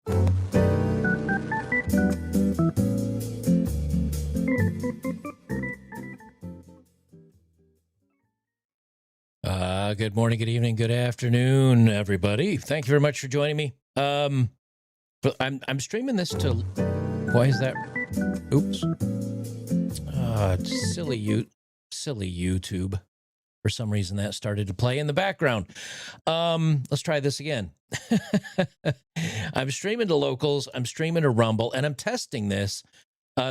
Good morning, good evening, good afternoon, everybody. Thank you very much for joining me. But I'm streaming this to. Why is that? Oops. Silly YouTube. For some reason, that started to play in the background. Let's try this again. I'm streaming to locals. I'm streaming to Rumble, and I'm testing this,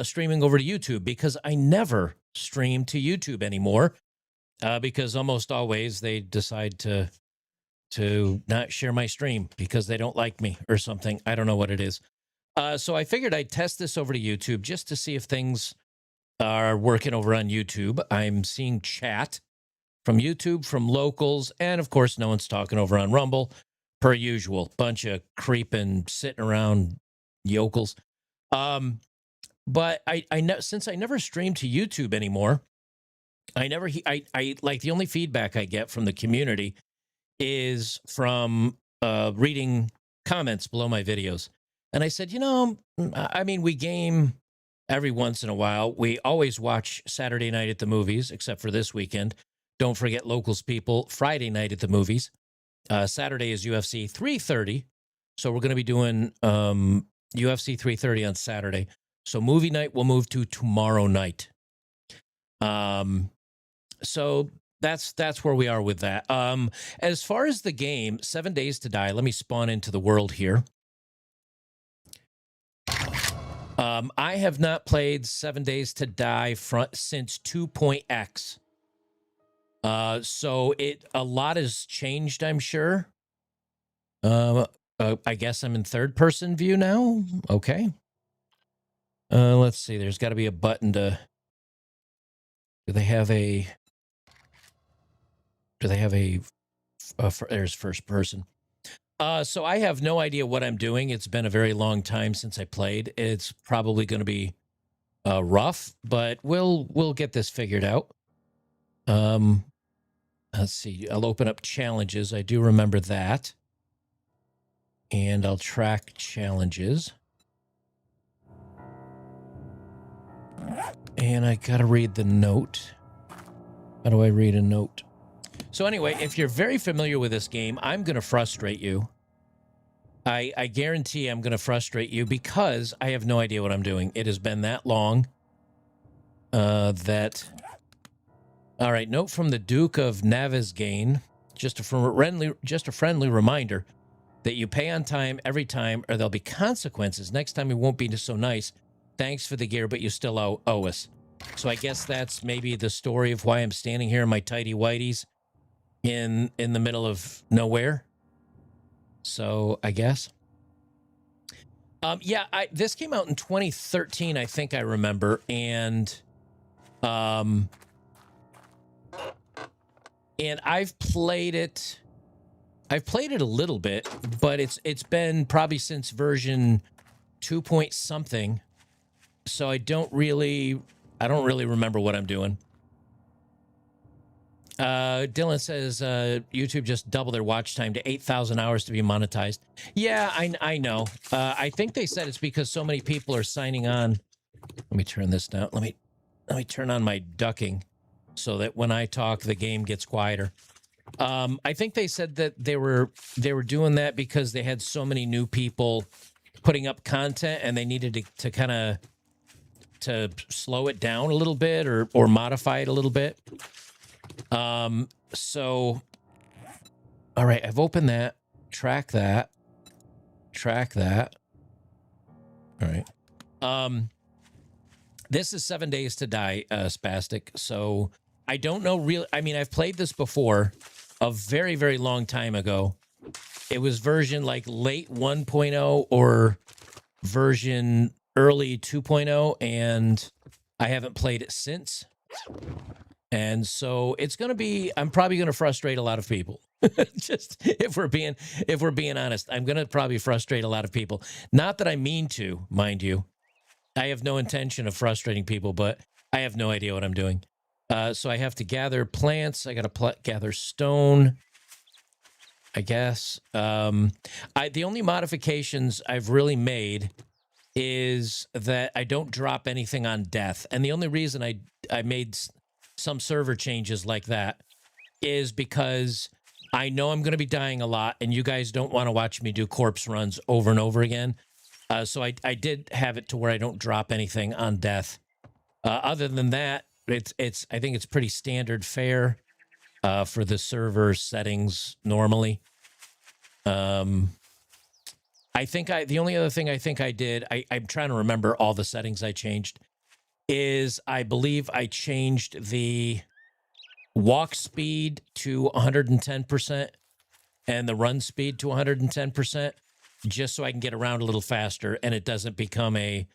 streaming over to YouTube because I never stream to YouTube anymore. Because almost always they decide to not share my stream because they don't like me or something. I don't know what it is. So I figured I'd test this over to YouTube just to see if things are working over on YouTube. I'm seeing chat from YouTube, from locals, and of course, no one's talking over on Rumble, per usual. Bunch of creeping, sitting around yokels. But I know, since I never stream to YouTube anymore, I like the only feedback I get from the community is from reading comments below my videos. And I said, I mean, we game every once in a while. We always watch Saturday night at the movies, except for this weekend. Don't forget, locals people, Friday night at the movies. Saturday is UFC 330. So we're going to be doing UFC 330 on Saturday. So movie night will move to tomorrow night. So that's where we are with that. As far as the game, 7 Days to Die, let me spawn into the world here. I have not played 7 Days to Die since 2.x. So a lot has changed, I'm sure. I guess I'm in third person view now. Okay. Let's see. There's got to be a button to. Do they have a? There's first person. So I have no idea what I'm doing. It's been a very long time since I played. It's probably going to be rough, but we'll get this figured out. Let's see. I'll open up challenges. I do remember that. And I'll track challenges. And I got to read the note. How do I read a note? So anyway, if you're very familiar with this game, I'm going to frustrate you. I guarantee I'm going to frustrate you because I have no idea what I'm doing. It has been that long that... All right, note from the Duke of Navezgane. Just a friendly reminder that you pay on time every time or there'll be consequences. Next time we won't be so nice. Thanks for the gear, but you still owe us. So I guess that's maybe the story of why I'm standing here in my tighty whities in the middle of nowhere. So I guess. Yeah, this came out in 2013, I think I remember, and I've played it. I've played it a little bit, but it's been probably since version 2 point something. So I don't really remember what I'm doing. Dylan says YouTube just doubled their watch time to 8,000 hours to be monetized. Yeah, I know. I think they said it's because so many people are signing on. Let me turn this down. Let me turn on my ducking so that when I talk, the game gets quieter. I think they said that they were doing that because they had so many new people putting up content and they needed to kind of to slow it down a little bit or modify it a little bit. So, all right, I've opened that, track that. All right. This is 7 Days to Die, Spastic. So I don't know really. I mean, I've played this before a very, very long time ago. It was version like late 1.0 or version early 2.0, and I haven't played it since. And so it's going to be, I'm probably going to frustrate a lot of people. Just if we're being honest, I'm going to probably frustrate a lot of people. Not that I mean to, mind you. I have no intention of frustrating people, but I have no idea what I'm doing. So I have to gather plants. I got to gather stone. I guess. The only modifications I've really made is that I don't drop anything on death. And the only reason I made some server changes like that is because I know I'm going to be dying a lot, and you guys don't want to watch me do corpse runs over and over again. So I did have it to where I don't drop anything on death. Other than that, I think it's pretty standard fare for the server settings normally. I think the only other thing I think I did, I'm trying to remember all the settings I changed, is I believe I changed the walk speed to 110% and the run speed to 110%, just so I can get around a little faster and it doesn't become a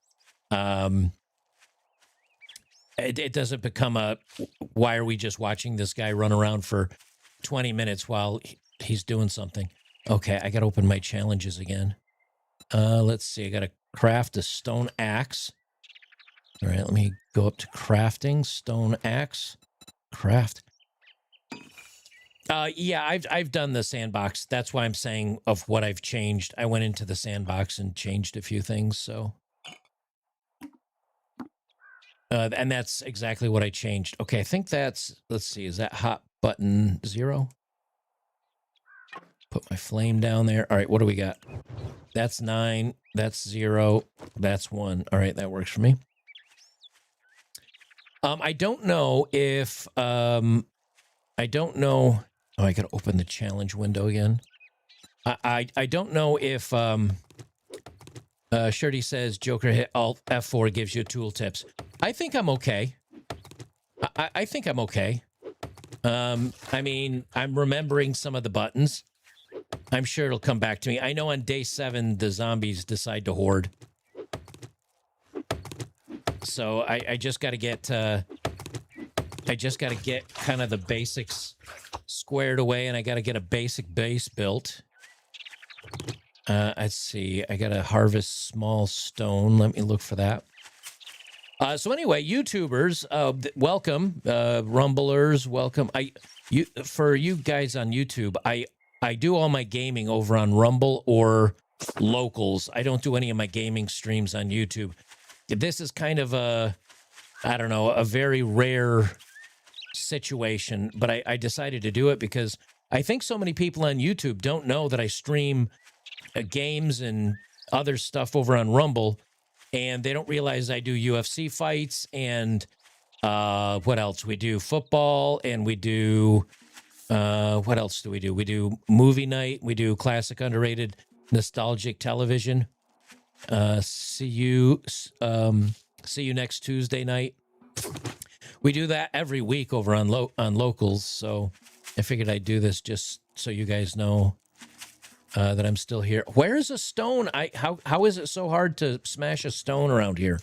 it doesn't become a why are we just watching this guy run around for 20 minutes while he's doing something. Okay, I got to open my challenges again. Let's see. I got to craft a stone axe. All right, let me go up to crafting. Stone axe. Craft. Yeah, I've done the sandbox. That's why I'm saying of what I've changed. I went into the sandbox and changed a few things, so. And that's exactly what I changed. Okay, I think that's, let's see, is that hot button 0? Put my flame down there. All right, what do we got? That's 9. That's 0. That's 1. All right, that works for me. I don't know if I don't know. Oh, I gotta open the challenge window again. I don't know if Shirty says Joker hit Alt F4 gives you tooltips. I think I'm okay. I think I'm okay. I mean, I'm remembering some of the buttons. I'm sure it'll come back to me. I know on day 7 the zombies decide to horde. So I just got to get kind of the basics squared away, and I got to get a basic base built. Let's see. I got to harvest small stone. Let me look for that. So anyway, YouTubers, welcome. Rumblers, welcome. For you guys on YouTube, I do all my gaming over on Rumble or Locals. I don't do any of my gaming streams on YouTube. This is kind of a very rare situation, but I decided to do it because I think so many people on YouTube don't know that I stream games and other stuff over on Rumble, and they don't realize I do UFC fights and what else? We do football, and we do what else do? We do movie night. We do classic, underrated, nostalgic television. See you next Tuesday night. We do that every week over on Locals, so I figured I'd do this just so you guys know that I'm still here. Where is a stone? How is it so hard to smash a stone around here?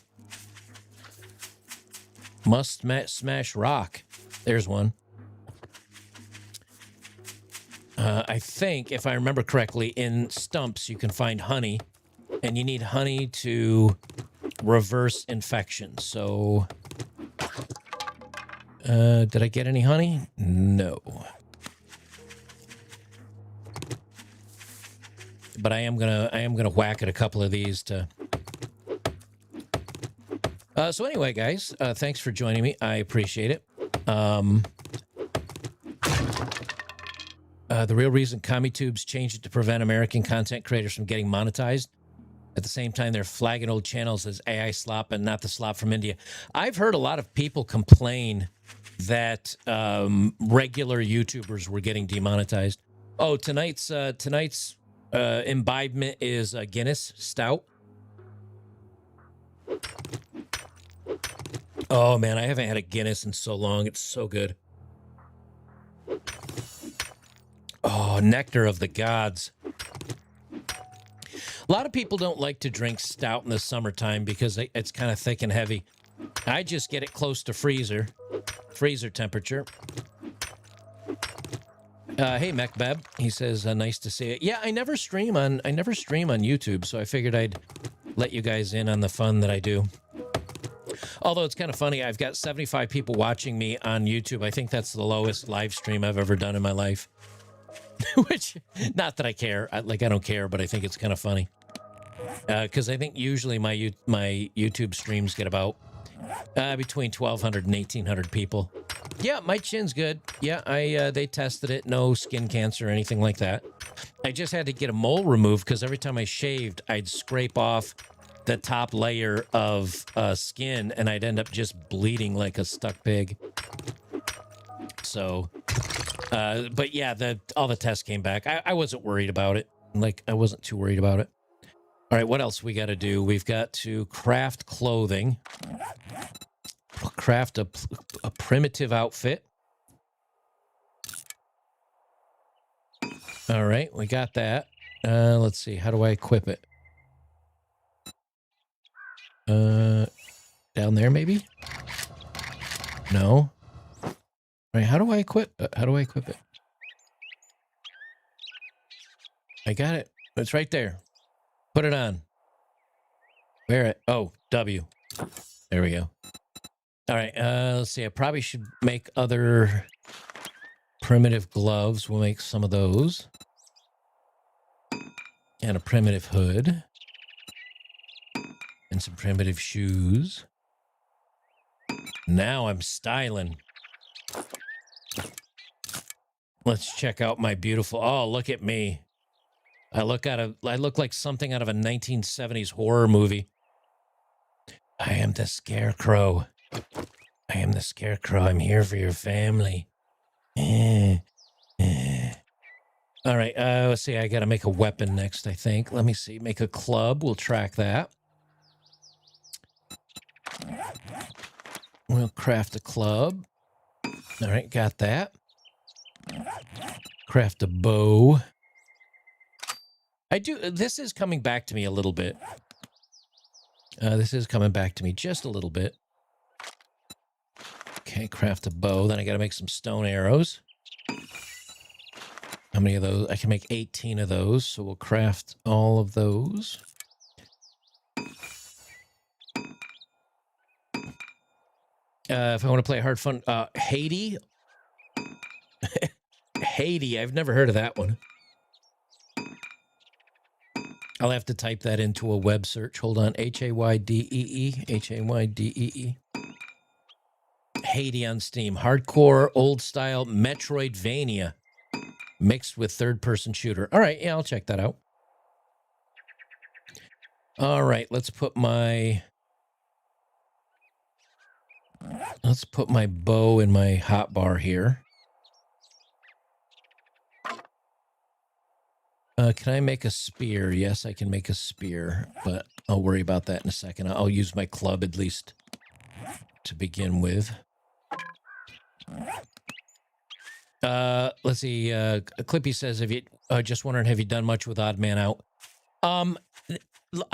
Must smash rock. There's one. I think, if I remember correctly, in stumps you can find honey, and you need honey to reverse infection. So, did I get any honey? No. But I am gonna whack at a couple of these to. So anyway, guys, thanks for joining me. I appreciate it. The real reason CommuTubes changed it to prevent American content creators from getting monetized. At the same time, they're flagging old channels as AI slop and not the slop from India. I've heard a lot of people complain that regular YouTubers were getting demonetized. Oh, tonight's imbibement is a Guinness Stout. Oh, man, I haven't had a Guinness in so long. It's so good. Oh, nectar of the gods. A lot of people don't like to drink stout in the summertime because it's kind of thick and heavy. I just get it close to freezer temperature. Hey, MacBeb, he says, nice to see it. Yeah, I never stream on YouTube, so I figured I'd let you guys in on the fun that I do. Although it's kind of funny, I've got 75 people watching me on YouTube. I think that's the lowest live stream I've ever done in my life. Which, not that I care. I don't care, but I think it's kind of funny. Because I think usually my YouTube streams get about between 1,200 and 1,800 people. Yeah, my chin's good. Yeah, they tested it. No skin cancer or anything like that. I just had to get a mole removed because every time I shaved, I'd scrape off the top layer of skin, and I'd end up just bleeding like a stuck pig. So, but yeah, all the tests came back. I wasn't worried about it. Like, I wasn't too worried about it. All right, what else we got to do? We've got to craft clothing. Craft a primitive outfit. All right, we got that. Let's see. How do I equip it? Down there, maybe? No. All right, how do I equip it? I got it. It's right there. Put it on. Wear it. Oh, W. There we go. All right, let's see. I probably should make other primitive gloves. We'll make some of those. And a primitive hood. And some primitive shoes. Now I'm styling. Let's check out my beautiful... Oh, look at me. I look like something out of a 1970s horror movie. I am the Scarecrow. I am the Scarecrow. I'm here for your family. All right, let's see. I got to make a weapon next, I think. Let me see. Make a club. We'll track that. We'll craft a club. All right, got that. Craft a bow. This is coming back to me a little bit. This is coming back to me just a little bit. Okay, craft a bow. Then I got to make some stone arrows. How many of those? I can make 18 of those, so we'll craft all of those. If I want to play hard fun, Haiti. Haiti, I've never heard of that one. I'll have to type that into a web search. Hold on. Haydee. Haydee. Haiti on Steam. Hardcore, old style Metroidvania mixed with third-person shooter. All right, yeah, I'll check that out. All right, let's put my bow in my hotbar here. Can I make a spear? Yes, I can make a spear, but I'll worry about that in a second. I'll use my club at least to begin with. Let's see. Clippy says, "Have you just wondering? Have you done much with Odd Man Out?"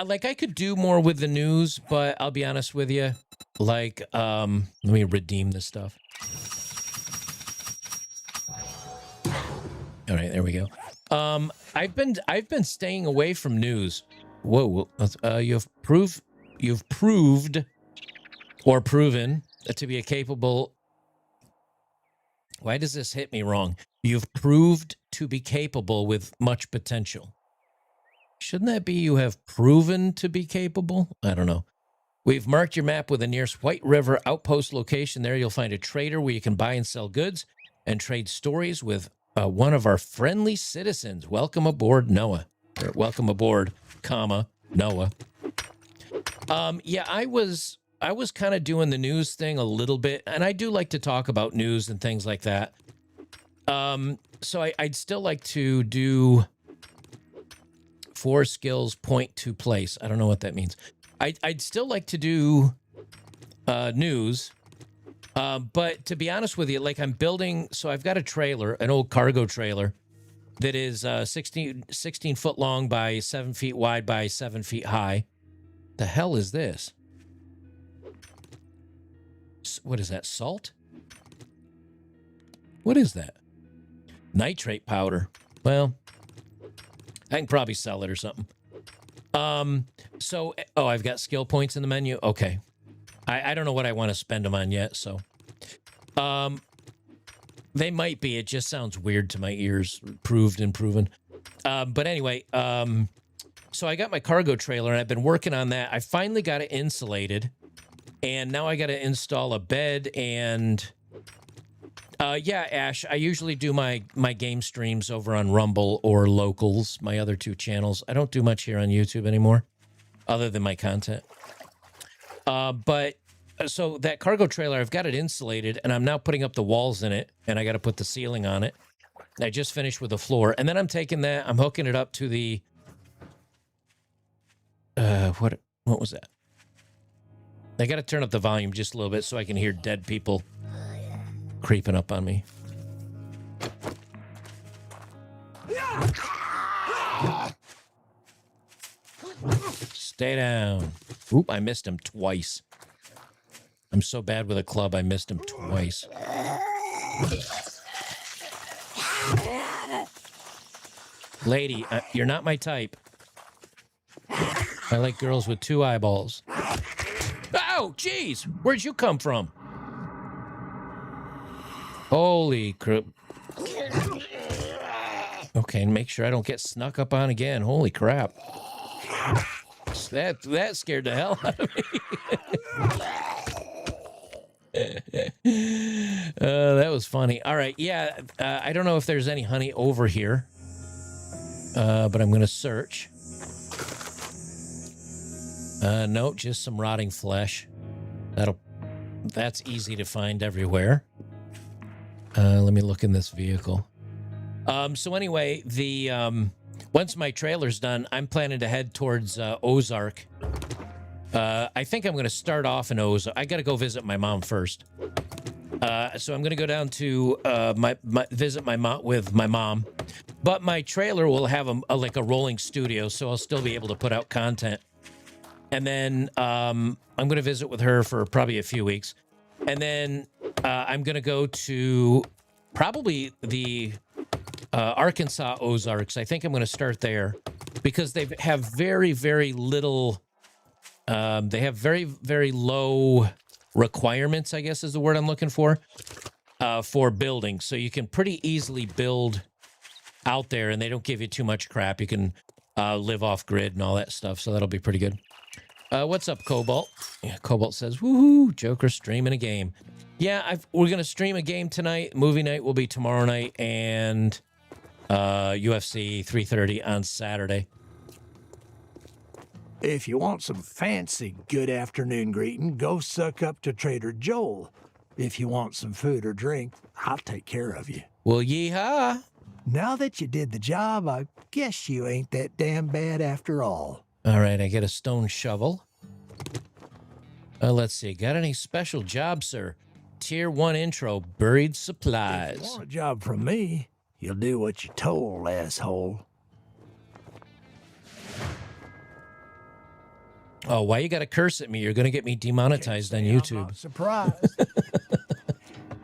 Like I could do more with the news, but I'll be honest with you. Like, let me redeem this stuff. All right, there we go. I've been staying away from news. Whoa, you've proved or proven to be a capable. Why does this hit me wrong? You've proved to be capable with much potential. Shouldn't that be you have proven to be capable? I don't know. We've marked your map with the nearest White River outpost location. There you'll find a trader where you can buy and sell goods and trade stories with one of our friendly citizens. Welcome aboard, Noah. Or welcome aboard, comma, Noah. Yeah, I was kind of doing the news thing a little bit, and I do like to talk about news and things like that. So I'd still like to do 4 skills point to place. I don't know what that means. I'd still like to do news, but to be honest with you, like I'm building, so I've got a trailer, an old cargo trailer that is 16 foot long by 7 feet wide by 7 feet high. The hell is this? What is that, salt? What is that? Nitrate powder. Well, I can probably sell it or something. So, oh, I've got skill points in the menu. Okay. I don't know what I want to spend them on yet, so. They might be. It just sounds weird to my ears. Proved and proven. But anyway, so I got my cargo trailer, and I've been working on that. I finally got it insulated, and now I got to install a bed and... yeah, Ash, I usually do my game streams over on Rumble or Locals, my other two channels. I don't do much here on YouTube anymore, other than my content. But so that cargo trailer, I've got it insulated, and I'm now putting up the walls in it, and I got to put the ceiling on it. I just finished with the floor, and then I'm taking that, I'm hooking it up to the... what was that? I got to turn up the volume just a little bit so I can hear dead people creeping up on me. Stay down. Oop, I missed him twice. I'm so bad with a club, I missed him twice. Lady, you're not my type. I like girls with 2 eyeballs. Oh, jeez! Where'd you come from? Holy crap. Okay, and make sure I don't get snuck up on again. Holy crap. That scared the hell out of me. That was funny. All right, yeah, I don't know if there's any honey over here, but I'm going to search. No, just some rotting flesh. That's easy to find everywhere. Let me look in this vehicle. So anyway, once my trailer's done, I'm planning to head towards Ozark. I think I'm going to start off in Ozark. I got to go visit my mom first. So I'm going to go down to visit my mom with my mom. But my trailer will have like a rolling studio, so I'll still be able to put out content. And then I'm going to visit with her for probably a few weeks. And then I'm going to go to probably the Arkansas Ozarks. I think I'm going to start there because they have very, very little... they have very, very low requirements, I guess is the word I'm looking for building. So you can pretty easily build out there, and they don't give you too much crap. You can live off grid and all that stuff, so that'll be pretty good. What's up, Cobalt? Yeah, Cobalt says, woohoo, Joker streaming a game. Yeah, we're going to stream a game tonight. Movie night will be tomorrow night, and UFC 3:30 on Saturday. If you want some fancy good afternoon greeting, go suck up to Trader Joel. If you want some food or drink, I'll take care of you. Well, yeehaw. Now that you did the job, I guess you ain't that damn bad after all. All right, I get a stone shovel. Let's see. Got any special jobs, sir? Tier 1 intro, buried supplies. If you want a job from me, you'll do what you're told, asshole. Oh, why you gotta curse at me? You're gonna get me demonetized on YouTube. I'm not surprised.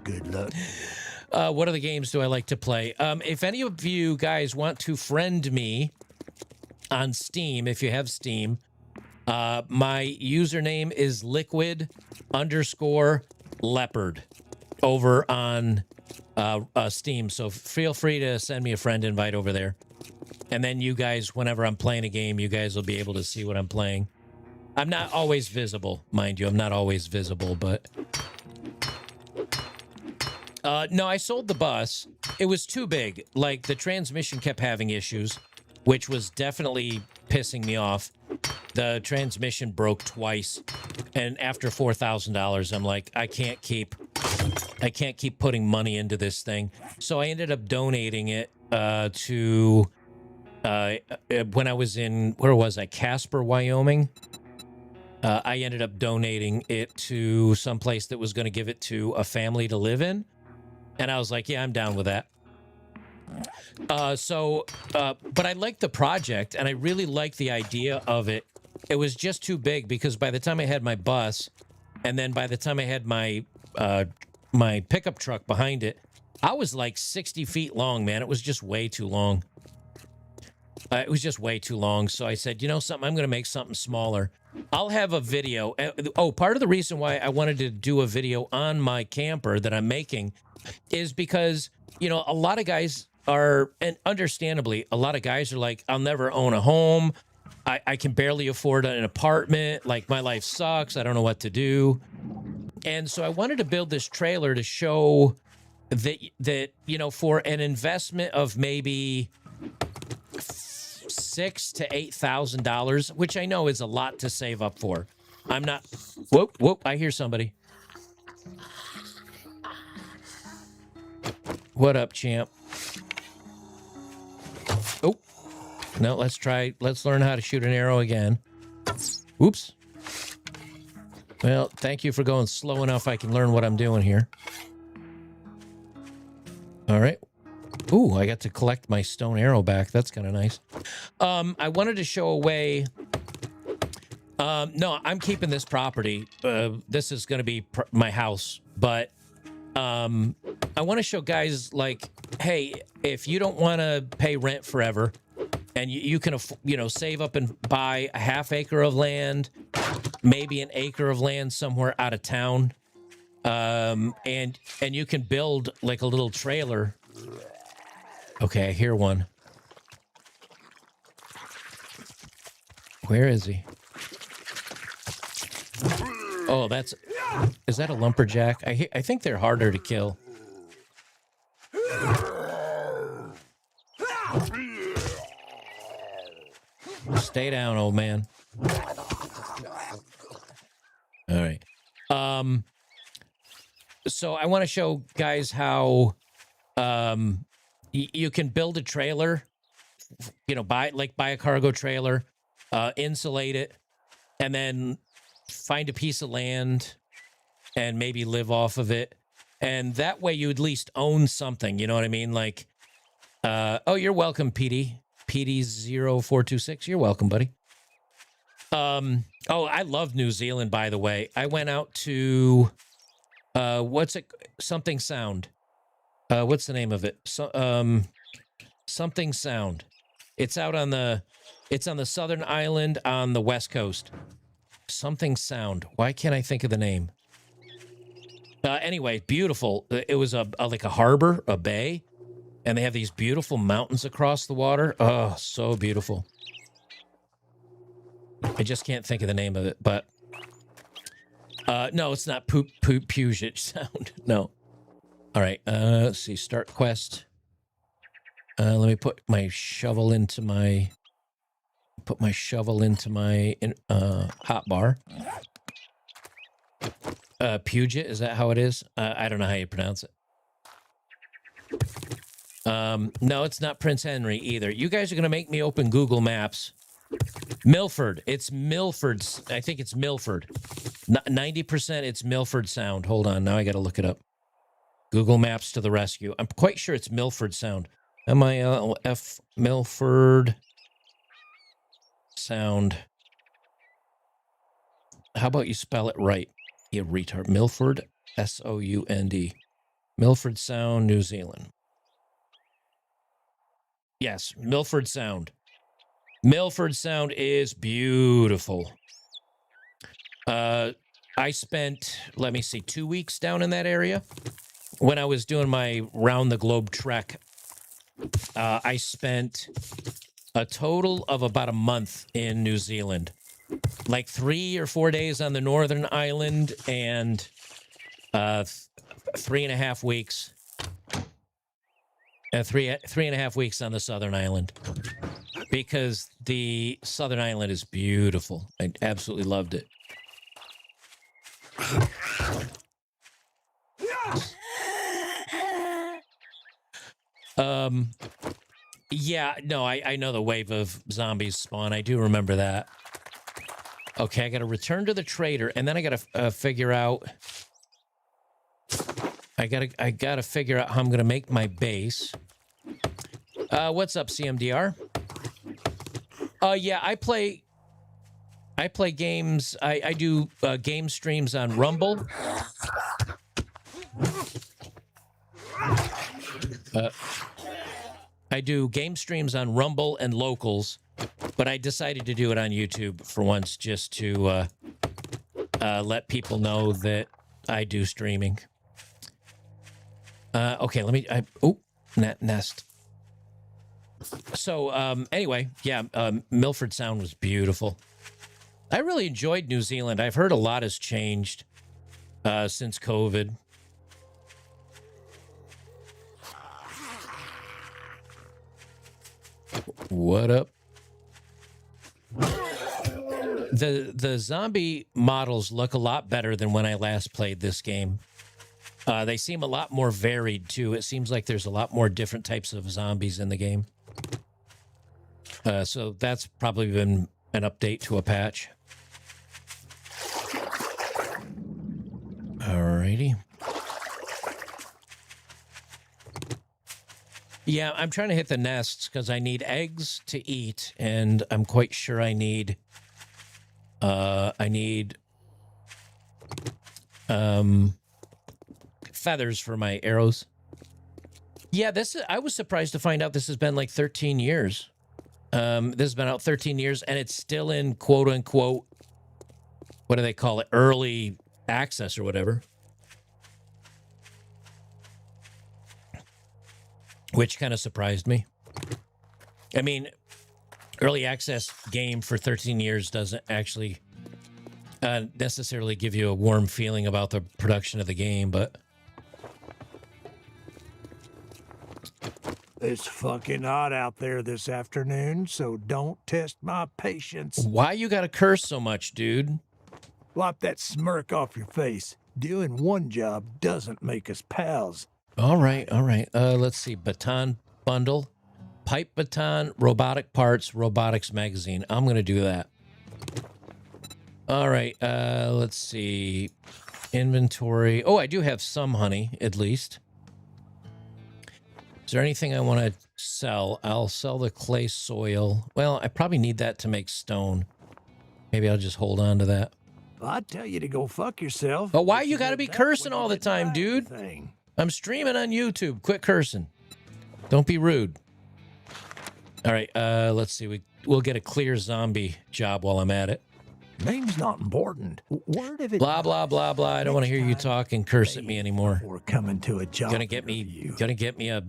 Good luck. What other games do I like to play? If any of you guys want to friend me on Steam, if you have Steam, my username is liquid_leopard over on Steam. So feel free to send me a friend invite over there. And then you guys, whenever I'm playing a game, you guys will be able to see what I'm playing. I'm not always visible, mind you. I'm not always visible, but... no, I sold the bus. It was too big. Like, the transmission kept having issues, which was definitely pissing me off. The transmission broke twice, and after $4,000, I'm like, I can't keep putting money into this thing. So I ended up donating it to... when I was in... Where was I? Casper, Wyoming. I ended up donating it to some place that was going to give it to a family to live in. And I was like, yeah, I'm down with that. But I liked the project, and I really liked the idea of it. It was just too big because by the time I had my bus, and then by the time I had my my pickup truck behind it, I was like 60 feet long, man. It was just way too long. It was just way too long. So I said, you know something, I'm going to make something smaller. I'll have a video. Oh, part of the reason why I wanted to do a video on my camper that I'm making is because, you know, a lot of guys are, and understandably, a lot of guys are like, I'll never own a home. I can barely afford an apartment. Like, my life sucks. I don't know what to do. And so I wanted to build this trailer to show that you know, for an investment of maybe $6,000 to $8,000, which I know is a lot to save up for. I'm not. Whoop! I hear somebody. What up, champ? Oh, no. Let's try. Let's learn how to shoot an arrow again. Oops. Well, thank you for going slow enough I can learn what I'm doing here. All right. Ooh, I got to collect my stone arrow back. That's kind of nice. I wanted to show a way. No, I'm keeping this property. This is going to be my house. But I want to show guys, like, hey, if you don't want to pay rent forever, and you can, you know, save up and buy a half acre of land, maybe an acre of land somewhere out of town, and you can build like a little trailer. Okay, I hear one. Where is he? Oh, is that a lumberjack? I think they're harder to kill. Stay down, old man. All right. So I want to show guys how you can build a trailer, you know, buy a cargo trailer, insulate it, and then find a piece of land and maybe live off of it. And that way you at least own something, you know what I mean? Like, oh, you're welcome, PD. PD0426. You're welcome, buddy. Oh, I love New Zealand, by the way. I went out to something sound. What's the name of it? So, something sound. It's on the southern island on the west coast. Something sound. Why can't I think of the name? Anyway, beautiful. It was like a harbor, a bay, and they have these beautiful mountains across the water. Oh, so beautiful. I just can't think of the name of it, but no, it's not Puget Sound. No. All right. Let's see. Start quest. Let me put my shovel into my hotbar. Puget, is that how it is? I don't know how you pronounce it. No, it's not Prince Henry either. You guys are gonna make me open Google Maps. Milford. It's Milford's. I think it's Milford. 90% it's Milford Sound. Hold on. Now I got to look it up. Google Maps to the rescue. I'm quite sure it's Milford Sound. MILF Milford Sound. How about you spell it right, you retard? Milford, S-O-U-N-D. Milford Sound, New Zealand. Yes, Milford Sound. Milford Sound is beautiful. I spent, let me see, 2 weeks down in that area. When I was doing my round the globe trek, I spent a total of about a month in New Zealand. Like 3 or 4 days on the northern island and 3.5 weeks. 3.5 weeks on the southern island. Because the southern island is beautiful. I absolutely loved it. Yeah, no, I know the wave of zombies spawn. I do remember that. Okay, I got to return to the trader, and then I got to figure out. I gotta figure out how I'm gonna make my base. What's up, CMDR? Yeah, I play games. I do game streams on Rumble. I do game streams on Rumble and Locals, But I decided to do it on YouTube for once, just to let people know that I do streaming. Okay, let me. Nest. So anyway, yeah, Milford Sound was beautiful. I really enjoyed New Zealand. I've heard a lot has changed since COVID. What up? The zombie models look a lot better than when I last played this game. They seem a lot more varied too. It seems like there's a lot more different types of zombies in the game. So that's probably been an update to a patch. Alrighty. Yeah, I'm trying to hit the nests because I need eggs to eat, and I'm quite sure I need feathers for my arrows. Yeah, I was surprised to find out this has been like 13 years. This has been out 13 years, and it's still in quote unquote, what do they call it? Early access or whatever. Which kind of surprised me. I mean, early access game for 13 years doesn't actually necessarily give you a warm feeling about the production of the game, but... It's fucking hot out there this afternoon, so don't test my patience. Why you gotta curse so much, dude? Wipe that smirk off your face. Doing one job doesn't make us pals. All right, all right. Let's see. Baton bundle, pipe baton, robotic parts, robotics magazine. I'm going to do that. All right. Let's see. Inventory. Oh, I do have some honey, at least. Is there anything I want to sell? I'll sell the clay soil. Well, I probably need that to make stone. Maybe I'll just hold on to that. I'd tell you to go fuck yourself. But why you got to be cursing all the time, dude? I'm streaming on YouTube. Quit cursing. Don't be rude. All right, let's see. We'll get a clear zombie job while I'm at it. Name's not important. Word of it. Blah blah blah blah. I don't want to hear you talk and curse at me anymore. We're coming to a job. Gonna get me a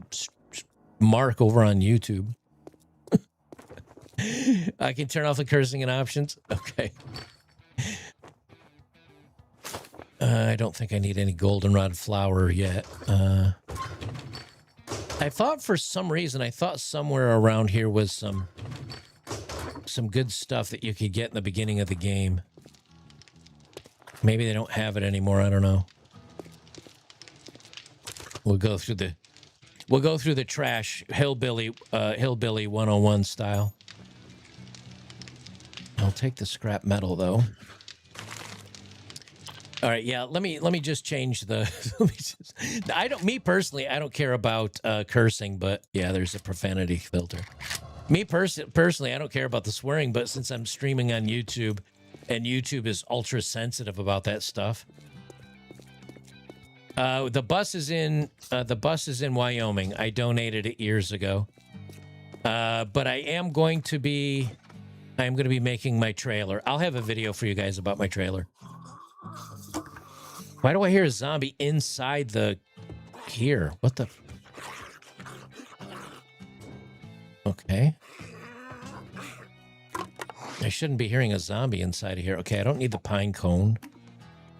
mark over on YouTube. I can turn off the cursing and options. Okay. I don't think I need any goldenrod flour yet. I thought for some reason, I thought somewhere around here was some good stuff that you could get in the beginning of the game. Maybe they don't have it anymore. I don't know. We'll go through the trash hillbilly 101 style. I'll take the scrap metal though. All right, yeah. Let me just change the. Me personally, I don't care about cursing, but yeah, there's a profanity filter. Me personally, I don't care about the swearing, but since I'm streaming on YouTube, and YouTube is ultra sensitive about that stuff. The bus is in Wyoming. I donated it years ago, but I am going to be making my trailer. I'll have a video for you guys about my trailer. Why do I hear a zombie inside the... Here? What the... Okay. I shouldn't be hearing a zombie inside of here. Okay, I don't need the pine cone.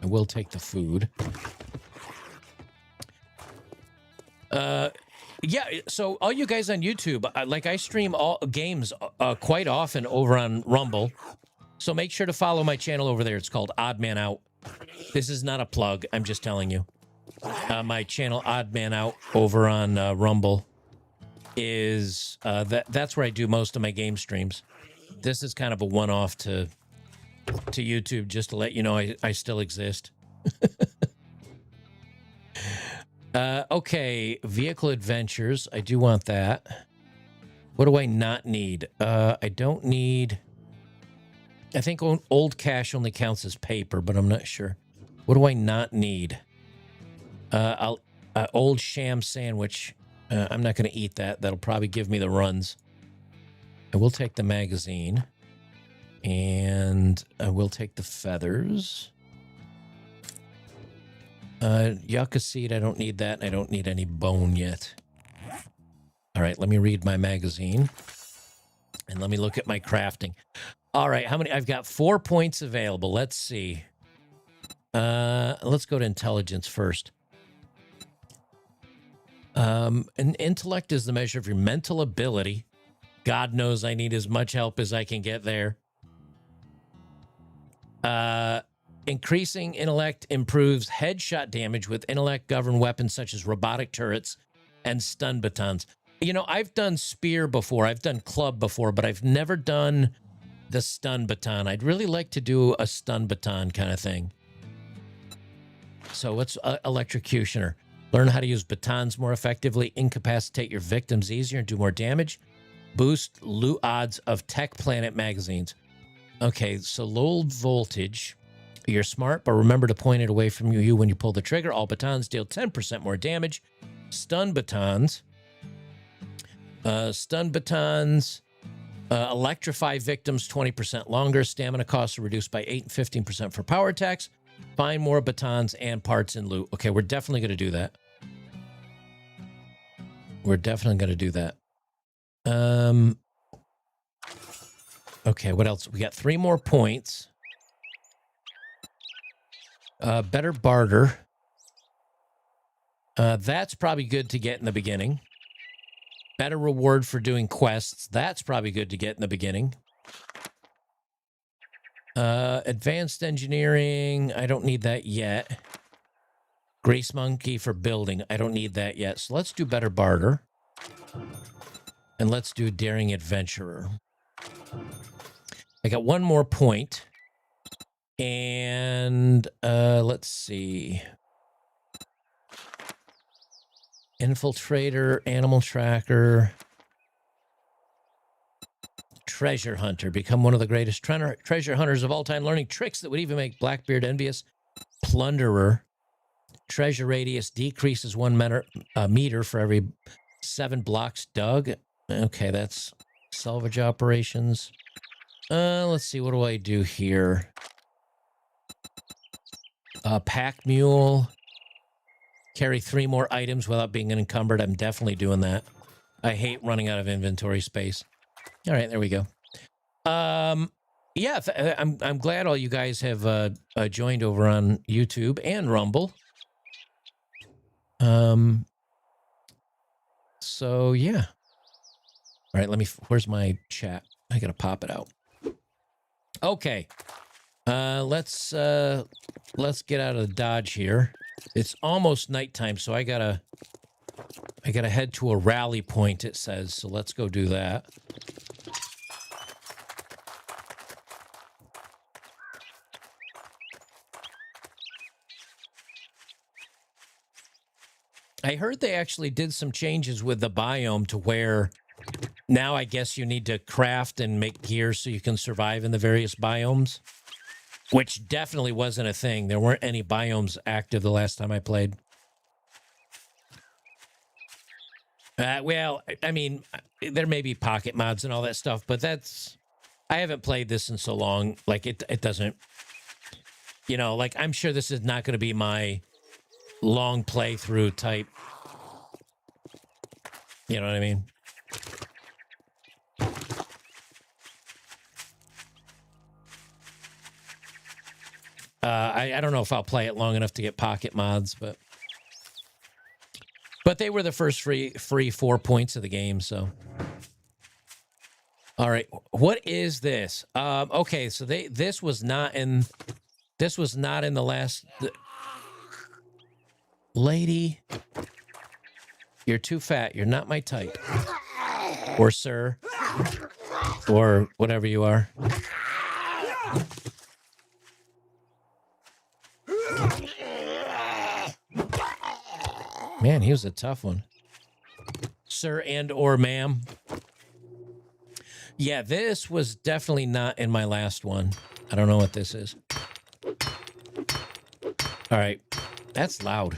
I will take the food. Yeah, so all you guys on YouTube, like I stream all games quite often over on Rumble. So make sure to follow my channel over there. It's called Odd Man Out. This is not a plug. I'm just telling you. My channel, Odd Man Out, over on Rumble, is that's where I do most of my game streams. This is kind of a one-off to YouTube, just to let you know I still exist. Okay, vehicle adventures. I do want that. What do I not need? I don't need... I think old cash only counts as paper, but I'm not sure. What do I not need? Old sham sandwich. I'm not going to eat that. That'll probably give me the runs. I will take the magazine. And I will take the feathers. Yucca seed, I don't need that. I don't need any bone yet. All right, let me read my magazine. And let me look at my crafting. All right, how many? I've got 4 points available. Let's see. Let's go to intelligence first. And intellect is the measure of your mental ability. God knows I need as much help as I can get there. Increasing intellect improves headshot damage with intellect-governed weapons such as robotic turrets and stun batons. You know, I've done spear before. I've done club before, but I've never done the stun baton. I'd really like to do a stun baton kind of thing. So what's electrocutioner? Learn how to use batons more effectively, incapacitate your victims easier, and do more damage. Boost loot odds of Tech Planet magazines. Okay, so low voltage. You're smart, but remember to point it away from you when you pull the trigger. All batons deal 10% more damage. Stun batons. Electrify victims 20% longer. Stamina costs are reduced by 8 and 15% for power attacks. Find more batons and parts in loot. Okay, we're definitely going to do that. Okay, what else? We got 3 more points. Better barter. That's probably good to get in the beginning. Better reward for doing quests. That's probably good to get in the beginning. Advanced engineering. I don't need that yet. Grease monkey for building. I don't need that yet. So let's do better barter. And let's do daring adventurer. I got 1 more point. And let's see. Infiltrator, animal tracker, treasure hunter. Become one of the greatest treasure hunters of all time, learning tricks that would even make Blackbeard envious. Plunderer. Treasure radius decreases 1 meter for every 7 blocks dug. Okay, that's salvage operations. Let's see, what do I do here? Pack mule. Carry 3 more items without being encumbered. I'm definitely doing that. I hate running out of inventory space. All right, there we go. Yeah, I'm glad all you guys have joined over on YouTube and Rumble. So yeah. All right, where's my chat? I gotta pop it out. Okay. Let's get out of the Dodge here. It's almost nighttime, so I gotta head to a rally point, it says. So let's go do that. I heard they actually did some changes with the biome to where now I guess you need to craft and make gear so you can survive in the various biomes. Which definitely wasn't a thing. There weren't any biomes active the last time I played. Well, I mean, there may be pocket mods and all that stuff, but I haven't played this in so long. Like, it doesn't, you know, like, I'm sure this is not going to be my long playthrough type. You know what I mean? I don't know if I'll play it long enough to get pocket mods, but they were the first free 4 points of the game. So, all right, what is this? Okay, so this was not in the last. Lady, you're too fat. You're not my type, or sir, or whatever you are. Man, he was a tough one. Sir and or ma'am. Yeah, this was definitely not in my last one. I don't know what this is. All right. That's loud.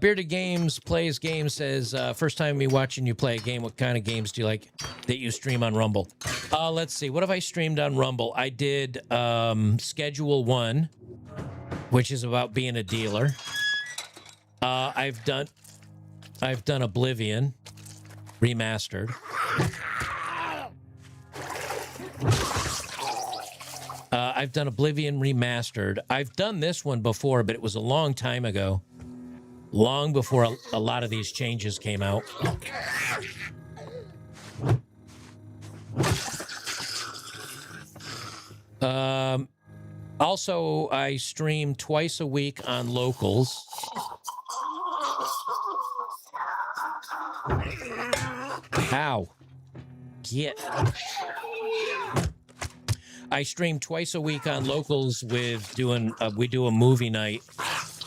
Bearded Games plays games says, first time me watching you play a game, what kind of games do you like that you stream on Rumble? Let's see. What have I streamed on Rumble? I did Schedule 1, which is about being a dealer. I've done Oblivion Remastered. I've done Oblivion Remastered. I've done this one before, but it was a long time ago. Long before a lot of these changes came out. Also, I stream twice a week on Locals. Ow. Get. I stream twice a week on Locals with we do a movie night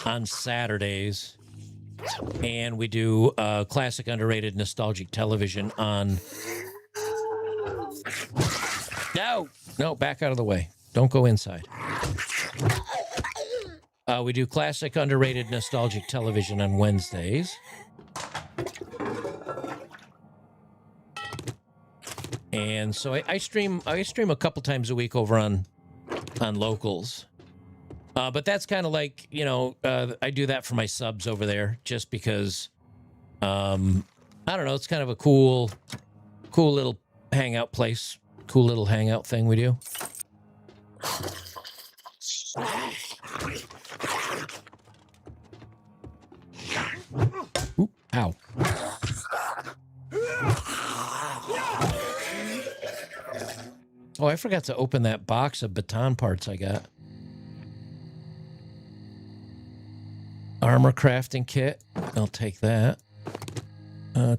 on Saturdays. And we do classic, underrated, nostalgic television on... No, back out of the way. Don't go inside. We do classic, underrated, nostalgic television on Wednesdays. And so I stream a couple times a week over on Locals. But that's kind of like, I do that for my subs over there just because, I don't know, it's kind of a cool little hangout place, cool little hangout thing we do. Oop, ow. Oh, I forgot to open that box of baton parts I got. Armor crafting kit. I'll take that.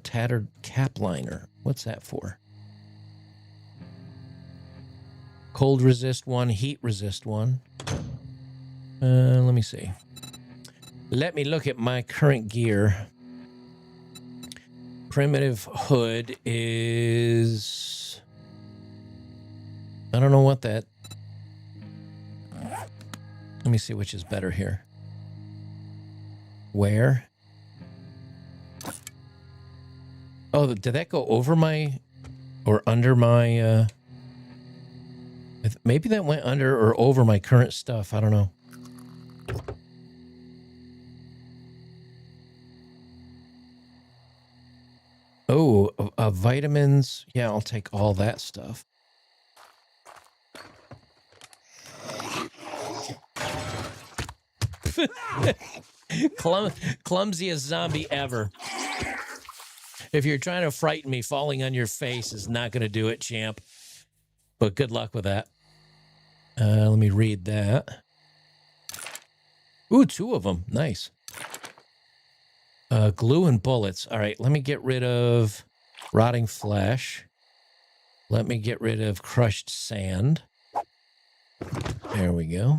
Tattered cap liner. What's that for? Cold resist one, heat resist one. Let me see. Let me look at my current gear. Primitive hood is... I don't know what that... Let me see which is better here. Where? Oh, did that go over my... or under my... maybe that went under or over my current stuff. I don't know. Oh, vitamins. Yeah, I'll take all that stuff. Clumsiest zombie ever. If you're trying to frighten me, falling on your face is not going to do it, champ. But good luck with that. Let me read that. Ooh, 2 of them. Nice. Glue and bullets. All right, let me get rid of rotting flesh. Let me get rid of crushed sand. There we go.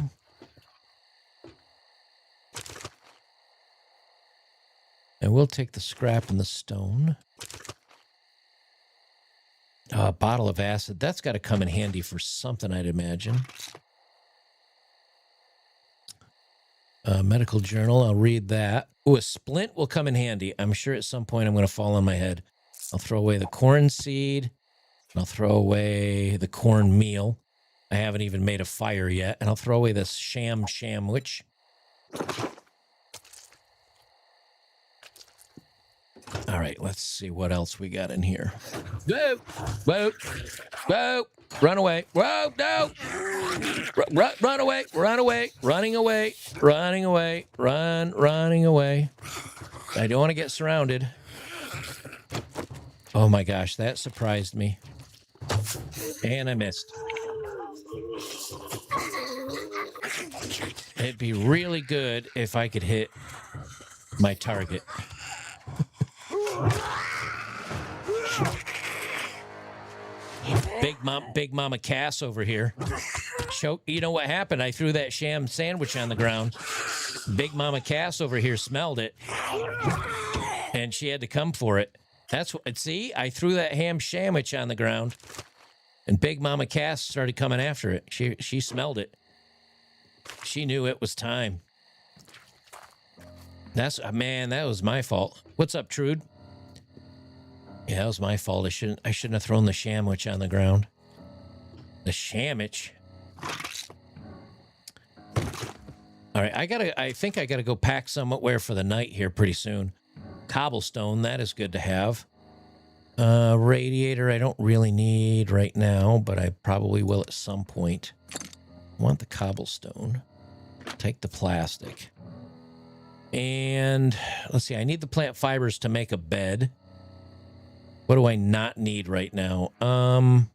And we'll take the scrap and the stone. A bottle of acid. That's got to come in handy for something, I'd imagine. Medical journal. I'll read that. Ooh, a splint will come in handy. I'm sure at some point I'm going to fall on my head. I'll throw away the corn seed. I'll throw away the corn meal. I haven't even made a fire yet. And I'll throw away this sandwich. All right, let's see what else we got in here. Whoa, whoa, whoa, run away. Whoa, no. Run away, run away, running away, running away, running away. I don't want to get surrounded. Oh my gosh, that surprised me. And I missed. It'd be really good if I could hit my target. Big Mama Cass over here. You know what happened? I threw that sham sandwich on the ground. Big Mama Cass over here smelled it, and she had to come for it. That's what. See, I threw that ham sandwich on the ground, and Big Mama Cass started coming after it. She smelled it. She knew it was time. That's man, that was my fault. What's up, Trude? Yeah, that was my fault. I shouldn't have thrown the sandwich on the ground. The sandwich. All right, I think I gotta go pack somewhere for the night here pretty soon. Cobblestone, that is good to have. Radiator I don't really need right now, but I probably will at some point. I want the cobblestone. Take the plastic. And let's see, I need the plant fibers to make a bed. What do I not need right now? I'm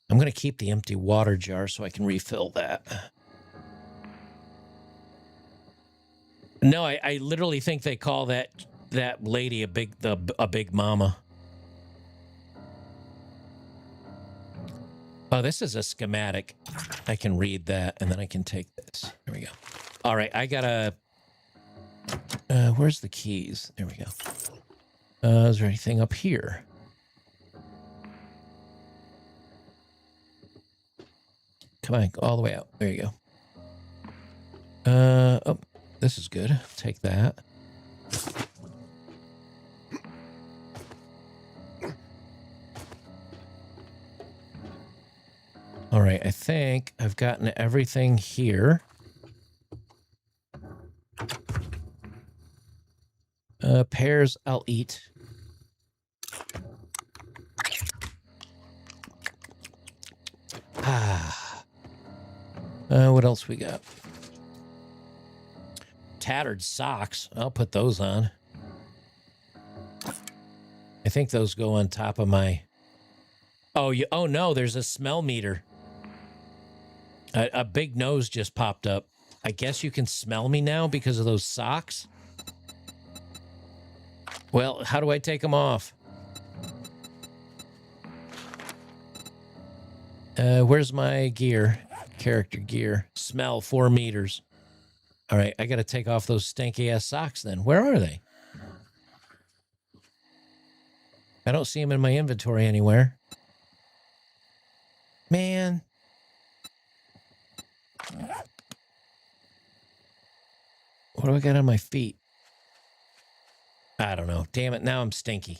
going to keep the empty water jar so I can refill that. No, I literally think they call that lady a big mama. Oh, this is a schematic. I can read that, and then I can take this. There we go. All right, I gotta... where's the keys? There we go. Is there anything up here? Come on, all the way out. There you go. Oh, this is good. Take that. All right, I think I've gotten everything here. Pears I'll eat. What else we got? Tattered socks. I'll put those on. I think those go on top of my... Oh, oh no, there's a smell meter. A big nose just popped up. I guess you can smell me now because of those socks? Well, how do I take them off? Where's my gear? Character gear. Smell 4 meters. All right, I got to take off those stanky ass socks then. Where are they? I don't see them in my inventory anywhere. Man. What do I got on my feet? I don't know. Damn it, now I'm stinky.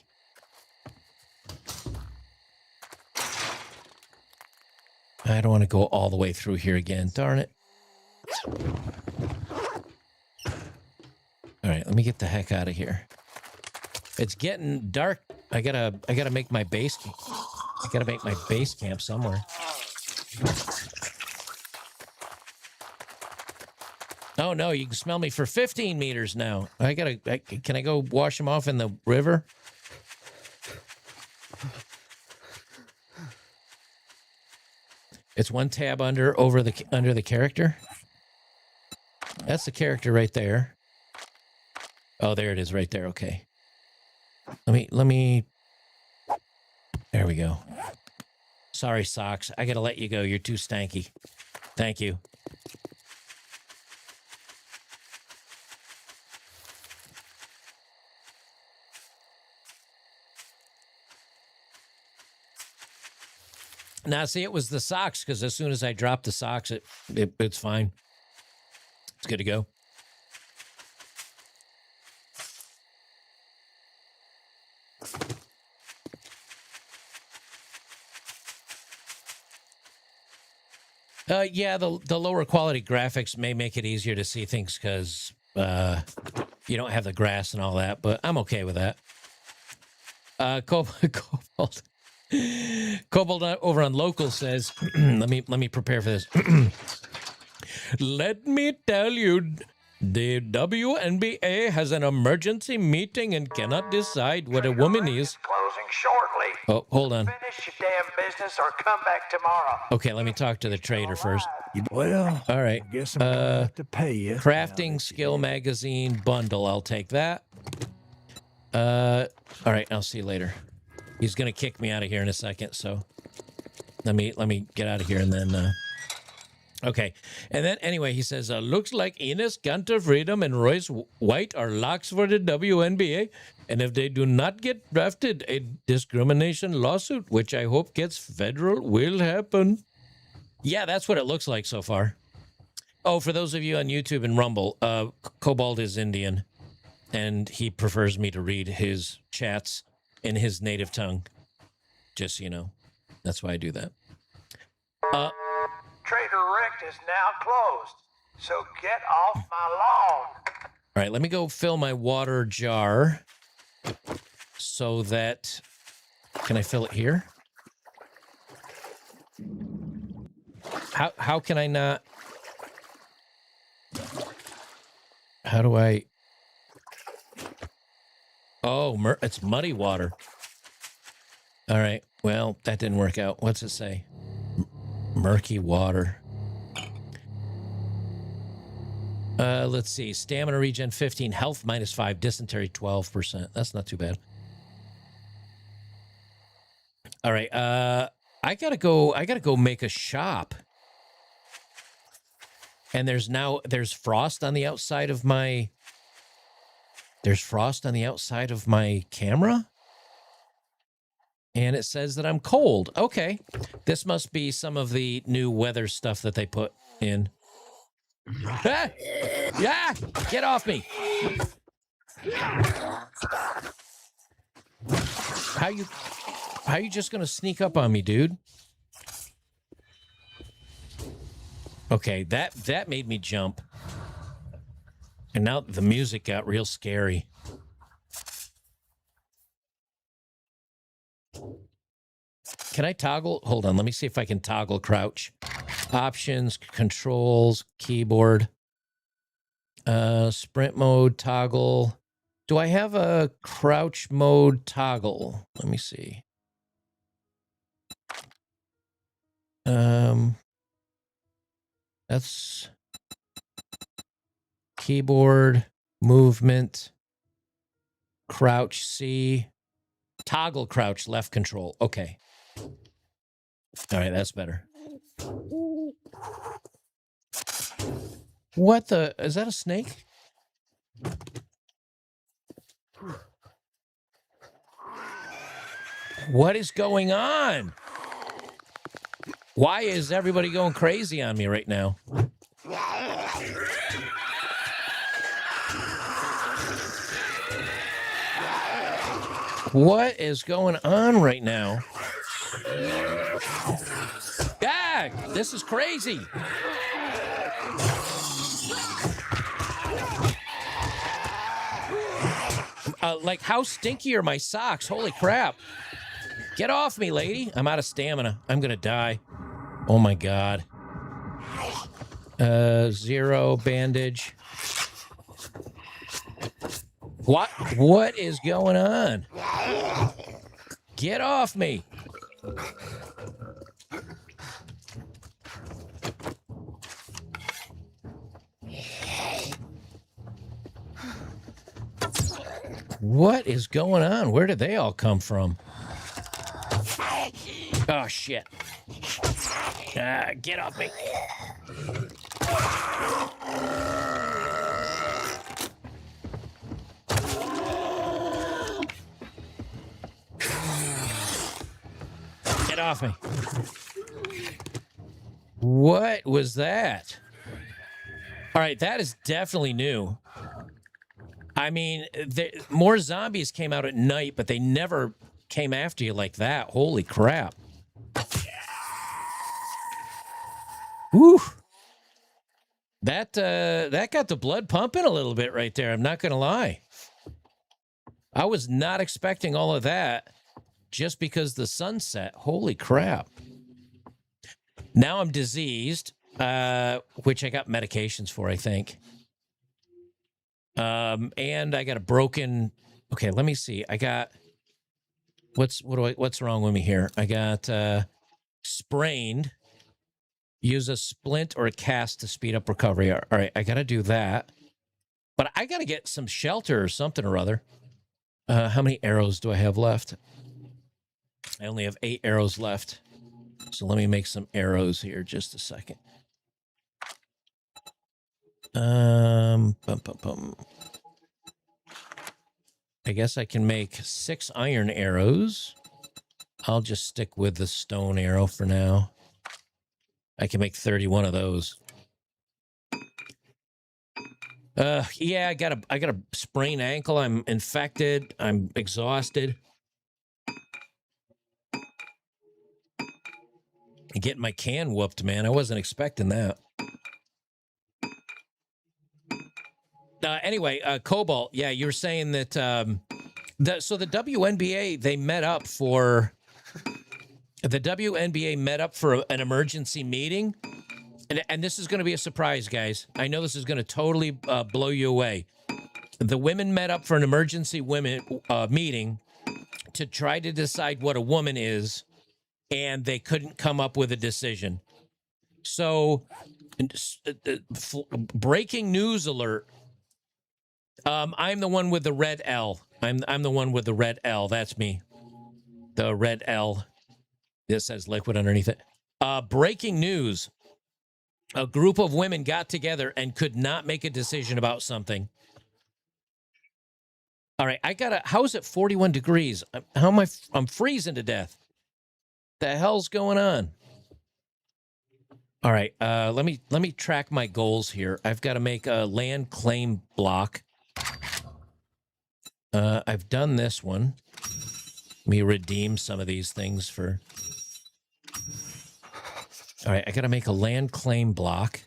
I don't want to go all the way through here again. Darn it. All right, let me get the heck out of here. It's getting dark. I gotta make my base camp. I gotta make my base camp somewhere. Oh no, you can smell me for 15 meters now. Can I go wash them off in the river? It's 1 tab under the character. That's the character right there. Oh, there it is right there. Okay. Let me. There we go. Sorry, socks. I gotta let you go. You're too stanky. Thank you. Now, see, it was the socks, because as soon as I dropped the socks, it's fine. It's good to go. Yeah, the lower quality graphics may make it easier to see things because you don't have the grass and all that, but I'm okay with that. Cobalt over on local says, let me prepare for this. Let me tell you, the WNBA has an emergency meeting and cannot decide what a woman is. Closing shortly. Oh, hold on. Finish your damn business or come back tomorrow. Okay, let me talk to the trader first. Well, All right. I guess I'm gonna have to pay you. Crafting skill magazine bundle. I'll take that. All right. I'll see you later. He's gonna kick me out of here in a second, so let me get out of here and then. Okay, and then anyway, he says, looks like Ines, Gunter, Freedom, and Royce White are locks for the WNBA, and if they do not get drafted, a discrimination lawsuit, which I hope gets federal, will happen. Yeah, that's what it looks like so far. Oh, for those of you on YouTube and Rumble, Cobalt is Indian, and he prefers me to read his chats in his native tongue. Just so you know. That's why I do that. Trader Rick is now closed, so get off my lawn. All right, let me go fill my water jar so that... Can I fill it here? How can I not... How do I... Oh, it's muddy water. All right, well, that didn't work out. What's it say? Murky water. Let's see. Stamina regen 15, health -5, dysentery 12%. That's not too bad. All right. I gotta go make a shop. And there's frost on the outside of my... There's frost on the outside of my camera? And it says that I'm cold. Okay. This must be some of the new weather stuff that they put in. Ah! Yeah! Get off me! How you just gonna sneak up on me, dude? Okay, that made me jump. And now the music got real scary. Can I toggle? Hold on, let me see if I can toggle crouch. Options, controls, keyboard. Sprint mode, toggle. Do I have a crouch mode toggle? Let me see. That's keyboard, movement, crouch C, toggle crouch, left control. Okay. All right, that's better. What the? Is that a snake? What is going on? Why is everybody going crazy on me right now? What is going on right now? Ah, this is crazy. Like, how stinky are my socks? Holy crap. Get off me, lady. I'm out of stamina. I'm going to die. Oh, my God. 0 bandage. What is going on? Get off me. What is going on? Where did they all come from? Oh, shit. Get off me. Get off me. What was that? All right, that is definitely new. I mean, more zombies came out at night, but they never came after you like that. Holy crap. Whew. That got the blood pumping a little bit right there. I'm not going to lie. I was not expecting all of that just because the sun set. Holy crap. Now I'm diseased, which I got medications for, I think. And I got a broken... Okay, let me see. I got... What's wrong with me here? I got sprained. Use a splint or a cast to speed up recovery. All right, I got to do that. But I got to get some shelter or something or other. How many arrows do I have left? I only have 8 arrows left. So let me make some arrows here just a second. I guess I can make 6 iron arrows. I'll just stick with the stone arrow for now. I can make 31 of those. Yeah, I got a sprained ankle. I'm infected. I'm exhausted. Getting my can whooped, man. I wasn't expecting that. Anyway, Cobalt, yeah, you were saying that so the WNBA they met up for an emergency meeting, and this is going to be a surprise, guys. I know this is going to totally blow you away. The women met up for an emergency meeting to try to decide what a woman is, and they couldn't come up with a decision. So, breaking news alert. I'm the one with the red L. I'm the one with the red L. That's me. The red L. This says liquid underneath it. Breaking news. A group of women got together and could not make a decision about something. All right, how is it 41 degrees? How am I'm freezing to death. The hell's going on? All right, let me track my goals here. I've got to make a land claim block. I've done this one. Let me redeem some of these things for... All right, I got to make a land claim block.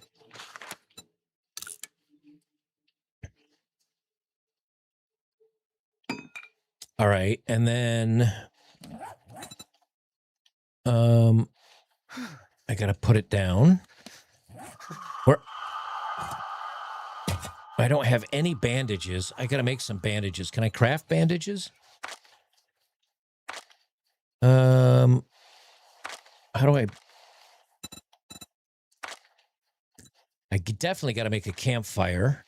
All right, and then I got to put it down. I don't have any bandages. I got to make some bandages. Can I craft bandages? How do I definitely got to make a campfire.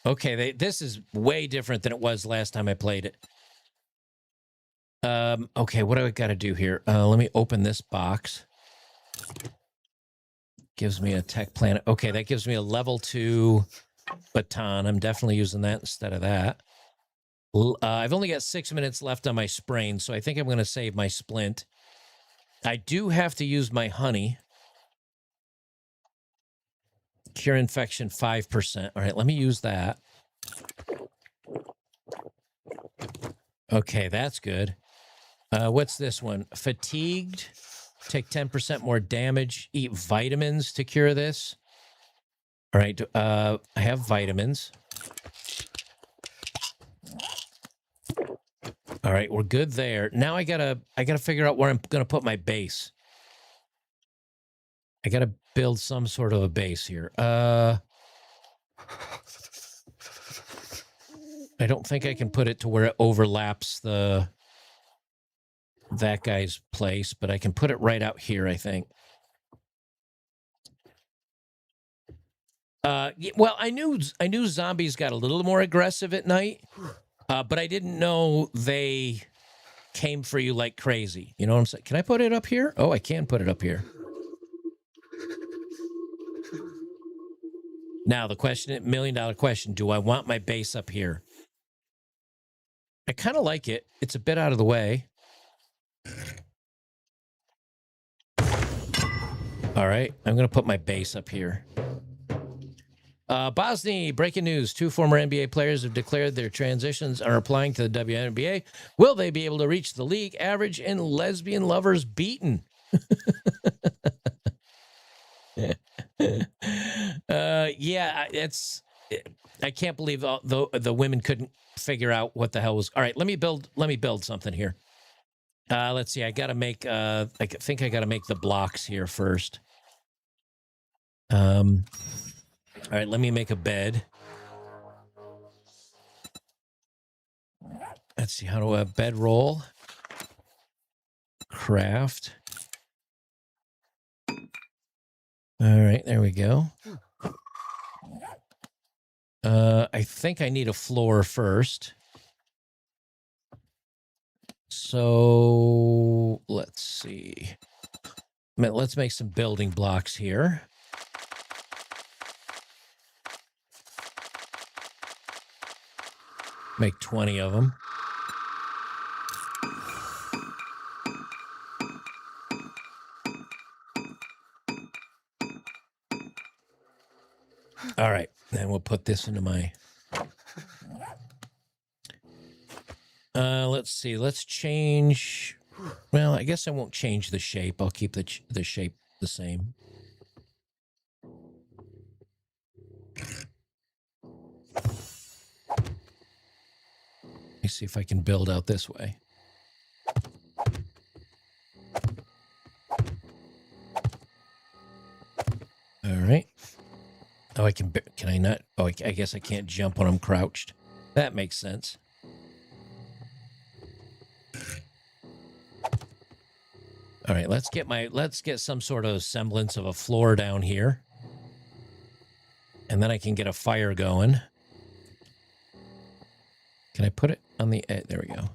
Okay, this is way different than it was last time I played it. Okay, what do I got to do here? Let me open this box. Gives me a tech planet. Okay, that gives me a level 2 baton. I'm definitely using that instead of that. I've only got 6 minutes left on my sprain, so I think I'm going to save my splint. I do have to use my honey. Cure infection 5%. All right, let me use that. Okay, that's good. What's this one? Fatigued. Take 10% more damage. Eat vitamins to cure this. All right, I have vitamins. All right, we're good there. Now I gotta figure out where I'm gonna put my base. I gotta build some sort of a base here. I don't think I can put it to where it overlaps that guy's place, but I can put it right out here, I think. Well, I knew zombies got a little more aggressive at night, but I didn't know they came for you like crazy. You know what I'm saying? Can I put it up here? Oh, I can put it up here. Now, the question, $1,000,000 question, do I want my base up here? I kind of like it. It's a bit out of the way. All right, I'm going to put my base up here. Bosnia, breaking news. 2 former NBA players have declared their transitions are applying to the WNBA. Will they be able to reach the league average in lesbian lovers beaten? Yeah, I can't believe the women couldn't figure out what the hell was. All right, let me build something here. Let's see. I got to make I think I got to make the blocks here first. All right, let me make a bed. Let's see, how do I bedroll? Craft. All right, there we go. I think I need a floor first. So let's see. Let's make some building blocks here. Make 20 of them. All right, then we'll put this into my... let's see. Let's change... Well, I guess I won't change the shape. I'll keep the shape the same. Let me see if I can build out this way. All right. Oh, can I not? Oh, I guess I can't jump when I'm crouched. That makes sense. All right, let's get some sort of semblance of a floor down here. And then I can get a fire going. Can I put it on the edge? There we go.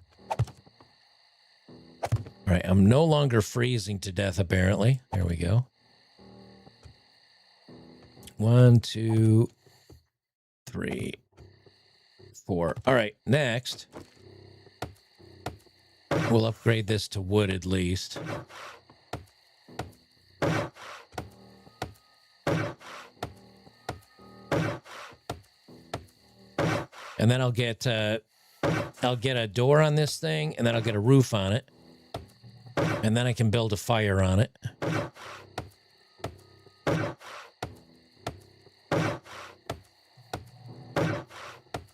All right, I'm no longer freezing to death, apparently. There we go. 1, 2, 3, 4. All right, next. We'll upgrade this to wood at least. And then I'll get a door on this thing, and then I'll get a roof on it. And then I can build a fire on it.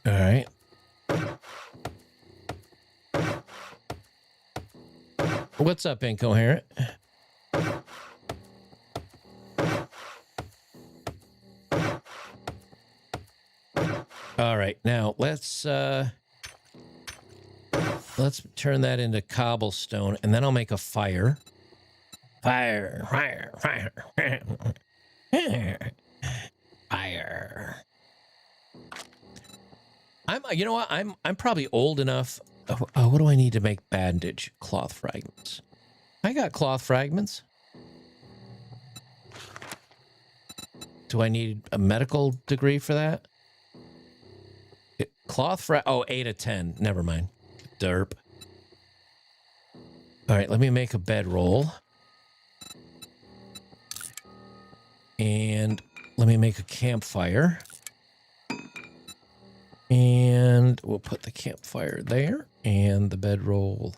All right. What's up, Incoherent? All right, now let's turn that into cobblestone, and then I'll make a fire. Fire, fire, fire, fire. You know what? I'm probably old enough. Oh, what do I need to make bandage? Cloth fragments. I got cloth fragments. Do I need a medical degree for that? Oh, 8 of 10. Never mind. Derp. All right, let me make a bedroll. And let me make a campfire. And we'll put the campfire there. And the bedroll.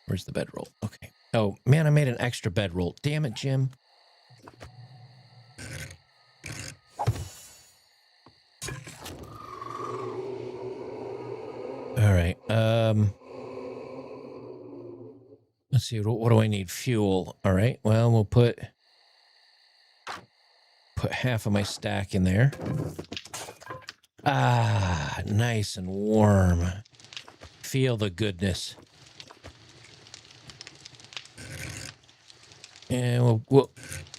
Where's the bedroll? Okay. Oh, man, I made an extra bedroll. Damn it, Jim. All right. Let's see. What do I need? Fuel. All right. Well, we'll put half of my stack in there. Ah, nice and warm. Feel the goodness. And we'll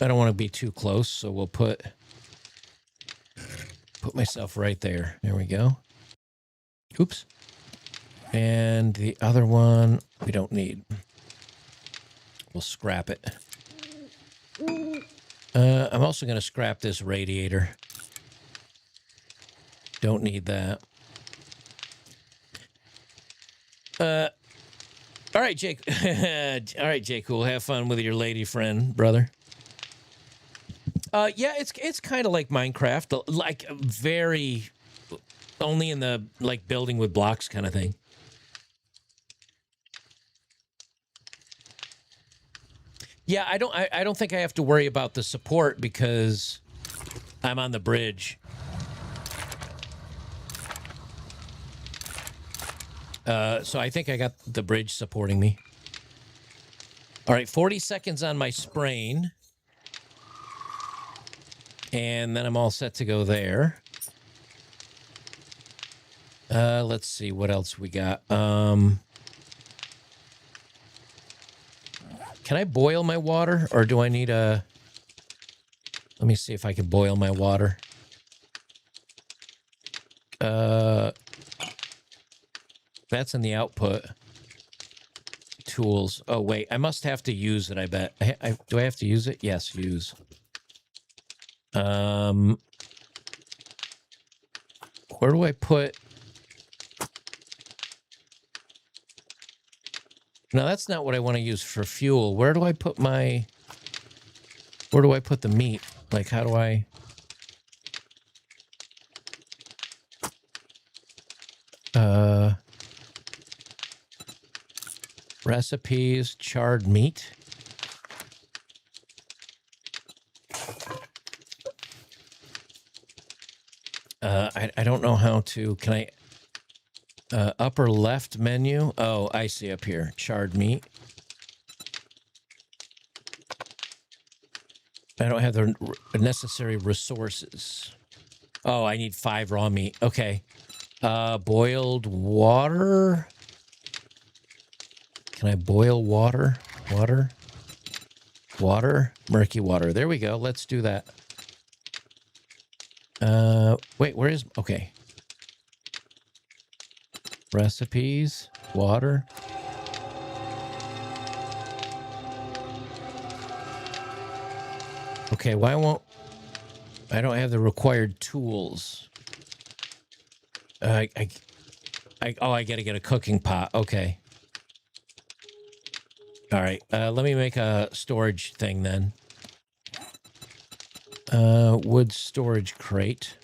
I don't want to be too close, so we'll put myself right there. There we go. Oops. And the other one we don't need. We'll scrap it. I'm also going to scrap this radiator. Don't need that. All right, Jake. All right, Jake. Cool. Have fun with your lady friend, brother. Yeah, it's kind of like Minecraft, like very only in the like building with blocks kind of thing. Yeah, I don't think I have to worry about the support because I'm on the bridge. So I think I got the bridge supporting me. All right, 40 seconds on my sprain. And then I'm all set to go there. Let's see what else we got. Can I boil my water, or do I need a... Let me see if I can boil my water. That's in the output. Tools. Oh, wait. I must have to use it, I bet. Do I have to use it? Yes, use. Where do I put... No, that's not what I want to use for fuel. Where do I put my... Where do I put the meat? Like, how do I... Recipes, charred meat. I don't know how to, can I, upper left menu? Oh, I see up here, charred meat. I don't have the necessary resources. Oh, I need 5 raw meat. Okay. Boiled water. Can I boil water? Water? Murky water. There we go. Let's do that. Wait, where is... Okay. Recipes. Water. Okay, why won't... I don't have the required tools. Oh, I gotta get a cooking pot. Okay. All right. Let me make a storage thing then. Wood storage crate.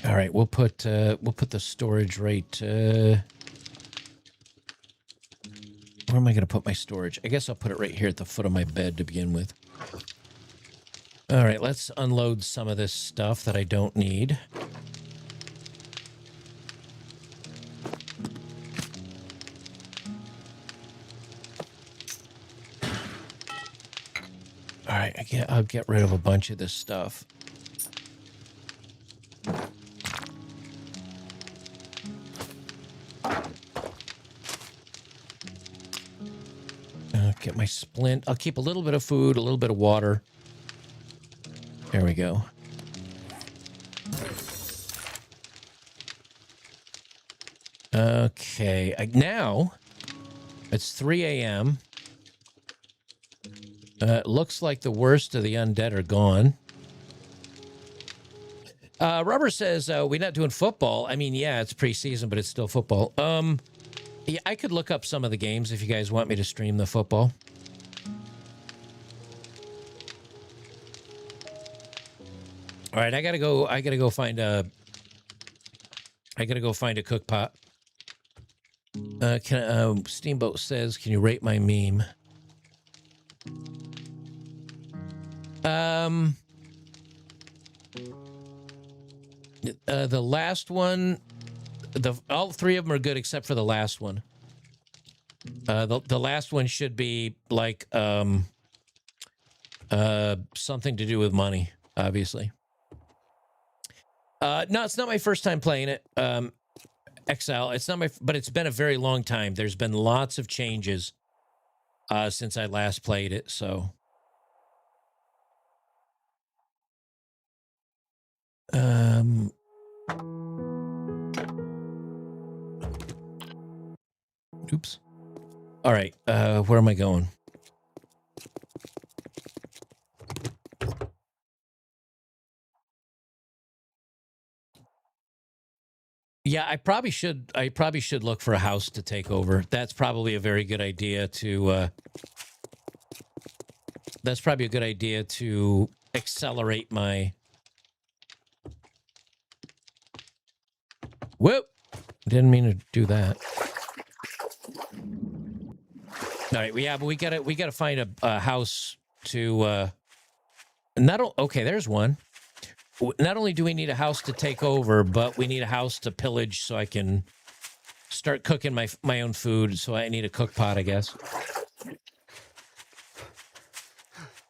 All right. We'll put the storage rate. Where am I gonna put my storage? I guess I'll put it right here at the foot of my bed to begin with. All right. Let's unload some of this stuff that I don't need. All right, I'll get rid of a bunch of this stuff. Get my splint. I'll keep a little bit of food, a little bit of water. There we go. Okay, now it's 3 a.m. Looks like the worst of the undead are gone. Rubber says, we're not doing football. I mean, yeah, it's preseason, but it's still football. Yeah, I could look up some of the games if you guys want me to stream the football. All right, I gotta go find a cook pot. Steamboat says, can you rate my meme? The last one, all 3 of them are good except for the last one. The last one should be like something to do with money, obviously. No, it's not my first time playing it. XL, it's not but it's been a very long time. There's been lots of changes since I last played it, so oops. All right, where am I going? Yeah, I probably should look for a house to take over. That's probably a very good idea to that's probably a good idea to accelerate my... Whoop! Didn't mean to do that. All right, yeah, but we gotta find a house to okay, there's one. Not only do we need a house to take over, but we need a house to pillage so I can start cooking my own food. So I need a cook pot, I guess.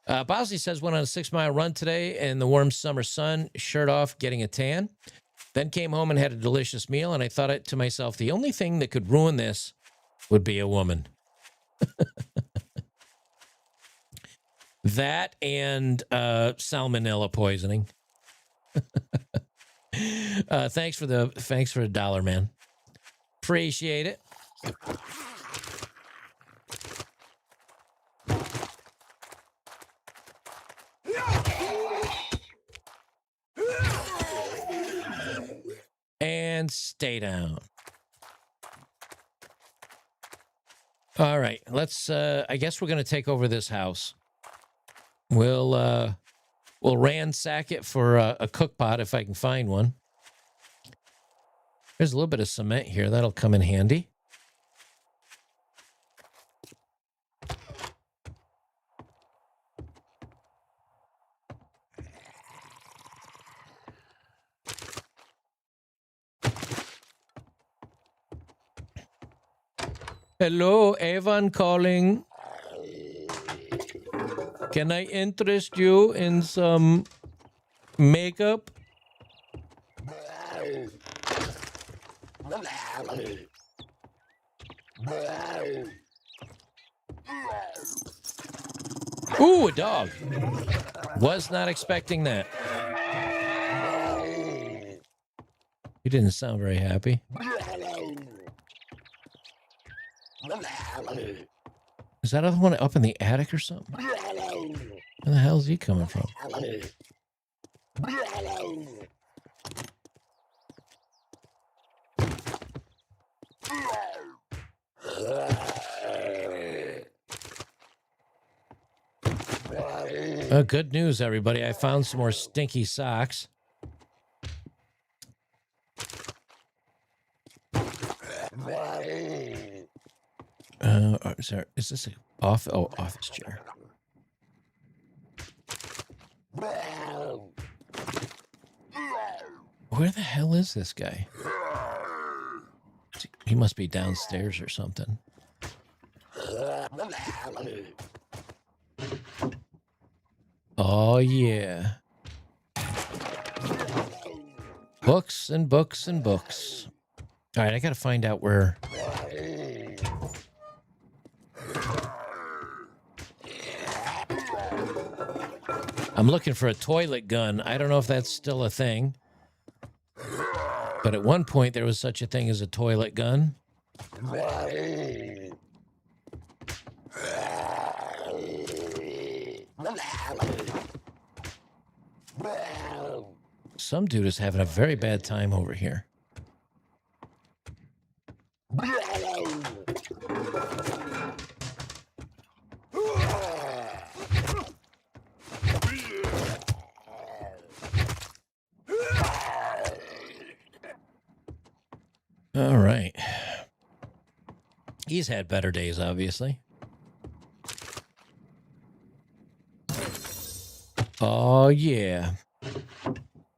Bosley says, went on a 6-mile run today in the warm summer sun, shirt off, getting a tan. Then came home and had a delicious meal, and I thought to myself, the only thing that could ruin this would be a woman. That and salmonella poisoning. Thanks for the $1, man. Appreciate it. And stay down. All right, let's I guess we're going to take over this house. We'll We'll ransack it for a cook pot if I can find one. There's a little bit of cement here. That'll come in handy. Hello, Avon calling. Can I interest you in some makeup? Ooh, a dog. Was not expecting that. He didn't sound very happy. Is that other one up in the attic or something? Where the hell is he coming from? Good news, everybody. I found some more stinky socks. Is this an office chair? Where the hell is this guy? He must be downstairs or something. Oh, yeah. Books and books and books. All right, I got to find out where... I'm looking for a toilet gun. I don't know if that's still a thing. But at one point, there was such a thing as a toilet gun. Some dude is having a very bad time over here. All right. He's had better days, obviously. Oh, yeah.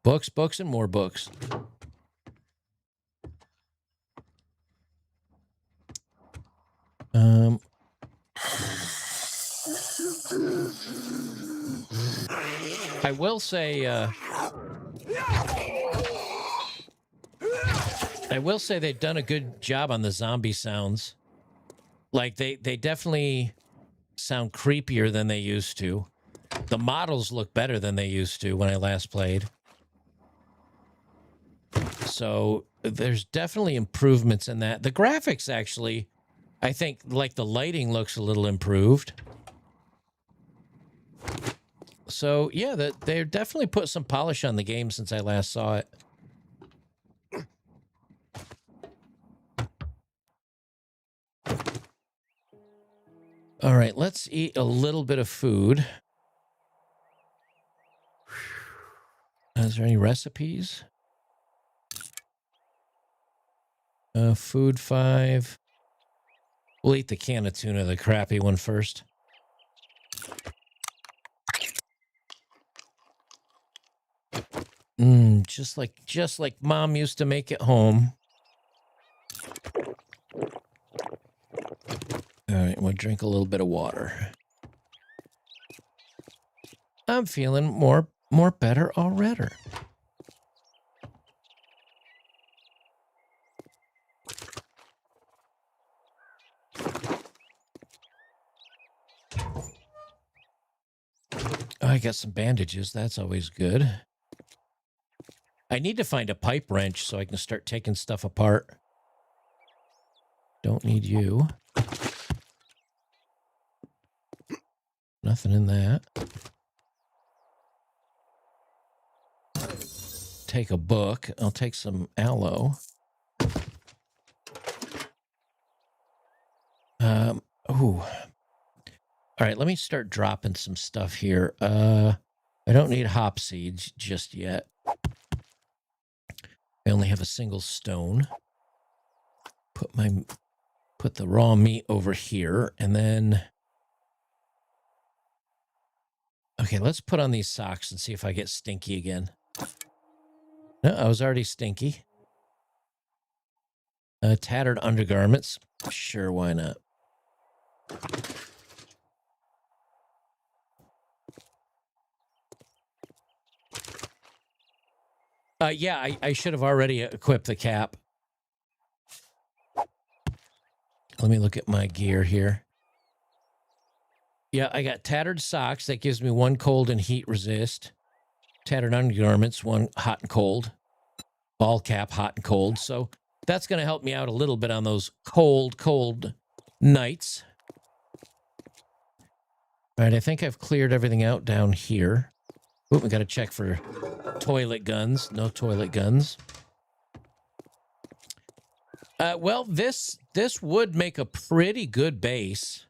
Books, books, and more books. I will say, they've done a good job on the zombie sounds. Like, they definitely sound creepier than they used to. The models look better than they used to when I last played. So there's definitely improvements in that. The graphics, actually, I think, like, the lighting looks a little improved. So, yeah, they definitely put some polish on the game since I last saw it. All right, let's eat a little bit of food. Is there any recipes? Food 5. We'll eat the can of tuna, the crappy one, first. Just like Mom used to make at home. All right, we'll drink a little bit of water. I'm feeling more better already. I got some bandages. That's always good. I need to find a pipe wrench so I can start taking stuff apart. Don't need you. Nothing in that. Take a book. I'll take some aloe. Ooh. All right, let me start dropping some stuff here. I don't don't need hop seeds just yet. I only have a single stone. Put the raw meat over here, and then... Okay, let's put on these socks and see if I get stinky again. No, I was already stinky. Tattered undergarments. Sure, why not? Yeah, I should have already equipped the cap. Let me look at my gear here. Yeah, I got tattered socks. That gives me 1 cold and heat resist. Tattered undergarments, 1 hot and cold. Ball cap, hot and cold. So that's going to help me out a little bit on those cold nights. All right, I think I've cleared everything out down here. Oop, we got to check for toilet guns. No toilet guns. Well, this would make a pretty good base.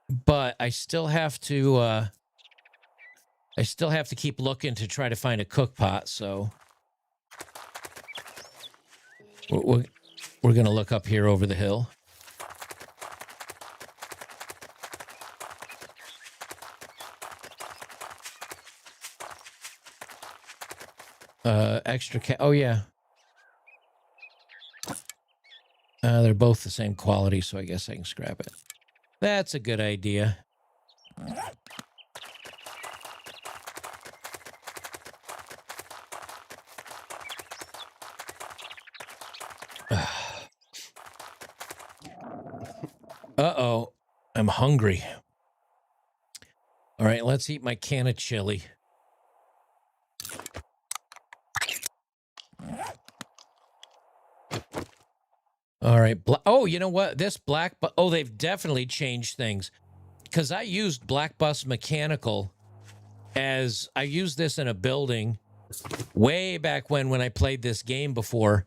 But I still have to keep looking to try to find a cook pot, so we're going to look up here over the hill. Oh yeah. They're both the same quality, so I guess I can scrap it. That's a good idea. Uh-oh. I'm hungry. All right, let's eat my can of chili. All right. Oh, you know what? This black... Oh, they've definitely changed things. Because I used Black Bus Mechanical as... I used this in a building way back when I played this game before.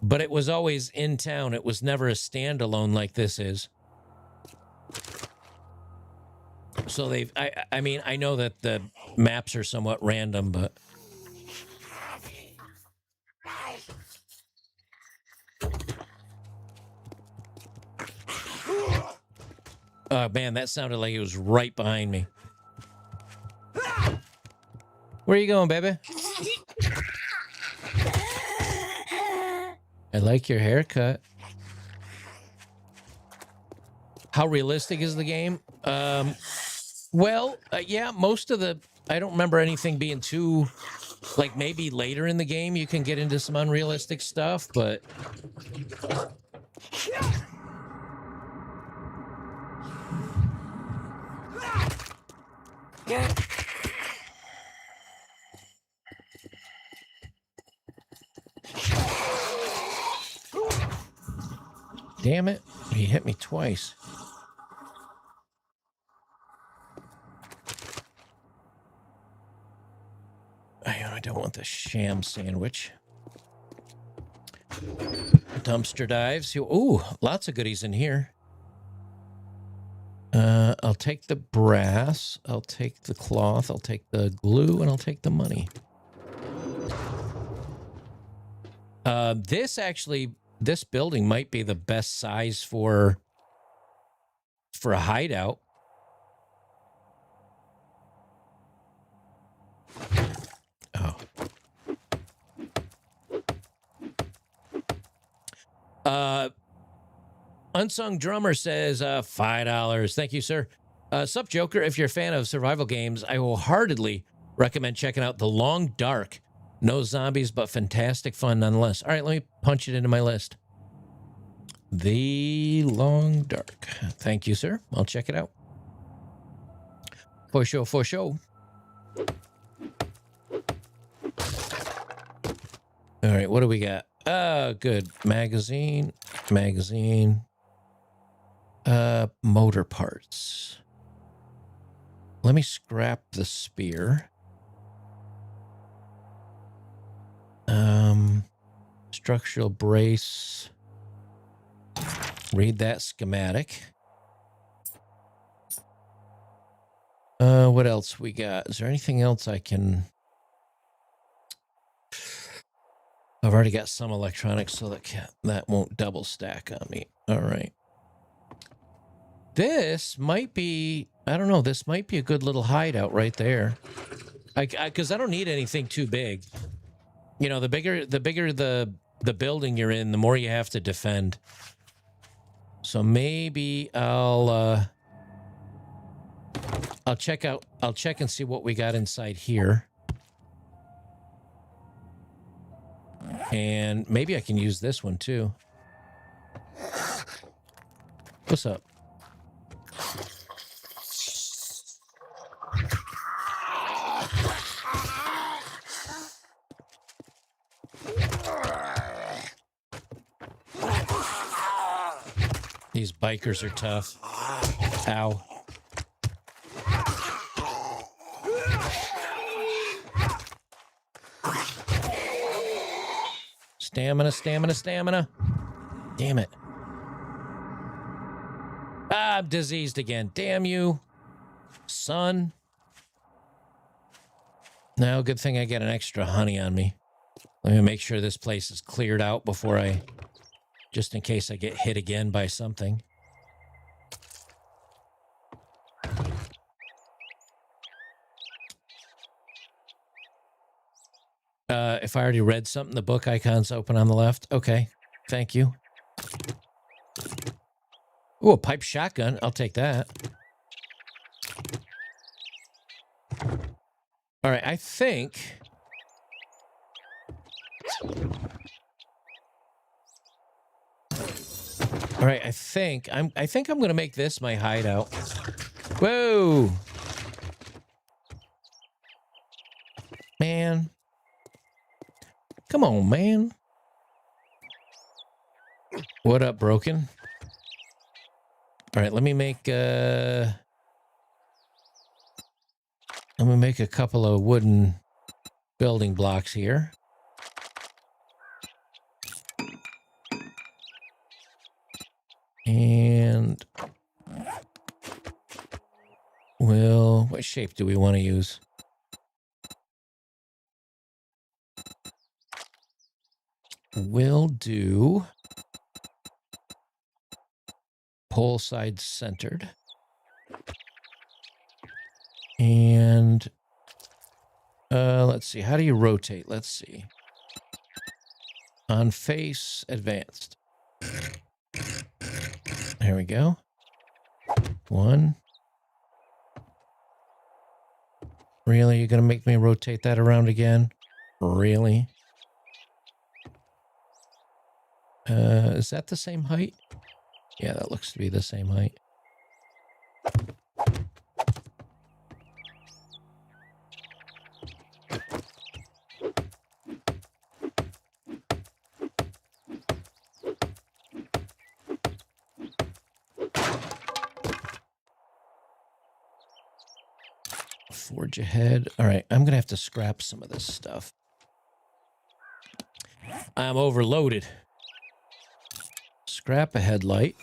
But it was always in town. It was never a standalone like this is. So they've... I mean, I know that the maps are somewhat random, but... Oh, man, that sounded like it was right behind me. Where are you going, baby? I like your haircut. How realistic is the game? Well, yeah, most of the... I don't remember anything being too... Like, maybe later in the game you can get into some unrealistic stuff, but... Damn it. He hit me twice. I don't want the sham sandwich. Dumpster dives. Ooh, lots of goodies in here. I'll take the brass. I'll take the cloth. I'll take the glue, and I'll take the money. This building might be the best size for a hideout. Oh. Unsung Drummer says $5. Thank you, sir. Sup, Joker. If you're a fan of survival games, I wholeheartedly recommend checking out The Long Dark. No zombies, but fantastic fun nonetheless. All right, let me punch it into my list. The Long Dark. Thank you, sir. I'll check it out. For sure, for sure. All right, what do we got? Good. Magazine. Motor parts. Let me scrap the spear. Structural brace. Read that schematic. What else we got? Is there anything else I can... I've already got some electronics, so that won't double stack on me. All right. This might be... I don't know. This might be a good little hideout right there. Because I don't need anything too big. You know, the bigger the building you're in, the more you have to defend. So maybe I'll check and see what we got inside here. And maybe I can use this one too. What's up? These bikers are tough. Ow. Stamina, stamina, stamina. Damn it. Ah, I'm diseased again. Damn you, son. Now, good thing I got an extra honey on me. Let me make sure this place is cleared out before I... Just in case I get hit again by something. If I already read something, the book icon's open on the left. Okay, thank you. Ooh, a pipe shotgun. I'll take that. All right, I think... All right, I think I'm going to make this my hideout. Whoa. Man. Come on, man. What up, broken? All right, let me make a couple of wooden building blocks here. And well, what shape do we want to use? We'll do pole side centered. And let's see, how do you rotate? Let's see. On face advanced. There we go. One. Really? You're going to make me rotate that around again? Really? Is that the same height? Yeah, that looks to be the same height. Forge ahead. All right, I'm going to have to scrap some of this stuff. I'm overloaded. Scrap a headlight.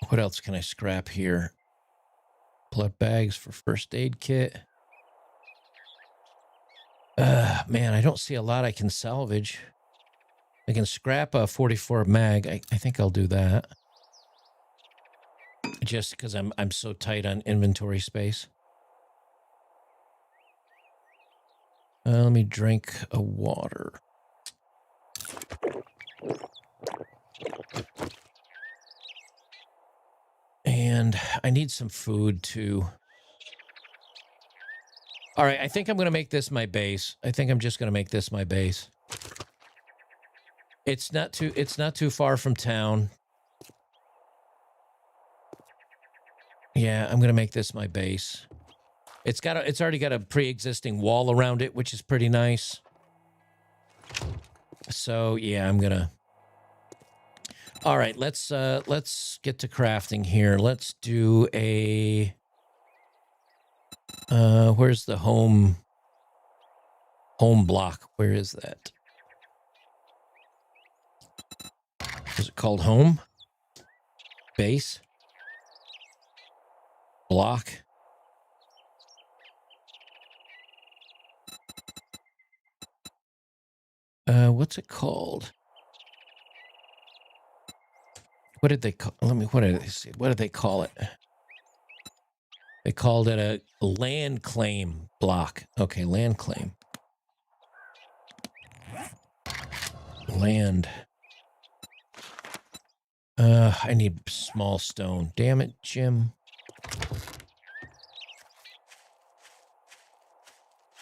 What else can I scrap here? Blood bags for first aid kit. Man, I don't see a lot I can salvage. I can scrap a 44 mag. I think I'll do that. Just because I'm so tight on inventory space. Let me drink a water. And I need some food too. All right, I think I'm going to make this my base. I think I'm just going to make this my base. It's not too far from town. Yeah, I'm going to make this my base. It's already got a pre-existing wall around it, which is pretty nice. So, yeah, I'm going to... All right, let's get to crafting here. Let's do a... where's the home Home block. Where is that? Is it called home? Base? Block? What's it called? What did they call? What did they say? What did they call it? They called it a land claim block. Okay, land claim. Land. I need small stone. Damn it, Jim.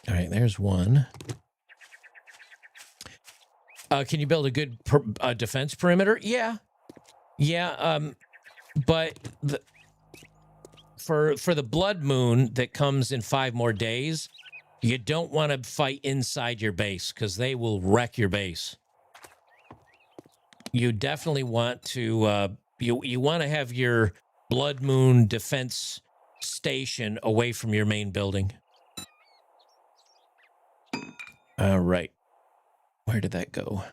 All right, there's one. Can you build a good defense perimeter? Yeah. Yeah, but for the blood moon that comes in 5 more days, you don't want to fight inside your base because they will wreck your base. You definitely want to you want to have your blood moon defense station away from your main building. All right. Where did that go?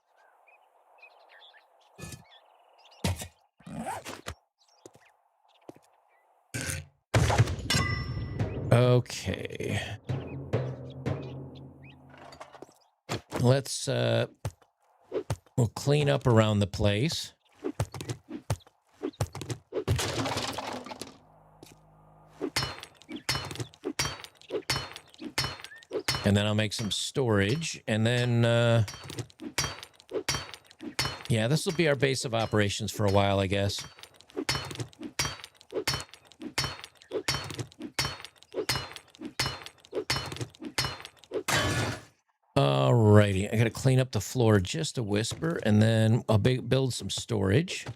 Okay. Let's we'll clean up around the place. And then I'll make some storage. And then, yeah, this will be our base of operations for a while, I guess. Alrighty, I gotta clean up the floor just a whisper, and then I'll build some storage.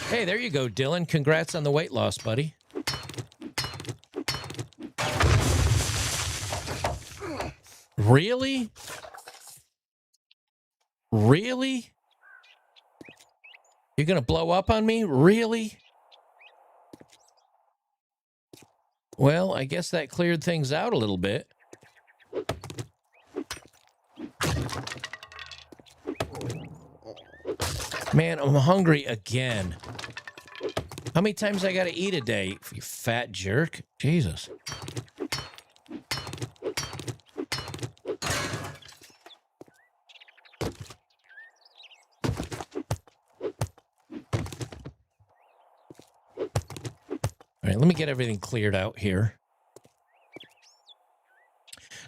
Hey, there you go, Dylan. Congrats on the weight loss, buddy. Really? Really? You're gonna blow up on me? Really? Well, I guess that cleared things out a little bit. Man, I'm hungry again. How many times I gotta eat a day, you fat jerk? Jesus. All right, let me get everything cleared out here.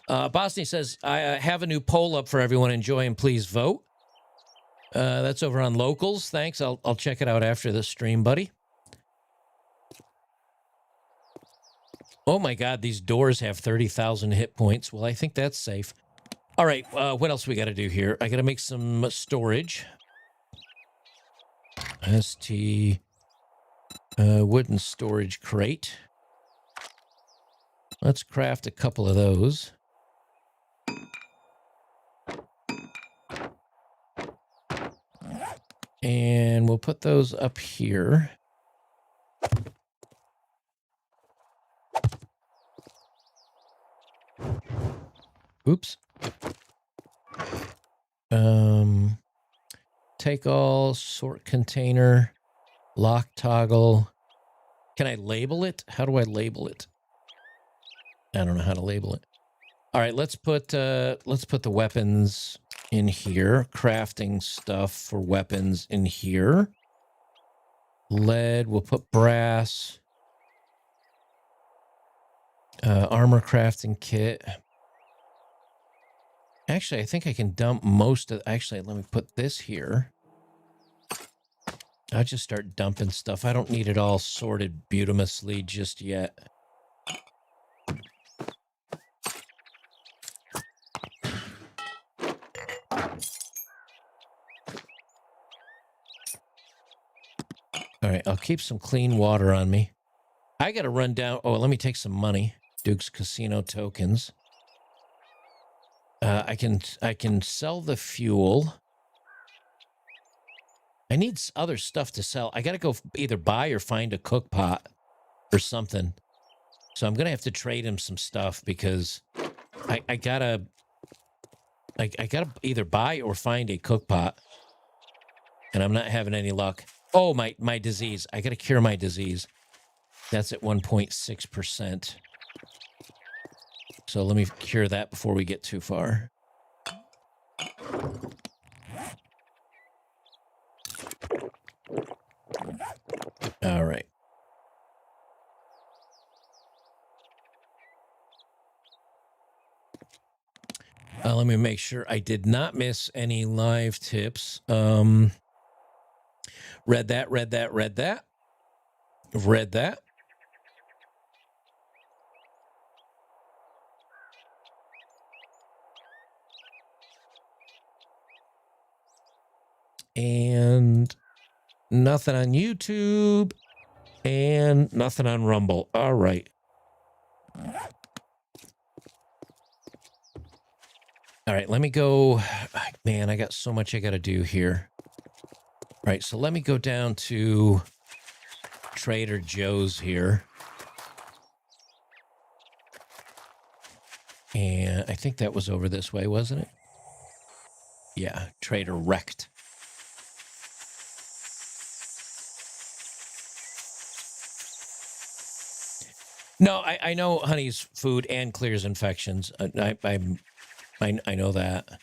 Bosnia says, I have a new poll up for everyone. Enjoy and please vote. That's over on Locals. Thanks. I'll check it out after the stream, buddy. Oh my God, these doors have 30,000 hit points. Well, I think that's safe. All right, what else we got to do here? I got to make some storage. ST wooden storage crate. Let's craft a couple of those. And we'll put those up here. Oops. Take all, sort container, lock toggle. Can I label it? How do I label it? I don't know how to label it. All right, let's put the weapons in here. Crafting stuff for weapons in here. Lead, we'll put brass. Armor crafting kit. Actually, I think I can dump most of... Actually, let me put this here. I'll just start dumping stuff. I don't need it all sorted beautimously just yet. All right, I'll keep some clean water on me. I got to run down... Oh, let me take some money. Duke's Casino tokens. I can sell the fuel. I need other stuff to sell. I got to go either buy or find a cook pot or something. So I'm going to have to trade him some stuff because I gotta either buy or find a cook pot. And I'm not having any luck. Oh, my disease. I got to cure my disease. That's at 1.6%. So let me cure that before we get too far. All right. Let me make sure I did not miss any live tips. Read that. Read that. And nothing on YouTube and nothing on Rumble. All right. All right, let me go. Man, I got so much I got to do here. All right, so let me go down to Trader Joe's here. And I think that was over this way, wasn't it? Yeah, Trader Wrecked. No, I know honey's food and clears infections. I know that.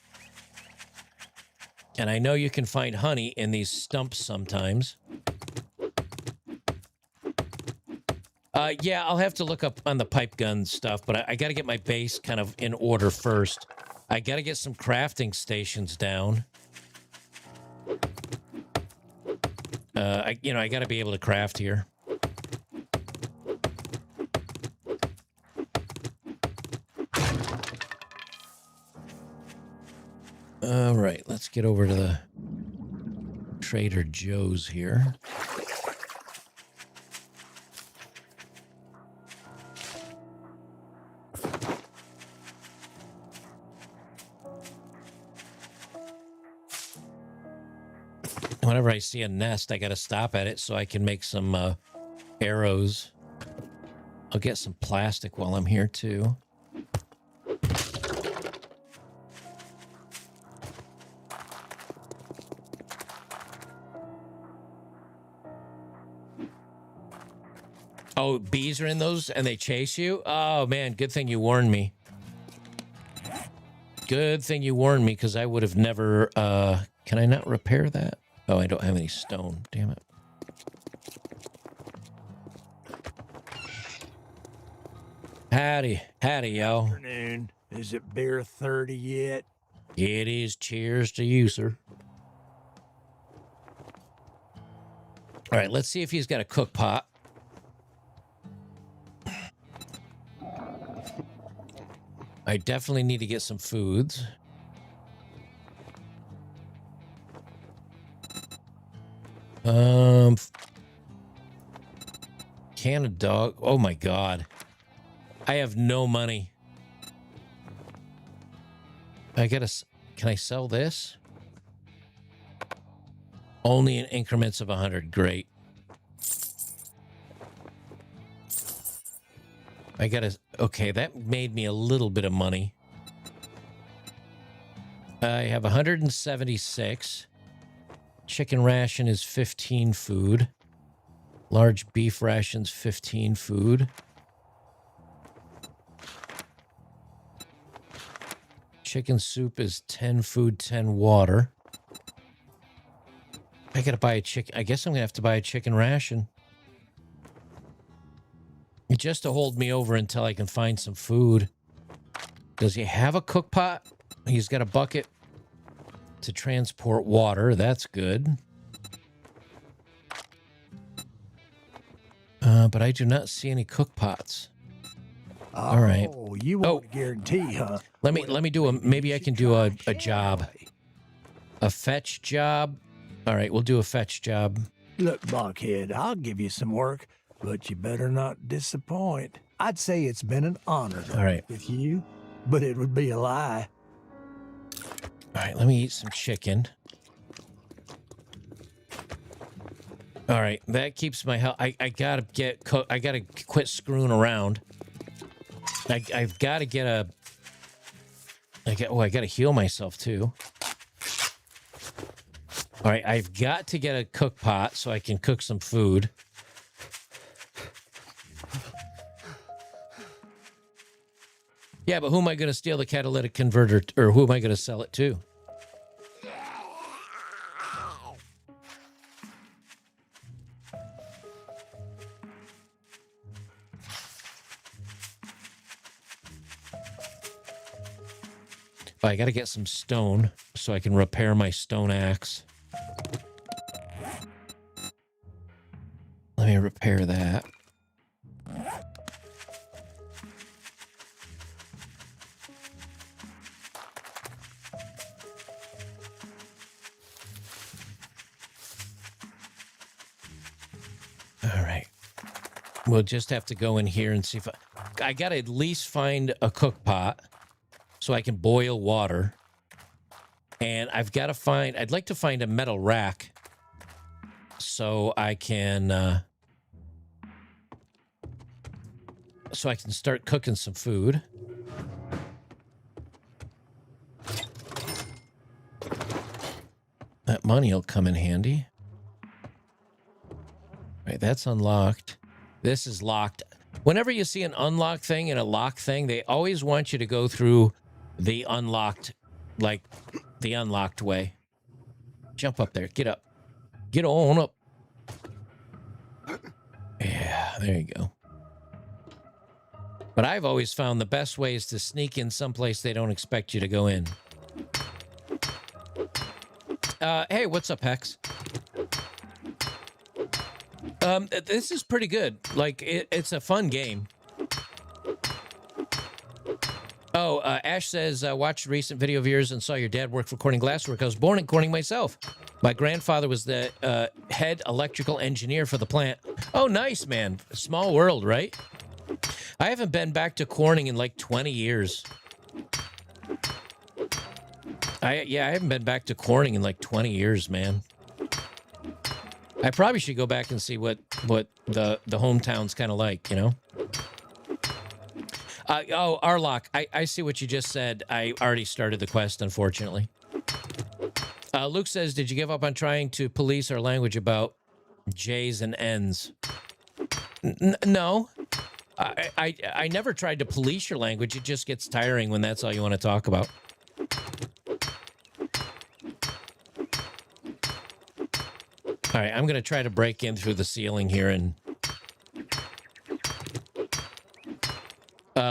And I know you can find honey in these stumps sometimes. Yeah, I'll have to look up on the pipe gun stuff, but I got to get my base kind of in order first. I got to get some crafting stations down. I got to be able to craft here. All right, let's get over to the Trader Joe's here. Whenever I see a nest, I got to stop at it so I can make some arrows. I'll get some plastic while I'm here, too. Oh, bees are in those and they chase you? Oh, man, good thing you warned me. Good thing you warned me because I would have never... can I not repair that? Oh, I don't have any stone. Damn it. Howdy, yo. Afternoon. Is it beer 30 yet? It is. Cheers to you, sir. All right, let's see if he's got a cook pot. I definitely need to get some foods. Can of dog. Oh my God. I have no money. Can I sell this? Only in increments of 100. Great. Okay, that made me a little bit of money. I have 176. Chicken ration is 15 food. Large beef rations, 15 food. Chicken soup is 10 food, 10 water. I gotta buy a chicken. I guess I'm gonna have to buy a chicken ration. Just to hold me over until I can find some food. Does he have a cook pot? He's got a bucket to transport water. That's good. But I do not see any cook pots. All right. Oh, you want a guarantee, huh? Let me do maybe I can do a job. A fetch job. All right, we'll do a fetch job. Look, Blockhead, I'll give you some work, but you better not disappoint. I'd say it's been an honor to work with you, but it would be a lie. All right, let me eat some chicken. All right, that keeps my health. I gotta get. I gotta quit screwing around. I've got to get a. I gotta heal myself too. All right, I've got to get a cook pot so I can cook some food. Yeah, but who am I going to steal the catalytic converter, or who am I going to sell it to? Oh, I got to get some stone so I can repair my stone axe. Let me repair that. All right. We'll just have to go in here and see if I got to at least find a cook pot so I can boil water. And I've got to find, I'd like to find a metal rack so I can start cooking some food. That money will come in handy. Right, that's unlocked. This is locked. Whenever you see an unlocked thing and a locked thing, they always want you to go through the unlocked, like the unlocked way. Jump up there. Get up. Get on up. Yeah, there you go. But I've always found the best way is to sneak in someplace they don't expect you to go in. Hey, what's up, Hex? This is pretty good. Like, it's a fun game. Oh, Ash says, watched a recent video of yours and saw your dad work for Corning Glasswork. I was born in Corning myself. My grandfather was the head electrical engineer for the plant. Oh, nice, man. Small world, right? I haven't been back to Corning in like 20 years. I haven't been back to Corning in like 20 years, man. I probably should go back and see what the hometown's kind of like, you know? Oh, Arlock, I see what you just said. I already started the quest, unfortunately. Luke says, did you give up on trying to police our language about J's and N's? No. I never tried to police your language. It just gets tiring when that's all you want to talk about. All right, I'm going to try to break in through the ceiling here and...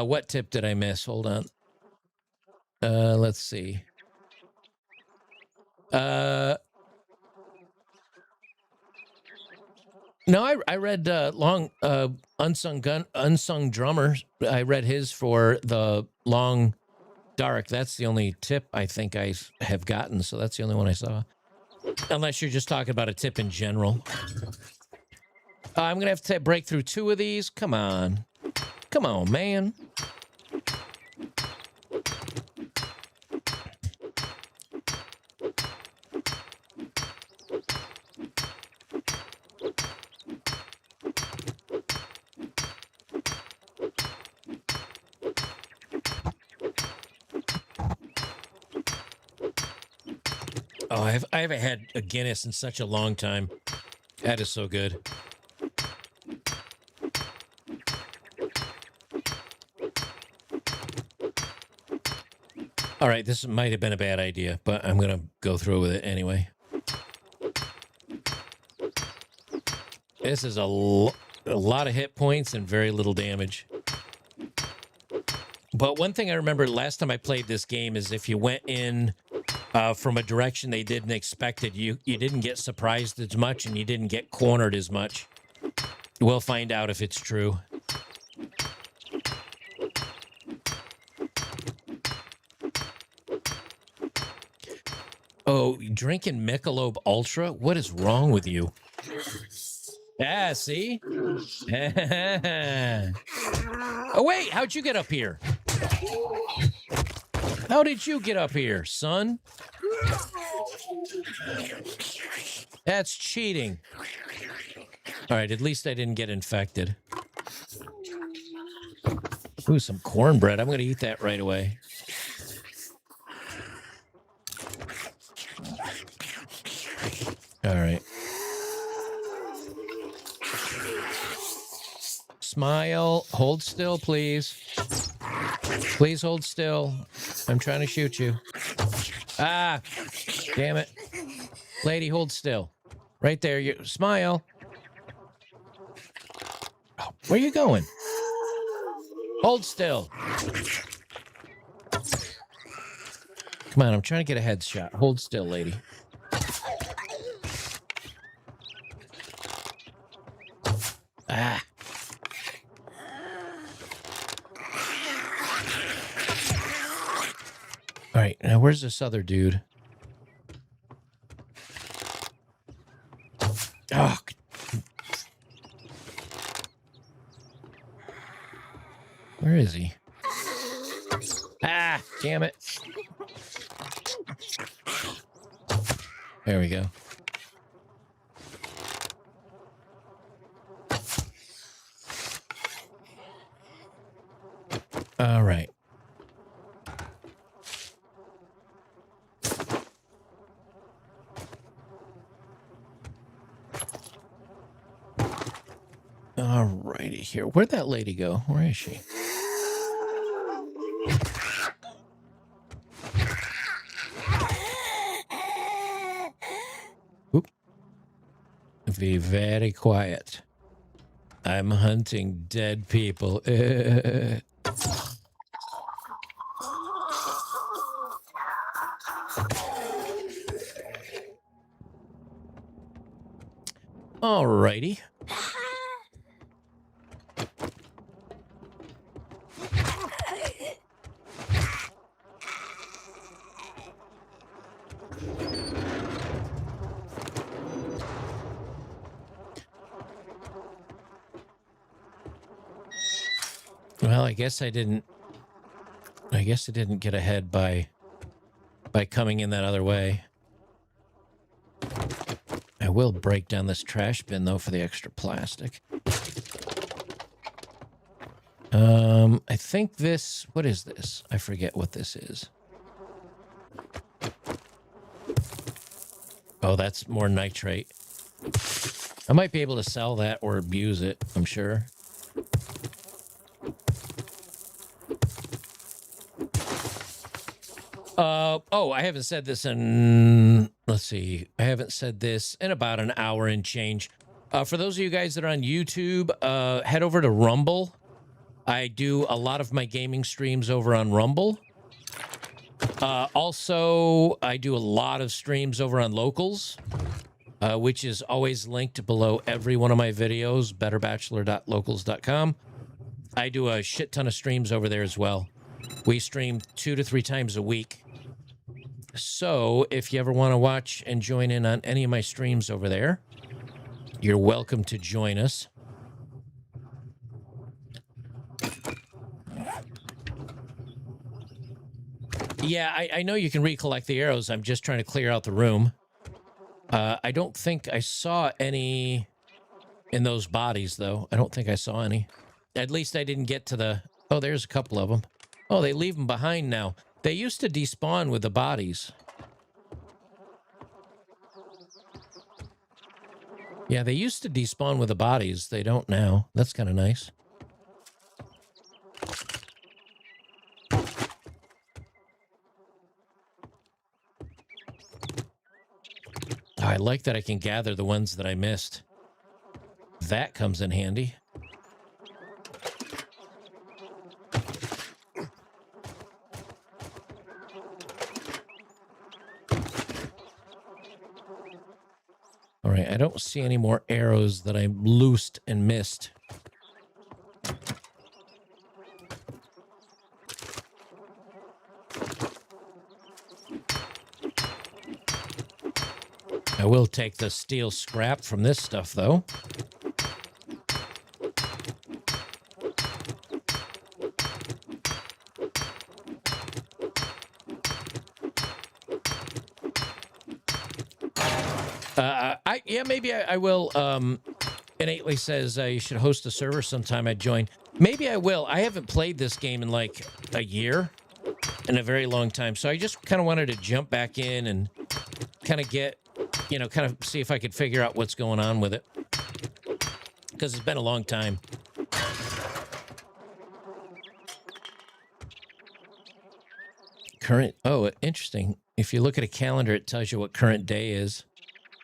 what tip did I miss? Hold on. Let's see. No, I read Unsung Drummer. I read his for the Long Dark. That's the only tip I think I have gotten, so that's the only one I saw. Unless you're just talking about a tip in general. I'm going to have to break through 2 of these. Come on. Come on, man. Oh, I haven't had a Guinness in such a long time. That is so good. All right, this might have been a bad idea, but I'm going to go through with it anyway. This is a lot of hit points and very little damage. But one thing I remember last time I played this game is if you went in from a direction they didn't expect it, you didn't get surprised as much and you didn't get cornered as much. We'll find out if it's true. Oh, drinking Michelob Ultra? What is wrong with you? Yeah, see? Oh, wait, how'd you get up here? How did you get up here, son? That's cheating. All right, at least I didn't get infected. Ooh, some cornbread. I'm going to eat that right away. All right. Smile. Hold still, please. Please hold still. I'm trying to shoot you. Ah, damn it. Lady, hold still. Right there. You smile. Oh, where are you going? Hold still. Come on, I'm trying to get a headshot. Hold still, lady. Ah. All right, now where's this other dude? Oh. Where is he? Ah, damn it. There we go. All right. All righty here. Where'd that lady go? Where is she? Oop. Be very quiet. I'm hunting dead people. All righty. Well, I guess I didn't get ahead by coming in that other way. I will break down this trash bin though for the extra plastic. I think this, what is this? I forget what this is. Oh, that's more nitrate. I might be able to sell that or abuse it, I'm sure. Oh, I haven't said this in, let's see. I haven't said this in about an hour and change. For those of you guys that are on YouTube, head over to Rumble. I do a lot of my gaming streams over on Rumble. Also, I do a lot of streams over on Locals, which is always linked below every one of my videos, betterbachelor.locals.com. I do a shit ton of streams over there as well. We stream 2 to 3 times a week. So if you ever want to watch and join in on any of my streams over there, you're welcome to join us. Yeah, I know you can recollect the arrows. I'm just trying to clear out the room. I don't think I saw any in those bodies, though. I don't think I saw any. At least I didn't get to the... Oh, there's a couple of them. Oh, they leave them behind now. They used to despawn with the bodies. Yeah, they used to despawn with the bodies. They don't now. That's kind of nice. Oh, I like that I can gather the ones that I missed. That comes in handy. All right, I don't see any more arrows that I loosed and missed. I will take the steel scrap from this stuff, though. Yeah, maybe I will innately says you should host a server sometime. I'd join. Maybe I will. I haven't played this game in like a year, in a very long time. So I just kind of wanted to jump back in and kind of get, you know, kind of see if I could figure out what's going on with it. Because it's been a long time. Current, oh, interesting. If you look at a calendar, it tells you what current day is.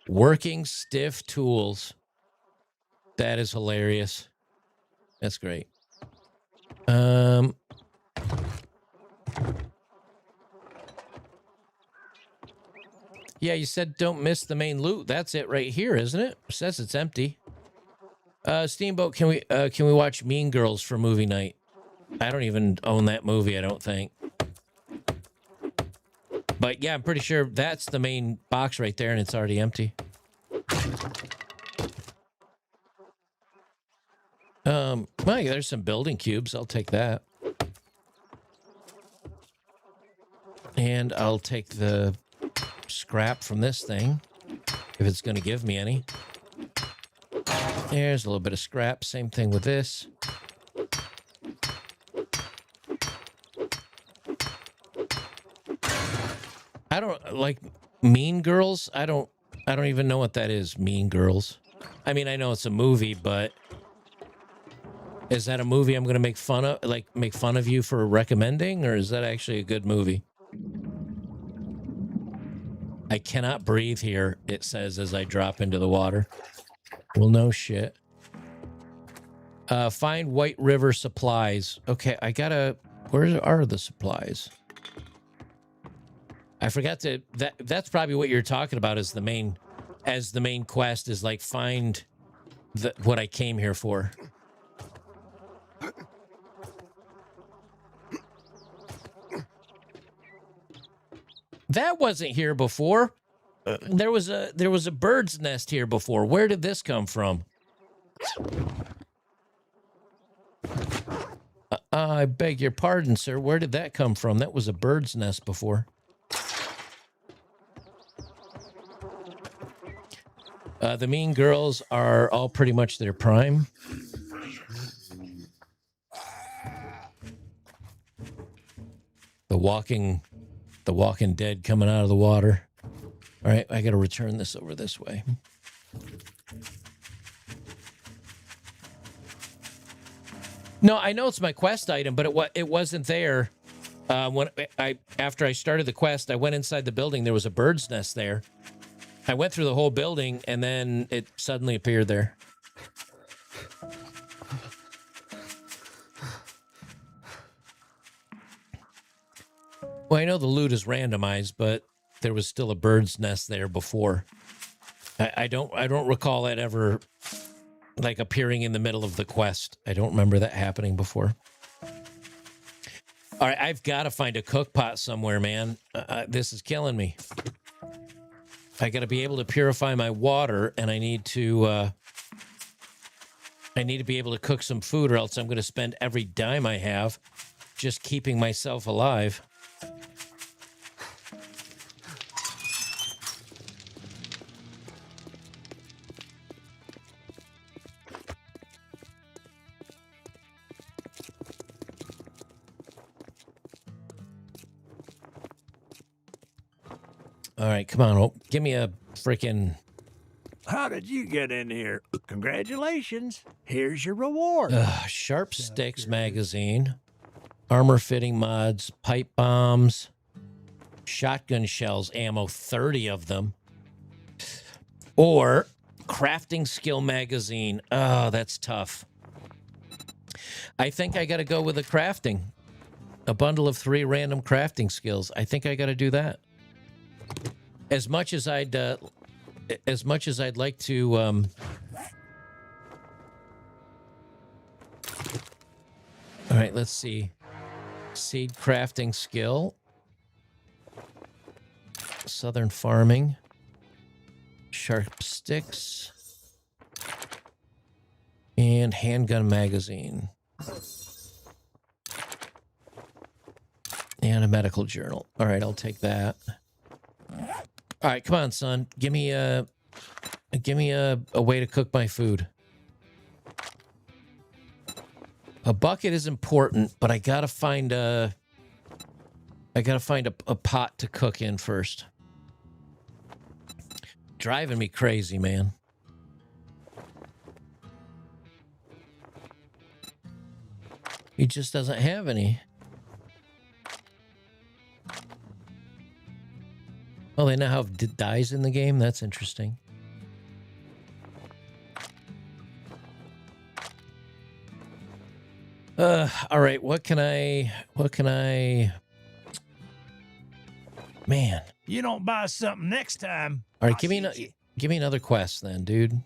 Working stiff tools. That is hilarious. That's great. Yeah, you said don't miss the main loot. That's it right here, isn't it? It says it's empty. Steamboat, can we watch Mean Girls for movie night? I don't even own that movie, I don't think. But yeah, I'm pretty sure that's the main box right there, and it's already empty. Well, yeah, there's some building cubes. I'll take that. And I'll take the scrap from this thing, if it's going to give me any. There's a little bit of scrap. Same thing with this. I don't like Mean Girls. I don't even know what that is. Mean Girls. I mean, I know it's a movie, but is that a movie I'm going to make fun of? Like make fun of you for recommending, or is that actually a good movie? I cannot breathe here, it says as I drop into the water. Well, no shit. Find White River supplies. Okay, I gotta... Where are the supplies? I forgot to... That's probably what you're talking about as the main quest is like find what I came here for. That wasn't here before. There was a bird's nest here before. Where did this come from? I beg your pardon, sir. Where did that come from? That was a bird's nest before. The Mean Girls are all pretty much their prime. The Walking Dead coming out of the water. All right, I got to return this over this way. No, I know it's my quest item, but it wasn't there. After I started the quest, I went inside the building. There was a bird's nest there. I went through the whole building, and then it suddenly appeared there. Well, I know the loot is randomized, but there was still a bird's nest there before. I don't recall that ever like appearing in the middle of the quest. I don't remember that happening before. All right, I've got to find a cook pot somewhere, man. This is killing me. I got to be able to purify my water, and I need to be able to cook some food, or else I'm going to spend every dime I have just keeping myself alive. All right, come on. Give me a freaking... How did you get in here? Congratulations. Here's your reward. Sharp Sticks magazine. Armor fitting mods. Pipe bombs. Shotgun shells. Ammo. 30 of them. Or crafting skill magazine. Oh, that's tough. I think I got to go with the crafting. A bundle of 3 random crafting skills. I think I got to do that. As much as I'd like to, all right, let's see. Seed crafting skill. Southern farming. Sharp sticks. And handgun magazine. And a medical journal. All right, I'll take that. All right, come on, son. Give me a way to cook my food. A bucket is important, but I gotta find a pot to cook in first. Driving me crazy, man. He just doesn't have any. Oh, they now have dyes in the game? That's interesting. All right, what can I... Man. You don't buy something next time. All right, give me another quest then, dude.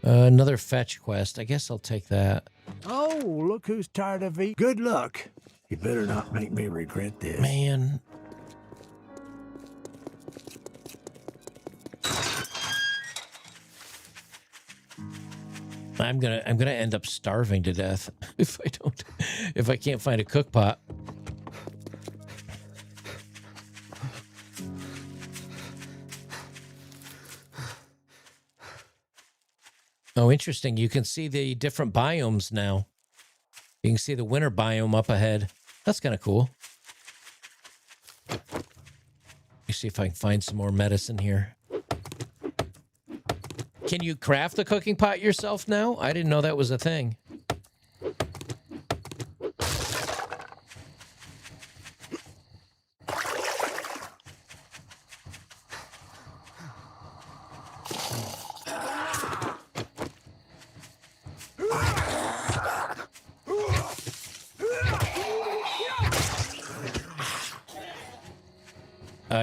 Another fetch quest. I guess I'll take that. Oh, look who's tired of eating. Good luck. You better not make me regret this. Man. I'm gonna end up starving to death if I can't find a cook pot. Oh, interesting. You can see the different biomes now. You can see the winter biome up ahead. That's kind of cool. Let me see if I can find some more medicine here. Can you craft the cooking pot yourself now? I didn't know that was a thing.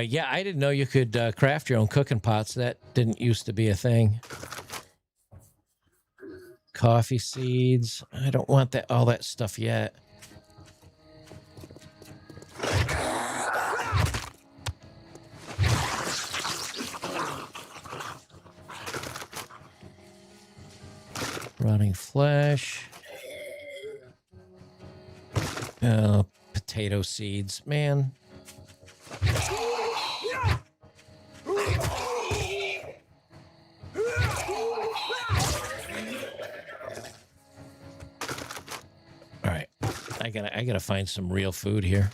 Yeah, I didn't know you could craft your own cooking pots. That didn't used to be a thing. Coffee seeds. I don't want that all that stuff yet. Rotting flesh. Potato seeds. Man. I gotta find some real food here.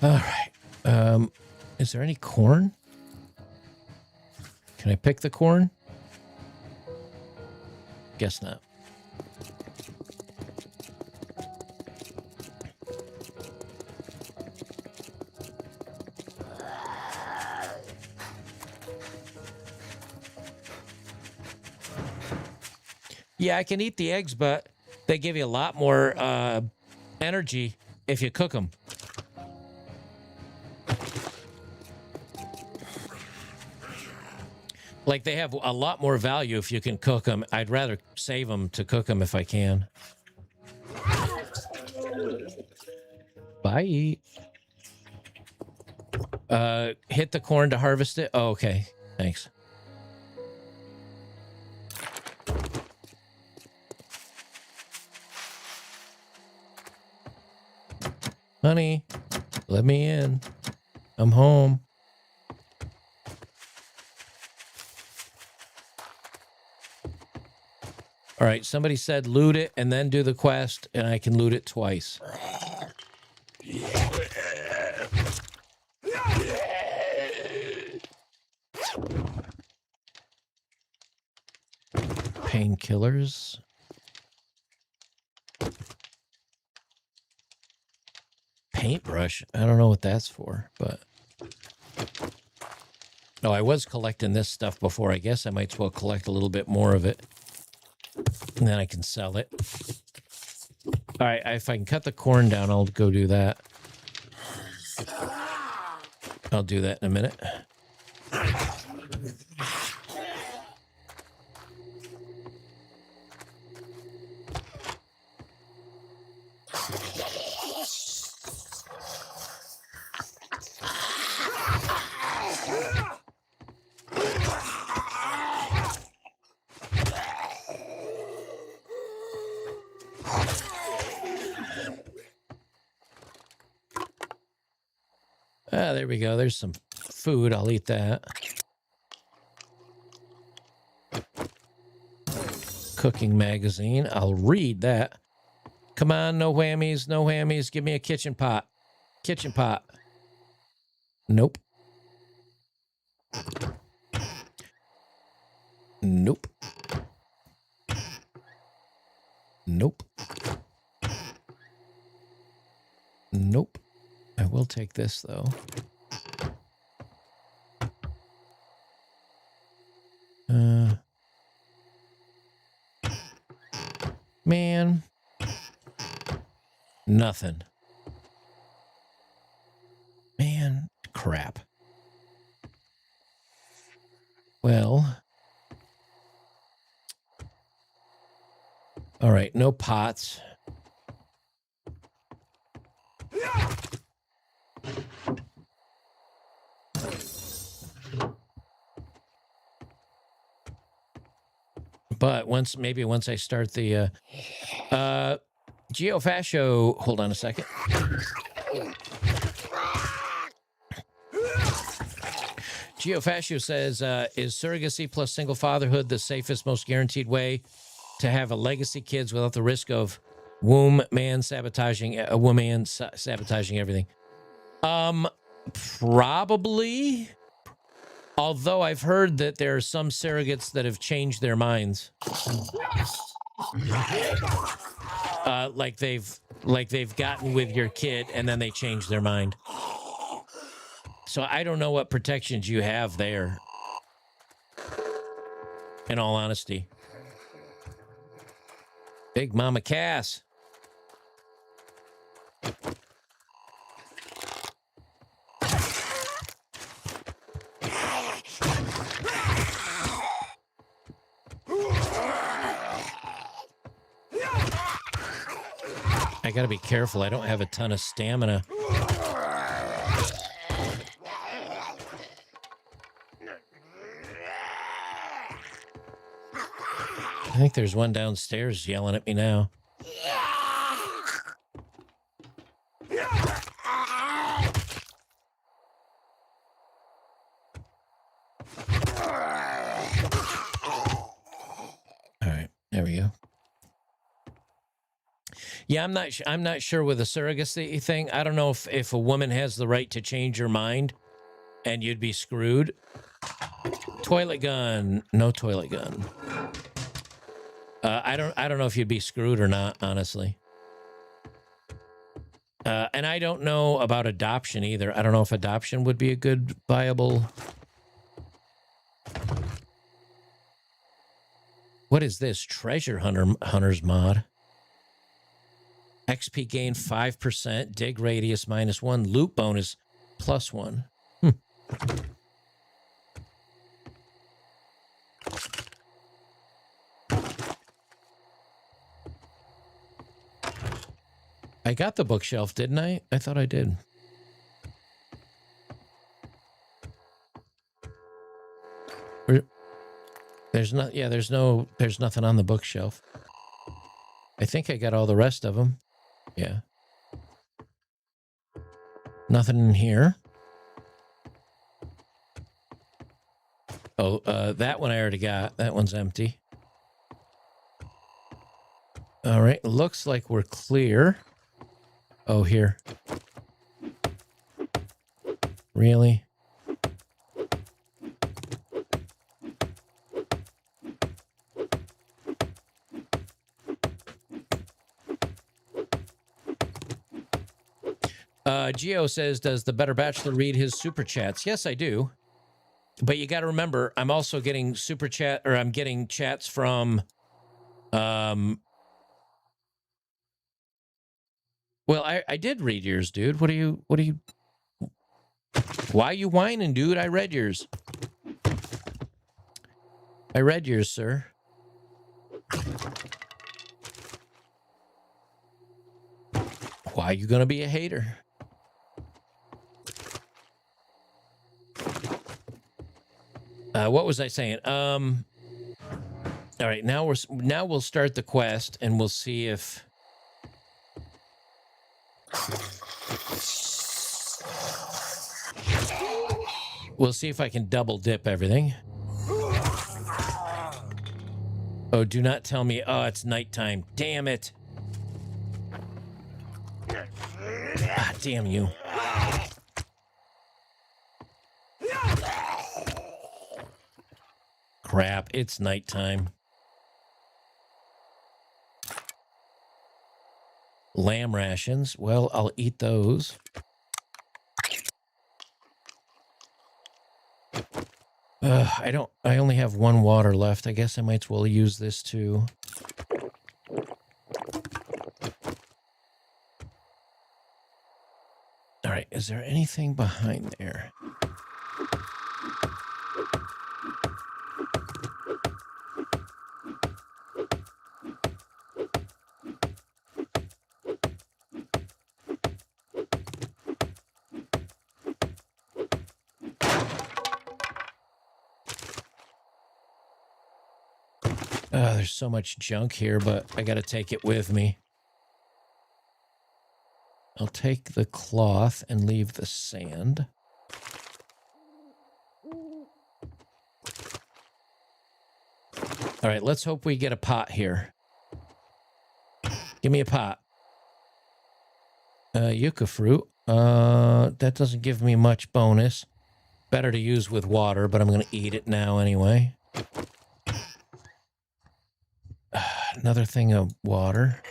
All right. Is there any corn? Can I pick the corn? Guess not. Yeah, I can eat the eggs, but they give you a lot more energy if you cook them. Like, they have a lot more value if you can cook them. I'd rather save them to cook them if I can. Bye. Hit the corn to harvest it? Oh, okay. Thanks. Honey, let me in. I'm home. All right, somebody said loot it and then do the quest, and I can loot it twice. Painkillers. Paintbrush. I don't know what that's for, but... Oh, I was collecting this stuff before. I guess I might as well collect a little bit more of it. And then I can sell it. All right, if I can cut the corn down, I'll go do that. I'll do that in a minute. Ah, there we go. There's some food. I'll eat that. Cooking magazine. I'll read that. Come on, no whammies, no whammies. Give me a kitchen pot. Kitchen pot. Nope. Nope. Nope. Nope. I will take this, though. Man. Nothing. Man, crap. Well. All right, no pots. But maybe once I start the Geofascio, hold on a second. Geofascio says, is surrogacy plus single fatherhood the safest, most guaranteed way to have a legacy kids without the risk of woman sabotaging everything? Probably. Although I've heard that there are some surrogates that have changed their minds. Like they've gotten with your kid and then they change their mind. So I don't know what protections you have there. In all honesty. Big Mama Cass. I gotta be careful. I don't have a ton of stamina. I think there's one downstairs yelling at me now. All right, there we go. Yeah, I'm not sure with the surrogacy thing. I don't know if a woman has the right to change her mind and you'd be screwed. Toilet gun. No toilet gun. I don't know if you'd be screwed or not, honestly. And I don't know about adoption either. I don't know if adoption would be a good viable. What is this? Treasure Hunters mod. XP gain 5%, dig radius -1, loot bonus +1. I got the bookshelf, didn't I? I thought I did. There's nothing on the bookshelf. I think I got all the rest of them. Yeah. Nothing in here. Oh, that one I already got. That one's empty. All right. Looks like we're clear. Oh, here. Really? Geo says, does the Better Bachelor read his super chats? Yes, I do. But you got to remember, I'm also getting super chat, or I'm getting chats from, well, I did read yours, dude. Why are you whining, dude? I read yours. I read yours, sir. Why are you going to be a hater? What was I saying? All right, now we'll start the quest and we'll see if We'll see if I can double dip everything. Oh, do not tell me. Oh, it's nighttime. Damn it. Ah, damn you. Crap, it's nighttime. Lamb rations. Well, I'll eat those. I only have one water left. I guess I might as well use this too. All right, is there anything behind there? There's so much junk here, but I got to take it with me. I'll take the cloth and leave the sand. All right, let's hope we get a pot here. Give me a pot. Yucca fruit. That doesn't give me much bonus. Better to use with water, but I'm going to eat it now anyway. Another thing of water.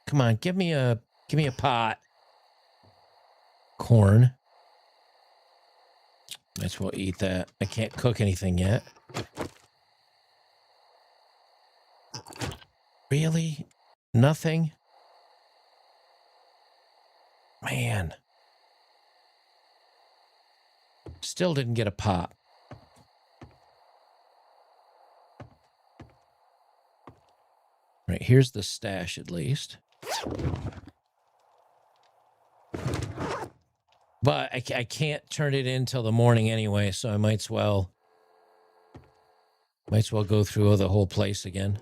Come on, give me a pot. Corn. Might as well eat that. I can't cook anything yet. Really? Nothing? Man. Still didn't get a pot. Right, here's the stash at least. But I can't turn it in till the morning anyway, so I might as well go through the whole place again.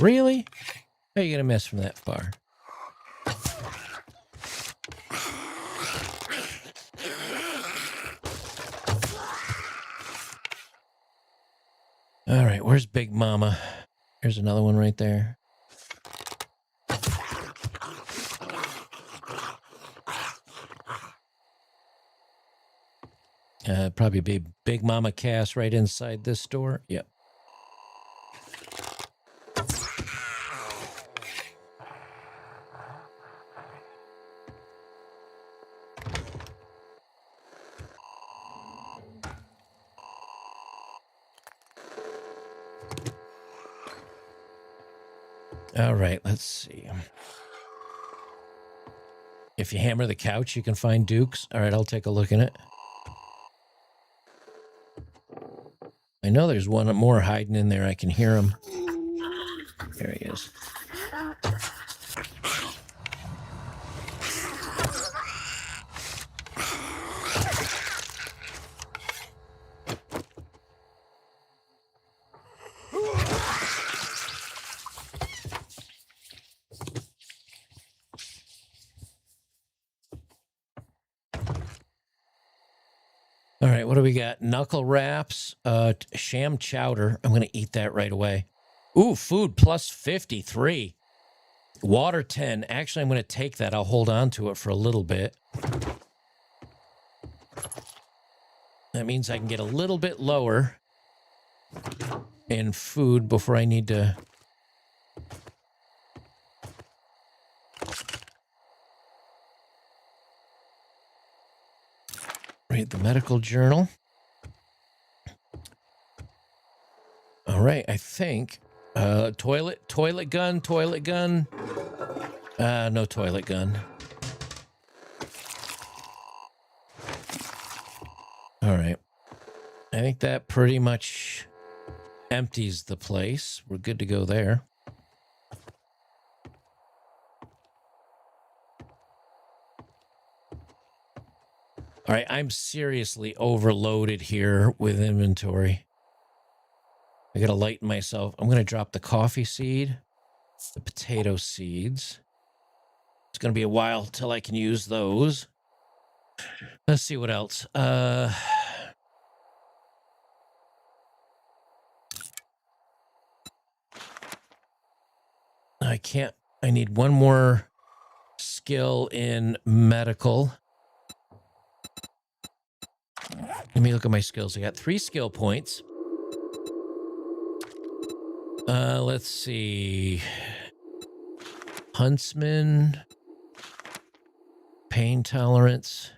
Really? How are you going to miss from that far? All right, where's Big Mama? Here's another one right there. Probably be Big Mama Cass right inside this door. Yep. All right, let's see. If you hammer the couch, you can find Dukes. All right, I'll take a look in it. I know there's one more hiding in there. I can hear him. There he is. All right, what do we got? Knuckle wraps, sham chowder. I'm going to eat that right away. Ooh, food plus 53. Water 10. Actually, I'm going to take that. I'll hold on to it for a little bit. That means I can get a little bit lower in food before I need to... read the medical journal. All right, I think toilet gun. No toilet gun. All right. I think that pretty much empties the place. We're good to go there. All right, I'm seriously overloaded here with inventory. I gotta lighten myself. I'm gonna drop the coffee seed, the potato seeds. It's gonna be a while till I can use those. Let's see what else. I need one more skill in medical. Let me look at my skills. I got 3 skill points. Let's see. Huntsman. Pain tolerance.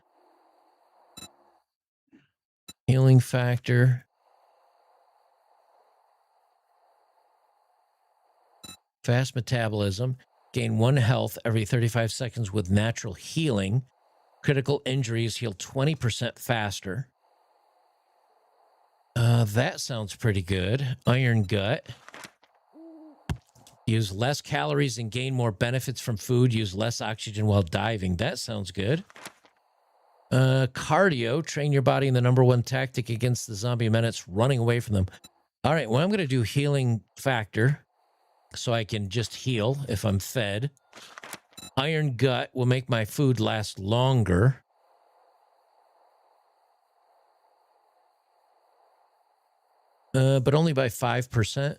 Healing factor. Fast metabolism. Gain 1 health every 35 seconds with natural healing. Critical injuries heal 20% faster. That sounds pretty good. Iron gut. Use less calories and gain more benefits from food. Use less oxygen while diving. That sounds good. Cardio. Train your body in the #1 tactic against the zombie menace, running away from them. All right, well, I'm going to do healing factor so I can just heal if I'm fed. Iron gut will make my food last longer. But only by 5%.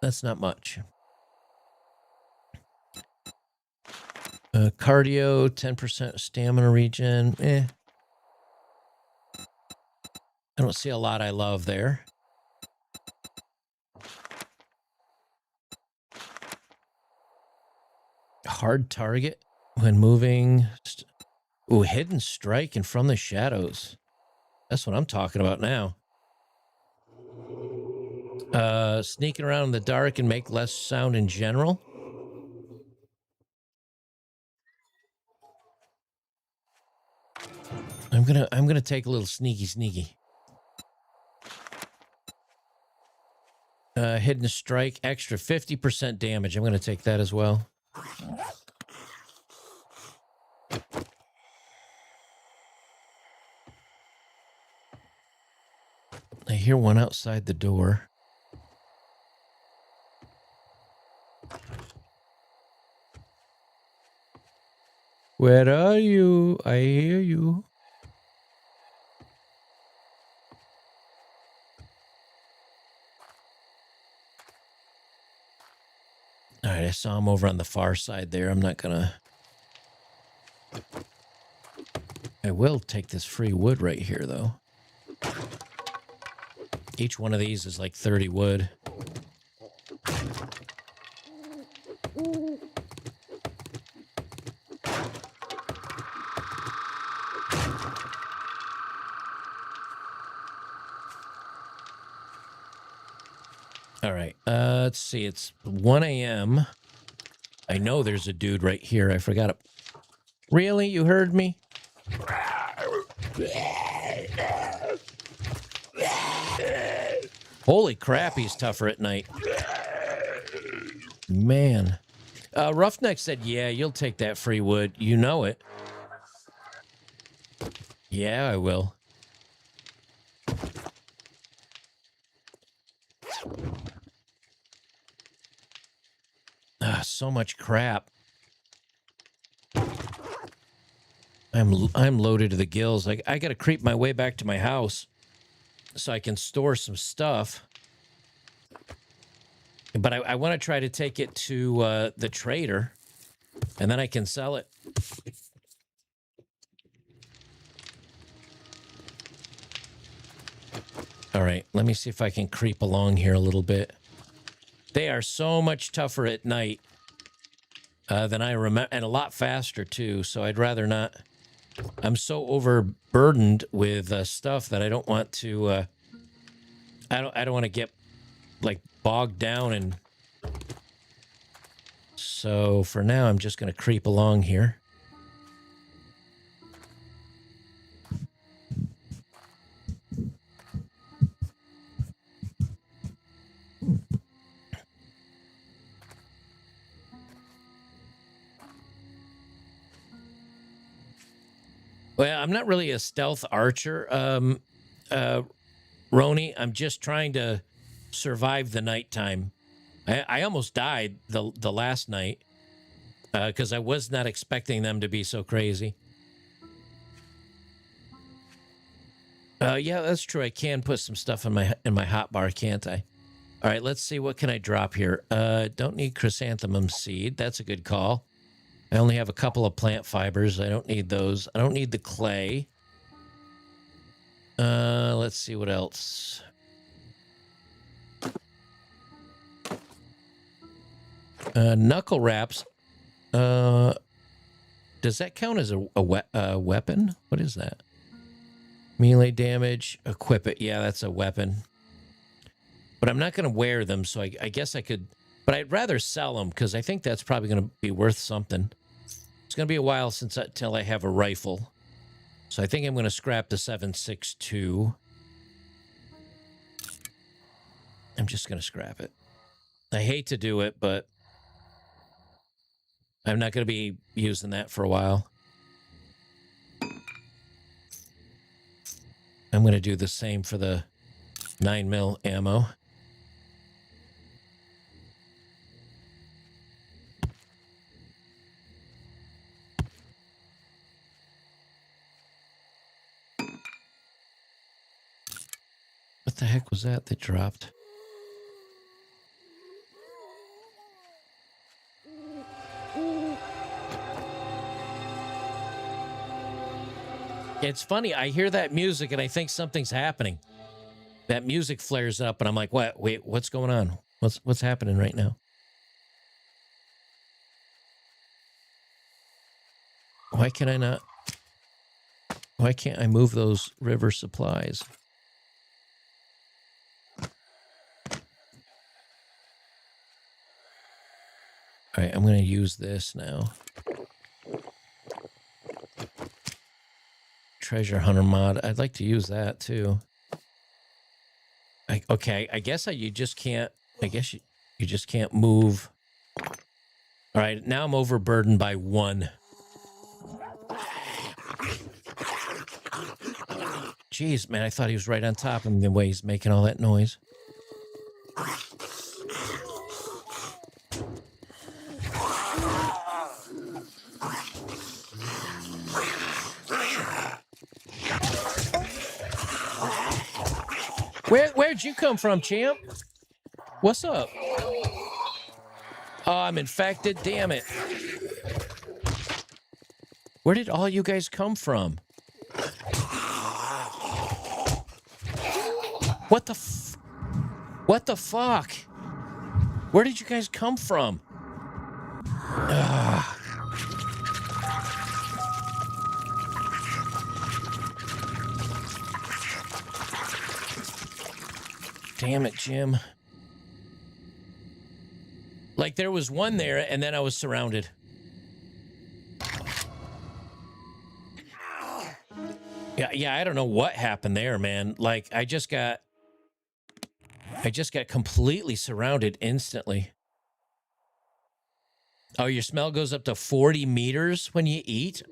That's not much. Cardio, 10% stamina regen. I don't see a lot I love there. Hard target when moving. Ooh, hidden strike and from the shadows. That's what I'm talking about now. Sneaking around in the dark and make less sound in general. I'm gonna take a little sneaky. Hidden strike, extra 50% damage. I'm gonna take that as well. I hear one outside the door. Where are you? I hear you. All right, I saw him over on the far side there. I'm not gonna... I will take this free wood right here, though. Each one of these is like 30 wood. All right, let's see. It's 1 a.m. I know there's a dude right here. I forgot it. Really? You heard me? Holy crap, he's tougher at night. Man. Roughneck said, yeah, you'll take that free wood. You know it. Yeah, I will. So much crap. I'm loaded to the gills. I got to creep my way back to my house so I can store some stuff. But I want to try to take it to the trader, and then I can sell it. All right, let me see if I can creep along here a little bit. They are so much tougher at night than I remember, and a lot faster too, so I'd rather not. I'm so overburdened with stuff that I don't want to... I don't want to get, like, bogged down, and... So, for now, I'm just going to creep along here. Well, I'm not really a stealth archer, Roni. I'm just trying to survive the nighttime. I almost died the last night because I was not expecting them to be so crazy. Yeah, that's true. I can put some stuff in my hotbar, can't I? All right, let's see. What can I drop here? Don't need chrysanthemum seed. That's a good call. I only have a couple of plant fibers. I don't need those. I don't need the clay. Let's see what else. Knuckle wraps. Does that count as a weapon? What is that? Melee damage. Equip it. Yeah, that's a weapon. But I'm not going to wear them, so I guess I could... But I'd rather sell them, because I think that's probably going to be worth something. It's going to be a while until I have a rifle. So I think I'm going to scrap the 7.62. I'm just going to scrap it. I hate to do it, but I'm not going to be using that for a while. I'm going to do the same for the 9mm ammo. What the heck was that dropped? It's funny. I hear that music and I think something's happening. That music flares up and I'm like, what? Wait, what's going on? What's happening right now? Why can I not? Why can't I move those river supplies? All right, I'm going to use this now. Treasure hunter mod. I'd like to use that too. Okay, I guess you just can't. I guess you just can't move. All right, now I'm overburdened by 1. Jeez, man, I thought he was right on top of me the way he's making all that noise. Where'd you come from, champ? What's up? Oh, I'm infected. Damn it. Where did all you guys come from? What the fuck? Where did you guys come from? Ugh. Damn it, Jim. Like there was one there and then I was surrounded. Yeah, I don't know what happened there, man. Like I just got completely surrounded instantly. Oh, your smell goes up to 40 meters when you eat?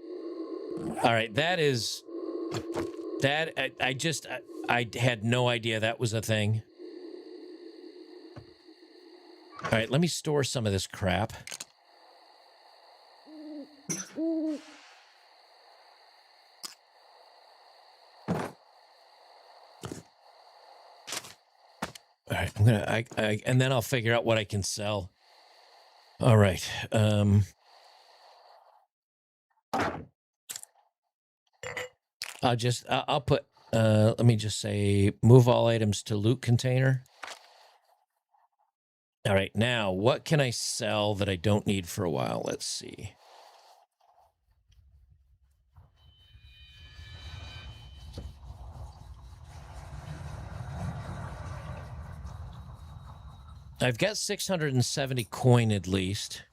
All right, that I had no idea that was a thing. All right, let me store some of this crap. All right, I'm gonna, and then I'll figure out what I can sell. All right. I'll put, let me just say, move all items to loot container. All right, now what can I sell that I don't need for a while? Let's see. I've got 670 coin at least.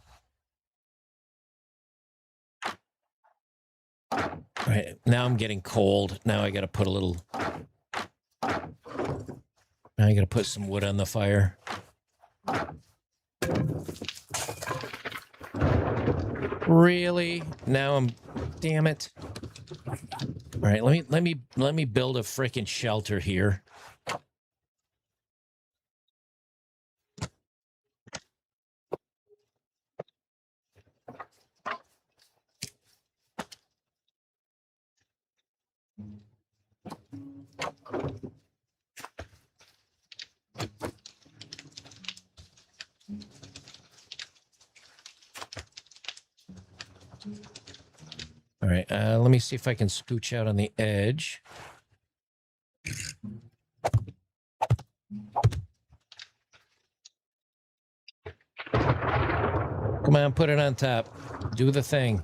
All right, now I'm getting cold. Now I got to put a little... Now I got to put some wood on the fire. Really? Now I'm... Damn it. All right, let me build a freaking shelter here. All right, let me see if I can scooch out on the edge. Come on, put it on top. Do the thing.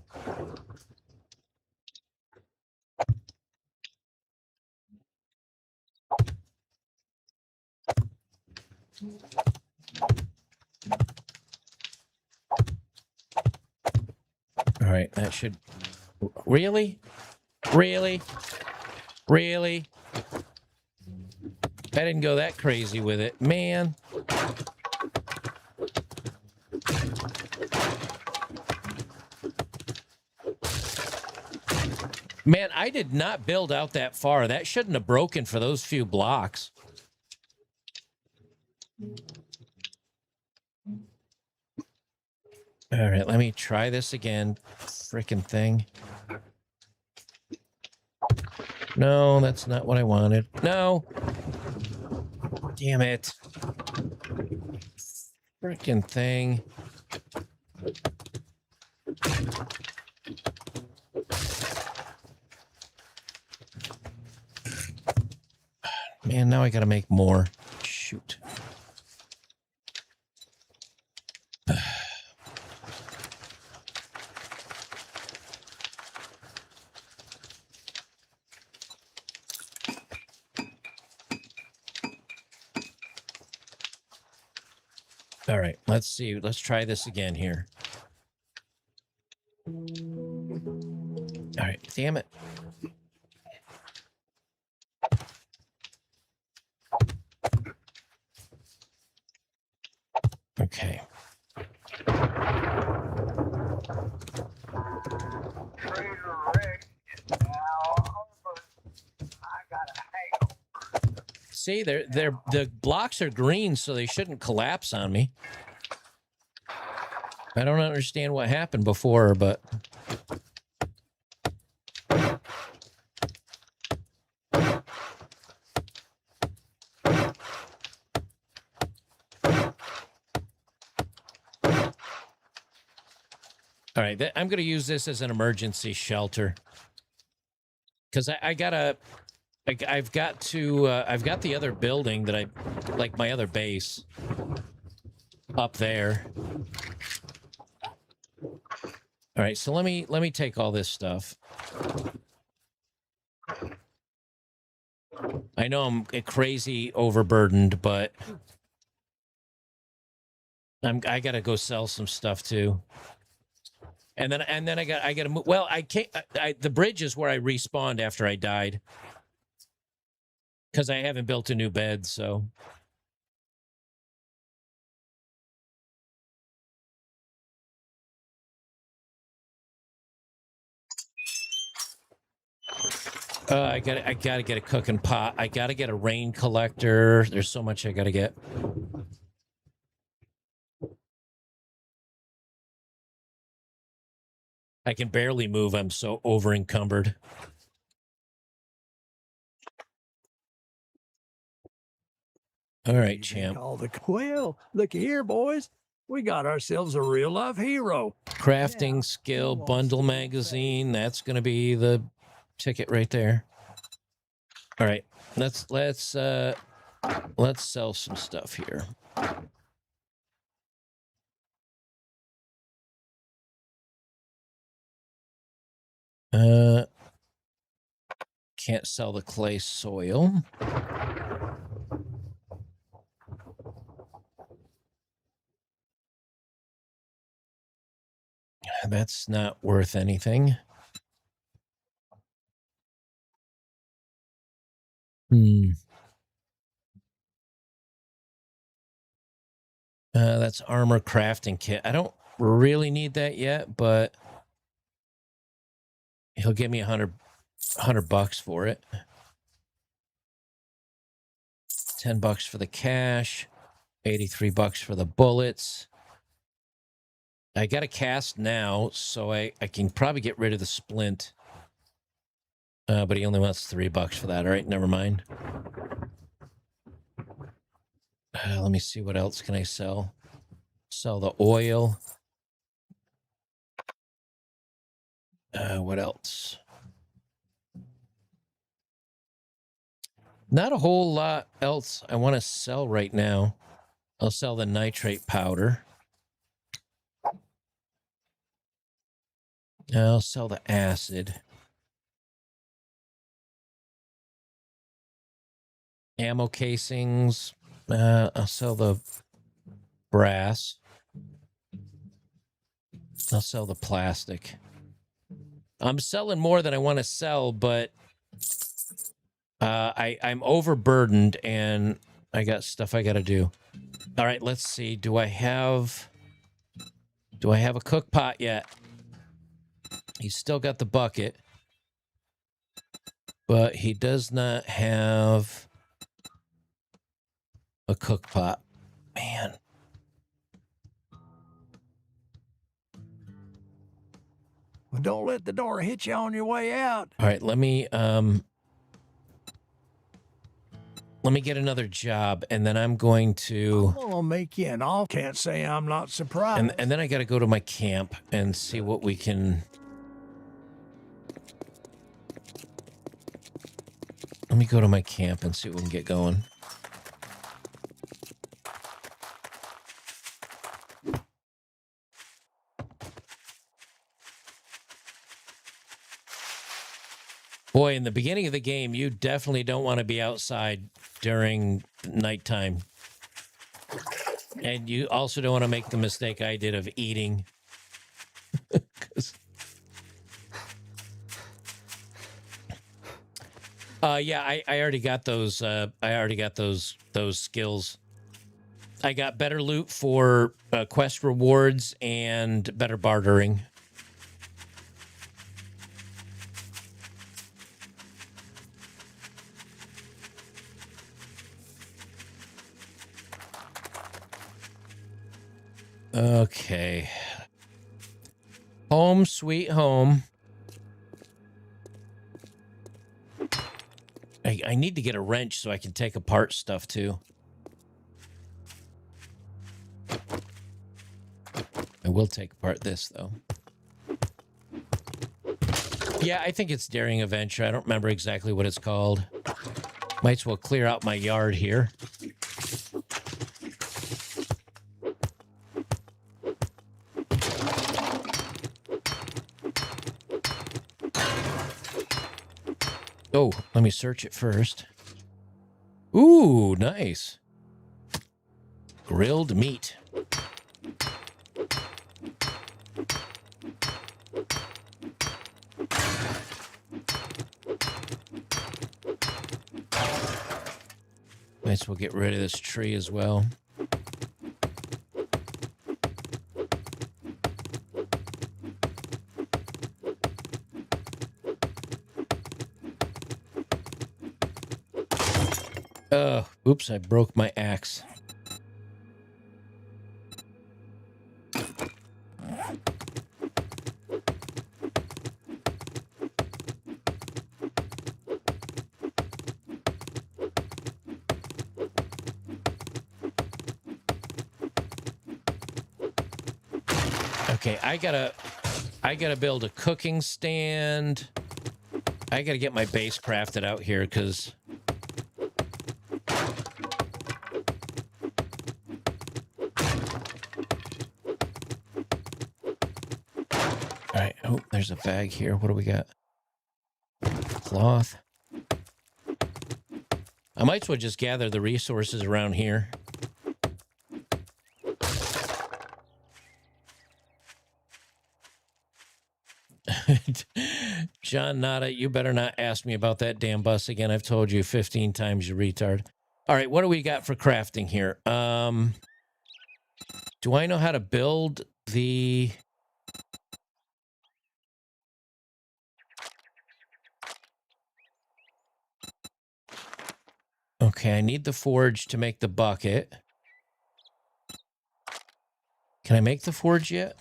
All right, that should... Really? Really? Really? I didn't go that crazy with it. Man. Man, I did not build out that far. That shouldn't have broken for those few blocks. All right, let me try this again. Frickin' thing. No, that's not what I wanted. No. Damn it. Frickin' thing. Man, now I gotta make more. Shoot. All right, let's see. Let's try this again here. All right, damn it. Okay. Trader Rick is now open. I gotta hang. See, the blocks are green, so they shouldn't collapse on me. I don't understand what happened before, but... All right, I'm going to use this as an emergency shelter. Because I've got the other building that like my other base up there. All right, so let me take all this stuff. I know I'm crazy overburdened, but I got to go sell some stuff too. And then I got to move. Well, I can't. The bridge is where I respawned after I died because I haven't built a new bed. So I gotta get a cooking pot. I gotta get a rain collector. There's so much I gotta get. I can barely move. I'm so over encumbered. All right, champ. Well, look here, boys. We got ourselves a real life hero. Crafting skill bundle magazine. That's gonna be the ticket right there. All right, let's sell some stuff here. Can't sell the clay soil. That's not worth anything. That's armor crafting kit. I don't really need that yet, but he'll give me 100 $100 for it. $10 for the cash. $83 for the bullets. I got a cast now, so I can probably get rid of the splint. But he only wants $3 for that. All right, never mind. Let me see, what else can I sell? Sell the oil. What else? Not a whole lot else I want to sell right now. I'll sell the nitrate powder. I'll sell the acid. Ammo casings. I'll sell the brass. I'll sell the plastic. I'm selling more than I want to sell, but I'm overburdened and I got stuff I got to do. All right, let's see. Do I have a cook pot yet? He's still got the bucket, but he does not have a cook pot. Man. Well, don't let the door hit you on your way out. All right, let me get another job, and then I'm going to... I'm gonna make you an offer. Can't say I'm not surprised. And then I got to go to my camp and see what we can... Let me go to my camp and see what we can get going. Boy, in the beginning of the game, you definitely don't want to be outside during nighttime. And you also don't want to make the mistake I did of eating. Yeah, I already got those. I already got those skills. I got better loot for quest rewards and better bartering. Okay. Home sweet home. I need to get a wrench so I can take apart stuff too. I will take apart this though. Yeah, I think it's Daring Adventure. I don't remember exactly what it's called. Might as well clear out my yard here. Oh, let me search it first. Ooh, nice. Grilled meat. Might as well get rid of this tree as well. Oops, I broke my axe. Okay, I gotta build a cooking stand. I gotta get my base crafted out here because there's a bag here. What do we got? Cloth. I might as well just gather the resources around here. John Nada, you better not ask me about that damn bus again. I've told you 15 times, you retard. All right, what do we got for crafting here? Do I know how to build the... Okay, I need the forge to make the bucket. Can I make the forge yet?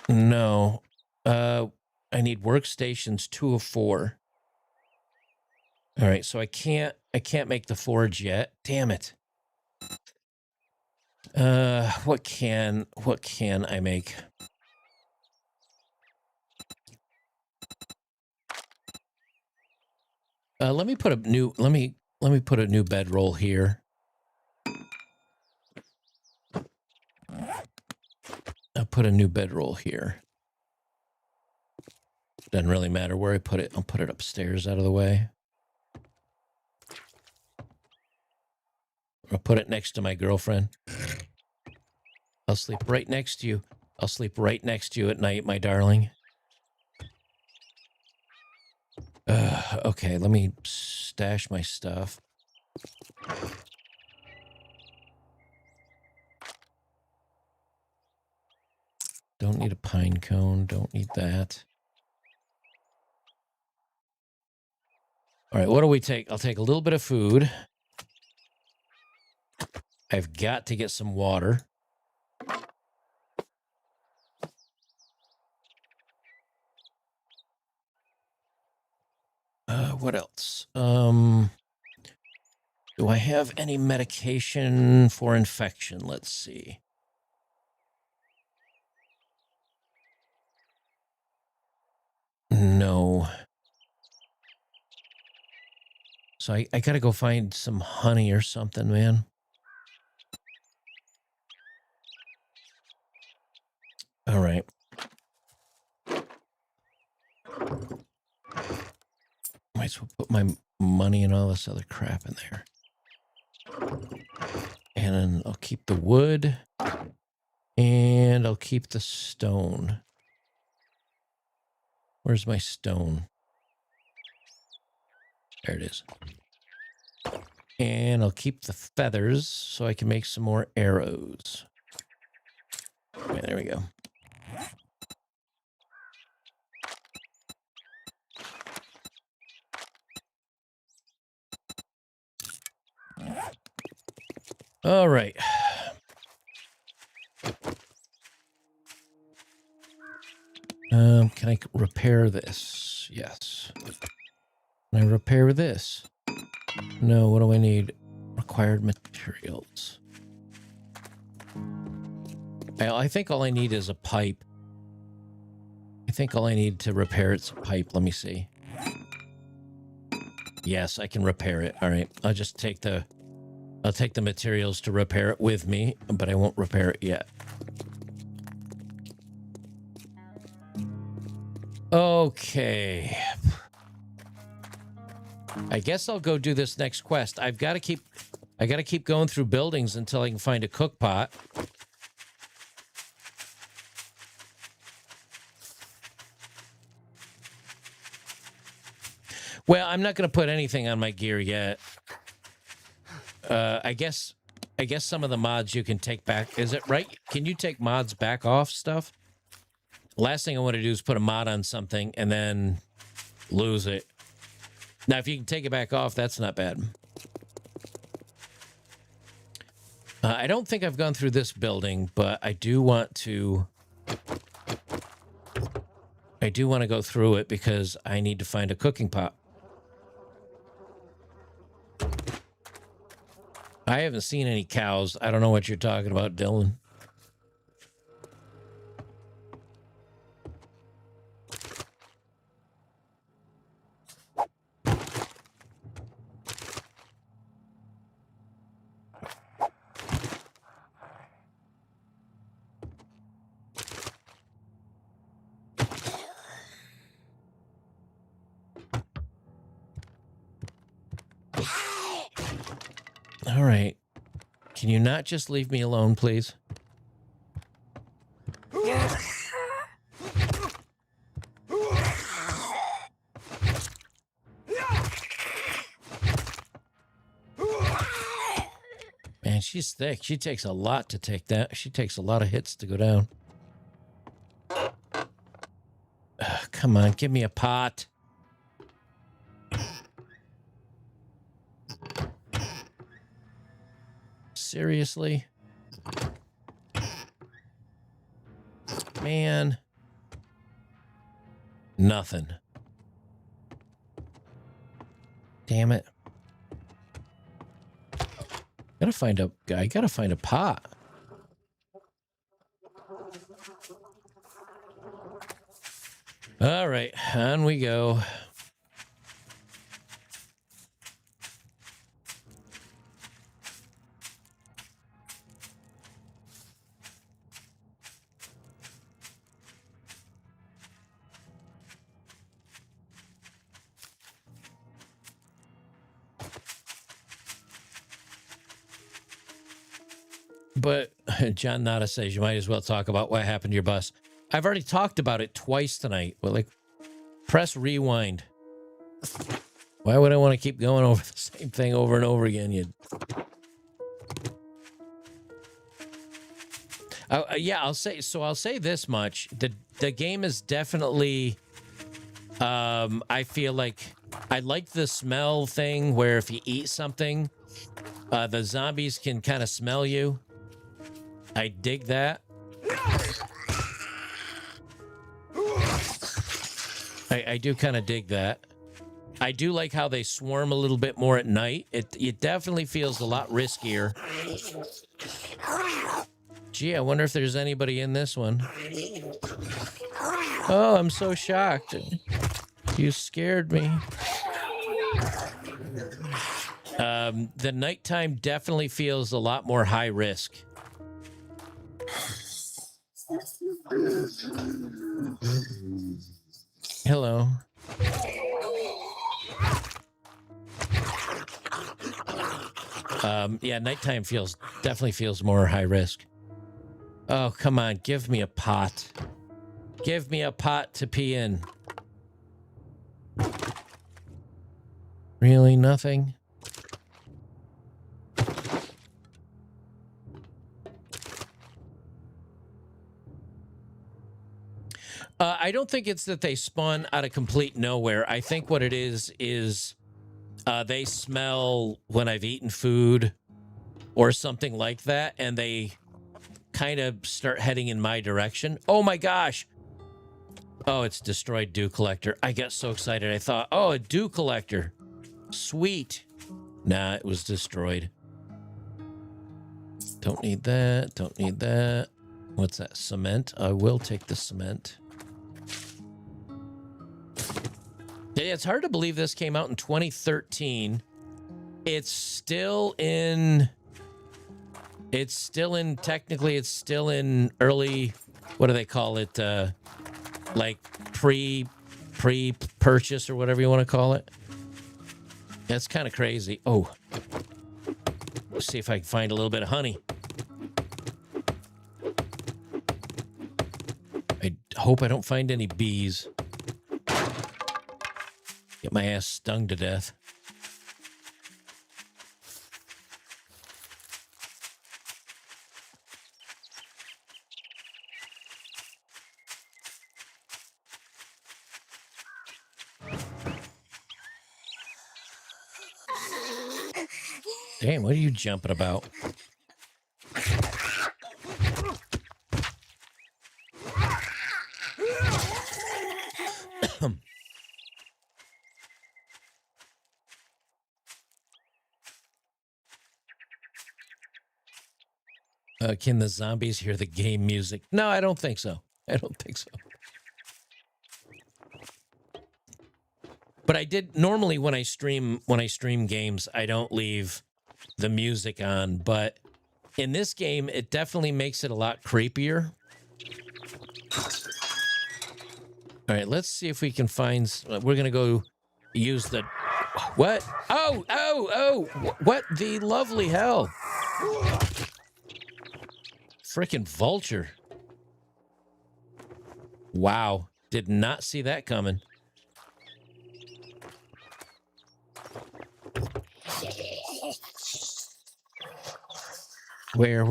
No. I need workstations 2 of 4. All right, so I can't make the forge yet. Damn it. What can I make? Let me put a new put a new bedroll here. I'll put a new bedroll here. Doesn't really matter where I put it. I'll put it upstairs out of the way. I'll put it next to my girlfriend. I'll sleep right next to you. I'll sleep right next to you at night, my darling. Okay, let me stash my stuff. Don't need a pine cone. Don't need that. All right, what do we take? I'll take a little bit of food. I've got to get some water. What else? Do I have any medication for infection? Let's see. No. So I gotta go find some honey or something, man. All right. Might as well put my money and all this other crap in there. And then I'll keep the wood. And I'll keep the stone. Where's my stone? There it is. And I'll keep the feathers so I can make some more arrows. Okay, there we go. All right. Can I repair this? Yes. Can I repair this? No, what do I need? Required materials. I think all I need is a pipe. I think all I need to repair it's a pipe. Let me see. Yes, I can repair it. All right. I'll just take the materials to repair it with me, but I won't repair it yet. Okay. I guess I'll go do this next quest. I gotta keep going through buildings until I can find a cook pot. Well, I'm not gonna put anything on my gear yet. I guess some of the mods you can take back. Is it right? Can you take mods back off stuff? Last thing I want to do is put a mod on something and then lose it. Now, if you can take it back off, that's not bad. I don't think I've gone through this building, but I do want to go through it because I need to find a cooking pot. I haven't seen any cows. I don't know what you're talking about, Dylan. All right. Can you not just leave me alone, please? Man, she's thick. She takes a lot to take that. She takes a lot of hits to go down. Come on, give me a pot. Seriously? Man. Nothing. Damn it. I gotta find a pot. All right, on we go. But John Nada says you might as well talk about what happened to your bus. I've already talked about it twice tonight. But like, press rewind. Why would I want to keep going over the same thing over and over again? Yeah, I'll say this much: the game is definitely. I feel like I like the smell thing where if you eat something, the zombies can kind of smell you. I dig that. I do kind of dig that. I do like how they swarm a little bit more at night. It definitely feels a lot riskier. Gee, I wonder if there's anybody in this one. Oh, I'm so shocked. You scared me. The nighttime definitely feels a lot more high risk. Hello. Yeah, nighttime definitely feels more high risk. Oh, come on, give me a pot. Give me a pot to pee in. Really, nothing? I don't think it's that they spawn out of complete nowhere. I think what it is they smell when I've eaten food or something like that, and they kind of start heading in my direction. Oh my gosh. Oh, it's destroyed dew collector. I got so excited. I thought, oh, a dew collector. Sweet. Nah, it was destroyed. Don't need that. Don't need that. What's that? Cement? I will take the cement. Yeah, it's hard to believe this came out in 2013. It's still in early, what do they call it? Like pre-purchase or whatever you want to call it. That's kind of crazy. Oh, let's see if I can find a little bit of honey. I hope I don't find any bees. Get my ass stung to death. Damn, what are you jumping about? Can the zombies hear the game music? No, I don't think so. I don't think so. But I did normally when I stream games, I don't leave the music on, but in this game it definitely makes it a lot creepier. All right, let's see if we can find we're going to go use the what? Oh, what the lovely hell? Frickin' vulture. Wow, did not see that coming. Where?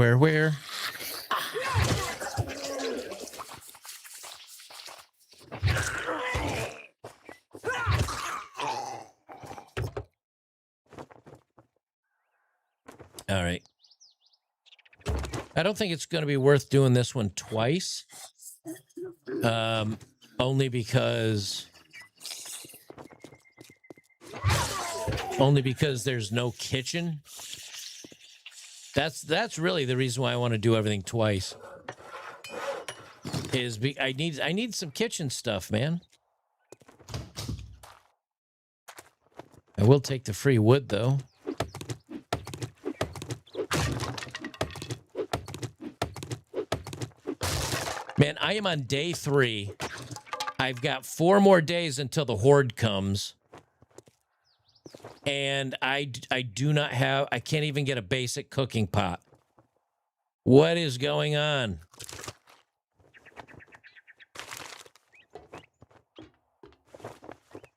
All right. I don't think it's going to be worth doing this one twice. Only because there's no kitchen. That's really the reason why I want to do everything twice. I need some kitchen stuff, man. I will take the free wood though. Man, I am on day 3. I've got 4 more days until the horde comes. And I do not have, I can't even get a basic cooking pot. What is going on?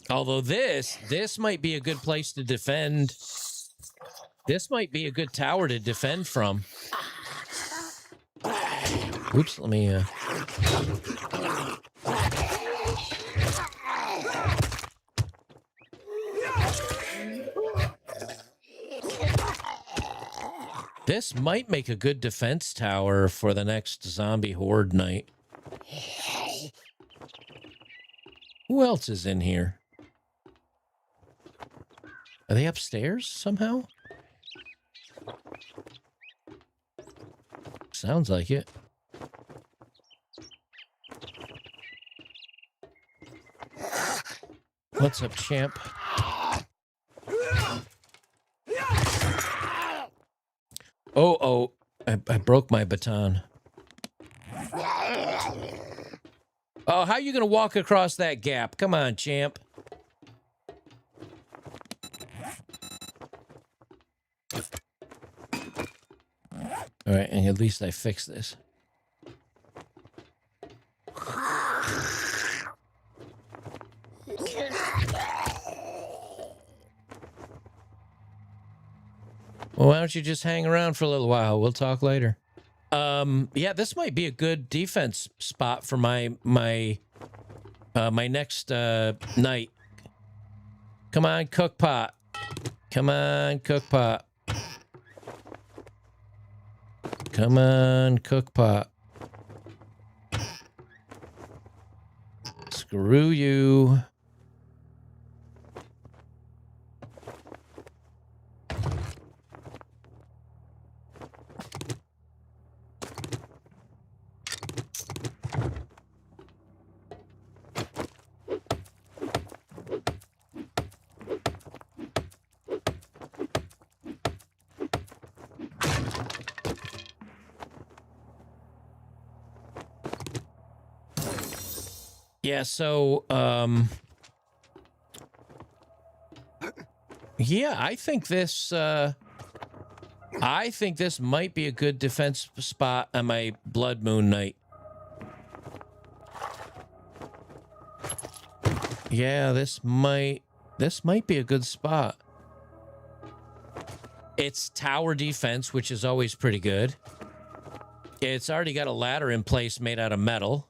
Although this might be a good place to defend. This might be a good tower to defend from. Oops, let me... This might make a good defense tower for the next zombie horde night. Who else is in here? Are they upstairs somehow? Sounds like it. What's up, champ? Oh, I broke my baton. Oh, how are you going to walk across that gap? Come on, champ. All right, and at least I fixed this. Well, why don't you just hang around for a little while? We'll talk later. Yeah, this might be a good defense spot for my next night. Come on, cook pot. Come on, cook pot. Come on, cook pot. Screw you. Yeah, so, yeah, I think this might be a good defense spot on my blood moon night. Yeah, this might be a good spot. It's tower defense, which is always pretty good. It's already got a ladder in place made out of metal.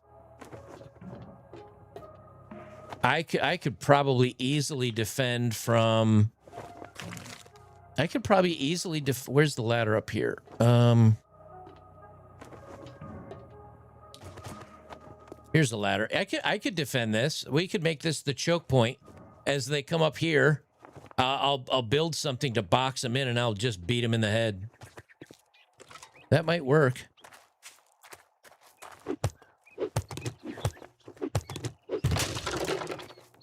I could probably easily defend from... I could probably easily where's the ladder up here? Here's the ladder. I could defend this. We could make this the choke point as they come up here. I'll build something to box them in, and I'll just beat them in the head. That might work.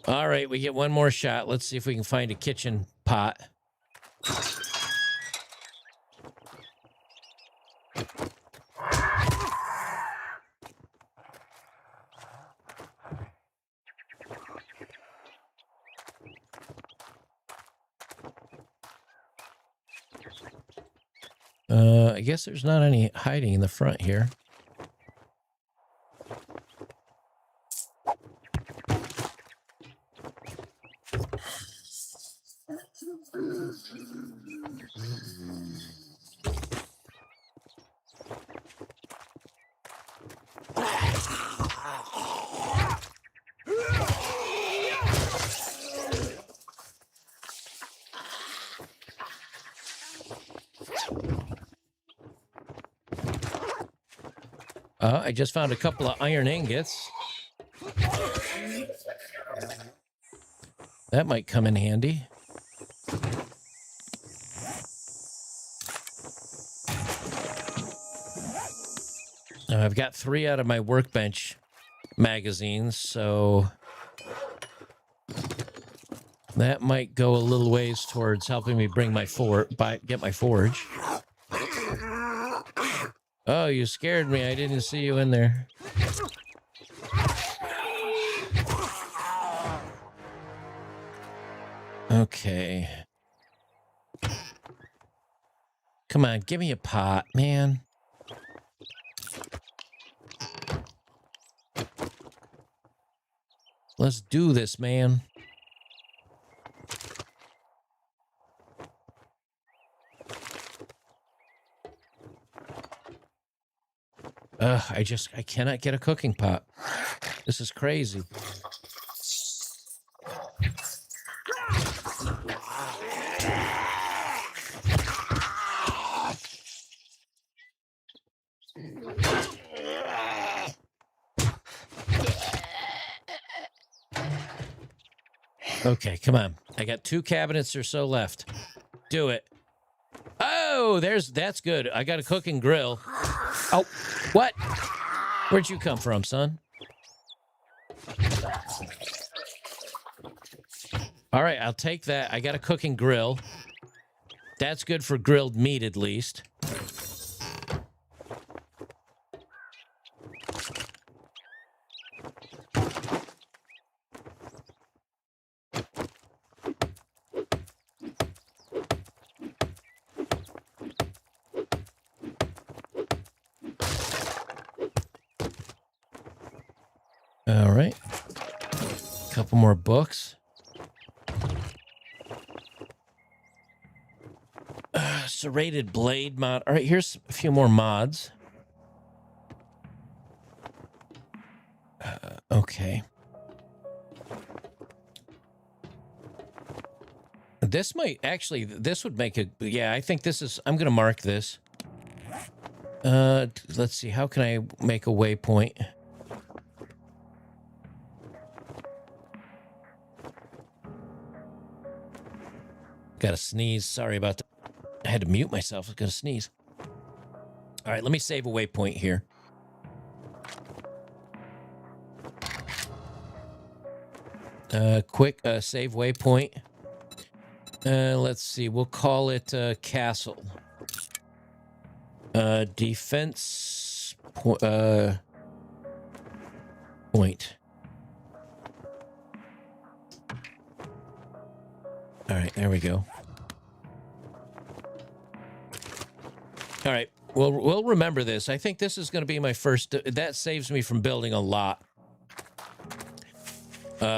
All right, we get one more shot. Let's see if we can find a kitchen pot. I guess there's not any hiding in the front here. I just found a couple of iron ingots. That might come in handy. I've got 3 out of my workbench magazines, so that might go a little ways towards helping me bring my get my forge. Oh, you scared me. I didn't see you in there. Okay. Come on, give me a pot, man. Let's do this, man. I cannot get a cooking pot. This is crazy. Okay, come on. I got 2 cabinets or so left. Do it. Oh, that's good. I got a cooking grill. Oh, what? Where'd you come from, son? All right, I'll take that. I got a cooking grill. That's good for grilled meat, at least. All right. Couple more books. Serrated blade mod. All right, here's a few more mods. Okay. This might actually, this would make a, yeah, I think this is, I'm going to mark this. Let's see, how can I make a waypoint? Got to sneeze. Sorry about that. I had to mute myself. I was going to sneeze. All right, let me save a waypoint here. Quick save waypoint. Let's see. We'll call it castle. Defense point. All right, there we go. All right, we'll remember this. I think this is going to be my first. That saves me from building a lot.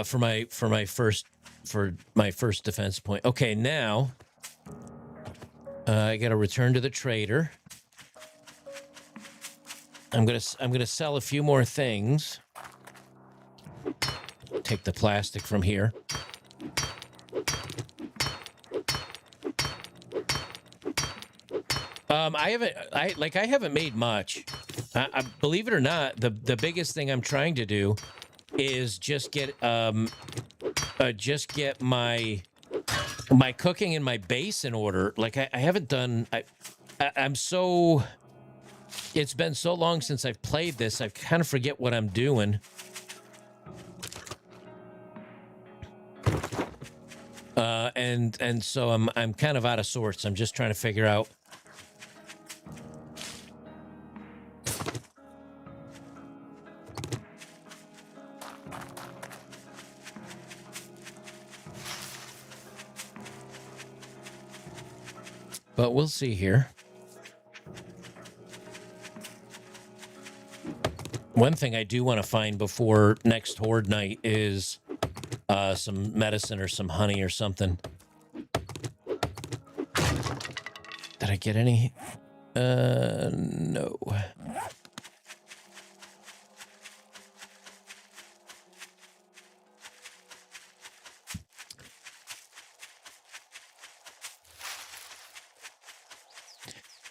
For my first defense point. Okay, now I got to return to the trader. I'm gonna sell a few more things. Take the plastic from here. I haven't made much. I believe it or not, the biggest thing I'm trying to do is just get my cooking and my base in order. Like I haven't done. I'm so. It's been so long since I've played this. I kind of forget what I'm doing. And so I'm kind of out of sorts. I'm just trying to figure out. But we'll see here. One thing I do want to find before next horde night is some medicine or some honey or something. Did I get any? No.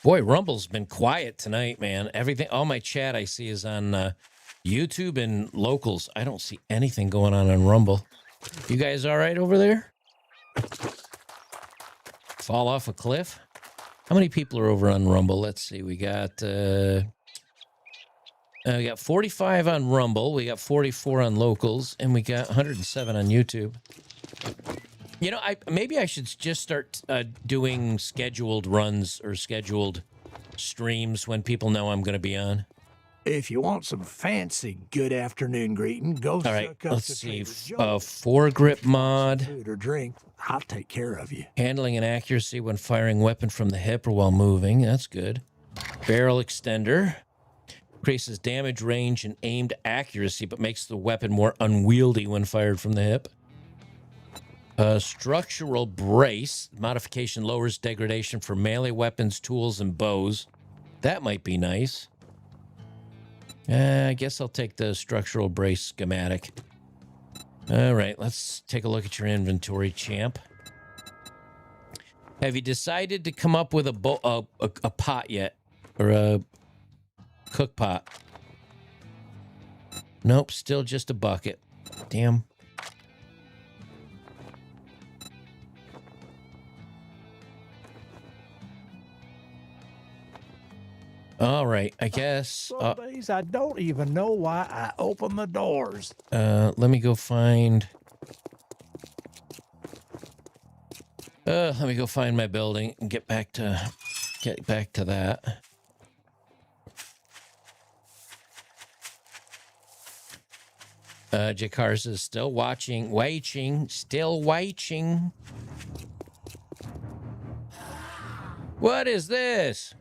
Boy, Rumble's been quiet tonight, man. Everything, all my chat I see is on YouTube and locals. I don't see anything going on Rumble. You guys all right over there? Fall off a cliff? How many people are over on Rumble? Let's see. We got 45 on Rumble. We got 44 on locals, and we got 107 on YouTube. You know, maybe I should just start doing scheduled runs or scheduled streams when people know I'm going to be on. If you want some fancy good afternoon greeting, go All right, suck up let's to see. Trader Joe's. Foregrip mod. Food or drink, I'll take care of you. Handling and accuracy when firing weapon from the hip or while moving. That's good. Barrel extender. Increases damage range and aimed accuracy, but makes the weapon more unwieldy when fired from the hip. Structural brace. Modification lowers degradation for melee weapons, tools, and bows. That might be nice. I guess I'll take the structural brace schematic. All right, let's take a look at your inventory, champ. Have you decided to come up with a pot yet? Or a cook pot? Nope, still just a bucket. Damn. All right, I guess. Some days I don't even know why I open the doors. Let me go find. Let me go find my building and get back to that. Jakars is still waiting. What is this?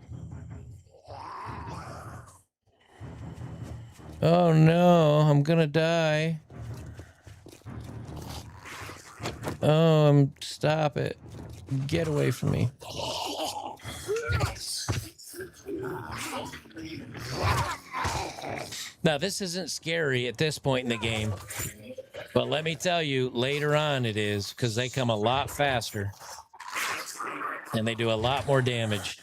Oh no, I'm gonna die. Oh, stop it. Get away from me. Now, this isn't scary at this point in the game, but let me tell you, later on it is, because they come a lot faster and they do a lot more damage.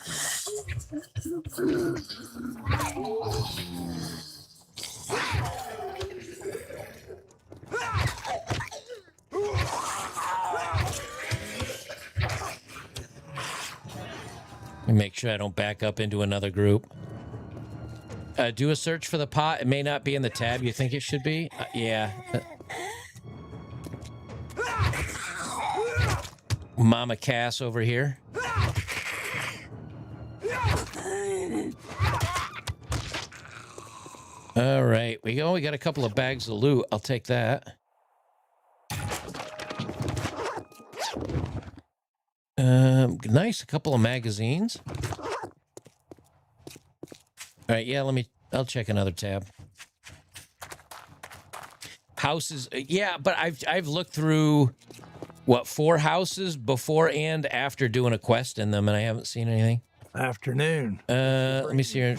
Make sure I don't back up into another group. Do a search for the pot. It may not be in the tab you think it should be. Yeah. Mama Cass over here. All right. We got a couple of bags of loot. I'll take that. Nice. A couple of magazines. All right. Yeah, I'll check another tab. Houses. Yeah, but I've looked through, 4 houses before and after doing a quest in them, and I haven't seen anything. Afternoon. Let me see here.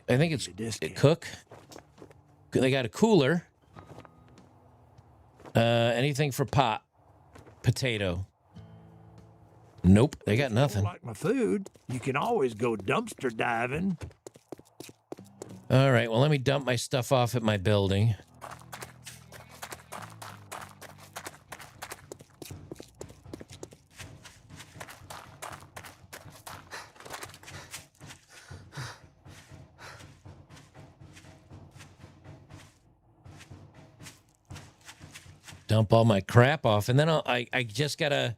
I think it's cook. They got a cooler. Anything for pot? Potato. Nope, they got nothing. Like my food, you can always go dumpster diving. All right, well, let me dump my stuff off at my building. Dump all my crap off, and then I just gotta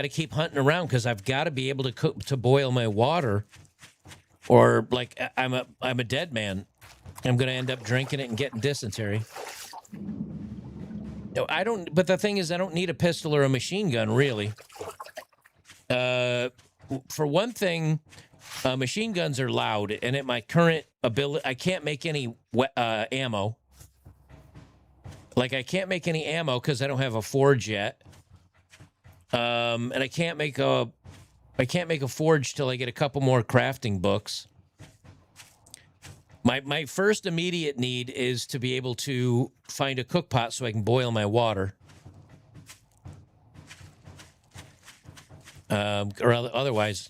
keep hunting around because I've got to be able to boil my water, or like I'm a dead man. I'm gonna end up drinking it and getting dysentery. No, I don't. But the thing is, I don't need a pistol or a machine gun, really. For one thing, machine guns are loud, and at my current ability, I can't make any ammo. Like, I can't make any ammo because I don't have a forge yet. And I can't make a forge till I get a couple more crafting books. My first immediate need is to be able to find a cook pot so I can boil my water. Or otherwise,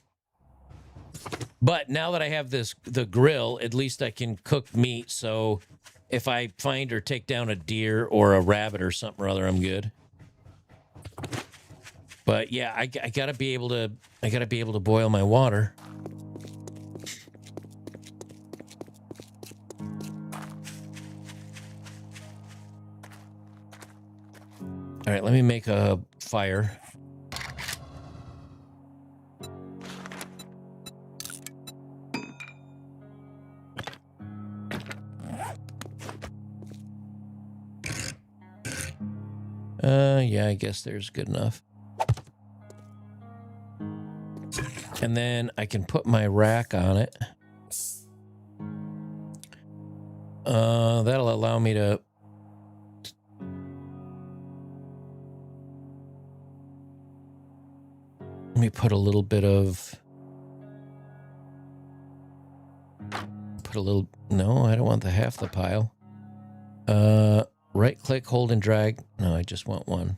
But now that I have the grill, at least I can cook meat. So if I find or take down a deer or a rabbit or something or other, I'm good. But yeah, I gotta be able to boil my water. All right, let me make a fire. Yeah, I guess there's good enough. And then I can put my rack on it. That'll allow me to... Let me put a little bit of... No, I don't want half the pile. Right click, hold and drag. No, I just want one.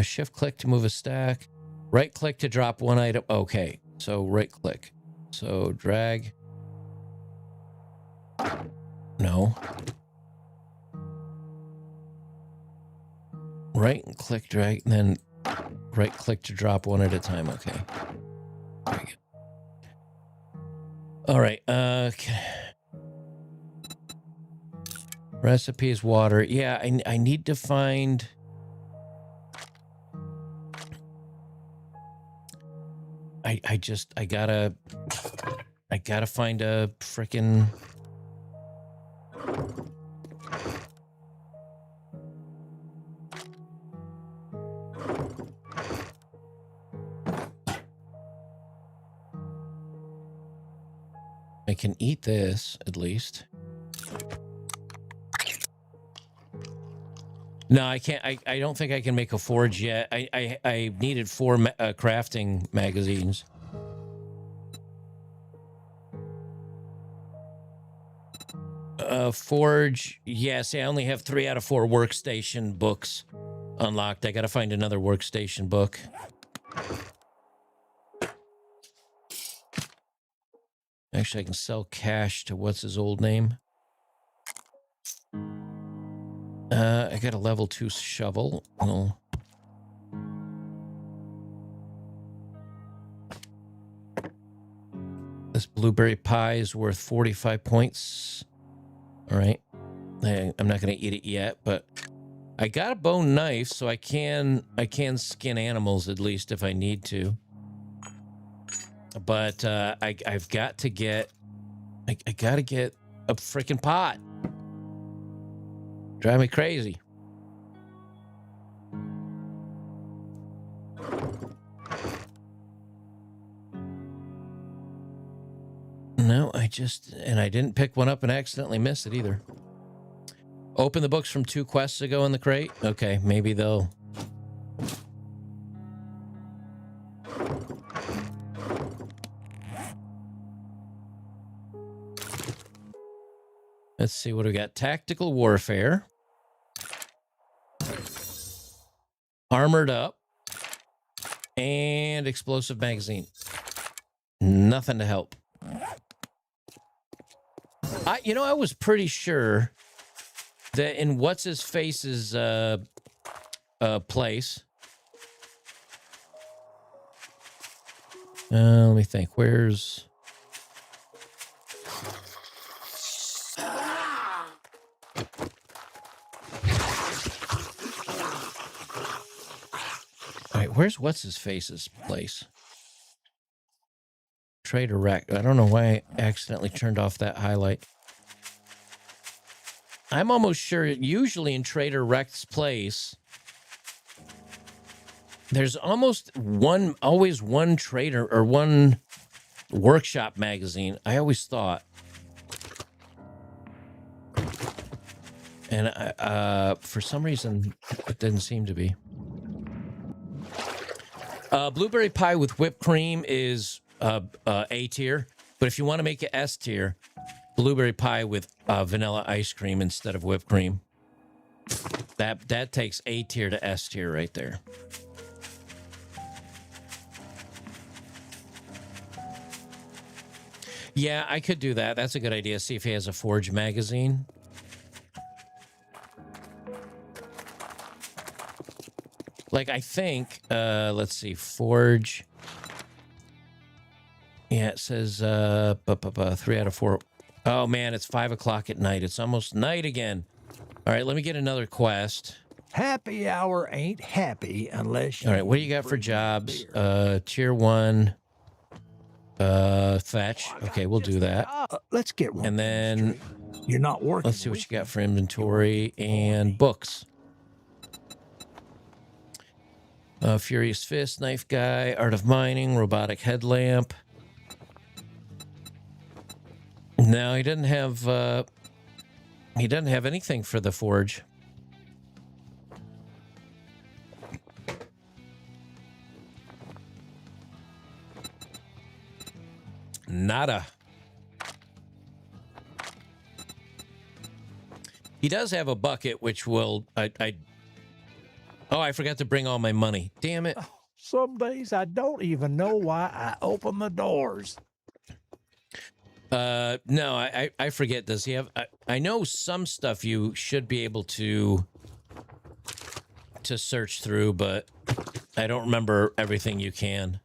Shift click to move a stack. Right click to drop one item. Okay, so right click. So drag. No. Right and click, drag, and then right click to drop one at a time. Okay. Very good. All right. Recipes, water. Yeah, I need to find... I gotta find a frickin'... I can eat this, at least. No, I can't. I don't think I can make a forge yet. I needed 4 crafting magazines. Forge. Yes, I only have 3 out of 4 workstation books unlocked. I got to find another workstation book. Actually, I can sell cash to what's his old name. I got a level 2 shovel. Well, this blueberry pie is worth 45 points. All right. I'm not going to eat it yet, but I got a bone knife, so I can skin animals at least if I need to. But I've got to get... I got to get a freaking pot. Drive me crazy. No, I didn't pick one up and accidentally miss it either. Open the books from 2 quests ago in the crate. Okay, maybe they'll... Let's see what we got. Tactical warfare. Armored up. And explosive magazine. Nothing to help. I was pretty sure that in what's-his-face's place... let me think. Where's... All right, where's what's-his-face's place? Trader Rec. I don't know why I accidentally turned off that highlight. I'm almost sure usually in Trader Rec's place, there's always one trader or one workshop magazine. I always thought. And for some reason, it didn't seem to be. Blueberry pie with whipped cream is A tier, but if you want to make it S tier, blueberry pie with vanilla ice cream instead of whipped cream. That takes A tier to S tier right there. Yeah, I could do that. That's a good idea. See if he has a Forge magazine. Like, I think, let's see, Forge. Yeah, it says 3 out of 4. Oh, man, it's 5 o'clock at night. It's almost night again. All right, let me get another quest. Happy hour ain't happy unless you... All right, what do you got for jobs? Tier 1. Fetch. Okay, we'll do that. Let's get one. And then you're not working. Let's see what you got for inventory and books. Furious Fist, Knife Guy, Art of Mining, Robotic Headlamp. No, he doesn't have anything for the Forge. Nada. He does have a bucket, which will... Oh, I forgot to bring all my money. Damn it. Some days I don't even know why I open the doors. No, I forget. Does he have... I know some stuff you should be able to search through, but I don't remember everything you can.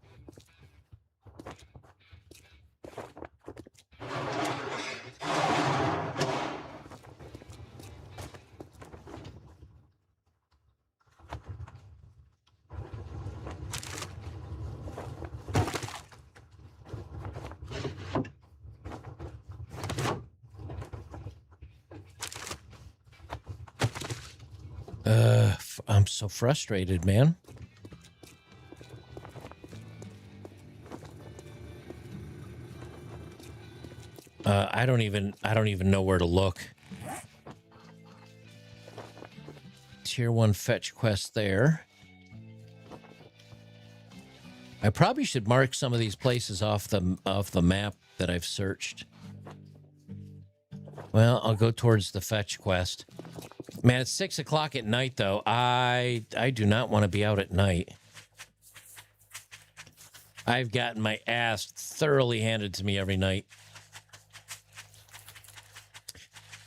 I'm so frustrated, man. I don't even know where to look. Tier 1 fetch quest there. I probably should mark some of these places off the map that I've searched. Well, I'll go towards the fetch quest. Man, it's 6 o'clock at night, though. I do not want to be out at night. I've gotten my ass thoroughly handed to me every night.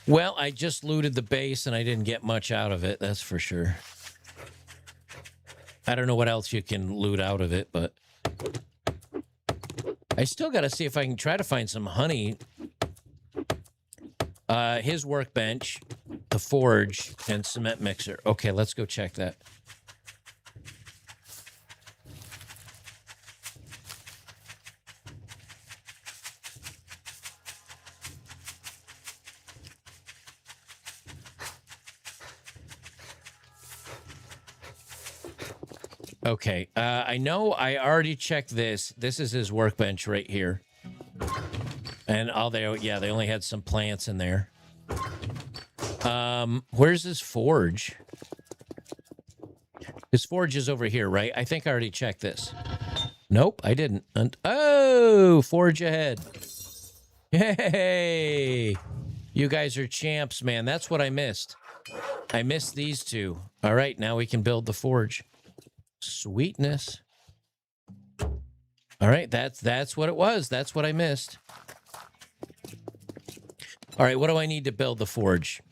Well, I just looted the base, and I didn't get much out of it, that's for sure. I don't know what else you can loot out of it, but... I still got to see if I can try to find some honey. His workbench, the forge, and cement mixer. Okay, let's go check that. Okay, I know I already checked this. This is his workbench right here. And they only had some plants in there. Where's his forge? His forge is over here, right? I think I already checked this. Nope, I didn't. Oh, forge ahead. Hey, you guys are champs, man. That's what I missed. I missed these two. All right, now we can build the forge. Sweetness. All right, that's what it was. That's what I missed. All right, what do I need to build the forge?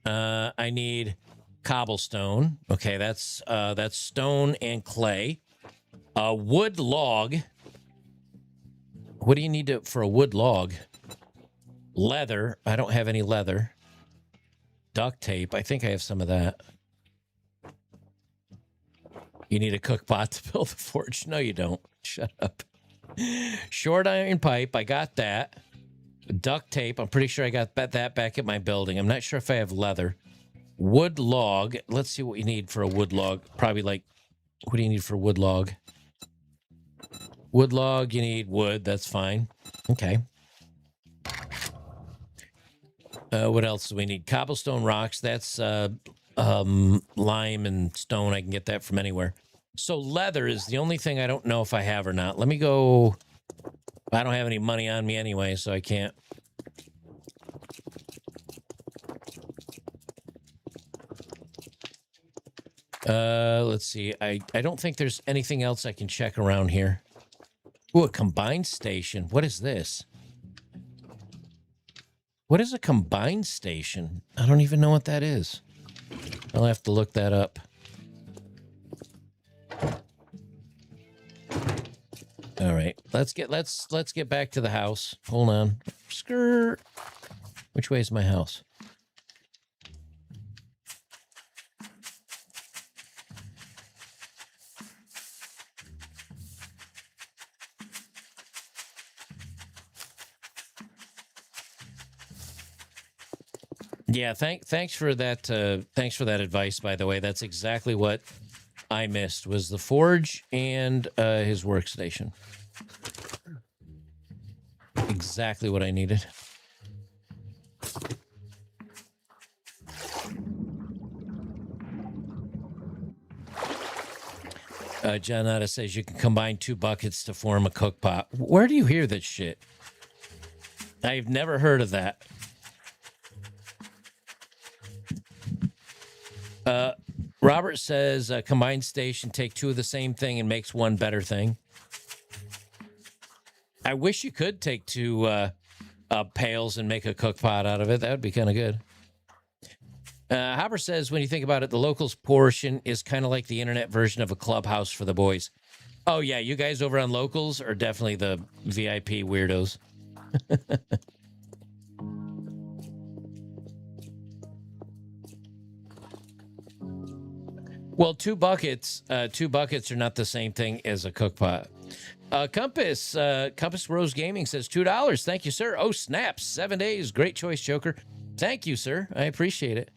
I need cobblestone. Okay, that's stone and clay. A wood log. What do you need for a wood log? Leather. I don't have any leather. Duct tape. I think I have some of that. You need a cook pot to build the forge. No, you don't. Shut up. Short iron pipe. I got that. Duct tape. I'm pretty sure I got that back at my building. I'm not sure if I have leather. Wood log. Let's see what you need for a wood log. Probably like, what do you need for a wood log? Wood log, you need wood. That's fine. Okay. What else do we need? Cobblestone rocks. That's lime and stone. I can get that from anywhere. So leather is the only thing I don't know if I have or not. Let me go. I don't have any money on me anyway, so I can't. Let's see. I don't think there's anything else I can check around here. Ooh, a combined station. What is this? What is a combined station? I don't even know what that is. I'll have to look that up. All right, let's get back to the house. Hold on. Skirt. Which way is my house? Yeah, thanks for that. Thanks for that advice, by the way. That's exactly what I missed, was the forge and his workstation. Exactly what I needed. Janata says you can combine 2 buckets to form a cook pot. Where do you hear this shit? I've never heard of that. Robert says combined station, take 2 of the same thing and makes 1 better thing. I wish you could take 2 pails and make a cook pot out of it. That would be kind of good. Hopper says, when you think about it, the locals portion is kind of like the internet version of a clubhouse for the boys. Oh, yeah, you guys over on locals are definitely the VIP weirdos. Well, 2 buckets are not the same thing as a cook pot. Compass Rose Gaming says $2. Thank you, sir. Oh, snaps. 7 days. Great choice, Joker. Thank you, sir. I appreciate it.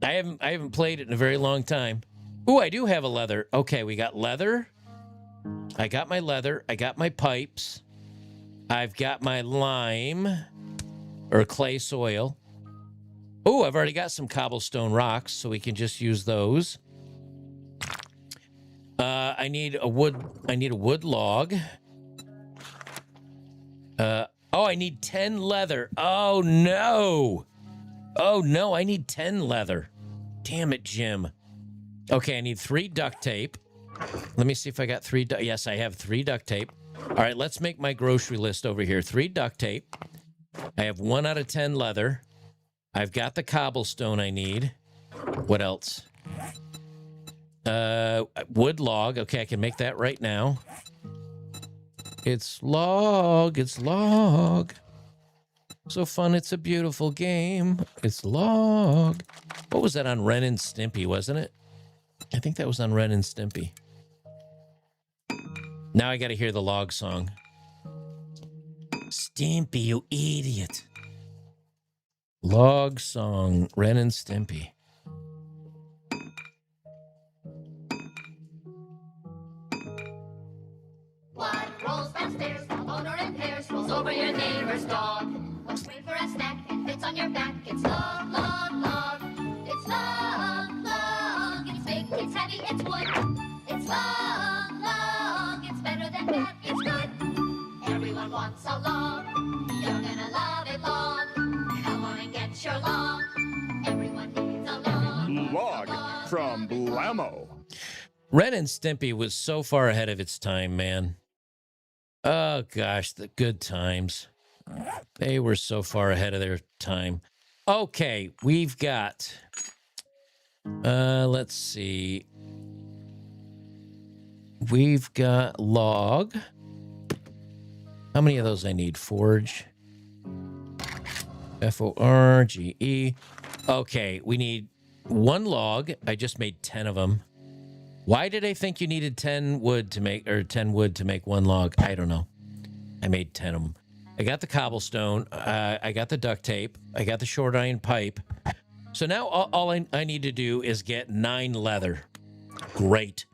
I haven't played it in a very long time. Ooh, I do have a leather. Okay, we got leather. I got my leather. I got my pipes. I've got my lime or clay soil. Oh, I've already got some cobblestone rocks, so we can just use those. I need a wood log. Oh, I need 10 leather. Oh no. Oh no, I need 10 leather. Damn it, Jim. Okay, I need 3 duct tape. Let me see if I got 3. Yes, I have 3 duct tape. All right, let's make my grocery list over here. 3 duct tape. I have 1 out of 10 leather. I've got the cobblestone I need. What else? Wood log. Okay, I can make that right now. It's log. It's log. So fun. It's a beautiful game. It's log. What was that on Ren and Stimpy, wasn't it? I think that was on Ren and Stimpy. Now I got to hear the log song. Stimpy, you idiot. Log song, Ren and Stimpy. What rolls downstairs, the owner in pairs, rolls over your neighbor's dog. What's wait for a snack and fits on your back? It's log, log, log. It's log, log. It's big, it's heavy, it's wood. It's log, log. It's better than bad, it's good. Everyone wants a log. You're gonna love it, log. Come on and get your log. Everyone needs a log. Log from Blammo. Ren and Stimpy was so far ahead of its time, man. Oh, gosh, the good times. They were so far ahead of their time. Okay, we've got... let's see. We've got log. How many of those I need? Forge. Forge. Okay, we need 1 log. I just made 10 of them. Why did I think you needed 10 wood to make, or 10 wood to make 1 log? I don't know. I made 10 of them. I got the cobblestone. I got the duct tape. I got the short iron pipe. So now all I need to do is get 9 leather. Great.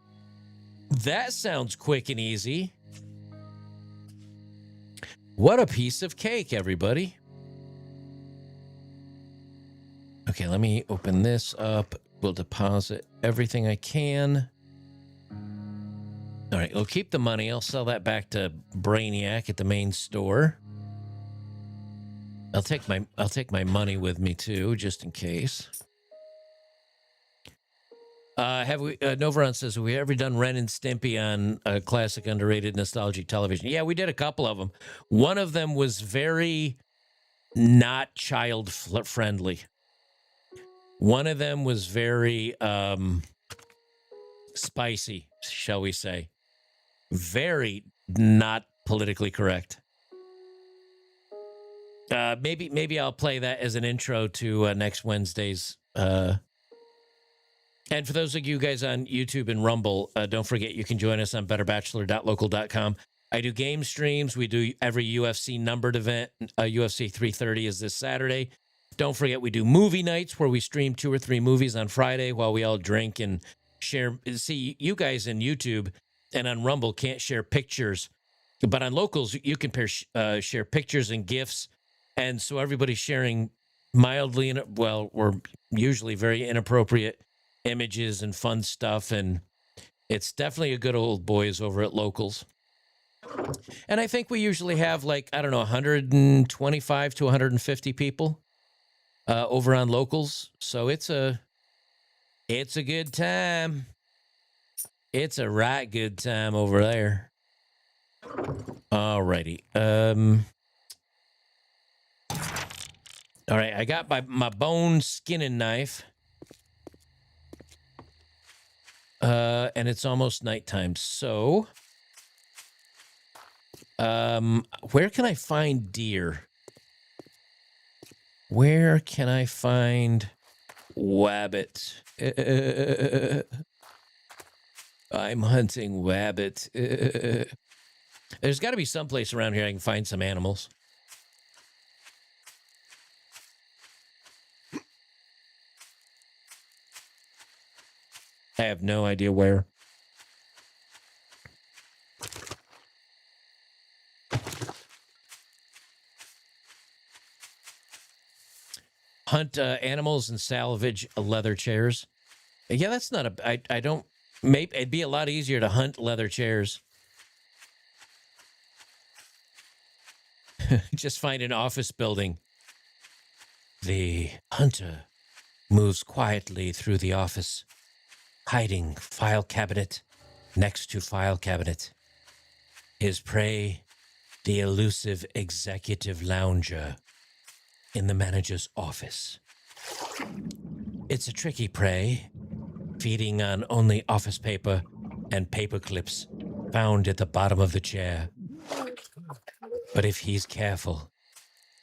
That sounds quick and easy. What a piece of cake, everybody. Okay, let me open this up. We'll deposit everything I can. All right, we'll keep the money. I'll sell that back to Brainiac at the main store. I'll take my money with me too, just in case. Novaron says, have we ever done Ren and Stimpy on a classic underrated nostalgic television? Yeah, we did a couple of them. One of them was very not child friendly. One of them was very spicy, shall we say. Very not politically correct. Maybe I'll play that as an intro to next Wednesday's. And for those of you guys on YouTube and Rumble, don't forget you can join us on betterbachelor.local.com. I do game streams. We do every UFC numbered event. UFC 330 is this Saturday. Don't forget we do movie nights where we stream 2 or 3 movies on Friday while we all drink and share. See, you guys in YouTube and on Rumble can't share pictures, but on Locals you can share pictures and GIFs, and so everybody's sharing mildly, or usually very inappropriate images and fun stuff, and it's definitely a good old boys over at Locals. And I think we usually have 125 to 150 people over on Locals, so it's a good time. It's a right good time over there. Alrighty. All right, I got my bone skinning knife. And it's almost nighttime, so where can I find deer? Where can I find wabbit? I'm hunting wabbit. There's got to be someplace around here I can find some animals. I have no idea where. Hunt animals and salvage leather chairs. Yeah, that's not a... I don't... Maybe it'd be a lot easier to hunt leather chairs. Just find an office building. The hunter moves quietly through the office, hiding file cabinet next to file cabinet. His prey, the elusive executive lounger in the manager's office. It's a tricky prey, feeding on only office paper and paper clips found at the bottom of the chair. But if he's careful,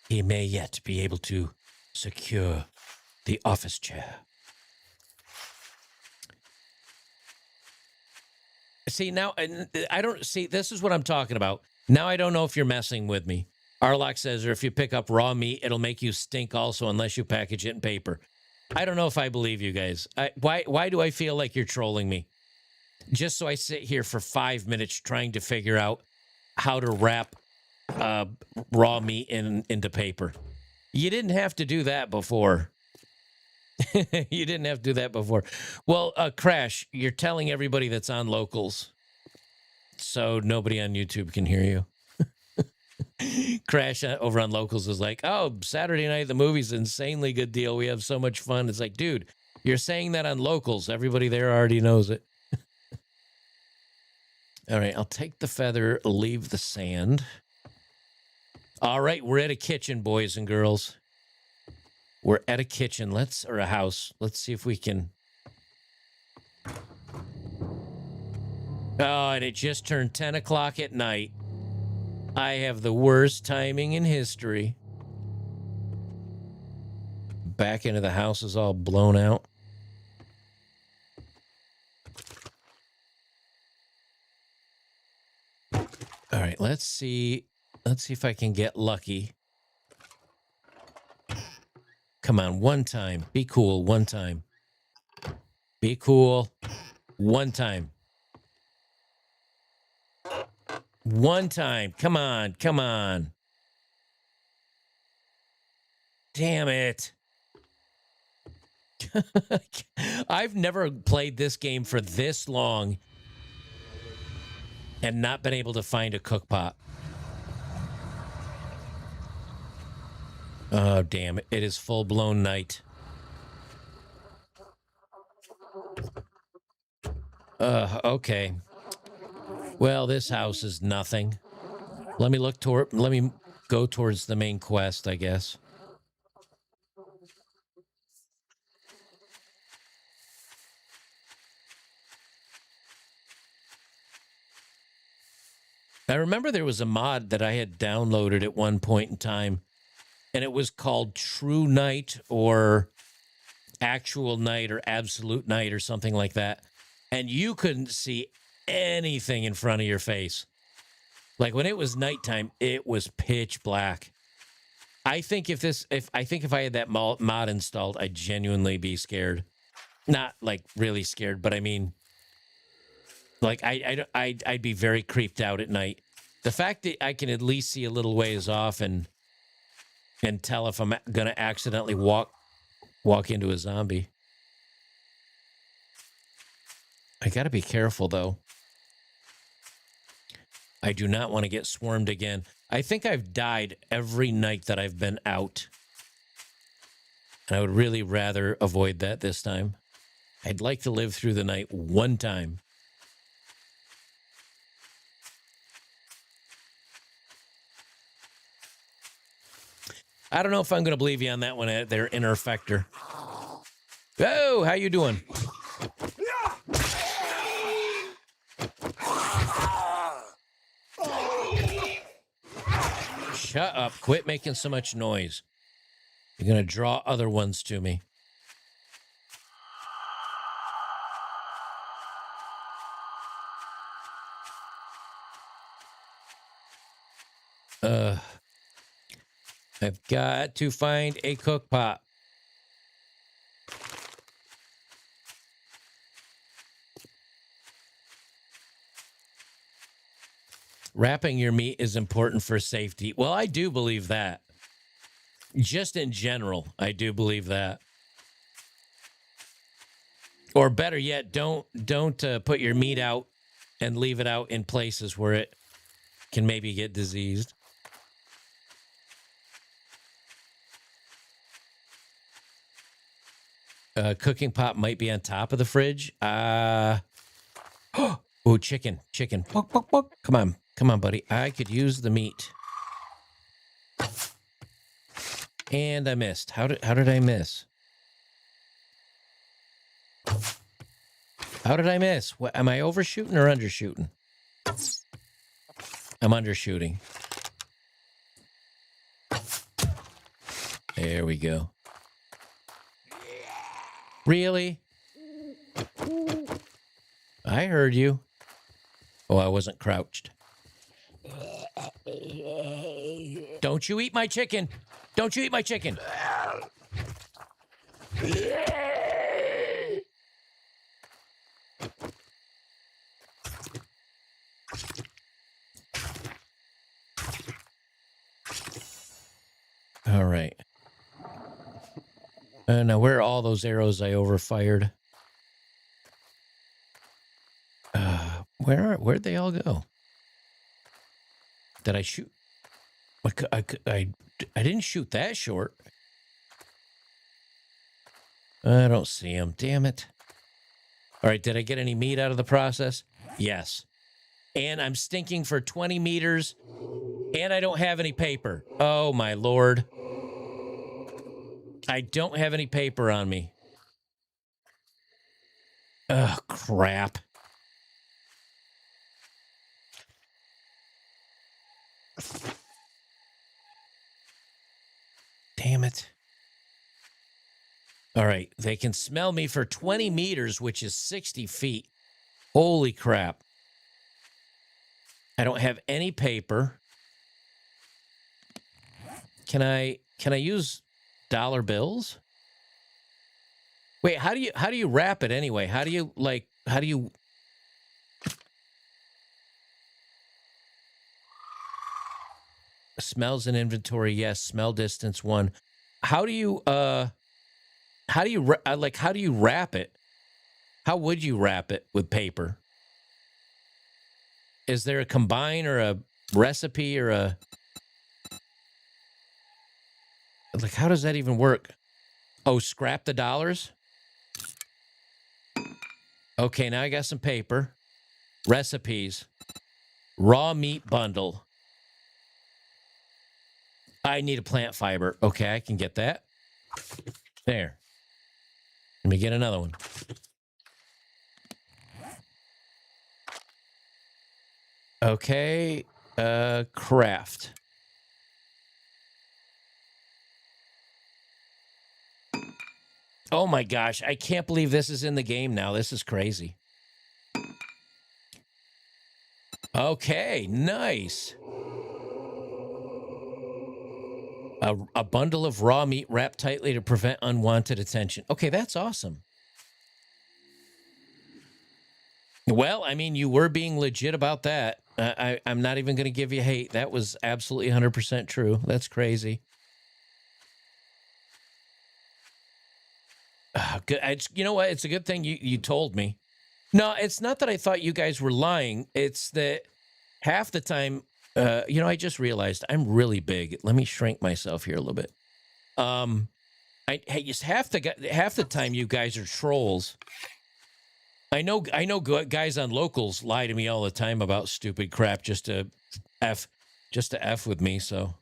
he may yet be able to secure the office chair. See, now, I don't see, this is what I'm talking about. Now I don't know if you're messing with me. Arlock says, or if you pick up raw meat, it'll make you stink also unless you package it in paper. I don't know if I believe you guys. Why do I feel like you're trolling me? Just so I sit here for 5 minutes trying to figure out how to wrap raw meat into paper. You didn't have to do that before. You didn't have to do that before. Well, Crash, you're telling everybody that's on Locals, so nobody on YouTube can hear you. Crash over on Locals is like, oh, Saturday night, the movie's an insanely good deal. We have so much fun. It's like, dude, you're saying that on Locals. Everybody there already knows it. All right, I'll take the feather, leave the sand. All right, we're at a kitchen, boys and girls. We're at a kitchen. Or a house. Let's see if we can. Oh, and it just turned 10 o'clock at night. I have the worst timing in history. Back into the house is all blown out. All right, let's see. Let's see if I can get lucky. Come on, one time. Be cool, one time. Be cool. One time. One time. Come on, come on. Damn it. I've never played this game for this long and not been able to find a cook pot. Oh, damn it. It is full-blown night. Okay. Well, this house is nothing. Let me look toward... Let me go towards the main quest, I guess. I remember there was a mod that I had downloaded at one point in time, and it was called True Night or Actual Night or Absolute Night or something like that. And you couldn't see anything in front of your face. Like when it was nighttime, it was pitch black. I think if I had that mod installed, I'd genuinely be scared. Not like really scared, but I mean, like I'd be very creeped out at night. The fact that I can at least see a little ways off and tell if I'm gonna accidentally walk into a zombie. I gotta be careful though. I do not want to get swarmed again. I think I've died every night that I've been out. And I would really rather avoid that this time. I'd like to live through the night one time. I don't know if I'm going to believe you on that one, there, Interfector. Oh, how you doing? Shut up. Quit making so much noise. You're going to draw other ones to me. I've got to find a cook pot. Wrapping your meat is important for safety. Well, I do believe that. Just in general, I do believe that. Or better yet, don't put your meat out and leave it out in places where it can maybe get diseased. Cooking pot might be on top of the fridge. Oh, chicken. Come on, buddy. I could use the meat. And I missed. How did I miss? How did I miss? What, am I overshooting or undershooting? I'm undershooting. There we go. Really? I heard you. Oh, I wasn't crouched. Don't you eat my chicken. Don't you eat my chicken. All right. Now, where are all those arrows I overfired? Where'd they all go? Did I shoot? I didn't shoot that short. I don't see them. Damn it. All right, did I get any meat out of the process? Yes. And I'm stinking for 20 meters, and I don't have any paper. Oh, my Lord. I don't have any paper on me. Oh, crap. Damn it. All right, they can smell me for 20 meters, which is 60 feet. Holy crap. I don't have any paper. Can I use dollar bills? Wait, how do you wrap it anyway? How do you smells in inventory? Yes. Smell distance 1. How do you wrap it? How would you wrap it with paper? Is there a combine or a recipe or a... Like, how does that even work? Oh, scrap the dollars? Okay, now I got some paper. Recipes. Raw meat bundle. I need a plant fiber. Okay, I can get that. There. Let me get another one. Okay, craft. Oh my gosh, I can't believe this is in the game now. This is crazy. Okay, nice. A bundle of raw meat wrapped tightly to prevent unwanted attention. Okay, that's awesome. Well, I mean, you were being legit about that. I'm not even going to give you hate. That was absolutely 100% true. That's crazy. Good. You know what? It's a good thing you told me. No, it's not that I thought you guys were lying. It's that half the time, you know, I just realized I'm really big. Let me shrink myself here a little bit. Just half the time you guys are trolls. I know guys on locals lie to me all the time about stupid crap just to F with me, so.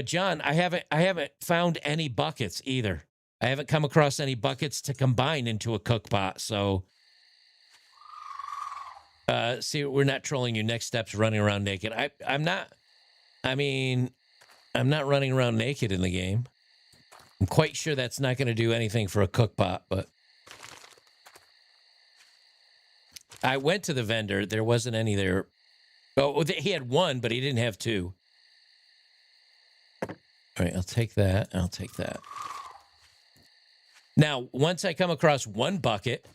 John, I haven't found any buckets either. I haven't come across any buckets to combine into a cook pot, so see, we're not trolling you. Next step's running around naked. I'm not running around naked in the game. I'm quite sure that's not going to do anything for a cook pot, but I went to the vendor. There wasn't any there. Oh, he had one, but he didn't have two. All right, I'll take that. I'll take that. Now, once I come across one bucket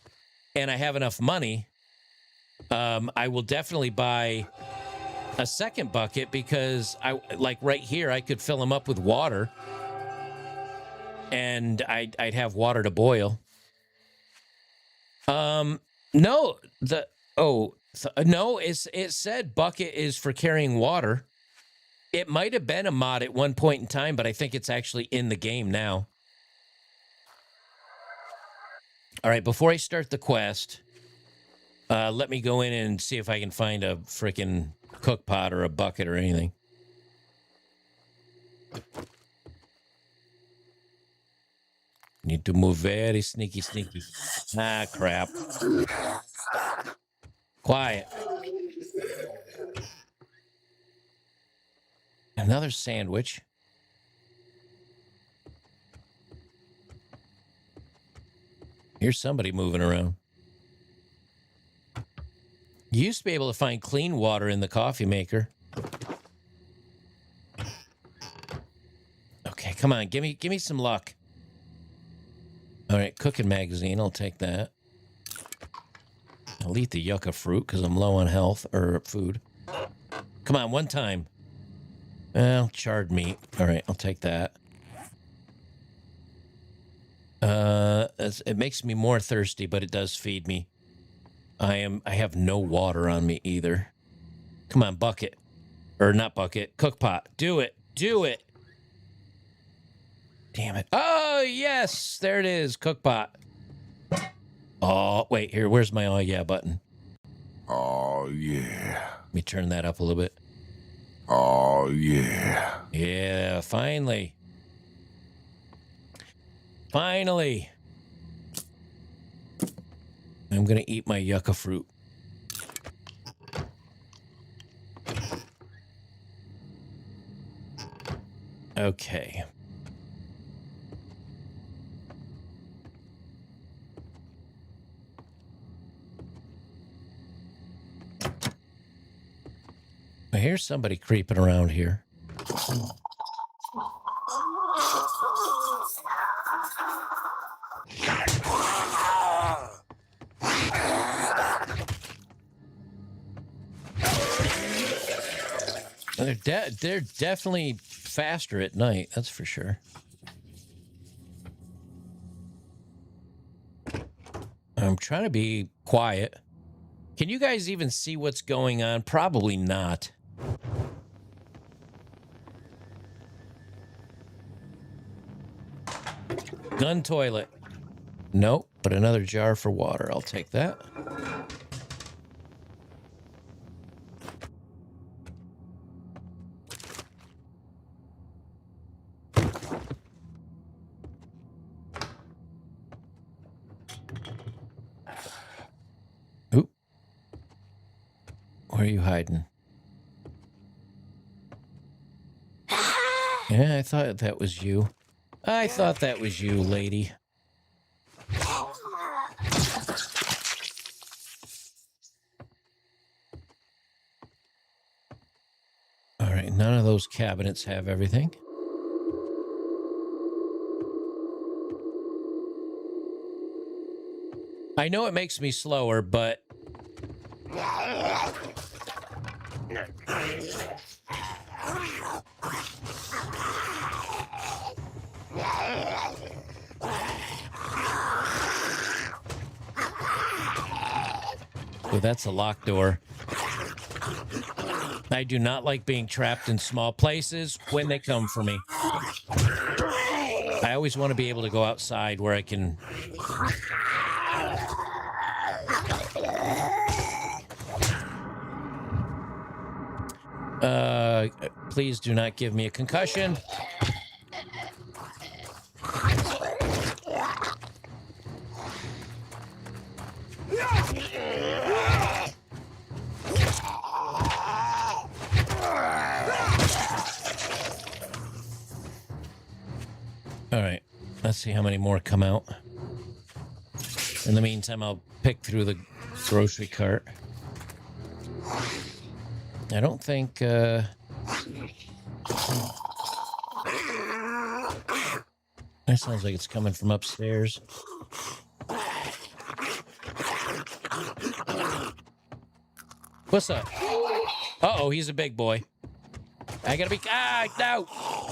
and I have enough money, I will definitely buy a second bucket because like right here, I could fill them up with water and I'd have water to boil. No, no, it said bucket is for carrying water. It might have been a mod at one point in time, but I think it's actually in the game now. All right, before I start the quest, let me go in and see if I can find a freaking cook pot or a bucket or anything. Need to move very sneaky. Ah, crap. Quiet. Another sandwich. Here's somebody moving around. You used to be able to find clean water in the coffee maker. Okay, come on, give me some luck. All right, cooking magazine, I'll take that. I'll eat the yucca fruit because I'm low on health or food. Come on, one time. Well, charred meat. All right, I'll take that. It makes me more thirsty, but it does feed me. I have no water on me either. Come on, bucket. Or not bucket, cook pot. Do it. Damn it. Oh, yes, there it is, cook pot. Oh, wait, here, where's my oh yeah button? Oh, yeah. Let me turn that up a little bit. Oh, yeah. Yeah, finally. Finally. I'm going to eat my yucca fruit. Okay. Well, here's somebody creeping around here. They're definitely faster at night, that's for sure. I'm trying to be quiet. Can you guys even see what's going on? Probably not. Gun toilet. Nope, but another jar for water. I'll take that. Oop. Where are you hiding? Yeah, I thought that was you. I thought that was you, lady. All right, none of those cabinets have everything. I know it makes me slower, but... Oh, that's a locked door. I do not like being trapped in small places when they come for me. I always want to be able to go outside where I can... Please do not give me a concussion. All right, let's see how many more come out. In the meantime, I'll pick through the grocery cart. I don't think, that sounds like it's coming from upstairs. What's up? Uh-oh, he's a big boy. I gotta be, no!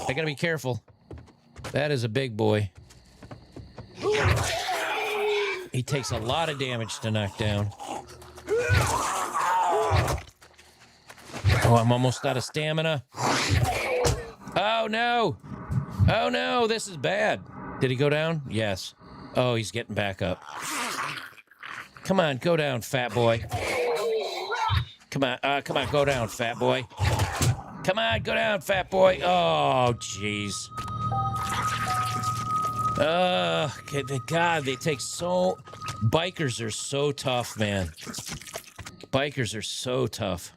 I gotta be careful. That is a big boy. He takes a lot of damage to knock down. Oh, I'm almost out of stamina. Oh, no. Oh, no, this is bad. Did he go down? Yes. Oh, he's getting back up. Come on, go down, fat boy. Come on, go down, fat boy. Come on, go down, fat boy. Oh, jeez. God, they take so... Bikers are so tough, man. Bikers are so tough.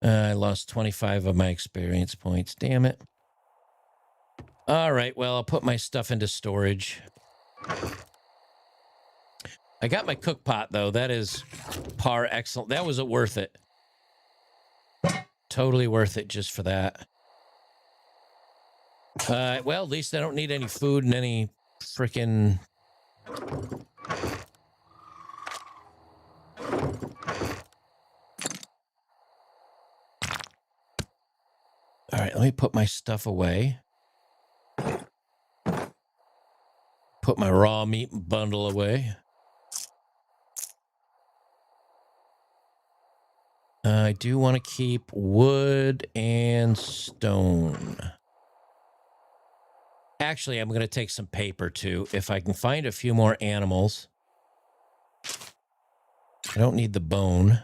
I lost 25 of my experience points. Damn it. All right, well, I'll put my stuff into storage. I got my cook pot, though. That is par excellent. That was worth it. Totally worth it just for that. Well, at least I don't need any food and any freaking... All right, let me put my stuff away. Put my raw meat bundle away. I do want to keep wood and stone. Actually, I'm going to take some paper, too, if I can find a few more animals. I don't need the bone.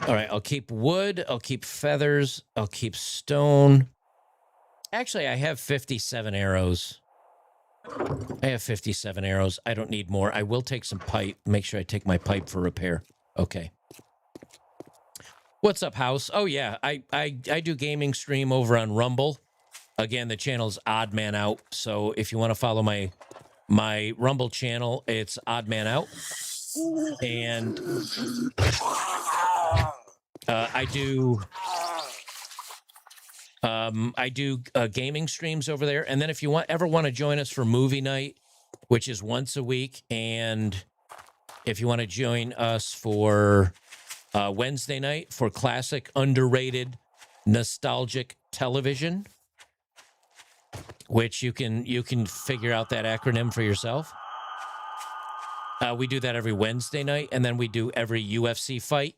All right, I'll keep wood, I'll keep feathers, I'll keep stone. Actually, I have 57 arrows. I have 57 arrows. I don't need more. I will take some pipe. Make sure I take my pipe for repair. Okay. What's up, house? Oh, yeah, I do gaming stream over on Rumble. Again, the channel's Odd Man Out. So if you want to follow my Rumble channel, it's Odd Man Out. And I do gaming streams over there. And then if you ever want to join us for movie night, which is once a week, and if you want to join us for Wednesday night for classic, underrated, nostalgic television, which you can figure out that acronym for yourself. We do that every Wednesday night, and then we do every UFC fight.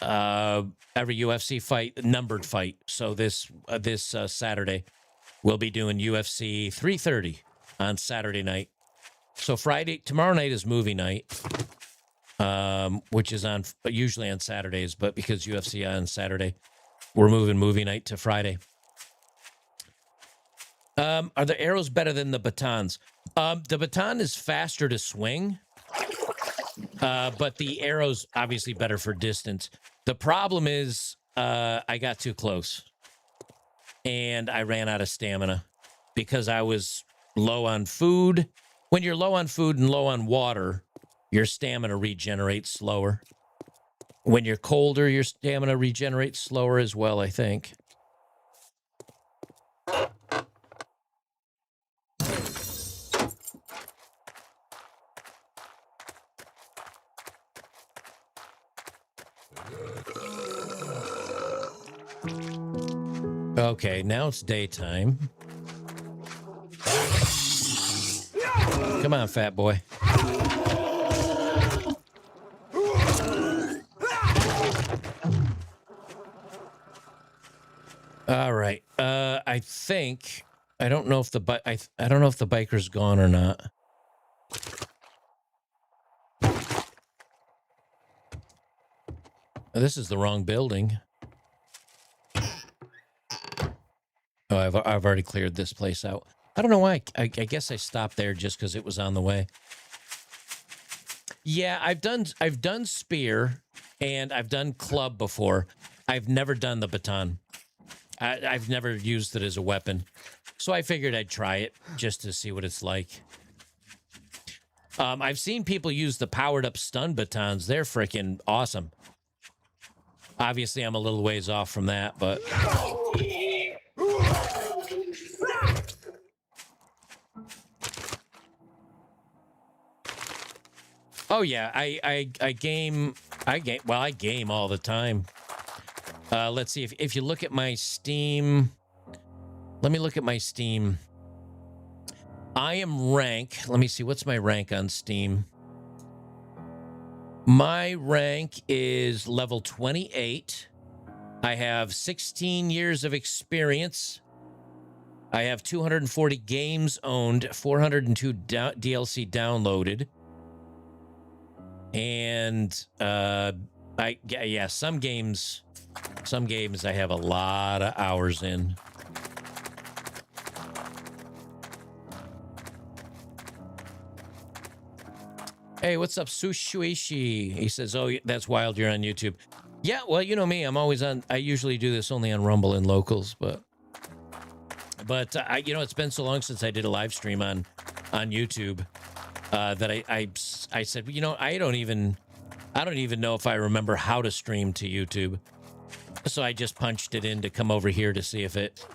Every UFC fight, numbered fight. So this Saturday, we'll be doing UFC 330 on Saturday night. So tomorrow night is movie night, which is usually on Saturdays, but because UFC on Saturday, we're moving movie night to Friday. Are the arrows better than the batons? The baton is faster to swing, but the arrow's obviously better for distance. The problem is I got too close, and I ran out of stamina because I was low on food. When you're low on food and low on water, your stamina regenerates slower. When you're colder, your stamina regenerates slower as well, I think. Okay, now it's daytime. Come on, fat boy. All right. I think I don't know if I don't know if the biker's gone or not. This is the wrong building. Oh, I've already cleared this place out. I don't know why. I guess I stopped there just because it was on the way. Yeah, I've done spear and I've done club before. I've never done the baton. I've never used it as a weapon, so I figured I'd try it just to see what it's like. I've seen people use the powered up stun batons. They're freaking awesome. Obviously, I'm a little ways off from that, but. Oh yeah, I game all the time. Let's see if you look at my Steam. Let me look at my Steam. I am rank. Let me see, what's my rank on Steam? My rank is level 28. I have 16 years of experience. I have 240 games owned, 402 DLC downloaded. And some games I have a lot of hours in. Hey, what's up, Sushuishi? He says, "Oh, that's wild. You're on YouTube." Yeah, well, you know me. I'm always on. I usually do this only on Rumble and locals, but it's been so long since I did a live stream on YouTube that I said, I don't even know if I remember how to stream to YouTube. So I just punched it in to come over here to see if it.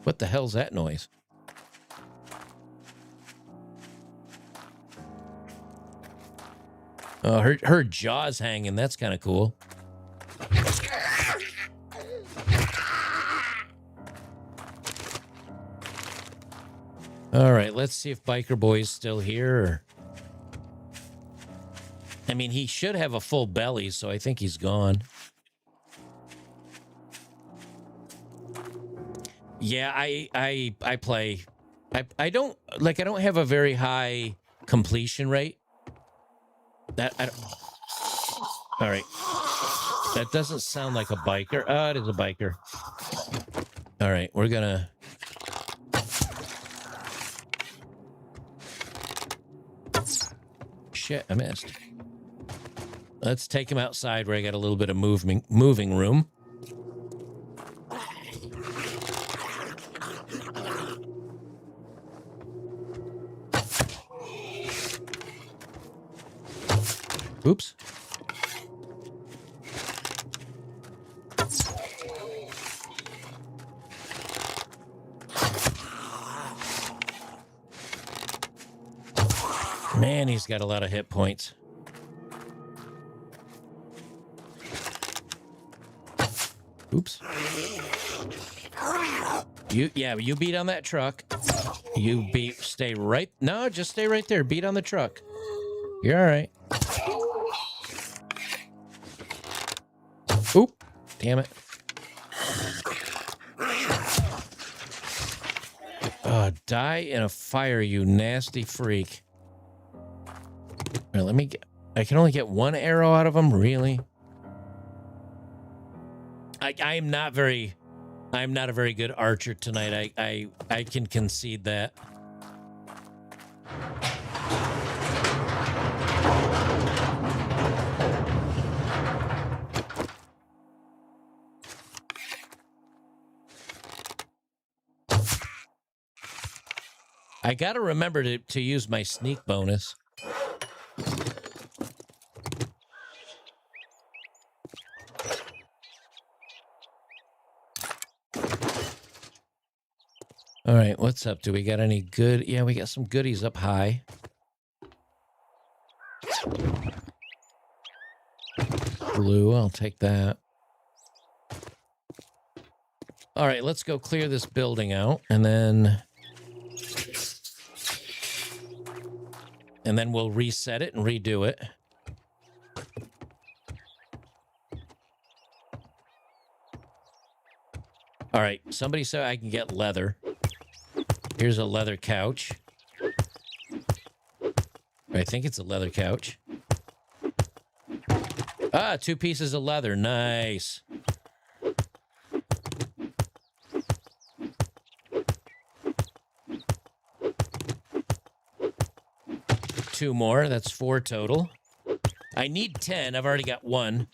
What the hell's that noise? Oh, her jaw's hanging. That's kind of cool. All right, let's see if Biker Boy's still here. I mean, he should have a full belly, so I think he's gone. Yeah, I play. I don't have a very high completion rate. All right. That doesn't sound like a biker. Oh, it is a biker. All right, we're gonna. Shit, I missed. Let's take him outside where I got a little bit of moving room. Oops. Man, he's got a lot of hit points. Oops. You beat on that truck. Stay right. No, just stay right there. Beat on the truck. You're all right. Oop. Damn it. Die in a fire, you nasty freak. All right, I can only get one arrow out of him, really? I'm not a very good archer tonight. I can concede that. I got to remember to use my sneak bonus. All right, what's up? Do we got any good? Yeah, we got some goodies up high. Blue, I'll take that. All right, let's go clear this building out, and then we'll reset it and redo it. All right, somebody said I can get leather. Here's a leather couch. I think it's a leather couch. Ah, 2 pieces of leather. Nice. Two more. That's 4 total. I need 10. I've already got 1.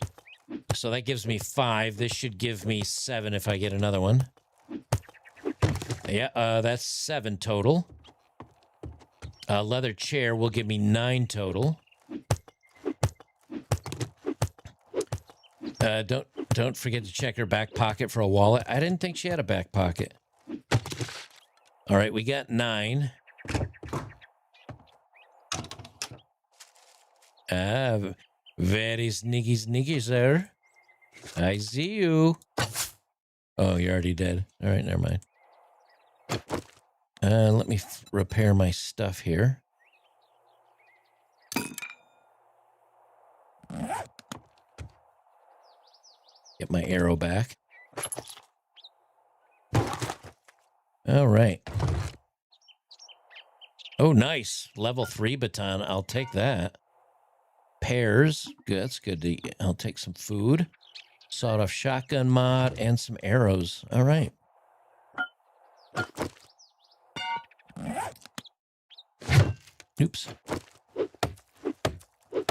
So that gives me 5. This should give me 7 if I get another one. Yeah, that's 7 total. Leather chair will give me 9 total. Don't forget to check her back pocket for a wallet. I didn't think she had a back pocket. All right, we got 9. Very sneaky, sir. I see you. Oh, you're already dead. All right, never mind. Let me repair my stuff here. Get my arrow back. All right. Oh, nice. Level 3 baton. I'll take that. Pears. Good. That's good. I'll take some food. Sawed-off shotgun mod and some arrows. All right. Oops.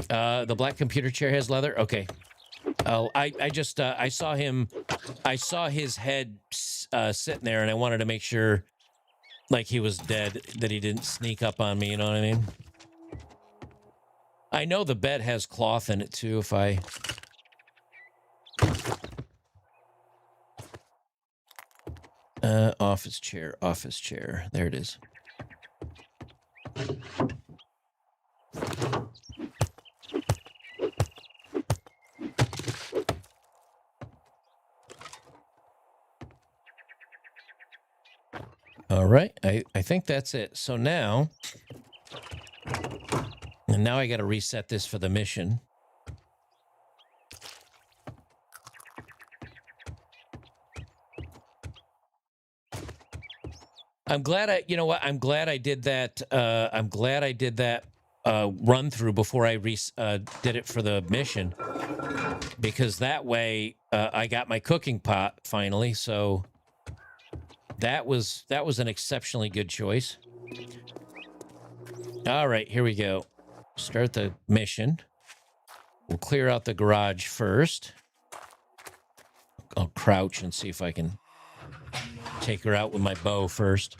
The black computer chair has leather. Okay. Oh, I saw him. I saw his head sitting there, and I wanted to make sure, like, he was dead, that he didn't sneak up on me. You know what I mean? I know the bed has cloth in it too. If I. Office chair. There it is. All right, I think that's it. So now, I got to reset this for the mission. I'm glad I'm glad I did that. Run through before I did it for the mission, because that way I got my cooking pot finally. So that was an exceptionally good choice. All right, here we go. Start the mission. We'll clear out the garage first. I'll crouch and see if I can take her out with my bow first.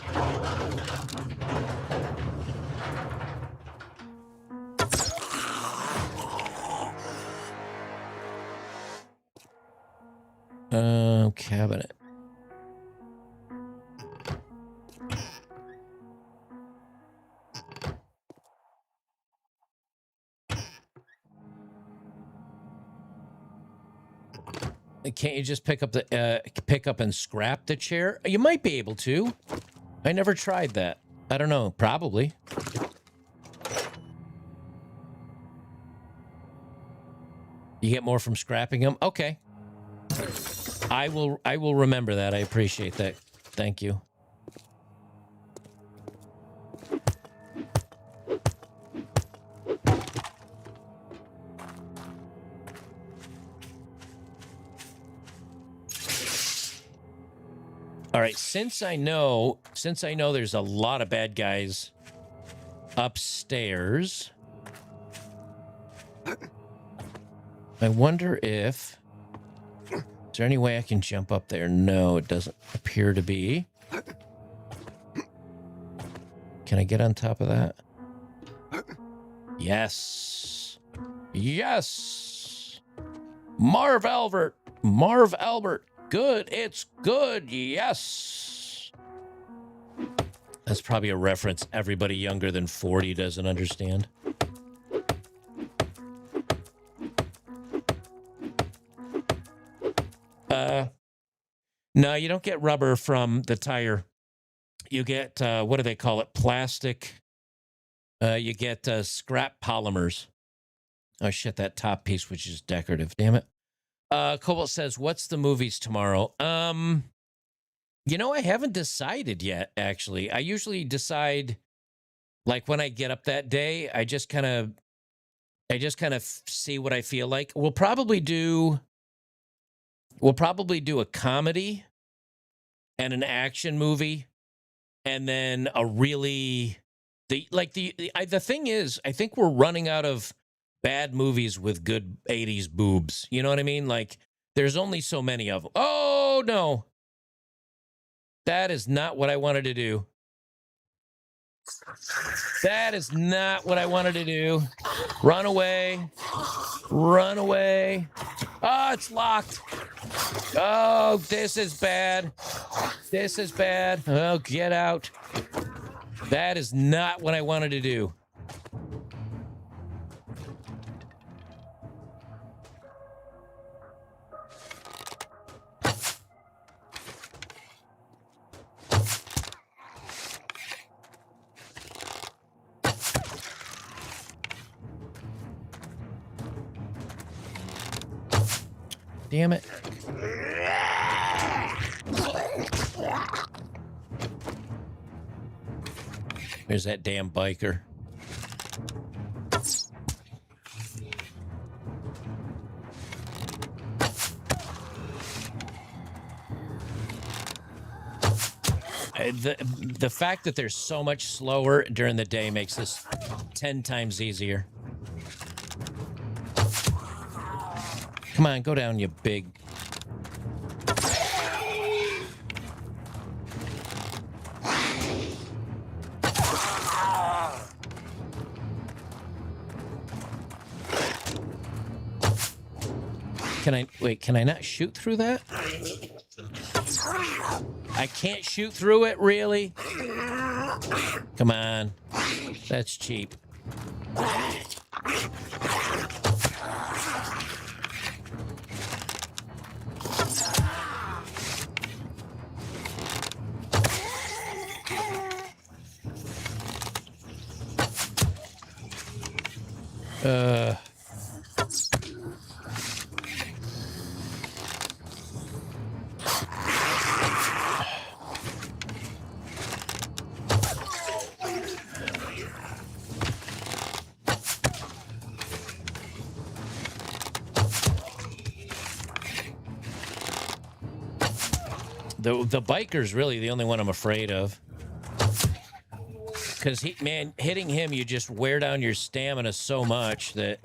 Cabinet. Can't you just pick up and scrap the chair? You might be able to. I never tried that. I don't know. Probably. You get more from scrapping them? Okay. I will remember that. I appreciate that. Thank you. All right, since I know there's a lot of bad guys upstairs, I wonder if is there any way I can jump up there? No, it doesn't appear to be. Can I get on top of that? Yes. Yes. Marv Albert. Good. It's good. Yes. That's probably a reference everybody younger than 40 doesn't understand. No, you don't get rubber from the tire. You get, what do they call it? Plastic. You get scrap polymers. Oh, shit, that top piece, which is decorative. Damn it. Cobalt says, what's the movies tomorrow? You know, I haven't decided yet, actually. I usually decide, like, when I get up that day, I just kind of see what I feel like. We'll probably do a comedy and an action movie, and then a really the thing is, I think we're running out of bad movies with good 80s boobs. You know what I mean? Like, there's only so many of them. Oh no, that is not what I wanted to do. That is not what I wanted to do. Run away. Run away. Oh, it's locked. Oh, this is bad. This is bad. Oh, get out. That is not what I wanted to do. Damn it. There's that damn biker. The fact that they're so much slower during the day makes this 10 times easier. Come on, go down, you big... Can I not shoot through that? I can't shoot through it, really? Come on. That's cheap. The biker's really the only one I'm afraid of. Because, man, hitting him, you just wear down your stamina so much that...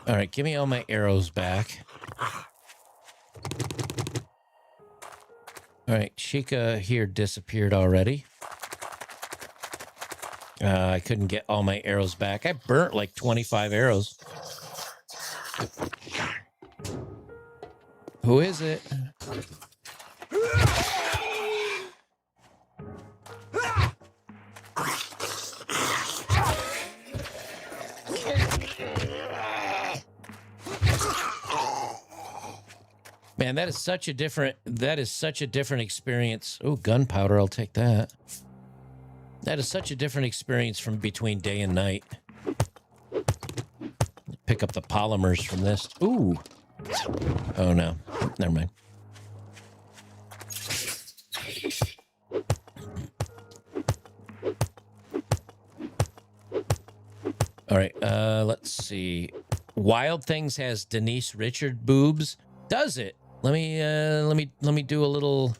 All right, give me all my arrows back. All right, Chica here disappeared already. I couldn't get all my arrows back. I burnt like 25 arrows. Who is it? Man, that is such a different experience. Oh, gunpowder, I'll take that. That is such a different experience from between day and night. Pick up the polymers from this. Ooh. Oh no. Never mind. All right, let's see. Wild Things has Denise Richard boobs. Does it? Let me do a little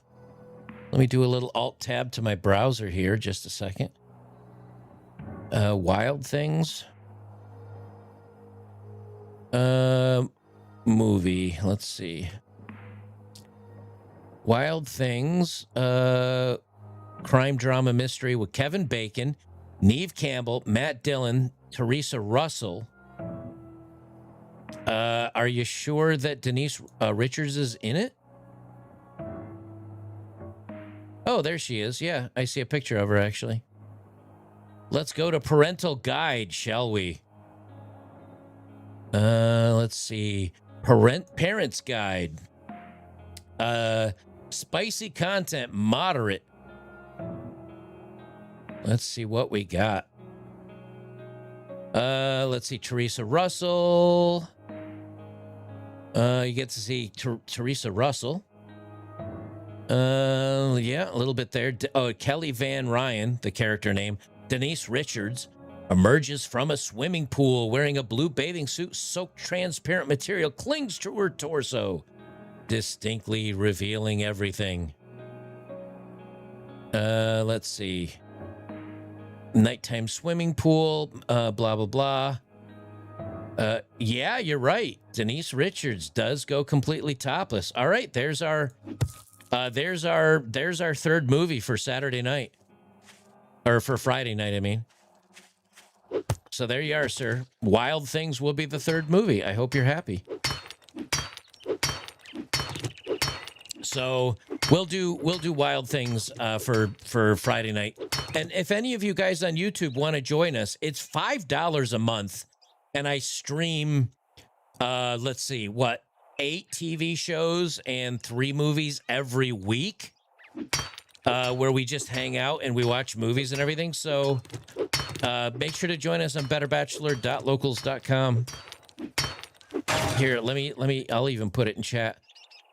alt tab to my browser here. Just a second. Wild Things. Movie. Let's see. Wild Things. Crime drama mystery with Kevin Bacon, Neve Campbell, Matt Dillon, Teresa Russell. Are you sure that Denise Richards is in it? Oh, there she is. Yeah, I see a picture of her, actually. Let's go to parental guide, shall we? Let's see. Parents guide. Spicy content, moderate. Let's see what we got. Let's see. Teresa Russell. You get to see Teresa Russell. Yeah, a little bit there. Kelly Van Ryan, the character name. Denise Richards emerges from a swimming pool wearing a blue bathing suit. Soaked transparent material clings to her torso, distinctly revealing everything. Let's see. Nighttime swimming pool, blah, blah, blah. Yeah, you're right. Denise Richards does go completely topless. All right, there's our third movie for Saturday night. Or for Friday night, I mean. So there you are, sir. Wild Things will be the third movie. I hope you're happy. So we'll do Wild Things for Friday night. And if any of you guys on YouTube want to join us, it's $5 a month, and I stream let's see, 8 TV shows and 3 movies every week, where we just hang out and we watch movies and everything. So make sure to join us on betterbachelor.locals.com. Here, I'll even put it in chat.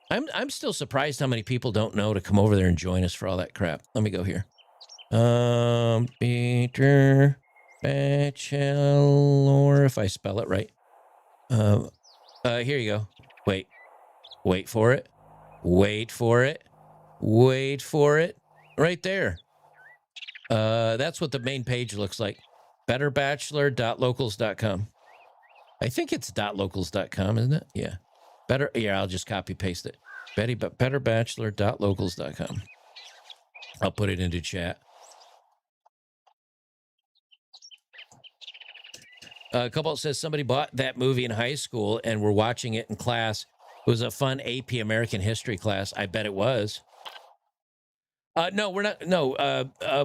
I'm still surprised how many people don't know to come over there and join us for all that crap. Let me go here. Better Bachelor, if I spell it right. Here you go. Wait for it. Wait for it. Right there. That's what the main page looks like. betterbachelor.locals.com. I think it's .locals.com, isn't it? Yeah. I'll just copy paste it. betterbachelor.locals.com. I'll put it into chat. A couple says somebody bought that movie in high school and were watching it in class. It was a fun AP American history class. I bet it was. No, we're not. No,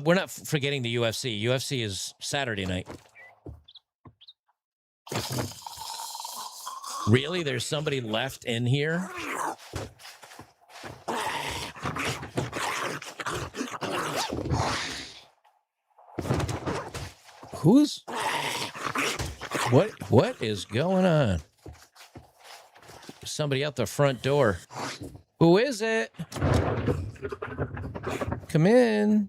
we're not forgetting the UFC. UFC is Saturday night. Really? There's somebody left in here? Who's... What is going on? Somebody out the front door. Who is it? Come in.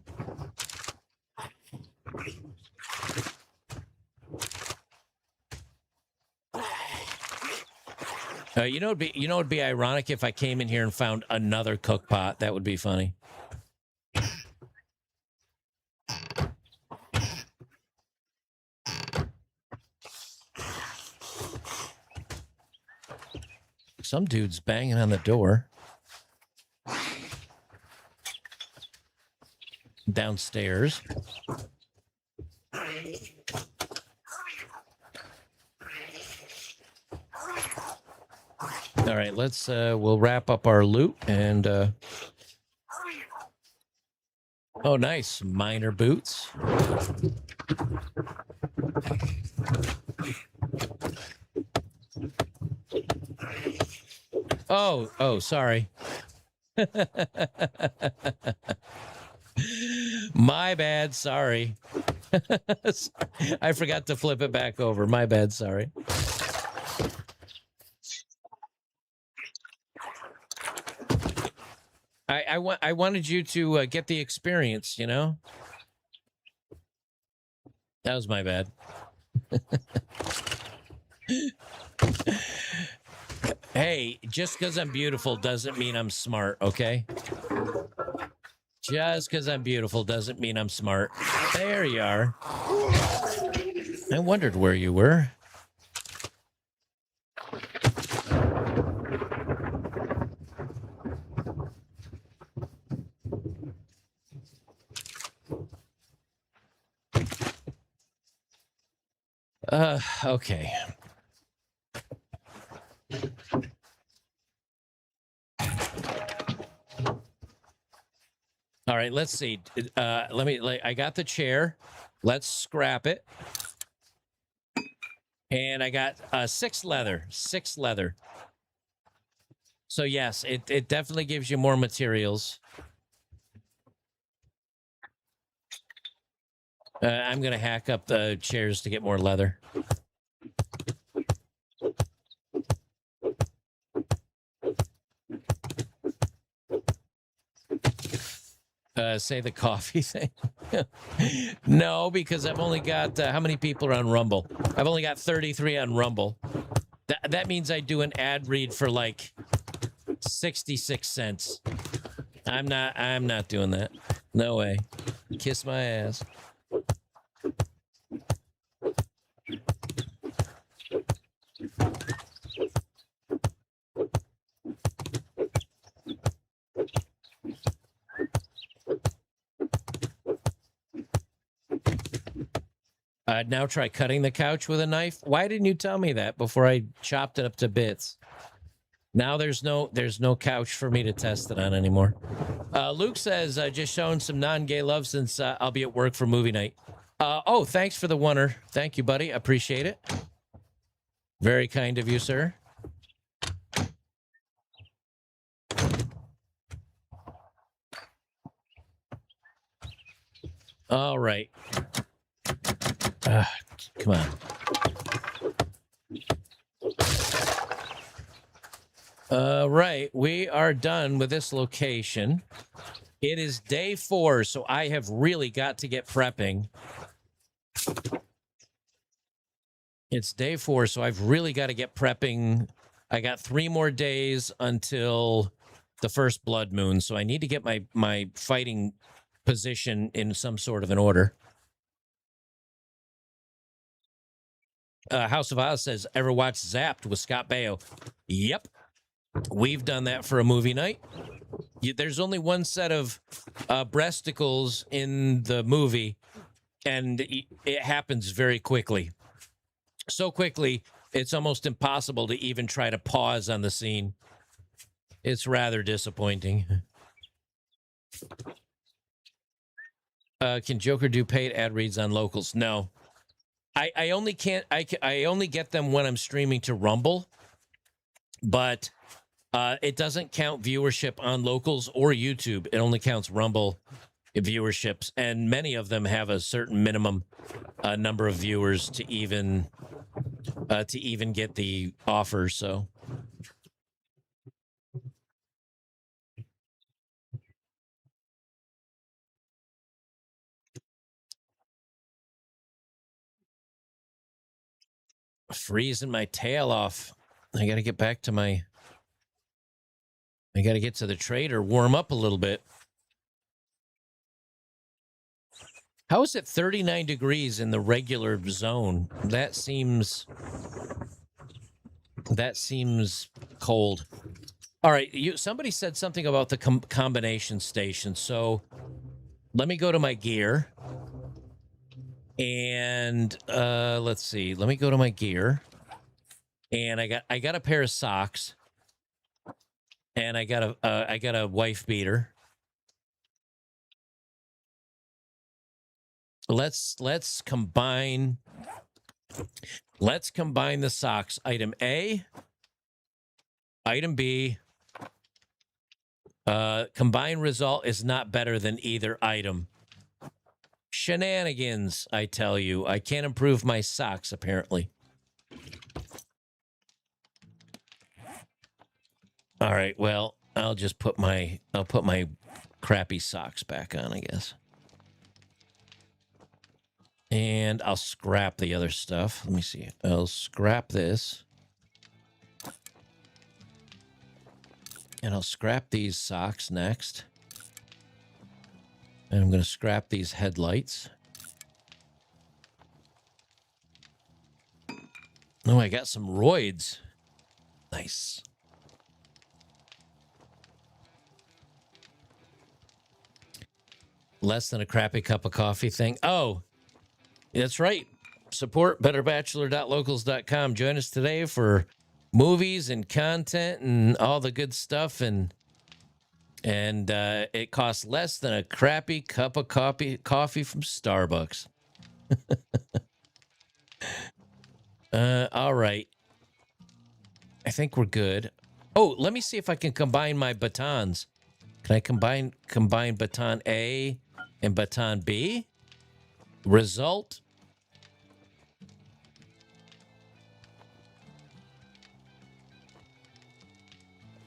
It'd be ironic if I came in here and found another cook pot. That would be funny. Some dude's banging on the door. Downstairs. All right, we'll wrap up our loot and, oh, nice. Miner boots. Oh, sorry. My bad, sorry. I forgot to flip it back over. My bad, sorry. I wanted you to get the experience, you know? That was my bad. Hey, just because I'm beautiful doesn't mean I'm smart, okay? Just because I'm beautiful doesn't mean I'm smart. There you are. I wondered where you were. Okay. All right, let's see. I got the chair. Let's scrap it. And I got 6 leather. So yes, it definitely gives you more materials. I'm going to hack up the chairs to get more leather. Say the coffee thing. No, because I've only got how many people are on Rumble? I've only got 33 on Rumble. That means I do an ad read for like 66 cents. I'm not doing that. No way. Kiss my ass. Now try cutting the couch with a knife. Why didn't you tell me that before I chopped it up to bits? Now there's no couch for me to test it on anymore. Luke says, just showing some non-gay love since I'll be at work for movie night. Oh, thanks for the oneer. Thank you, buddy. Appreciate it. Very kind of you, sir. All right. Come on. All right, we are done with this location. It is day 4, so I have really got to get prepping. It's day 4, so I've really got to get prepping. I got 3 more days until the first blood moon, so I need to get my fighting position in some sort of an order. House of Oz says, ever watch Zapped with Scott Baio? Yep. We've done that for a movie night. There's only one set of breasticles in the movie, and it happens very quickly. So quickly, it's almost impossible to even try to pause on the scene. It's rather disappointing. Can Joker do paid ad reads on locals? No. I only can't. I only get them when I'm streaming to Rumble, but it doesn't count viewership on locals or YouTube. It only counts Rumble viewerships, and many of them have a certain minimum number of viewers to even get the offer. So. Freezing my tail off. I got to get back to I got to get to the trader, warm up a little bit. How is it 39 degrees in the regular zone? That seems cold. All right, somebody said something about the combination station. So let me go to my gear. And let's see. Let me go to my gear. And I got a pair of socks. And I got a wife beater. Let's combine the socks. Item A. Item B. Combined result is not better than either item. Shenanigans, I tell you. I can't improve my socks, apparently. All right, well, I'll just put my crappy socks back on, I guess. And I'll scrap the other stuff. Let me see. I'll scrap this. And I'll scrap these socks next. And I'm going to scrap these headlights. Oh, I got some roids. Nice. Less than a crappy cup of coffee thing. Oh, that's right. Support betterbachelor.locals.com. Join us today for movies and content and all the good stuff. And it costs less than a crappy cup of coffee from Starbucks. All right. I think we're good. Oh, let me see if I can combine my batons. Can I combine baton A and baton B? Result.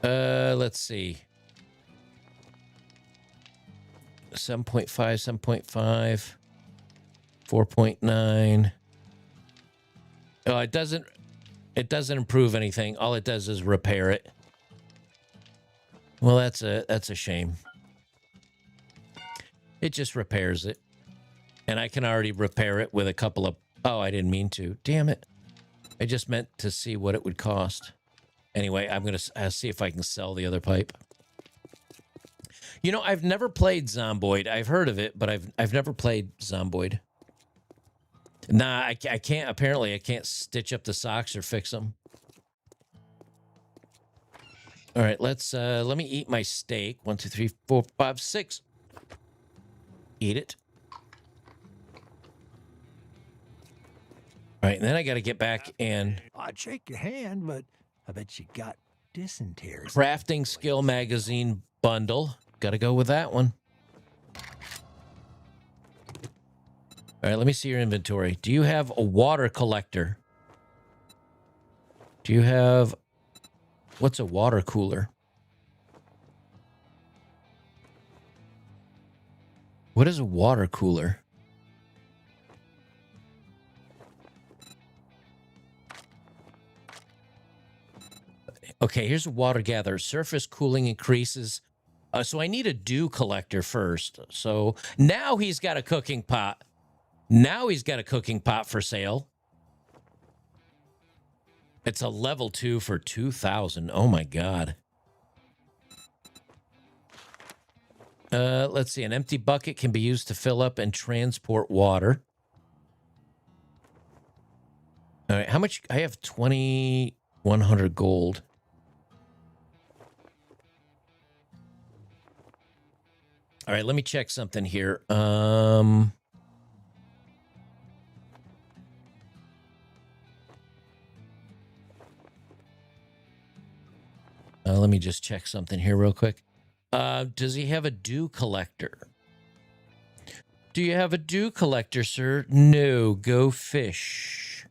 Let's see. 7.5, 7.5, 4.9. Oh, it doesn't improve anything. All it does is repair it. Well, that's a shame. It just repairs it. And I can already repair it with a couple of... Oh, I didn't mean to. Damn it. I just meant to see what it would cost. Anyway, I'm going to see if I can sell the other pipe. You know, I've never played Zomboid. I've heard of it, but I've never played Zomboid. Nah, I can't. Apparently, I can't stitch up the socks or fix them. All right, let me eat my steak. 1, 2, 3, 4, 5, 6. Eat it. All right, and then I got to get back and... I'd shake your hand, but I bet you got dysentery. Crafting skill magazine bundle. Got to go with that one. All right, let me see your inventory. Do you have a water collector? Do you have... What's a water cooler? What is a water cooler? Okay, here's a water gatherer. Surface cooling increases. So I need a dew collector first. So now he's got a cooking pot. Now he's got a cooking pot for sale. It's a level 2 for 2,000. Oh my God. Let's see. An empty bucket can be used to fill up and transport water. All right. How much? I have 2,100 gold. All right. Let me check something here. Let me just check something here real quick. Does he have a dew collector? Do you have a dew collector, sir? No, go fish.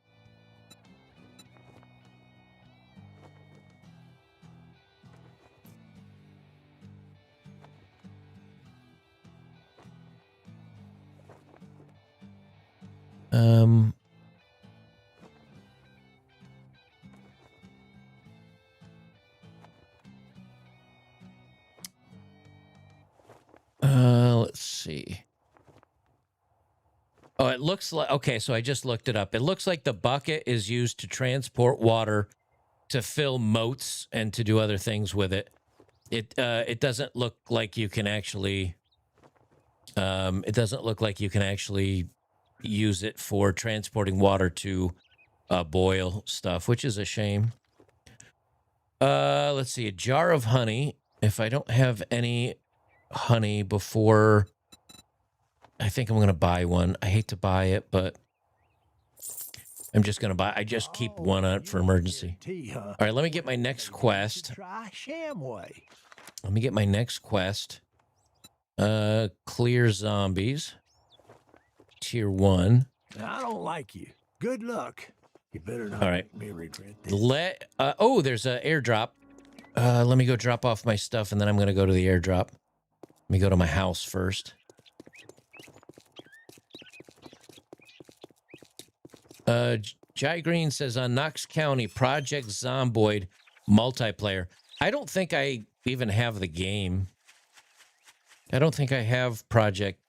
Let's see. Oh, it looks like... Okay, so I just looked it up. It looks like the bucket is used to transport water, to fill moats, and to do other things with it. It doesn't look like you can actually... it doesn't look like you can actually use it for transporting water to boil stuff, which is a shame. Let's see. A jar of honey. If I don't have any honey before... I think I'm going to buy one. I hate to buy it, but I'm just going to buy. I just keep one on for emergency. Huh? All right, let me get my next quest. Try Shamway. Let me get my next quest. Clear zombies. Tier 1. I don't like you. Good luck. You better not All right. make me regret this. Oh, there's an airdrop. Let me go drop off my stuff, and then I'm going to go to the airdrop. Let me go to my house first. Jai Green says on Knox County, Project Zomboid multiplayer. I don't think I even have the game. I don't think I have Project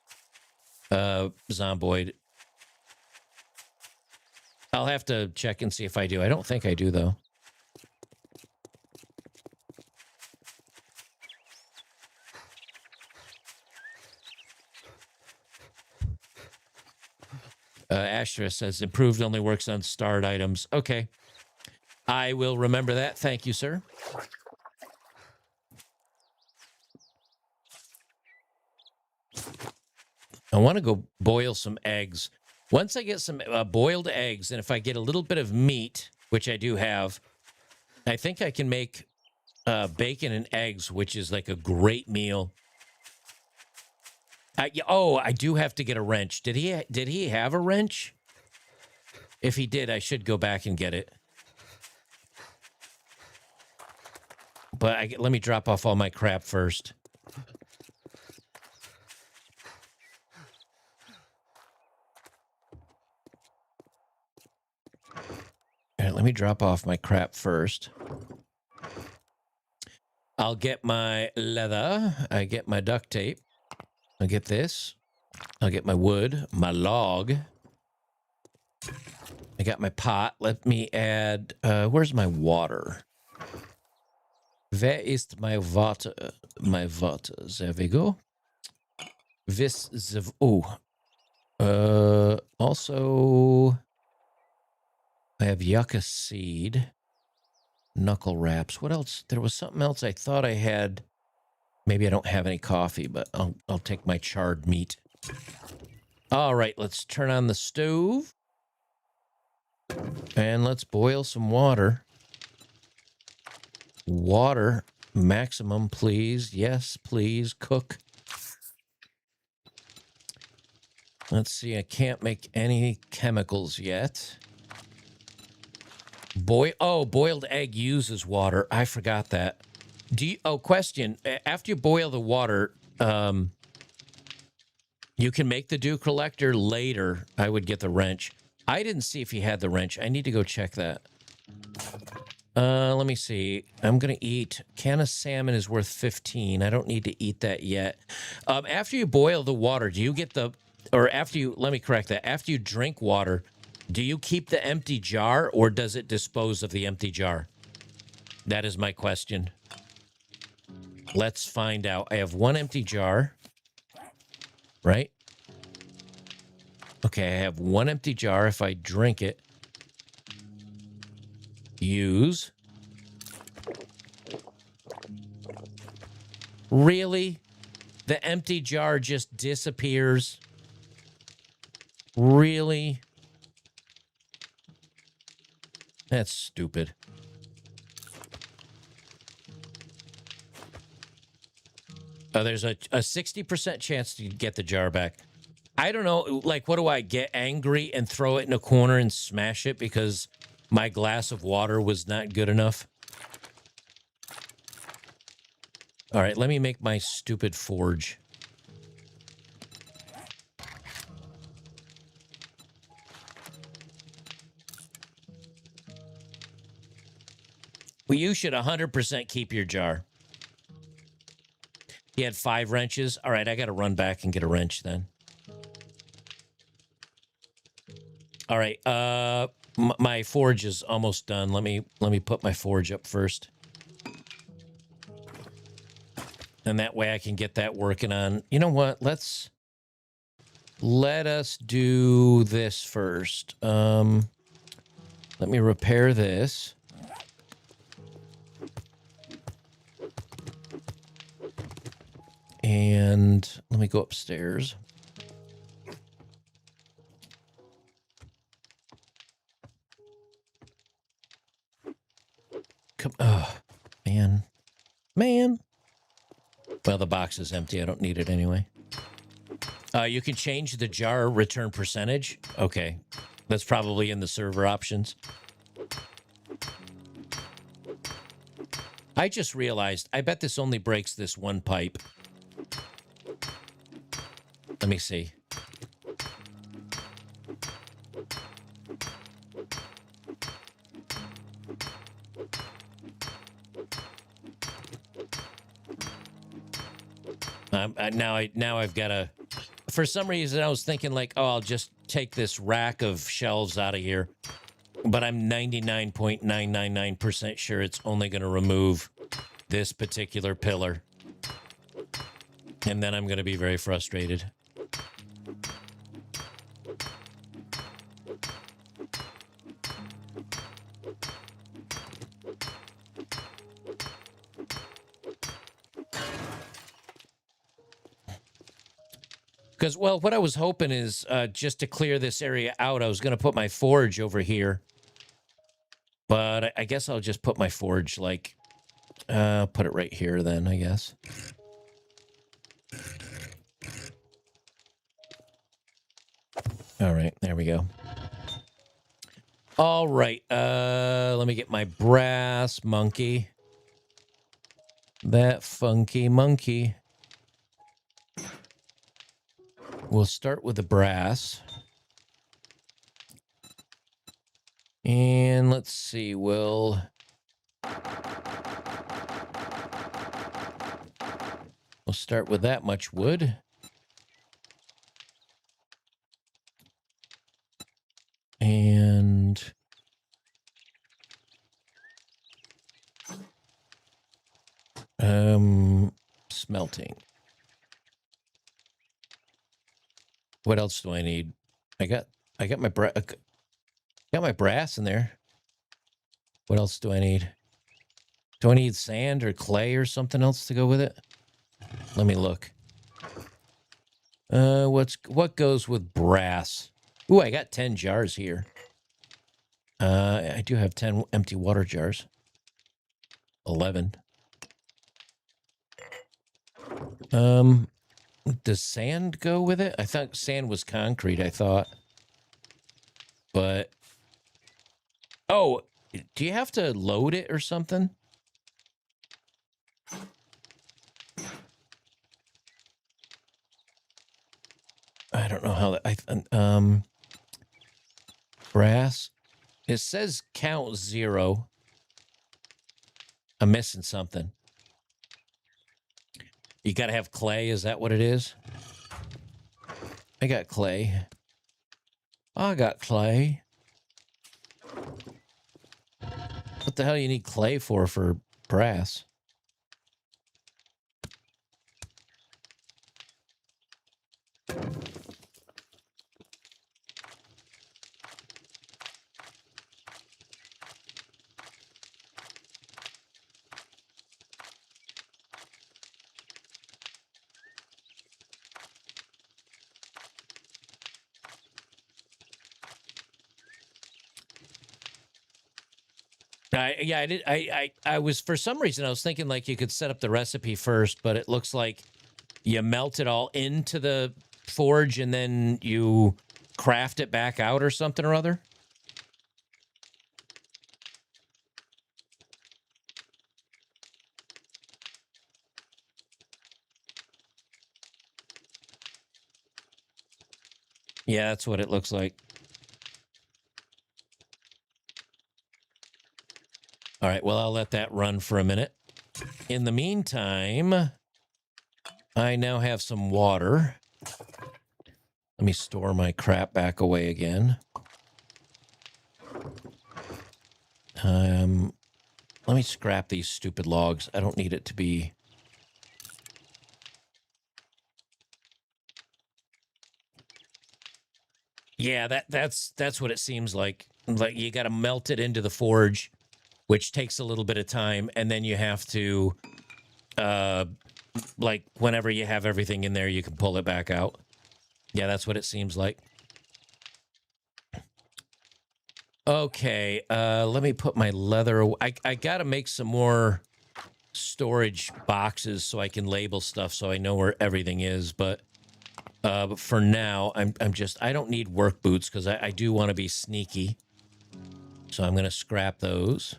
Zomboid. I'll have to check and see if I do. I don't think I do, though. Astra says improved only works on starred items. Okay. I will remember that. Thank you, sir. I want to go boil some eggs. Once I get some boiled eggs, and if I get a little bit of meat, which I do have, I think I can make bacon and eggs, which is like a great meal. I do have to get a wrench. Did he have a wrench? If he did, I should go back and get it. But let me drop off all my crap first. All right, let me drop off my crap first. I'll get my leather. I get my duct tape. I'll get this. I'll get my wood, my log. I got my pot. Let me add... where's my water? Where is my water? My water. There we go. This is... Oh. Also... I have yucca seed. Knuckle wraps. What else? There was something else I thought I had... Maybe I don't have any coffee, but I'll take my charred meat. All right, let's turn on the stove. And let's boil some water. Water maximum, please. Yes, please. Cook. Let's see, I can't make any chemicals yet. Boiled egg uses water. I forgot that. Question. After you boil the water, you can make the dew collector later. I would get the wrench. I didn't see if he had the wrench. I need to go check that. Let me see. I'm going to eat. Can of salmon is worth 15. I don't need to eat that yet. After you boil the water, do you get the... Or after you... Let me correct that. After you drink water, do you keep the empty jar or does it dispose of the empty jar? That is my question. Let's find out. I have one empty jar. Right? Okay, I have one empty jar. If I drink it, use. Really? The empty jar just disappears? Really? That's stupid. There's a 60% chance to get the jar back. I don't know, like, what do I get angry and throw it in a corner and smash it because my glass of water was not good enough? All right, let me make my stupid forge. Well, you should 100% keep your jar. He had 5 wrenches. All right, I got to run back and get a wrench then. All right, my forge is almost done. Let me put my forge up first. And that way I can get that working on. You know what? Let us do this first. Let me repair this. And let me go upstairs. Man. Well, the box is empty. I don't need it anyway. You can change the jar return percentage. Okay. That's probably in the server options. I just realized, I bet this only breaks this one pipe. Let me see. Now I've got to... For some reason, I was thinking like, oh, I'll just take this rack of shelves out of here. But I'm 99.999% sure it's only going to remove this particular pillar. And then I'm going to be very frustrated. Because, well, what I was hoping is just to clear this area out, I was going to put my forge over here. But I guess I'll just put my forge, like, put it right here then, I guess. All right, there we go. All right, let me get my brass monkey. That funky monkey. We'll start with the brass. And let's see, we'll start with that much wood. And smelting. What else do I need? I got my brass in there. What else do I need? Do I need sand or clay or something else to go with it? Let me look. What goes with brass? Ooh, I got 10 jars here. I do have 10 empty water jars. 11. Does sand go with it? I thought sand was concrete, I thought. But... Oh, do you have to load it or something? I don't know how that... brass. It says count 0. I'm missing something. You gotta have clay, is that what it is? I got clay. I got clay. What the hell you need clay for brass? I was, for some reason, I was thinking like you could set up the recipe first, but it looks like you melt it all into the forge and then you craft it back out or something or other. Yeah, that's what it looks like. All right, well, I'll let that run for a minute. In the meantime, I now have some water. Let me store my crap back away again. Let me scrap these stupid logs. I don't need it to be... Yeah, that's what it seems like. Like you got to melt it into the forge, which takes a little bit of time, and then you have to, like, whenever you have everything in there, you can pull it back out. Yeah, that's what it seems like. Okay, let me put my leather away. I got to make some more storage boxes so I can label stuff so I know where everything is. But for now, I don't need work boots because I do want to be sneaky. So I'm going to scrap those.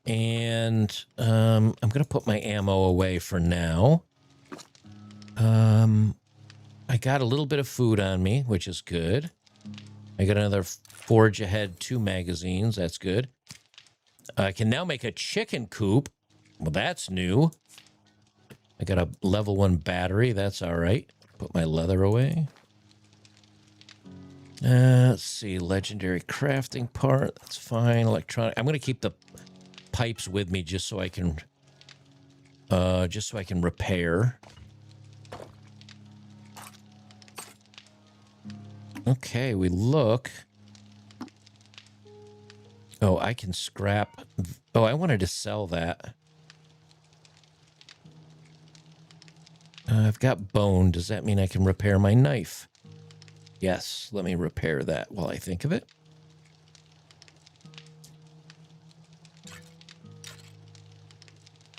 And I'm going to put my ammo away for now. I got a little bit of food on me, which is good. I got another Forge Ahead 2 magazines. That's good. I can now make a chicken coop. Well, that's new. I got a level 1 battery. That's all right. Put my leather away. Let's see. Legendary crafting part. That's fine. Electronic. I'm going to keep the pipes with me just so I can repair. Okay, we look. Oh, I can scrap. Oh, I wanted to sell that. I've got bone. Does that mean I can repair my knife? Yes, let me repair that while I think of it.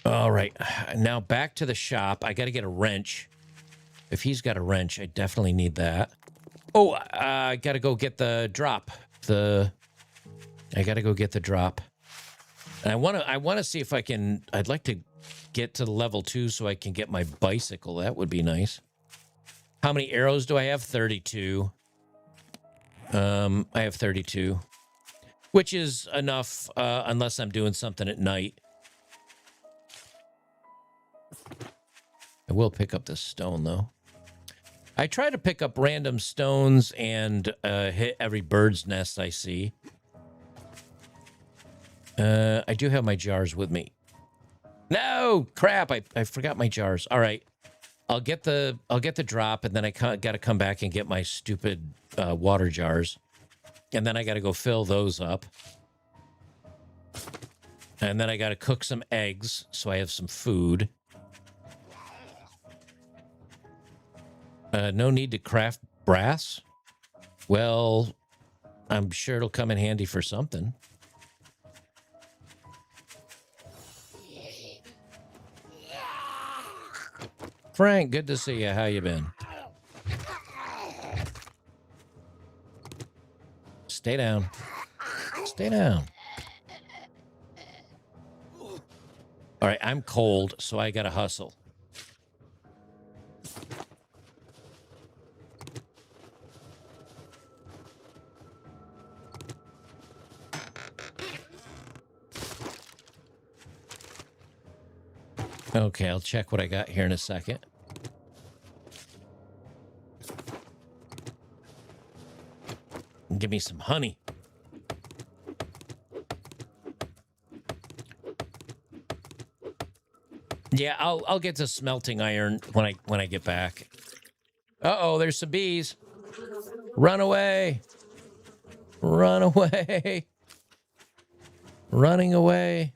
All right, now back to the shop. I got to get a wrench. If he's got a wrench, I definitely need that. Oh, I got to go get the drop. I got to go get the drop. And I want to see if I can. I'd like to get to the level 2 so I can get my bicycle. That would be nice. How many arrows do I have? 32. I have 32, which is enough unless I'm doing something at night. I will pick up this stone, though. I try to pick up random stones and hit every bird's nest I see. I do have my jars with me. No, crap! I forgot my jars. All right, I'll get the drop, and then I got to come back and get my stupid water jars, and then I got to go fill those up, and then I got to cook some eggs so I have some food. No need to craft brass. Well, I'm sure it'll come in handy for something. Frank, good to see you. How you been? Stay down. Stay down. All right, I'm cold, so I gotta hustle. Okay, I'll check what I got here in a second. Give me some honey. Yeah, I'll get to smelting iron when I get back. Uh-oh, there's some bees. Run away. Run away. Running away.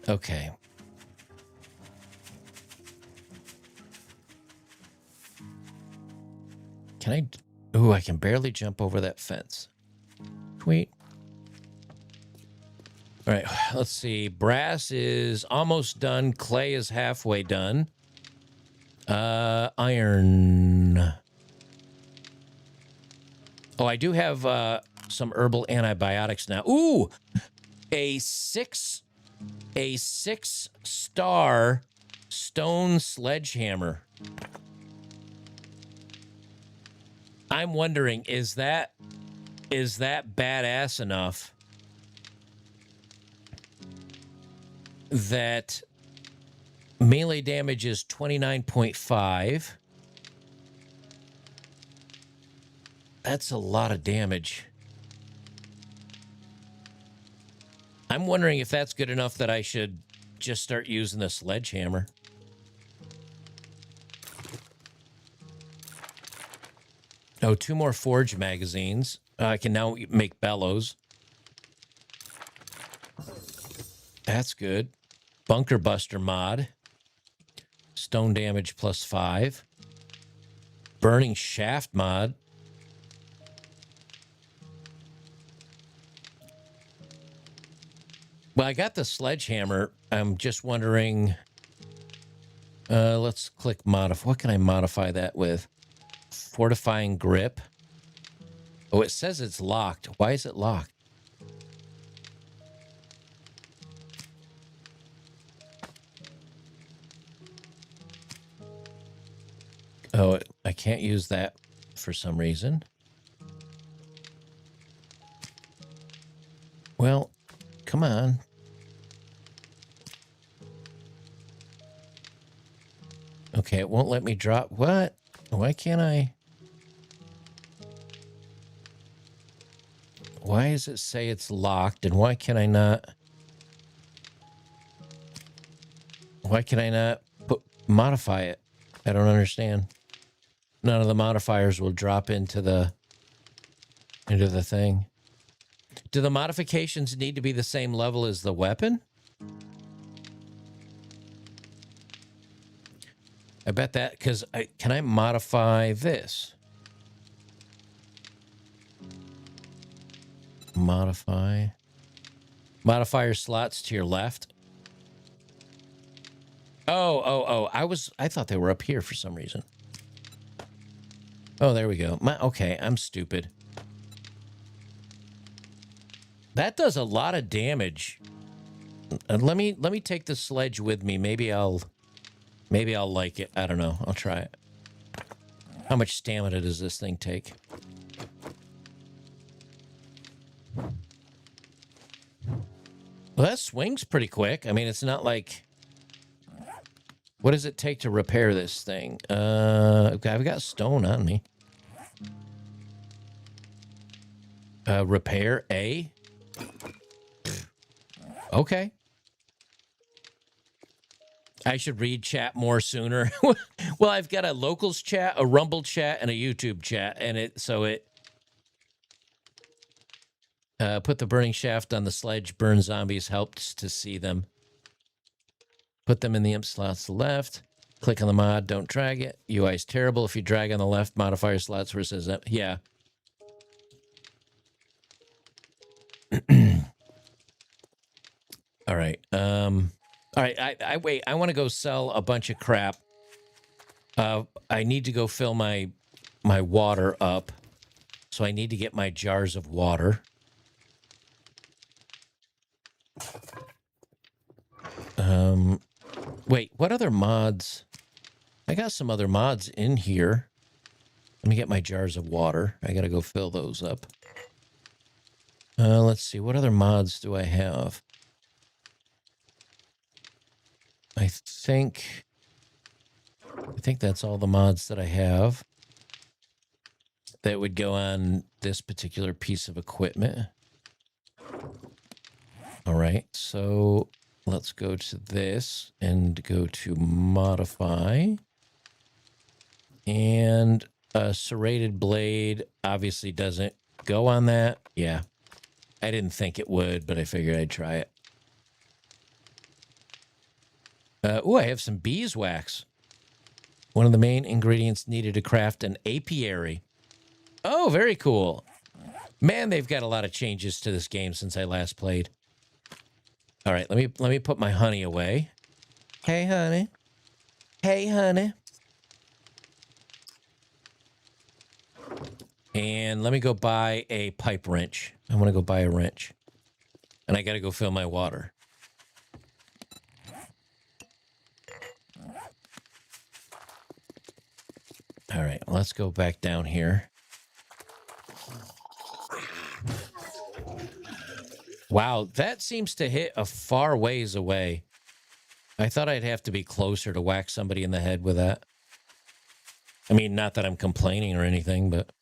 Okay. Can I? Ooh, I can barely jump over that fence. Sweet. All right, let's see. Brass is almost done. Clay is halfway done. Iron. Oh, I do have some herbal antibiotics now. Ooh, a six star stone sledgehammer. I'm wondering, is that badass enough that melee damage is 29.5? That's a lot of damage. I'm wondering if that's good enough that I should just start using the sledgehammer. Oh, 2 more forge magazines. I can now make bellows. That's good. Bunker Buster mod. Stone damage +5. Burning shaft mod. Well, I got the sledgehammer. I'm just wondering. Let's click modify. What can I modify that with? Fortifying grip. Oh, it says it's locked. Why is it locked? Oh, I can't use that for some reason. Well, come on. Okay, it won't let me drop. What? Why can't I? Why does it say it's locked? And why can I not? Why can I not modify it? I don't understand. None of the modifiers will drop into the thing. Do the modifications need to be the same level as the weapon? I bet that, because can I modify this? Modify. Modifier slots to your left. Oh. I thought they were up here for some reason. Oh, there we go. Okay, I'm stupid. That does a lot of damage. Let me take the sledge with me. Maybe I'll like it. I don't know. I'll try it. How much stamina does this thing take? Well, that swings pretty quick. I mean, it's not like... What does it take to repair this thing? Okay, I've got stone on me. Repair A? Okay. I should read chat more sooner. Well, I've got a locals chat, a Rumble chat, and a YouTube chat, and it put the burning shaft on the sledge. Burn zombies helps to see them. Put them in the imp slots to the left. Click on the mod. Don't drag it. UI is terrible. If you drag on the left modifier slots where it says that. Yeah. All right. All right. I wait. I want to go sell a bunch of crap. I need to go fill my water up. So I need to get my jars of water. Wait, what other mods? I got some other mods in here. Let me get my jars of water. I gotta go fill those up. Let's see. What other mods do I have? I think that's all the mods that I have that would go on this particular piece of equipment. All right, so let's go to this and go to modify. And a serrated blade obviously doesn't go on that. Yeah, I didn't think it would, but I figured I'd try it. Oh, I have some beeswax. One of the main ingredients needed to craft an apiary. Oh, very cool. Man, they've got a lot of changes to this game since I last played. All right, let me put my honey away. Hey, honey. Hey, honey. And let me go buy a pipe wrench. I want to go buy a wrench. And I got to go fill my water. All right, let's go back down here. Wow, that seems to hit a far ways away. I thought I'd have to be closer to whack somebody in the head with that. I mean, not that I'm complaining or anything, but...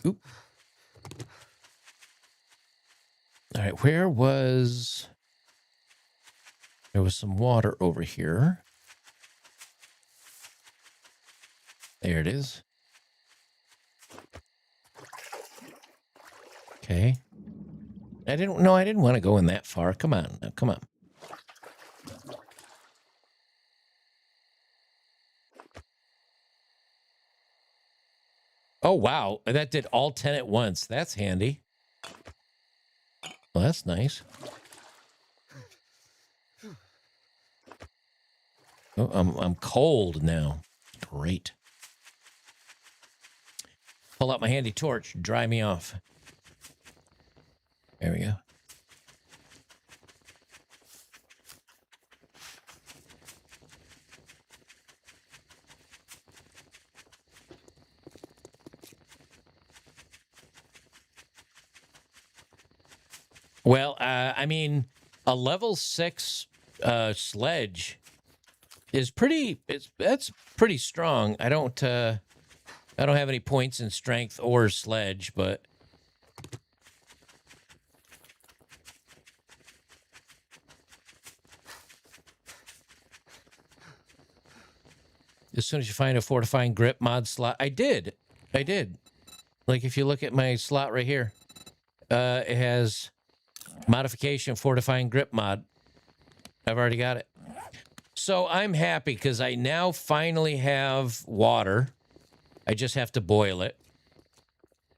Oop. All right, where was was some water over here. There it is. Okay. I didn't want to go in that far. Come on. Now, come on. Oh, wow. That did all 10 at once. That's handy. Well, that's nice. Oh, I'm cold now. Great. Pull out my handy torch. Dry me off. There we go. Well, I mean, a level 6 sledge is that's pretty strong. I don't have any points in strength or sledge, but as soon as you find a fortifying grip mod slot, I did. Like if you look at my slot right here, it has modification fortifying grip mod. I've already got it. So I'm happy because I now finally have water. I just have to boil it.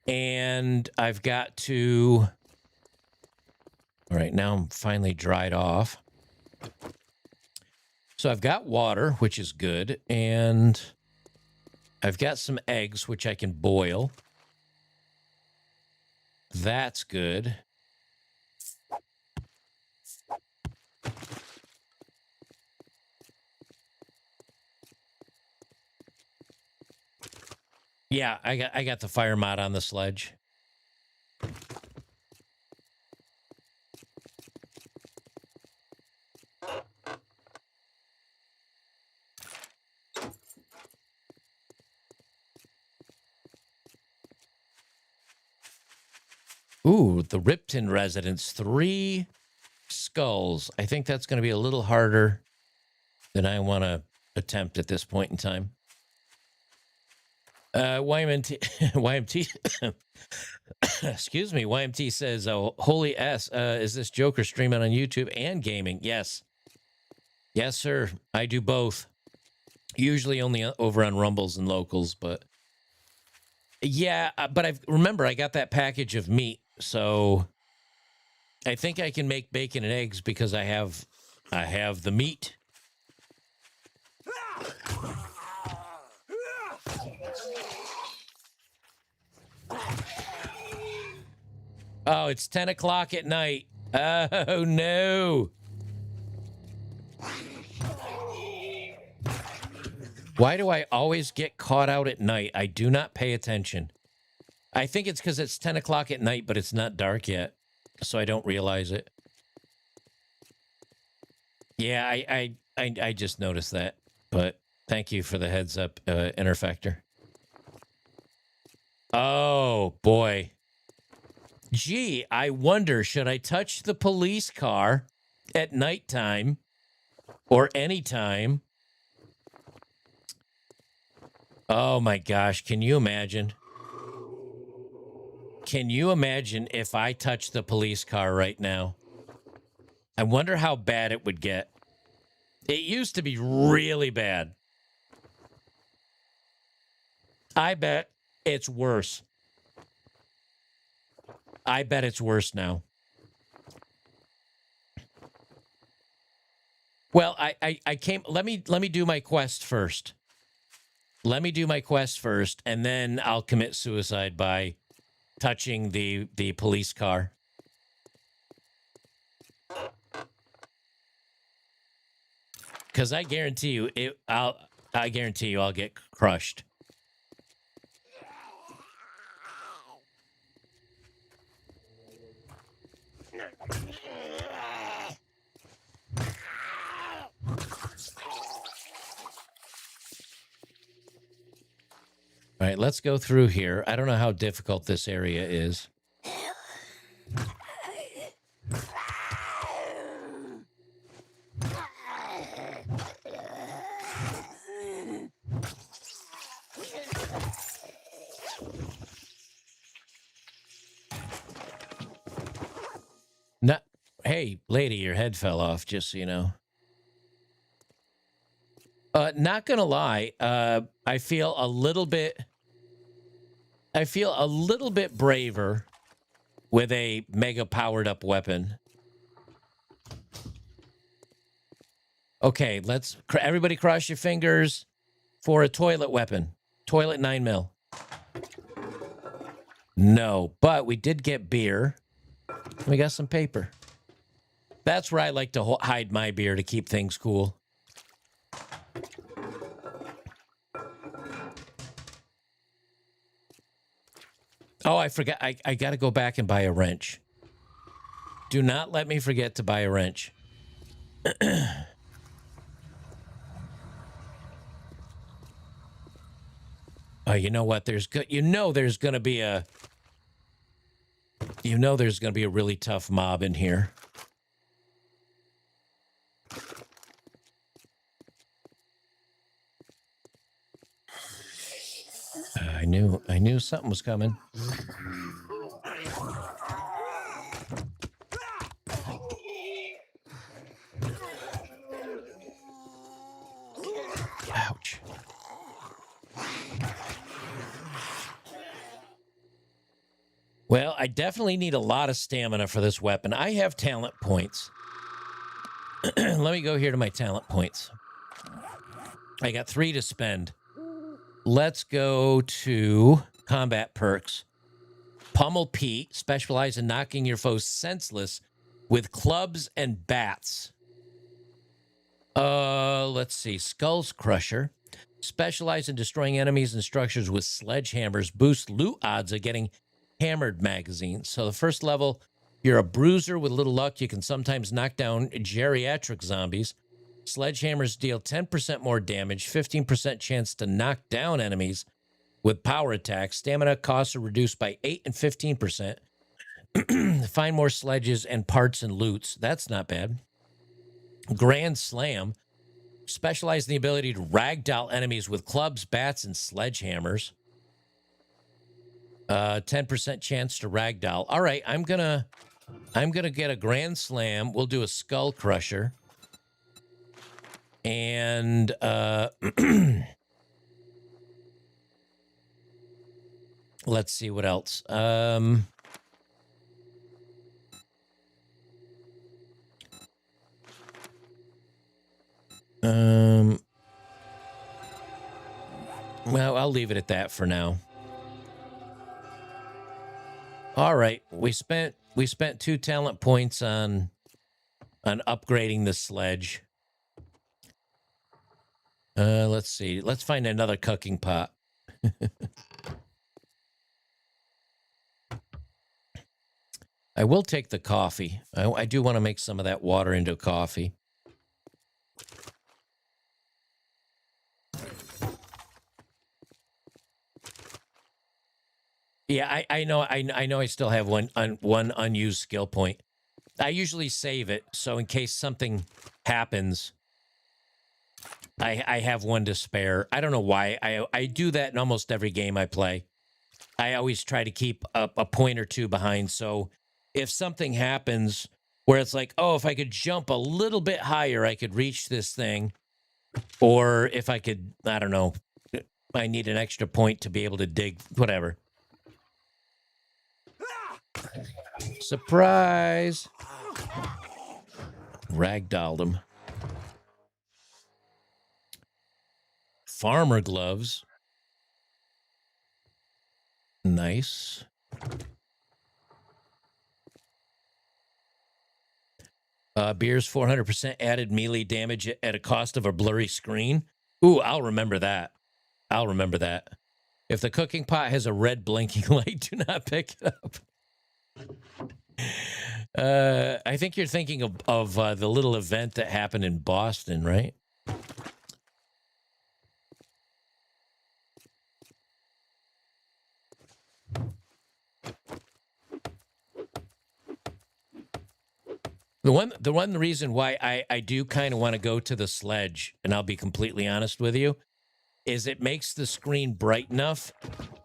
And I've got to... All right, now I'm finally dried off. So I've got water, which is good. And I've got some eggs, which I can boil. That's good. Yeah, I got the fire mod on the sledge. Ooh, the Ripton residence, 3 skulls. I think that's going to be a little harder than I want to attempt at this point in time. YMT, excuse me, YMT says, oh, holy S, is this Joker streaming on YouTube and gaming? Yes. Yes, sir. I do both. Usually only over on Rumbles and Locals, but yeah, but remember, I got that package of meat, so I think I can make bacon and eggs because I have the meat. Oh, it's 10 o'clock at night. Oh, no. Why do I always get caught out at night? I do not pay attention. I think it's because it's 10 o'clock at night, but it's not dark yet, so I don't realize it. Yeah, I just noticed that, but thank you for the heads up, Interfector. Oh, boy. Gee, I wonder, should I touch the police car at nighttime or anytime? Oh my gosh, can you imagine? Can you imagine if I touched the police car right now? I wonder how bad it would get. It used to be really bad. I bet it's worse. I bet it's worse now. Well, I came. Let me do my quest first. Let me do my quest first, and then I'll commit suicide by touching the police car. Because I guarantee you, I guarantee you, I'll get crushed. All right, let's go through here. I don't know how difficult this area is. No, hey, lady, your head fell off, just so you know. Not gonna lie, I feel a little bit braver with a mega powered up weapon. Okay, let's everybody cross your fingers for a toilet weapon. Toilet 9mm. No, but we did get beer. We got some paper. That's where I like to hide my beer to keep things cool. Oh, I forgot. I got to go back and buy a wrench. Do not let me forget to buy a wrench. Oh, you know what? There's there's going to be a really tough mob in here. I knew something was coming. Ouch. Well, I definitely need a lot of stamina for this weapon. I have talent points. Let me go here to my talent points. I got 3 to spend. Let's go to combat perks. Pummel Pete, specialize in knocking your foes senseless with clubs and bats. Let's see. Skulls Crusher, specialize in destroying enemies and structures with sledgehammers. Boost loot odds of getting hammered magazines. So the first level, you're a bruiser. With little luck, you can sometimes knock down geriatric zombies. Sledgehammers deal 10% more damage, 15% chance to knock down enemies with power attacks. Stamina costs are reduced by 8 and 15%. Find more sledges and parts and loots. That's not bad. Grand Slam, specialize in the ability to ragdoll enemies with clubs, bats, and sledgehammers. 10% chance to ragdoll. All right, I'm gonna get a Grand Slam. We'll do a Skull Crusher. And let's see what else. Well, I'll leave it at that for now. All right, we spent 2 talent points on upgrading the sledge. Let's see. Let's find another cooking pot. I will take the coffee. I do want to make some of that water into coffee. Yeah, I know I still have one unused skill point. I usually save it, so in case something happens, I have one to spare. I don't know why. I do that in almost every game I play. I always try to keep a point or two behind, so if something happens where it's like, oh, if I could jump a little bit higher, I could reach this thing. Or if I could, I don't know, I need an extra point to be able to dig, whatever. Surprise! Ragdolled him. Farmer gloves. Nice. Beer's 400% added melee damage at a cost of a blurry screen. Ooh, I'll remember that. I'll remember that. If the cooking pot has a red blinking light, do not pick it up. I think you're thinking of the little event that happened in Boston, right? The one reason why I do kind of want to go to the sledge, and I'll be completely honest with you, is it makes the screen bright enough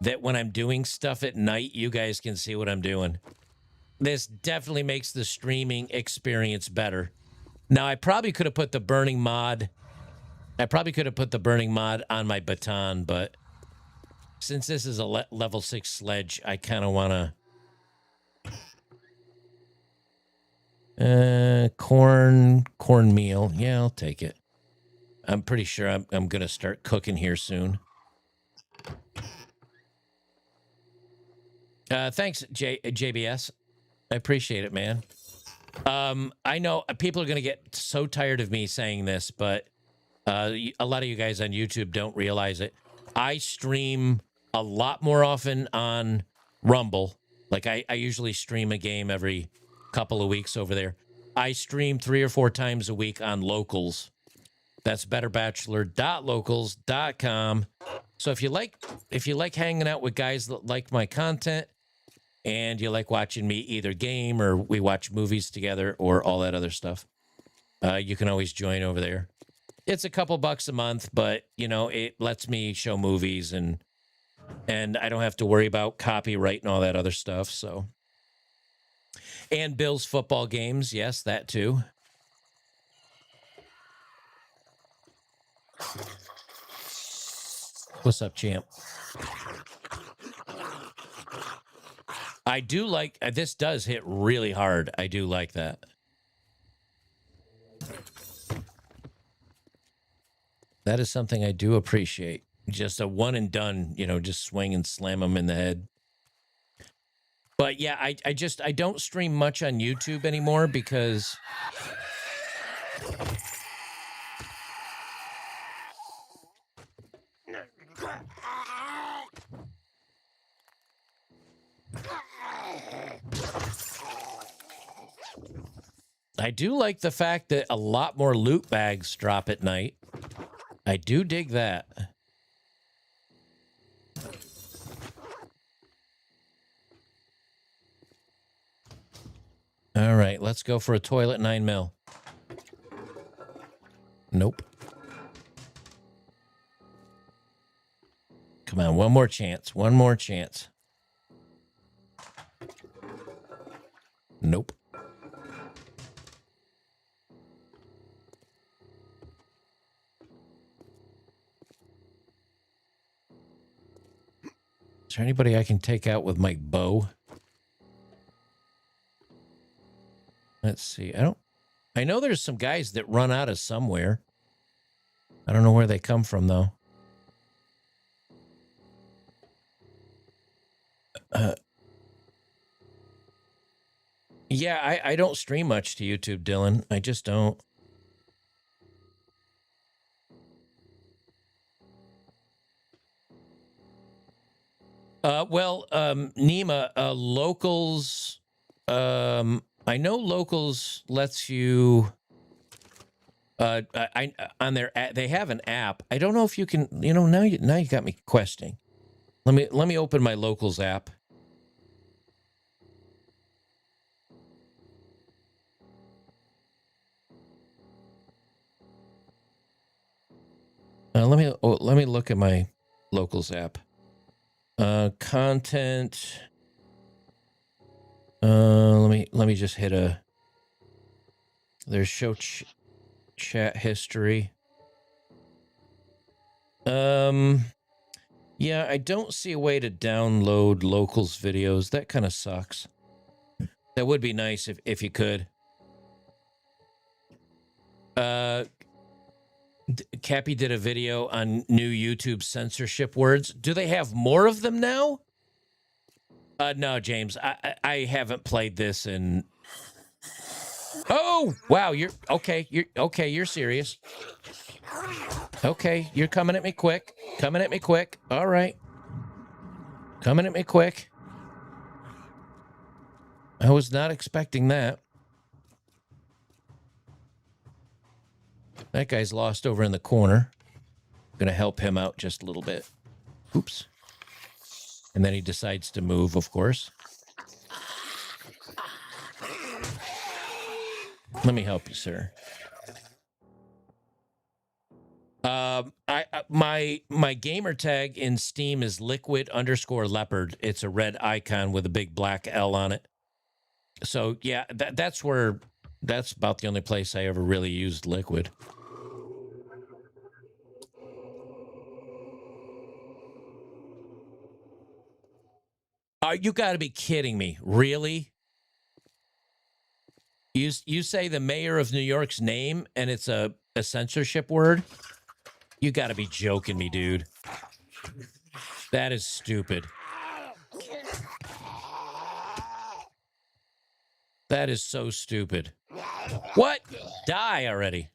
that when I'm doing stuff at night, you guys can see what I'm doing. This definitely makes the streaming experience better. Now, I probably could have put the burning mod. I probably could have put the burning mod on my baton, but since this is a level 6 sledge, I kind of want to... cornmeal. Yeah, I'll take it. I'm pretty sure I'm going to start cooking here soon. Thanks, JBS. I appreciate it, man. I know people are going to get so tired of me saying this, but a lot of you guys on YouTube don't realize it. I stream a lot more often on Rumble. Like I usually stream a game every couple of weeks over there. I stream 3 or 4 times a week on Locals. That's betterbachelor.locals.com. So if you like hanging out with guys that like my content and you like watching me either game or we watch movies together or all that other stuff, you can always join over there. It's a couple bucks a month, but you know, it lets me show movies and I don't have to worry about copyright and all that other stuff. So, and Bill's football games, yes, that too. What's up, champ? I do like this. Does hit really hard. I do like that. That is something I do appreciate. Just a one and done, you know, just swing and slam them in the head. But yeah, I don't stream much on YouTube anymore because I do like the fact that a lot more loot bags drop at night. I do dig that. All right, let's go for a toilet 9mm. Nope. Come on, one more chance. One more chance. Nope. Is there anybody I can take out with my bow? Let's see. I know there's some guys that run out of somewhere. I don't know where they come from, though. Yeah, I don't stream much to YouTube, Dylan. I just don't. Well, Nima, Locals, I know Locals lets you, on their they have an app. I don't know if you can, you know, now you got me questioning. Let me open my Locals app. Let me look at my Locals app. Content. Let me just hit a. There's show chat history. Yeah, I don't see a way to download Locals videos. That kind of sucks. That would be nice if you could. Cappy did a video on new YouTube censorship words. Do they have more of them now? No, James. I haven't played this in. Oh, wow. You're okay. You're serious. Okay, you're coming at me quick. Coming at me quick. All right. Coming at me quick. I was not expecting that. That guy's lost over in the corner. Gonna help him out just a little bit. Oops. And then he decides to move, of course. Let me help you, sir. my gamer tag in Steam is liquid_leopard. It's a red icon with a big black L on it. So yeah, that's about the only place I ever really used liquid. You got to be kidding me. Really? You say the mayor of New York's name and it's a censorship word? You got to be joking me, dude. That is stupid. That is so stupid. What? Die already.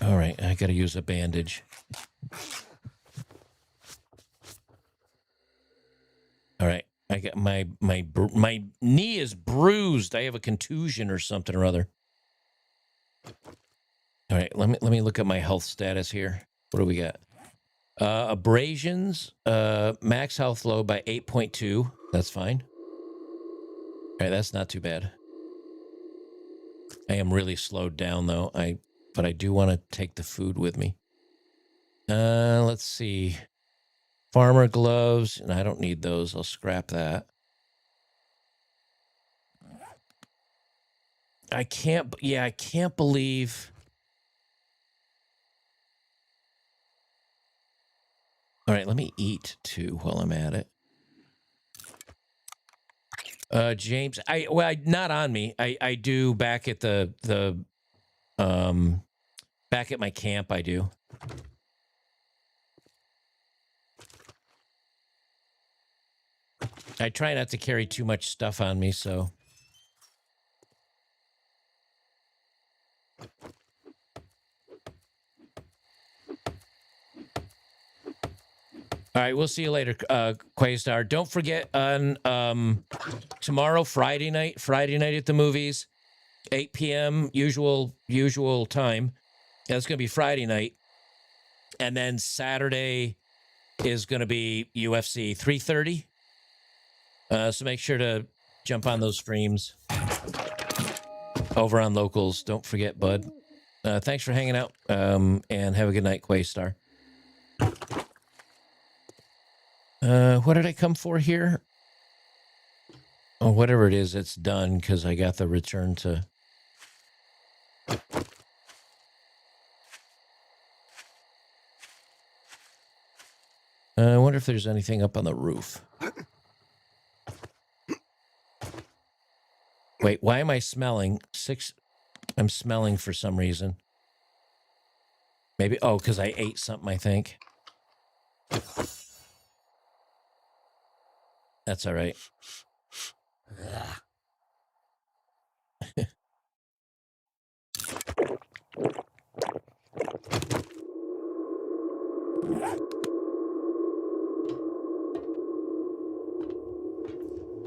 All right, I got to use a bandage. All right, I got my knee is bruised. I have a contusion or something or other. All right, let me look at my health status here. What do we got? Abrasions, max health low by 8.2. That's fine. All right, that's not too bad. I am really slowed down though. But I do want to take the food with me. Let's see. Farmer gloves, and I don't need those. I'll scrap that. I can't believe. All right, let me eat too while I'm at it. James, not on me. I do back at back at my camp. I do. I try not to carry too much stuff on me, so. All right, we'll see you later, Quastar. Don't forget on tomorrow, Friday night at the movies, 8 p.m. usual time. That's going to be Friday night, and then Saturday is going to be UFC 3:30. So make sure to jump on those streams over on Locals. Don't forget, bud. Thanks for hanging out, and have a good night, Quastar. What did I come for here? Oh, whatever it is, it's done because I got the return to. I wonder if there's anything up on the roof. Wait, why am I smelling? I'm smelling for some reason. Maybe, because I ate something, I think. That's all right.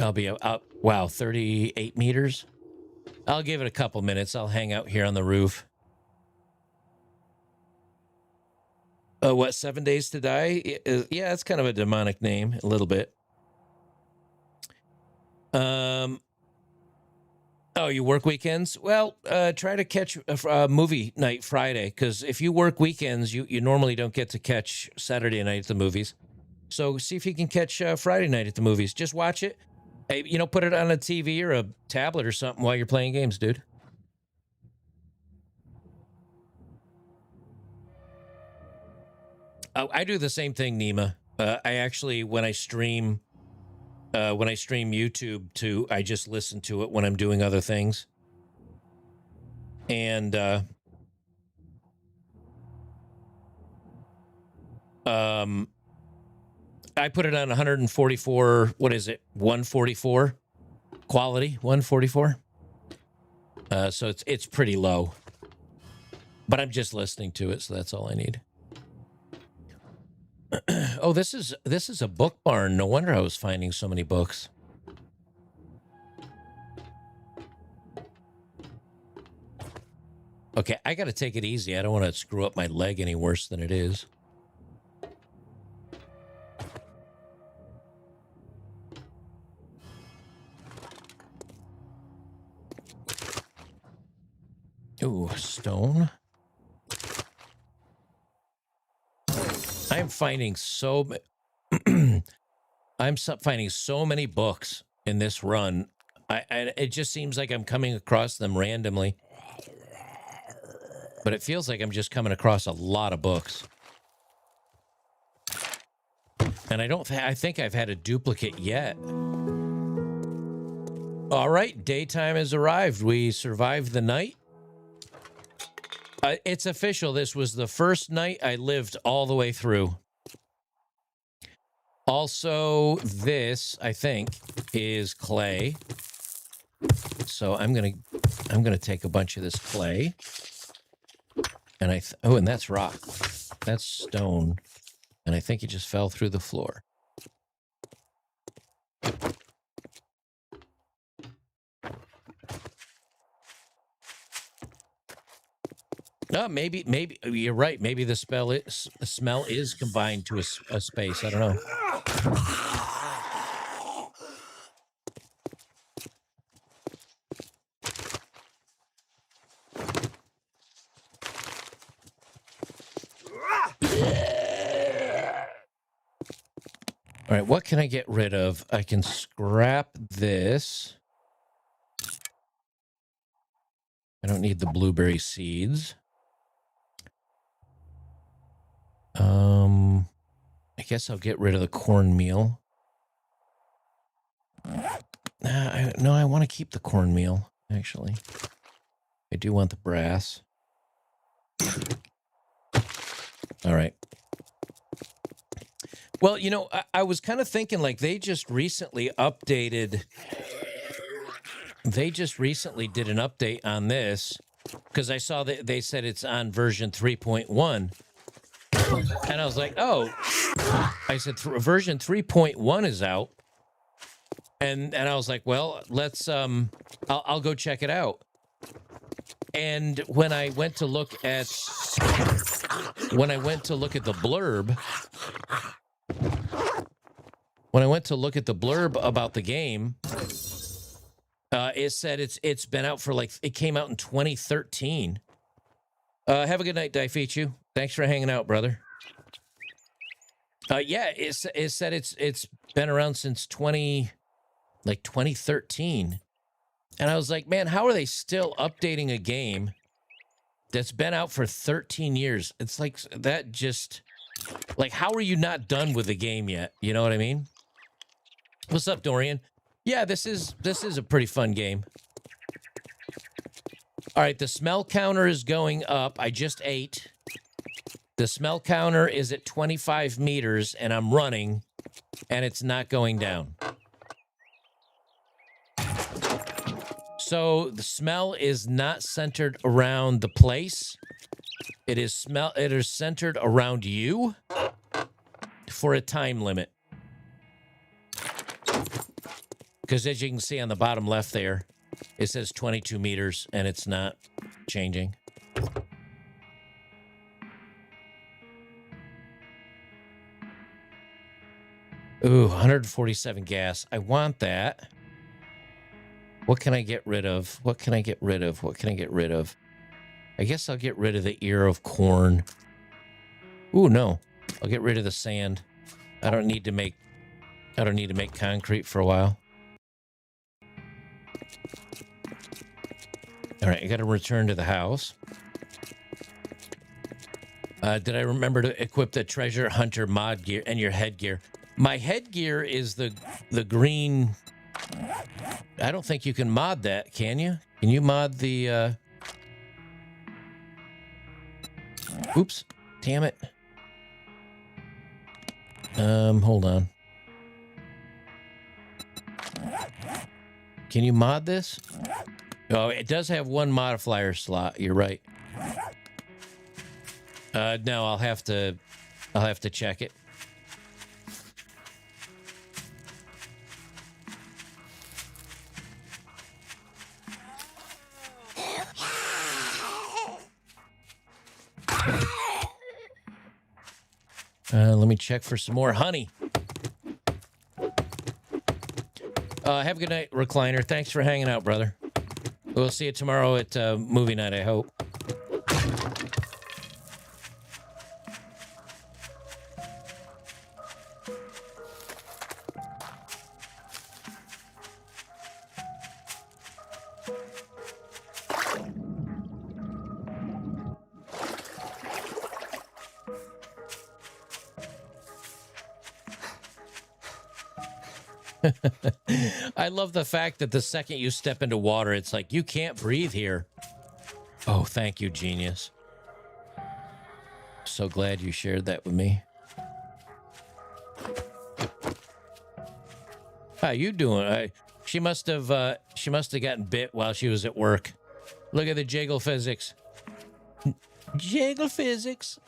I'll be up. Wow, 38 meters. I'll give it a couple minutes. I'll hang out here on the roof. What, 7 Days to Die? Yeah, it's kind of a demonic name, a little bit. You work weekends? Well, try to catch a movie night Friday, because if you work weekends, you normally don't get to catch Saturday night at the movies. So see if you can catch Friday night at the movies. Just watch it. Hey, put it on a TV or a tablet or something while you're playing games, dude. I do the same thing, Nima. I actually, when I stream YouTube too, I just listen to it when I'm doing other things. And I put it on 144. What is it? 144 quality. 144. So it's pretty low. But I'm just listening to it, so that's all I need. Oh, this is a book barn. No wonder I was finding so many books. Okay, I got to take it easy. I don't want to screw up my leg any worse than it is. Ooh. stone. I'm finding finding so many books in this run. It just seems like I'm coming across them randomly. But it feels like I'm just coming across a lot of books. And I think I've had a duplicate yet. All right, daytime has arrived. We survived the night. It's official. This was the first night I lived all the way through. Also, this, I think, is clay. So I'm gonna take a bunch of this clay. And and that's rock. That's stone. And I think it just fell through the floor. No, maybe you're right. Maybe the smell is combined to a space. I don't know. All right, what can I get rid of? I can scrap this. I don't need the blueberry seeds. I guess I'll get rid of the cornmeal. No, I want to keep the cornmeal, actually. I do want the brass. All right. Well, you know, I was kind of thinking like they just recently updated. They just recently did an update on this because I saw that they said it's on version 3.1. And I was like, oh, I said version 3.1 is out. And I was like, well, let's I'll go check it out. And when I went to look at the blurb, about the game, it said it's been out for it came out in 2013. Have a good night, Daifichu. Thanks for hanging out, brother. Yeah, it said it's been around since 2013. And I was like, man, how are they still updating a game that's been out for 13 years? It's like that just how are you not done with the game yet? You know what I mean? What's up, Dorian? Yeah, this is a pretty fun game. All right, the smell counter is going up. I just ate. The smell counter is at 25 meters, and I'm running, and it's not going down. So the smell is not centered around the place. It is centered around you for a time limit. Because as you can see on the bottom left there, it says 22 meters, and it's not changing. Ooh, 147 gas. I want that. What can I get rid of? What can I get rid of? What can I get rid of? I guess I'll get rid of the ear of corn. Ooh, no. I'll get rid of the sand. I don't need to make concrete for a while. All right, I got to return to the house. Did I remember to equip the treasure hunter mod gear and your headgear? My headgear is the green. I don't think you can mod that, can you? Can you mod the oops, damn it. Hold on. Can you mod this? Oh, it does have one modifier slot. You're right. No, I'll have to check it. Let me check for some more honey. Have a good night, Recliner. Thanks for hanging out, brother. We'll see you tomorrow at movie night, I hope. I love the fact that the second you step into water, it's like, you can't breathe here. Oh, thank you, genius. So glad you shared that with me. How you doing? She must have gotten bit while she was at work. Look at the jiggle physics. Jiggle physics.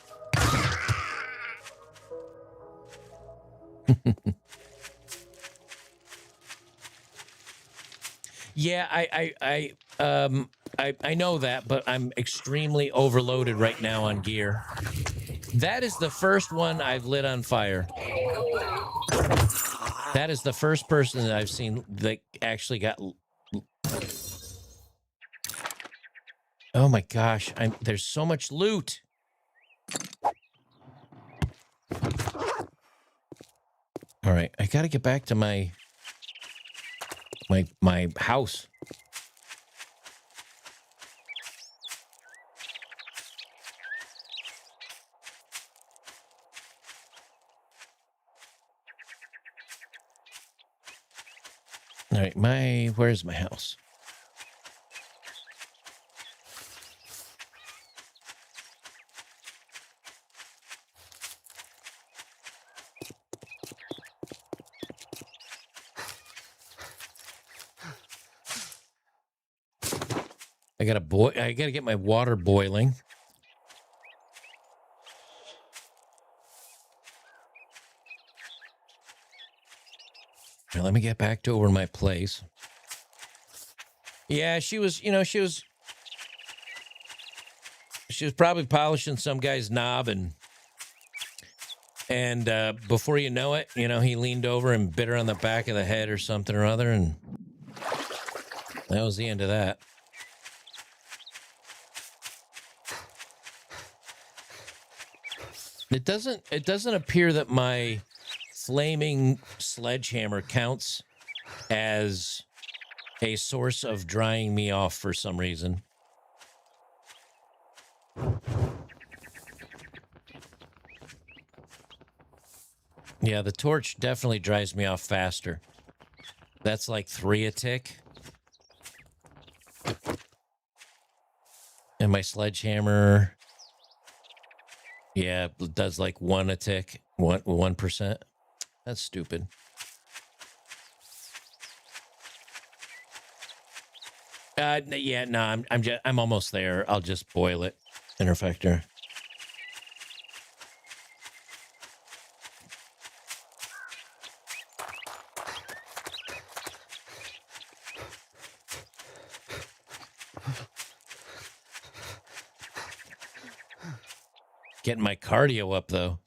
Yeah, I know that, but I'm extremely overloaded right now on gear. That is the first one I've lit on fire. That is the first person that I've seen that actually got. Oh my gosh! There's so much loot. All right, I got to get back to my house. All right, where's my house? I gotta get my water boiling. Now, let me get back to over my place. Yeah, she was probably polishing some guy's knob, and before you know it, he leaned over and bit her on the back of the head or something or other, and that was the end of that. It doesn't appear that my flaming sledgehammer counts as a source of drying me off for some reason. Yeah, the torch definitely dries me off faster. That's like 3 a tick. And my sledgehammer, yeah, does like 1 a tick, 1%. That's stupid. Yeah, no, I'm almost there. I'll just boil it. Interfector. Getting my cardio up, though.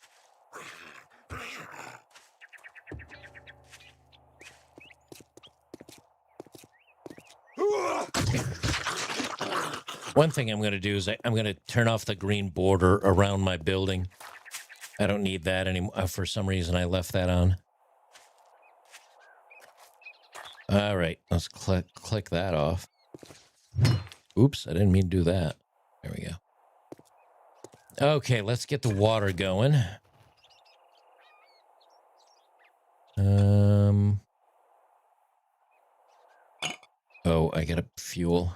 One thing I'm going to do is I'm going to turn off the green border around my building. I don't need that anymore. For some reason, I left that on. All right, let's click that off. Oops, I didn't mean to do that. There we go. Okay, let's get the water going. Oh, I got a fuel.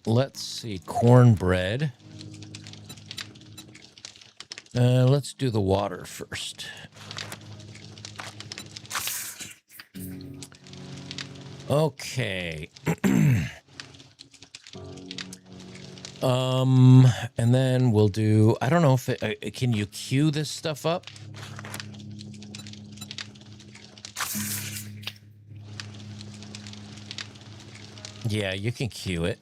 Let's see, cornbread. Let's do the water first. Okay. And then we'll do, I don't know if can you queue this stuff up? Yeah, you can queue it.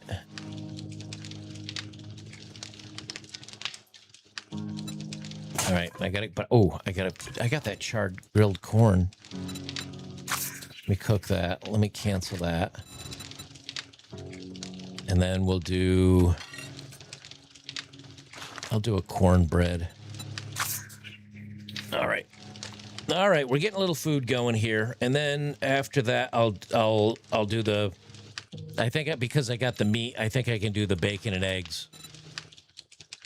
All right, I got it, but I got that charred grilled corn. Let me cook that. Let me cancel that. And then I'll do a cornbread. All right. All right, we're getting a little food going here. And then after that, I'll do the, I think because I got the meat, I think I can do the bacon and eggs.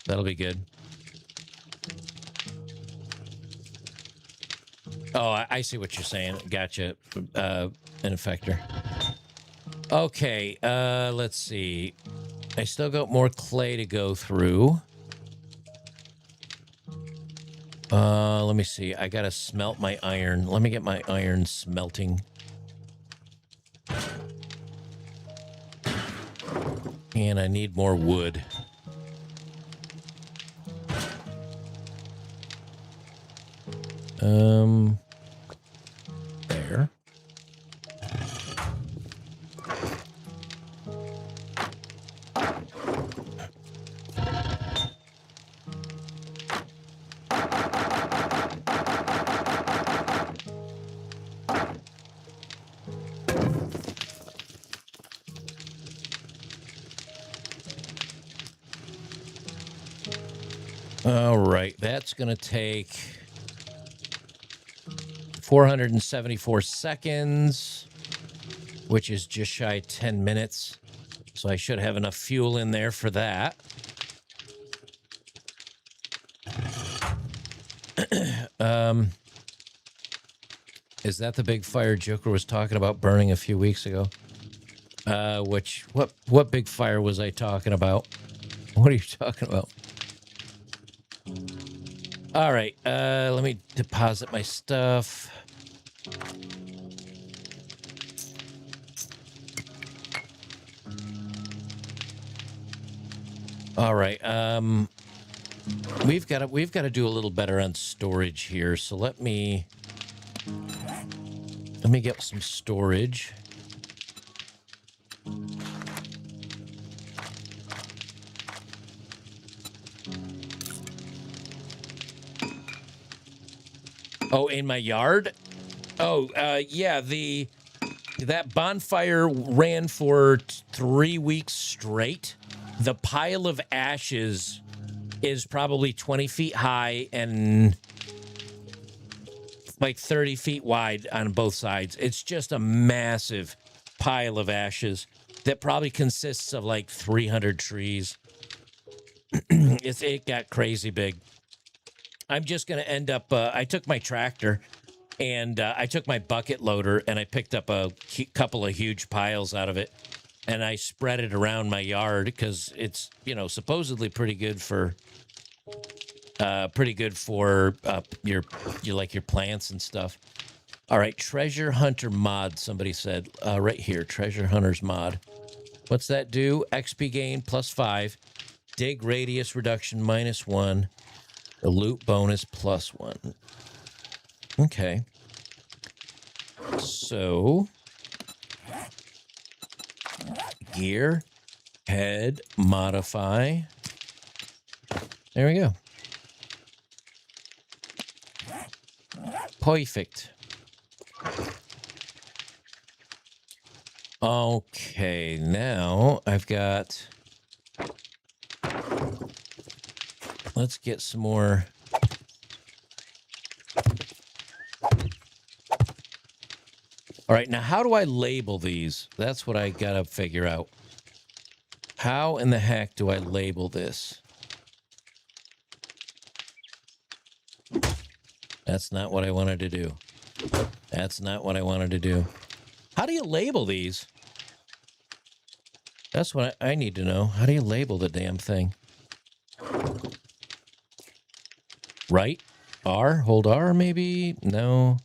That'll be good. Oh, I see what you're saying. Gotcha. An effector. Okay, let's see. I still got more clay to go through. Let me see. I gotta smelt my iron. Let me get my iron smelting. And I need more wood. There. All right, that's going to take 474 seconds, which is just shy of 10 minutes. So I should have enough fuel in there for that. Is that the big fire Joker was talking about burning a few weeks ago? What big fire was I talking about? What are you talking about? All right, let me deposit my stuff. All right, we've got to do a little better on storage here. So let me get some storage. Oh, in my yard? Oh, yeah, that bonfire ran for 3 weeks straight. The pile of ashes is probably 20 feet high and like 30 feet wide on both sides. It's just a massive pile of ashes that probably consists of like 300 trees. It got crazy big. I'm just going to end up, I took my tractor and I took my bucket loader and I picked up a couple of huge piles out of it and I spread it around my yard because it's, supposedly pretty good for your plants and stuff. All right, treasure hunter mod, somebody said right here, treasure hunter's mod. What's that do? XP gain +5, dig radius reduction -1. The loot bonus +1. Okay. So, gear, head, modify. There we go. Perfect. Okay, now I've got... Let's get some more. All right, now how do I label these? That's what I gotta figure out. How in the heck do I label this? That's not what I wanted to do. That's not what I wanted to do. How do you label these? That's what I need to know. How do you label the damn thing? Right? R? Hold R, maybe? No.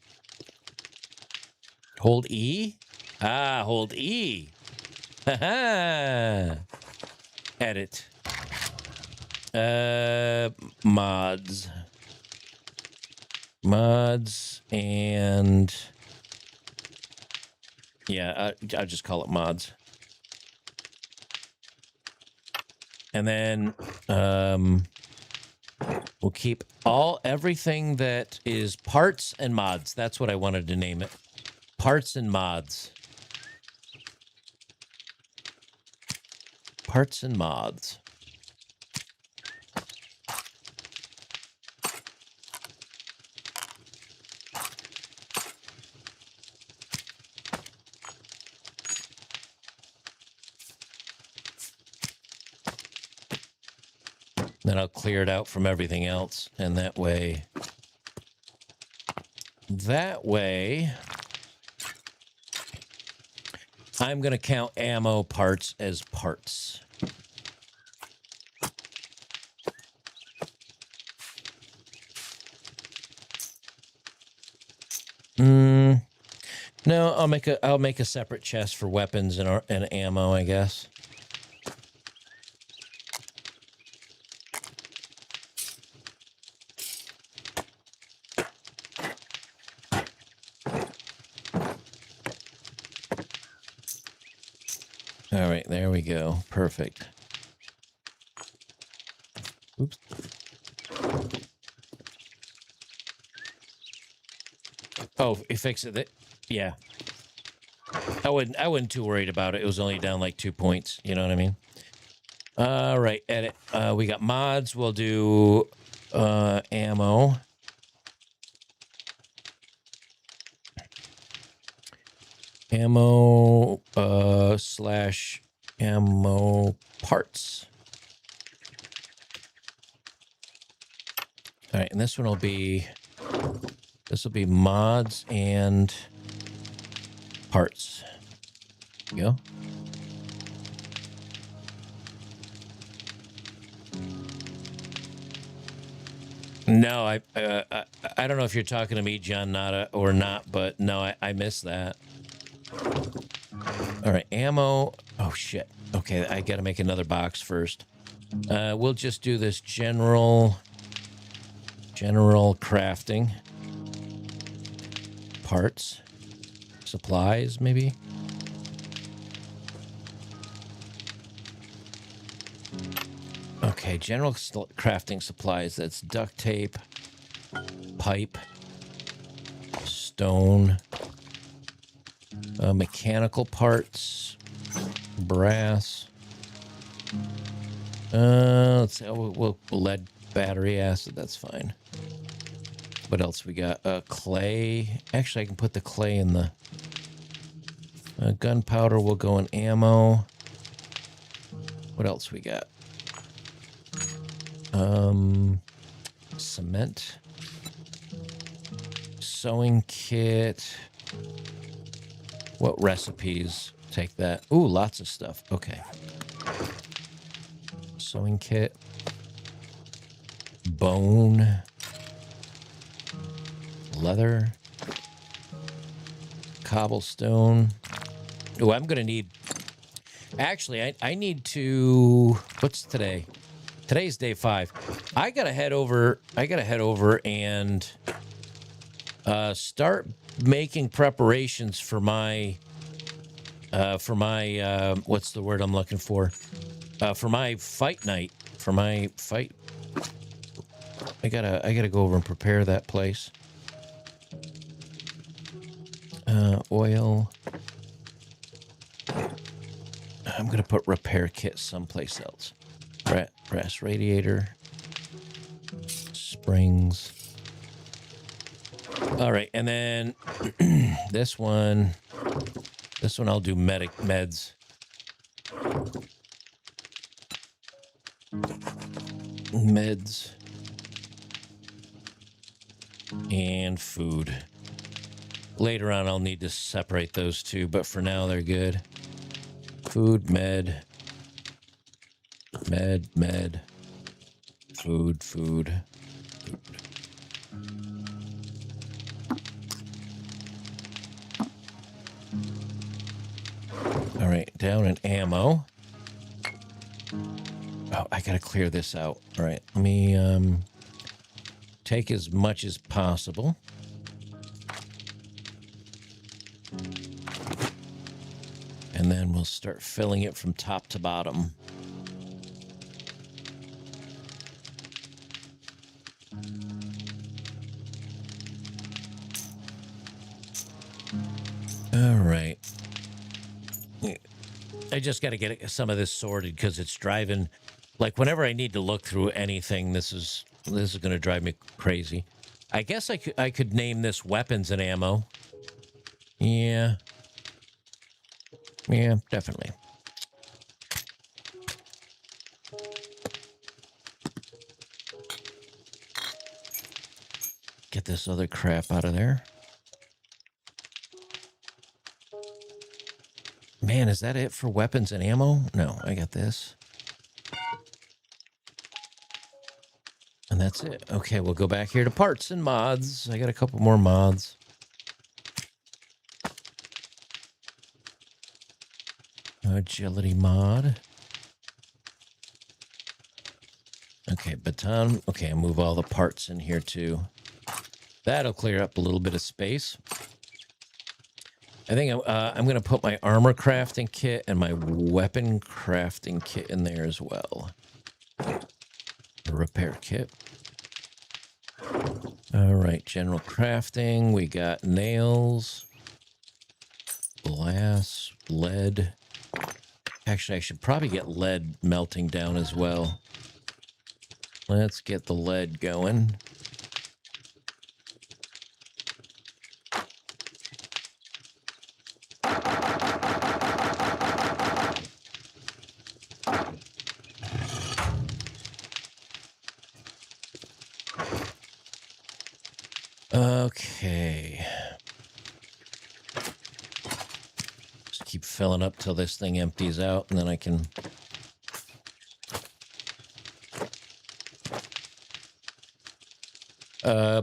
Hold E? Ah, hold E. Ha-ha. Edit. Mods. Mods and... Yeah, I'll just call it mods. And then we'll keep everything that is parts and mods. That's what I wanted to name it. Parts and mods. Parts and mods. Then I'll clear it out from everything else, and that way that way, I'm going to count ammo parts as parts. No, I'll make a separate chest for weapons and ammo, I guess. All right, there we go. Perfect. Oops. Oh, it fixed it. Yeah. I wasn't too worried about it. It was only down like 2 points. You know what I mean? All right, edit. We got mods. We'll do ammo. Ammo slash ammo parts. All right, and this will be mods and parts. There you go. No, I don't know if you're talking to me, John Nada, or not, but no, I missed that. All right, ammo. Oh, shit. Okay, I got to make another box first. We'll just do this general crafting. Parts. Supplies, maybe? Okay, general crafting supplies. That's duct tape, pipe, stone, mechanical parts, brass. Let's see. We'll lead battery acid. That's fine. What else we got? Clay. Actually, I can put the clay in the gunpowder. Will go in ammo. What else we got? Cement. Sewing kit. What recipes? Take that. Ooh, lots of stuff. Okay. Sewing kit. Bone. Leather. Cobblestone. Oh, I'm gonna need... Actually, I need to... What's today? Today's day 5. I gotta head over and start making preparations for my what's the word I'm looking for? For my fight night. For my fight. I gotta go over and prepare that place. Oil. I'm gonna put repair kit someplace else. Brass radiator. Springs. All right, and then this one I'll do meds. Meds. And food. Later on, I'll need to separate those two, but for now, they're good. Food, med. Food. All right, down in ammo. Oh, I gotta clear this out. All right, let me take as much as possible. And then we'll start filling it from top to bottom. All right. I just got to get some of this sorted because it's driving. Like whenever I need to look through anything, this is going to drive me crazy. I guess I could name this weapons and ammo. Yeah. Yeah, definitely. Get this other crap out of there. Man, is that it for weapons and ammo? No, I got this. And that's it. Okay, we'll go back here to parts and mods. I got a couple more mods. Agility mod. Okay, baton. Okay, I'll move all the parts in here too. That'll clear up a little bit of space. I think I'm going to put my armor crafting kit and my weapon crafting kit in there as well. The repair kit. All right, general crafting. We got nails, glass, lead. Actually, I should probably get lead melting down as well. Let's get the lead going. Okay. Just keep filling up till this thing empties out, and then I can...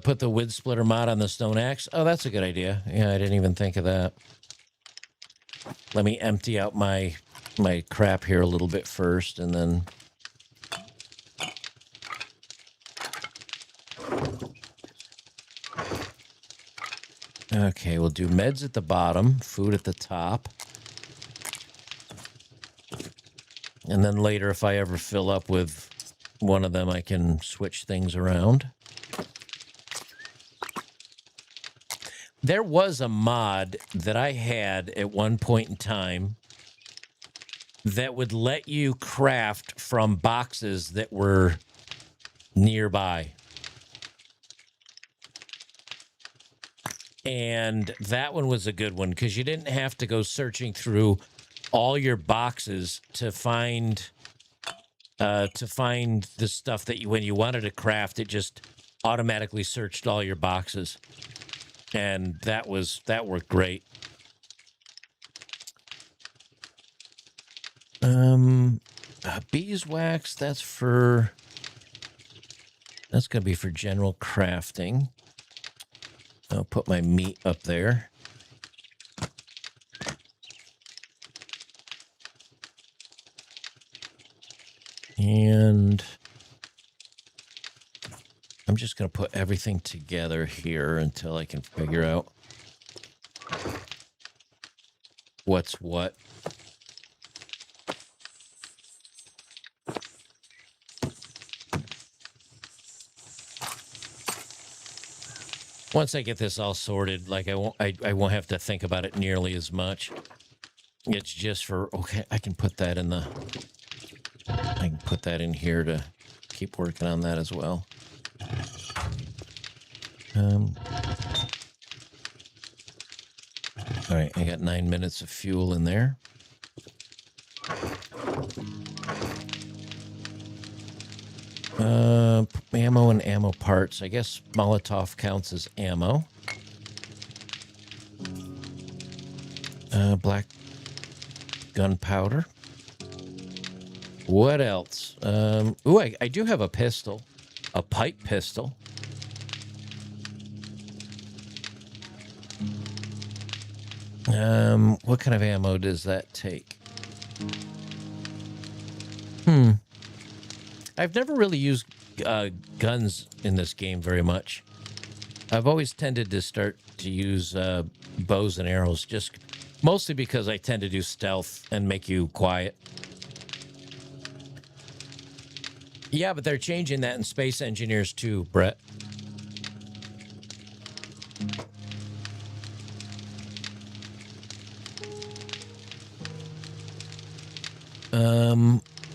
put the wood splitter mod on the stone axe. Oh, that's a good idea. Yeah, I didn't even think of that. Let me empty out my crap here a little bit first, and then... Okay, we'll do meds at the bottom, food at the top. And then later, if I ever fill up with one of them, I can switch things around. There was a mod that I had at one point in time that would let you craft from boxes that were nearby. And that one was a good one because you didn't have to go searching through all your boxes to find the stuff that when you wanted to craft, it just automatically searched all your boxes. And that worked great. Beeswax, that's going to be for general crafting. I'll put my meat up there. And I'm just going to put everything together here until I can figure out what's what. Once I get this all sorted, like I won't have to think about it nearly as much. It's just for, okay, I can put that in here to keep working on that as well. All right, I got 9 minutes of fuel in there. Ammo and ammo parts. I guess Molotov counts as ammo. Black gunpowder. What else? Ooh, I do have a pistol. A pipe pistol. What kind of ammo does that take? I've never really used guns in this game very much. I've always tended to start to use bows and arrows, just mostly because I tend to do stealth and make you quiet. Yeah, but they're changing that in Space Engineers too, Brett.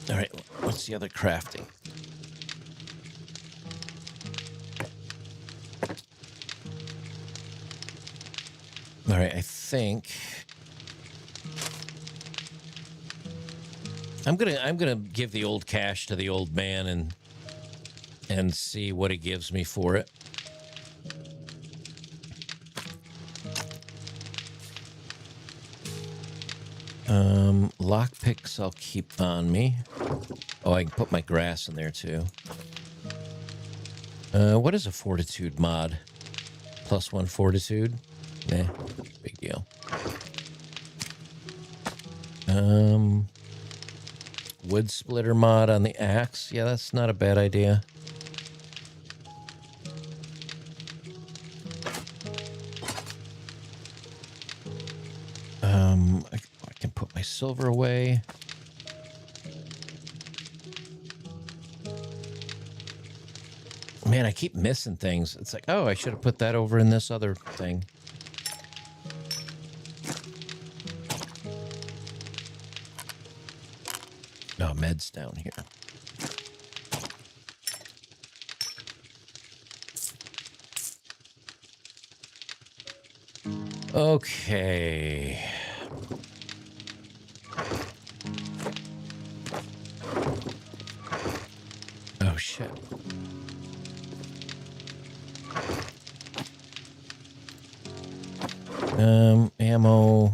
All right, what's the other crafting? All right, I think I'm gonna give the old cash to the old man and see what he gives me for it. Lockpicks I'll keep on me. Oh, I can put my grass in there too. What is a fortitude mod? +1 fortitude? Nah, big deal. Wood splitter mod on the axe. Yeah, that's not a bad idea. I can put my silver away. Man, I keep missing things. It's like, oh, I should have put that over in this other thing. No, med's down here. Okay. Oh, shit. Ammo.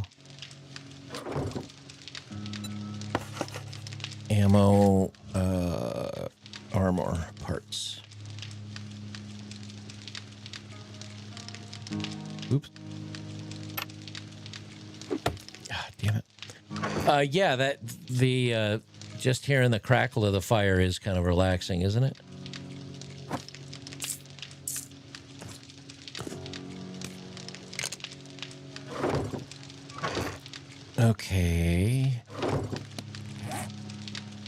Armor parts. Oops. God damn it. Yeah, just hearing the crackle of the fire is kind of relaxing, isn't it? Okay.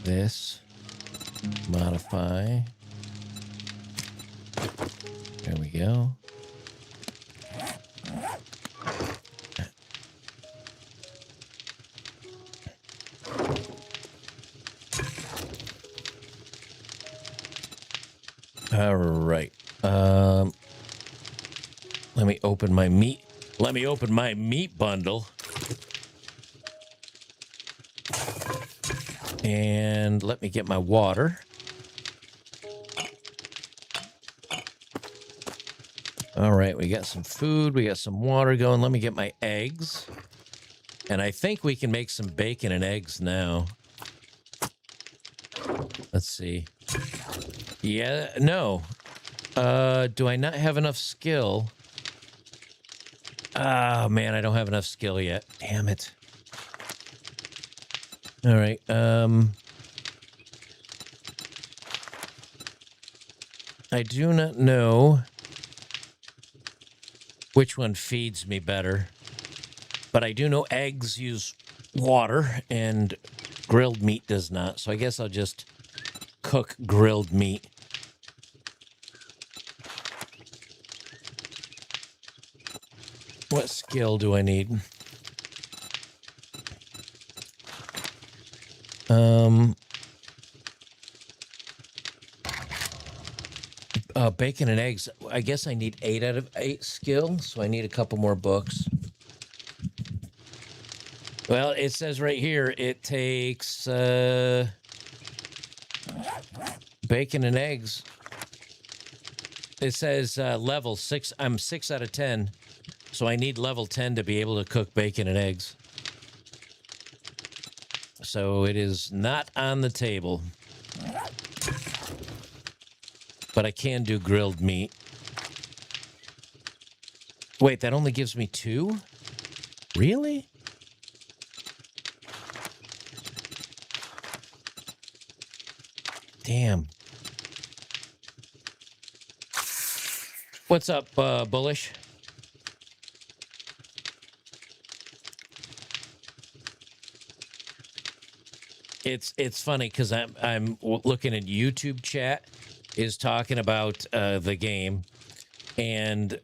This. Modify. There we go. All right. Let me open my meat. Let me open my meat bundle. And let me get my water. All right, we got some food. We got some water going. Let me get my eggs. And I think we can make some bacon and eggs now. Let's see. Yeah, no. Do I not have enough skill? Oh, man, I don't have enough skill yet. Damn it. All right. I do not know which one feeds me better, but I do know eggs use water and grilled meat does not. So I guess I'll just cook grilled meat. What skill do I need? Bacon and eggs. I guess I need 8 out of 8 skill, so I need a couple more books. Well, it says right here it takes bacon and eggs. It says level 6. I'm 6 out of 10, so I need level 10 to be able to cook bacon and eggs. So it is not on the table. But I can do grilled meat. Wait, that only gives me 2? Really? Damn. What's up, Bullish? It's funny because I'm looking at YouTube chat is talking about the game, and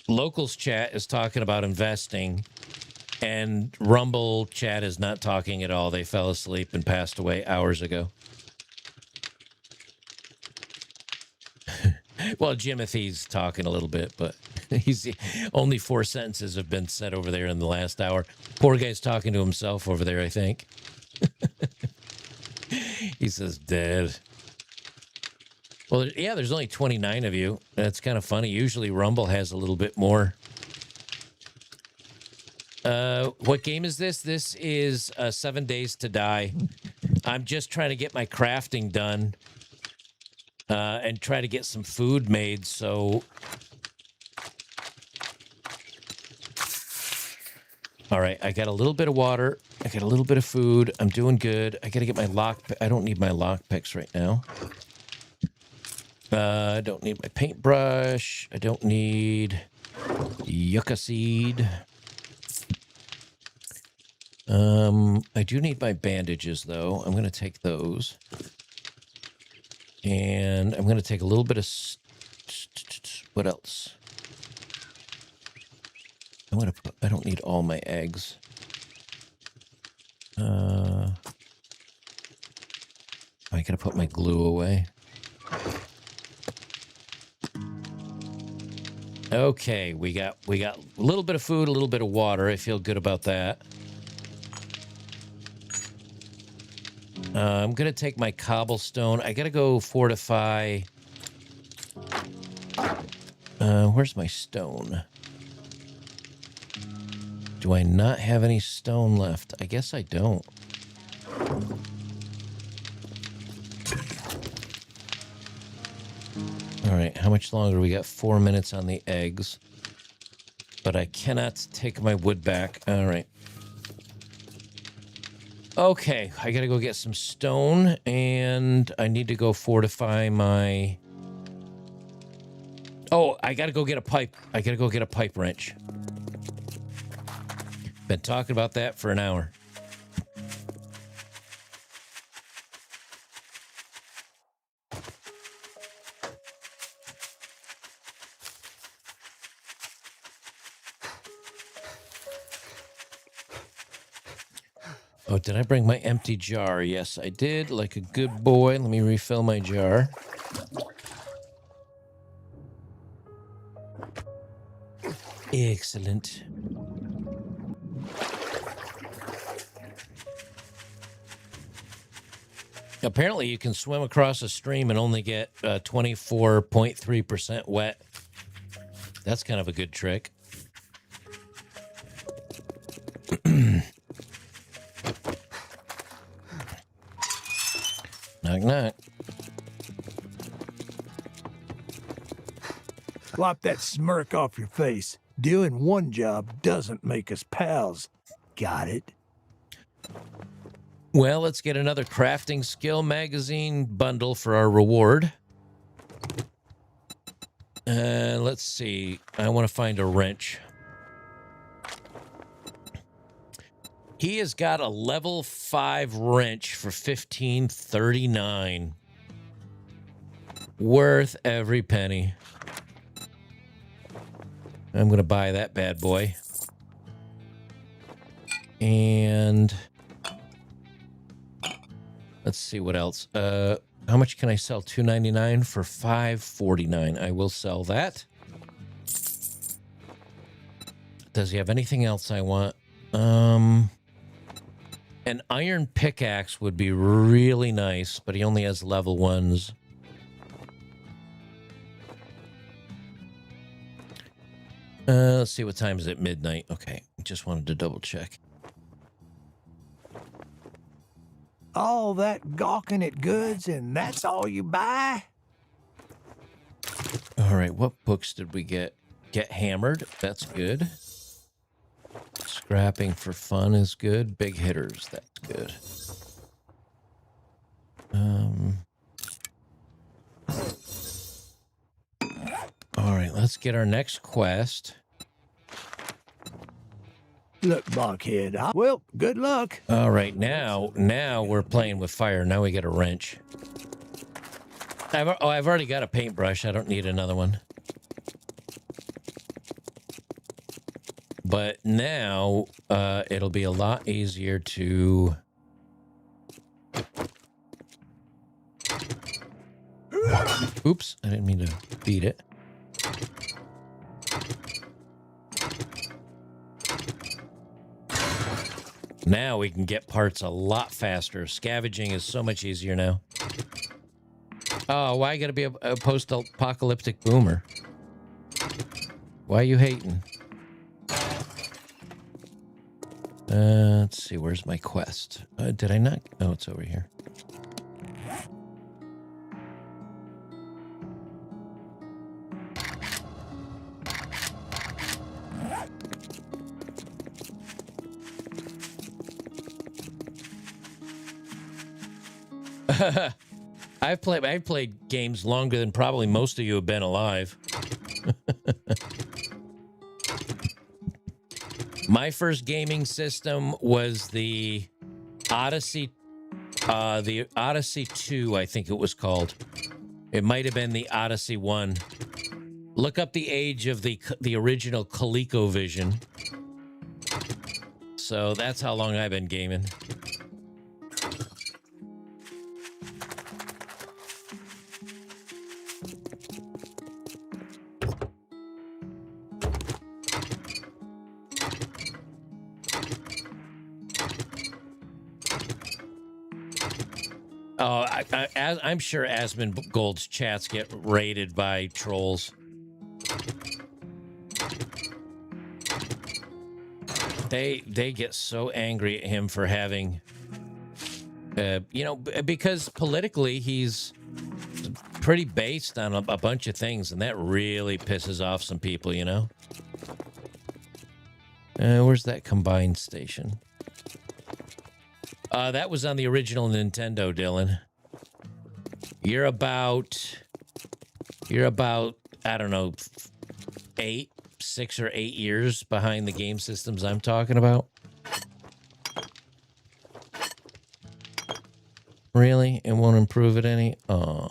Locals chat is talking about investing, and Rumble chat is not talking at all. They fell asleep and passed away hours ago. Well, Jimothy's talking a little bit, but he's only 4 sentences have been said over there in the last hour. Poor guy's talking to himself over there, I think. He says dead. Well, yeah, there's only 29 of you. That's kind of funny. Usually Rumble has a little bit more What game is this? This is 7 Days to Die. I'm just trying to get my crafting done and try to get some food made. So, all right, I got a little bit of water. I got a little bit of food. I'm doing good. I got to get my lock. I don't need my lock picks right now. I don't need my paintbrush. I don't need yucca seed. I do need my bandages, though. I'm going to take those. And I'm going to take a little bit of... What else? I'm going to put... I don't need all my eggs. I got to put my glue away. Okay, we got a little bit of food, a little bit of water. I feel good about that. I'm going to take my cobblestone. I got to go fortify... where's my stone? Do I not have any stone left? I guess I don't. All right, how much longer? We got 4 minutes on the eggs. But I cannot take my wood back. All right. Okay, I gotta go get some stone, and I need to go fortify my... Oh, I gotta go get a pipe. I gotta go get a pipe wrench. Been talking about that for an hour. Oh, did I bring my empty jar? Yes, I did. Like a good boy. Let me refill my jar. Excellent. Apparently, you can swim across a stream and only get 24.3% wet. That's kind of a good trick. Knock, knock. Wipe that smirk off your face. Doing one job doesn't make us pals. Got it? Well, let's get another crafting skill magazine bundle for our reward. Let's see. I want to find a wrench. He has got a level 5 wrench for $15.39. Worth every penny. I'm going to buy that bad boy. And let's see what else. How much can I sell? $2.99 for $5.49. I will sell that. Does he have anything else I want? An iron pickaxe would be really nice, but he only has level 1s. Let's see, what time is it? Midnight. Okay, just wanted to double check. All that gawking at goods and that's all you buy? All right, what books did we get? Get Hammered. That's good. Scrapping for Fun is good. Big Hitters. That's good. All right, let's get our next quest. Look, Blockhead. Well, good luck. All right, now we're playing with fire. Now we get a wrench. I've already got a paintbrush. I don't need another one. But now it'll be a lot easier to... Oops, I didn't mean to beat it. Now we can get parts a lot faster. Scavenging is so much easier now. Oh, why you gotta be a post-apocalyptic boomer? Why are you hating? Let's see, where's my quest? Did I not? Oh, it's over here. I've played games longer than probably most of you have been alive. My first gaming system was the Odyssey 2, I think it was called. It might have been the Odyssey 1. Look up the age of the original ColecoVision. So that's how long I've been gaming. Oh, I'm sure Asmund Gold's chats get raided by trolls. They get so angry at him for having, you know, because politically he's pretty based on a bunch of things, and that really pisses off some people, you know. Where's that combined station? That was on the original Nintendo, Dylan. You're about, I don't know, 6 or 8 years behind the game systems I'm talking about. Really? It won't improve it any? Oh.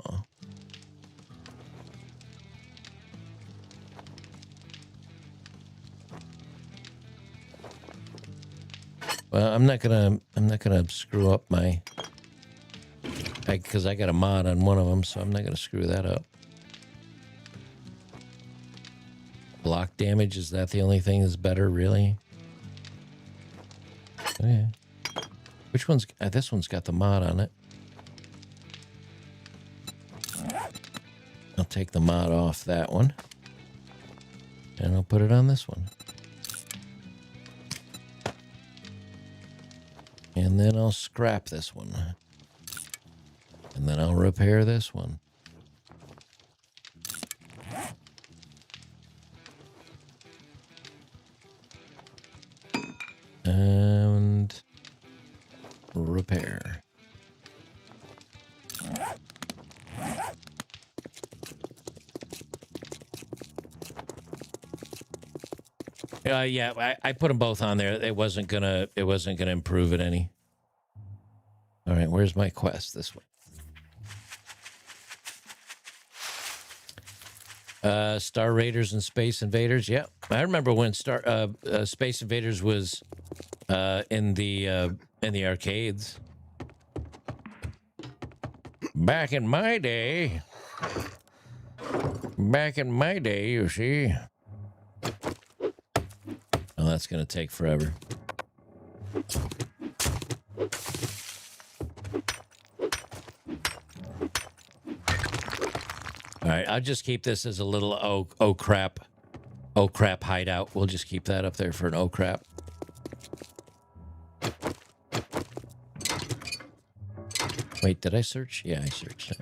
Well, I'm not gonna screw up my, because I got a mod on one of them, so I'm not gonna screw that up. Block damage, is that the only thing that's better, really? Oh, yeah. Which one's, this one's got the mod on it. I'll take the mod off that one, and I'll put it on this one. And then I'll scrap this one. And then I'll repair this one. And repair. Yeah, I put them both on there. It wasn't gonna improve it any. All right, where's my quest? This way. Star Raiders and Space Invaders. Yeah, I remember when Space Invaders was in the arcades. Back in my day, you see. Oh, that's gonna take forever. All right, I'll just keep this as a little oh crap hideout. We'll just keep that up there for an oh crap. Wait, did I search? Yeah, I searched it.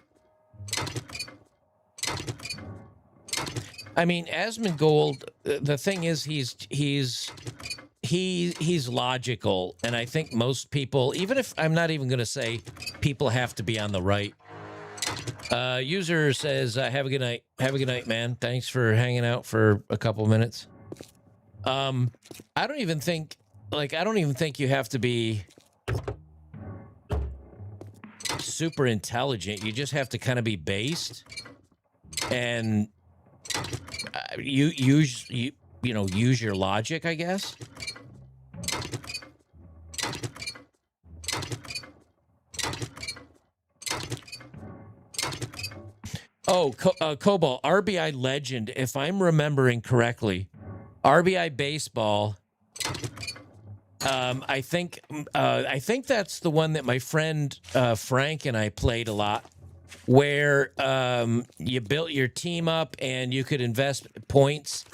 I mean, Asmongold, the thing is he's logical, and I think most people, even if I'm not even going to say people have to be on the right. User says, have a good night. Have a good night, man. Thanks for hanging out for a couple minutes. I don't even think you have to be super intelligent. You just have to kind of be based and use your logic, I guess. Oh, Cobalt, RBI Legend, if I'm remembering correctly, RBI Baseball. I think that's the one that my friend Frank and I played a lot, where you built your team up and you could invest points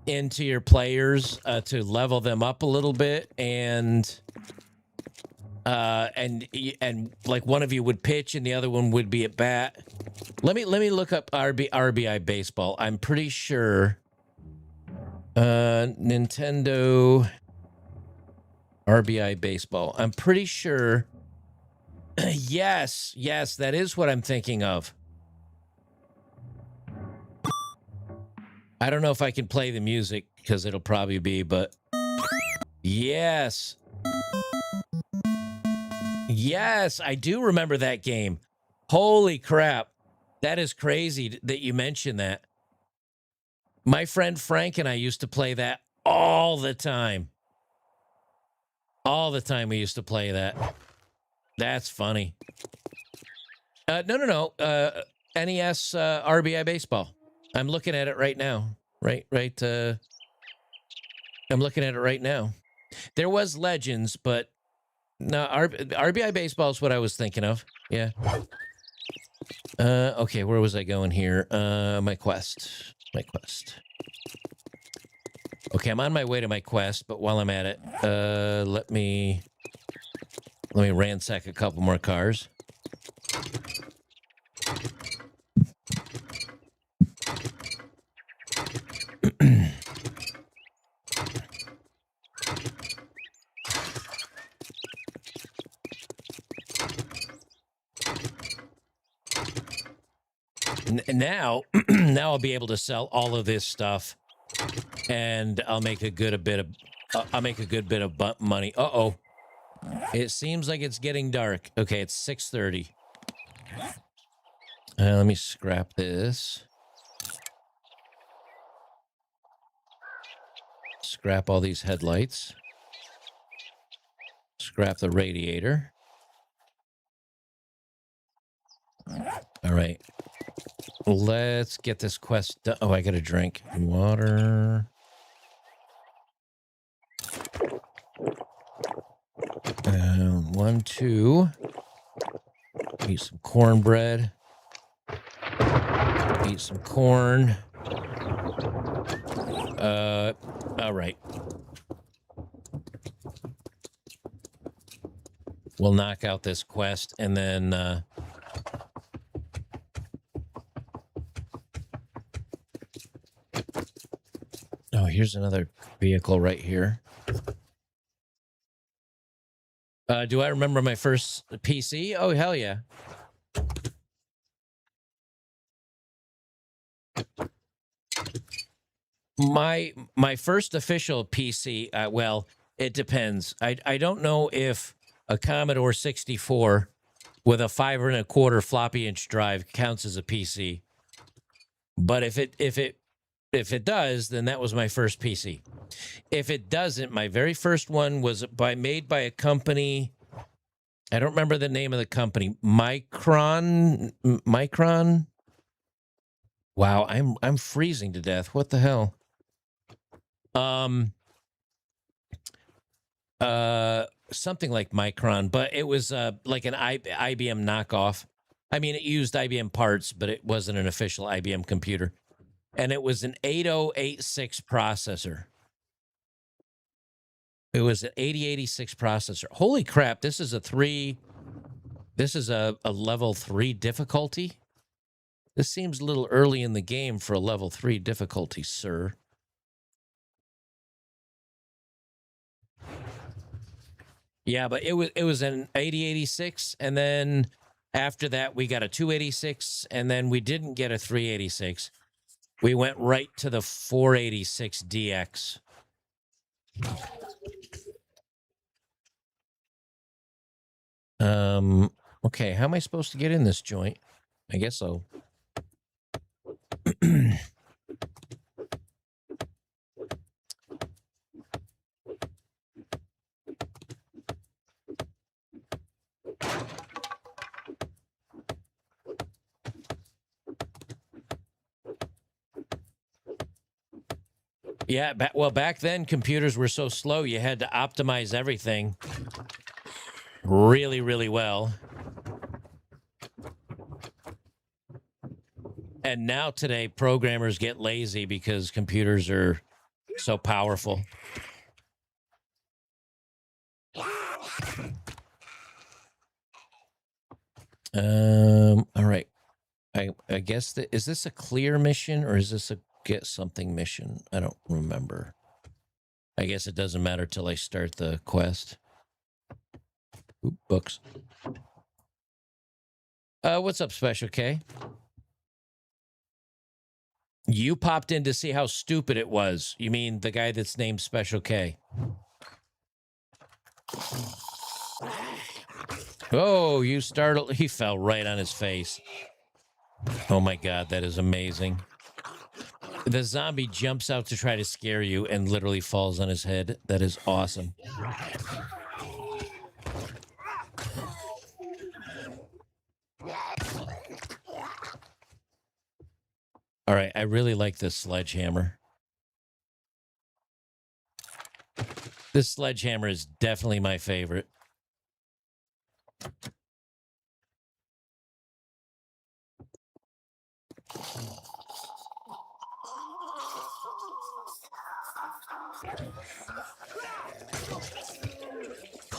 into your players to level them up a little bit, and like one of you would pitch and the other one would be at bat. Let me look up RBI baseball. I'm pretty sure Nintendo RBI baseball. I'm pretty sure. Yes, that is what I'm thinking of. I don't know if I can play the music because it'll probably be, but yes. Yes, I do remember that game. Holy crap. That is crazy that you mentioned that. My friend Frank and I used to play that all the time. All the time we used to play that. That's funny. No. NES RBI baseball. I'm looking at it right now. Right. I'm looking at it right now. There was Legends, but no, RBI baseball is what I was thinking of. Yeah. Okay, where was I going here? My quest. Okay, I'm on my way to my quest, but while I'm at it, let me ransack a couple more cars. Now I'll be able to sell all of this stuff, and I'll make a good bit of money. Uh-oh. It seems like it's getting dark. Okay, it's 6:30. Let me scrap this. Scrap all these headlights. Scrap the radiator. All right. Let's get this quest done. Oh, I got a drink. Water. 1, 2. Eat some cornbread. Eat some corn. All right. We'll knock out this quest and then oh, here's another vehicle right here. Do I remember my first PC? Oh, hell yeah. My first official PC, well, it depends. I don't know if a Commodore 64 with a 5 1/4 floppy inch drive counts as a PC. But if it does, then that was my first PC. If it doesn't, my very first one was made by a company. I don't remember the name of the company. Micron. Wow, I'm freezing to death. What the hell? Something like Micron, but it was like an IBM knockoff. I mean, it used IBM parts, but it wasn't an official IBM computer. And it was an 8086 processor. It was an 8086 processor. Holy crap, this is a level 3 difficulty. This seems a little early in the game for a level 3 difficulty, sir. Yeah, but it was an 8086, and then after that we got a 286, and then we didn't get a 386. We went right to the 486 DX. Okay, how am I supposed to get in this joint? I guess so. Yeah, well, back then computers were so slow you had to optimize everything really, really well. And now today, programmers get lazy because computers are So powerful. All right. I guess that is this a clear mission or is this a get something mission? I don't remember. I guess it doesn't matter till I start the quest. Oop, books. What's up, Special K? You popped in to see how stupid it was. You mean the guy that's named Special K? Oh, you startled. He fell right on his face. Oh my God, that is amazing. The zombie jumps out to try to scare you and literally falls on his head. That is awesome. All right, I really like this sledgehammer. This sledgehammer is definitely my favorite.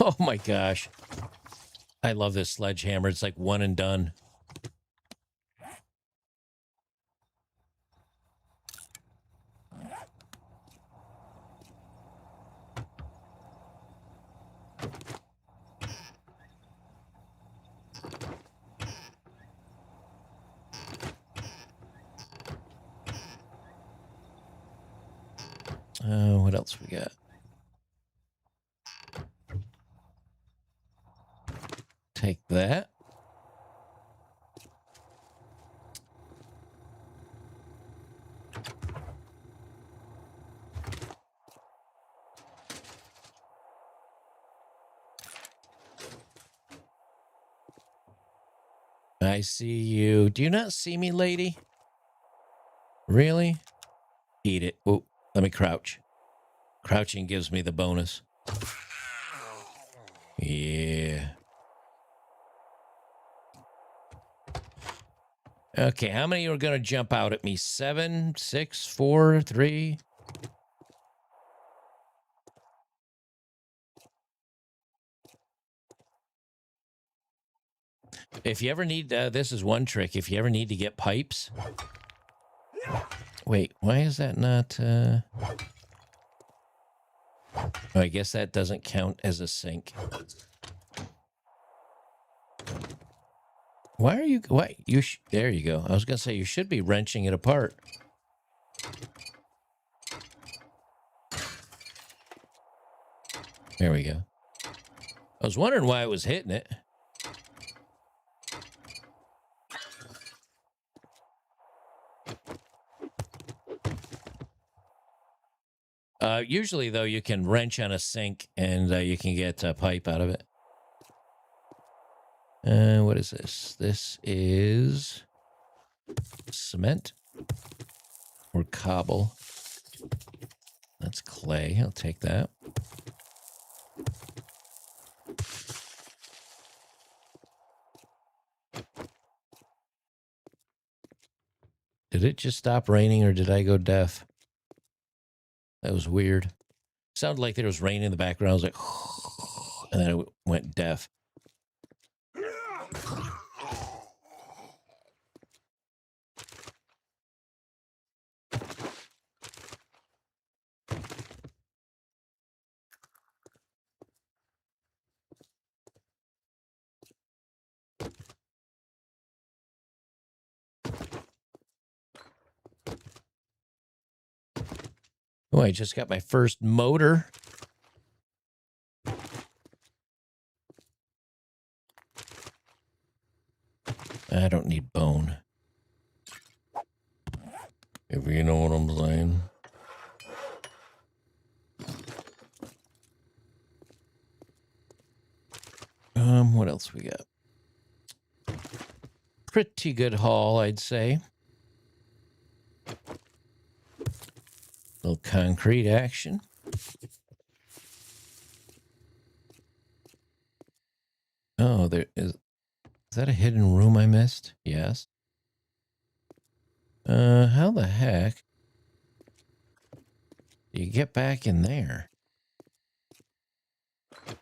Oh my gosh. I love this sledgehammer. It's like one and done. What else we got? Take that. I see you. Do you not see me, lady? Really? Eat it. Oh, let me crouch. Crouching gives me the bonus. Yeah. Okay, how many are going to jump out at me? 7, 6, 4, 3? If you ever need, this is one trick. If you ever need to get pipes. Wait, why is that not, oh, I guess that doesn't count as a sink. Why are you, why, you, there you go. I was going to say, you should be wrenching it apart. There we go. I was wondering why I was hitting it. Usually, though, you can wrench on a sink and you can get a pipe out of it. What is this? This is cement or cobble. That's clay. I'll take that. Did it just stop raining or did I go deaf? That was weird. Sounded like there was rain in the background. I was like, and then it went deaf. Oh, I just got my first motor. I don't need bone. If you know what I'm saying. What else we got? Pretty good haul, I'd say. Little concrete action. Oh, there is that a hidden room I missed? Yes. How the heck? You get back in there. It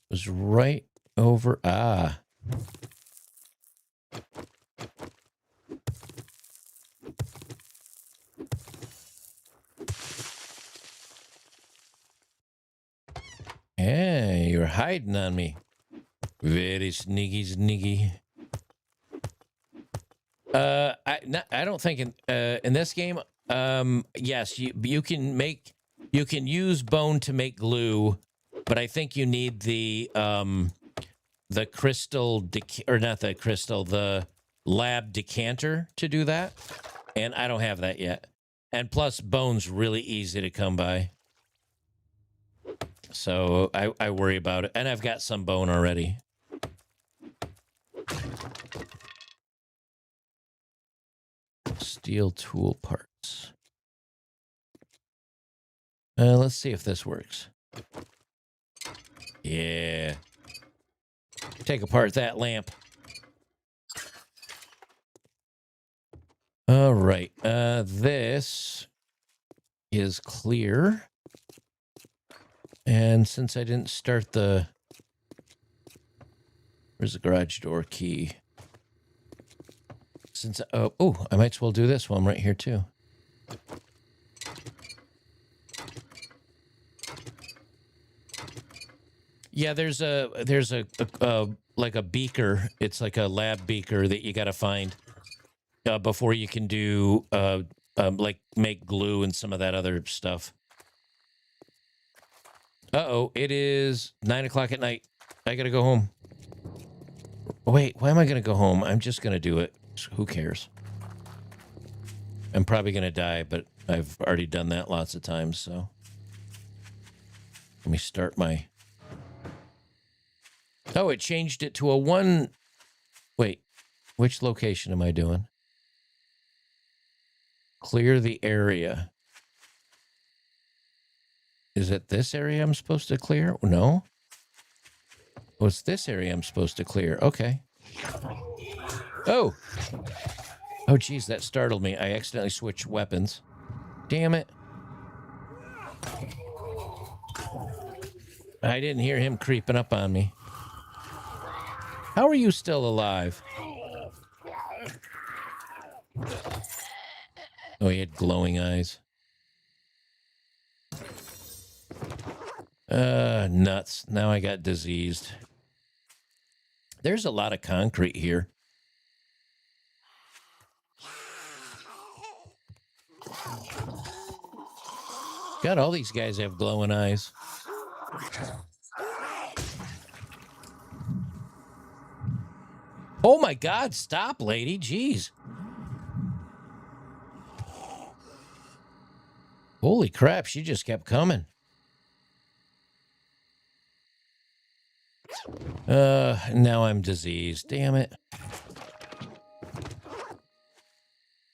was right over. Ah. Yeah, you're hiding on me. Very sneaky. I don't think in this game. Yes, you can use bone to make glue, but I think you need the crystal or not the crystal, the lab decanter to do that, and I don't have that yet. And plus, bone's really easy to come by, so I worry about it. And I've got some bone already. Steel tool parts. Let's see if this works. Yeah. Take apart that lamp. All right. This is clear. And since I didn't start the... Where's the garage door key? Since oh, I might as well do this one right here too. Yeah, there's a like a beaker. It's like a lab beaker that you got to find before you can do like make glue and some of that other stuff. Uh-oh, it is 9 o'clock at night. I gotta go home. Wait, why am I gonna go home? I'm just gonna do it. Who cares? I'm probably gonna die, but I've already done that lots of times, so. Let me start my... Oh, it changed it to a 1... Wait, which location am I doing? Clear the area. Is it this area I'm supposed to clear? No. Oh, it's this area I'm supposed to clear. Okay. Oh! Oh, geez, that startled me. I accidentally switched weapons. Damn it. I didn't hear him creeping up on me. How are you still alive? Oh, he had glowing eyes. Nuts. Now I got diseased. There's a lot of concrete here. God, all these guys have glowing eyes. Oh my God, stop, lady. Jeez. Holy crap, she just kept coming. Now I'm diseased. Damn it.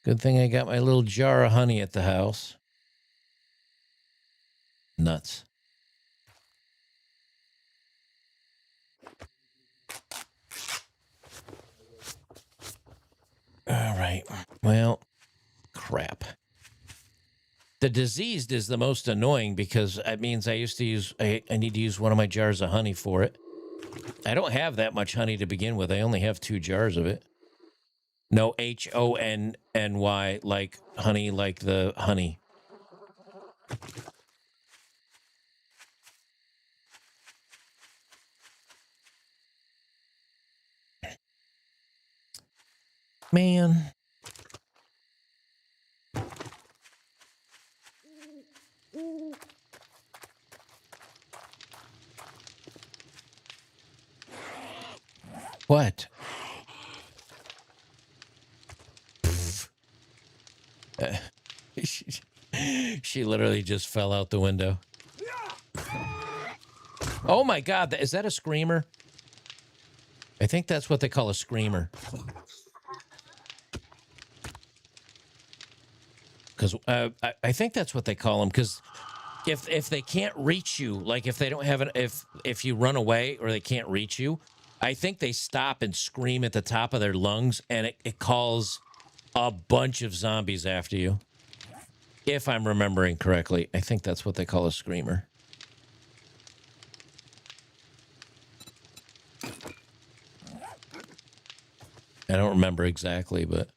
Good thing I got my little jar of honey at the house. Nuts. All right. Well, crap. The diseased is the most annoying because it means I need to use one of my jars of honey for it. I don't have that much honey to begin with. I only have 2 jars of it. No, Honny, like honey, like the honey. Man. What? She literally just fell out the window. Oh my God, is that a screamer? I think that's what they call a screamer. Because I think that's what they call them. Because if they can't reach you, like if they don't have if you run away or they can't reach you, I think they stop and scream at the top of their lungs, and it calls a bunch of zombies after you. If I'm remembering correctly, I think that's what they call a screamer. I don't remember exactly, but...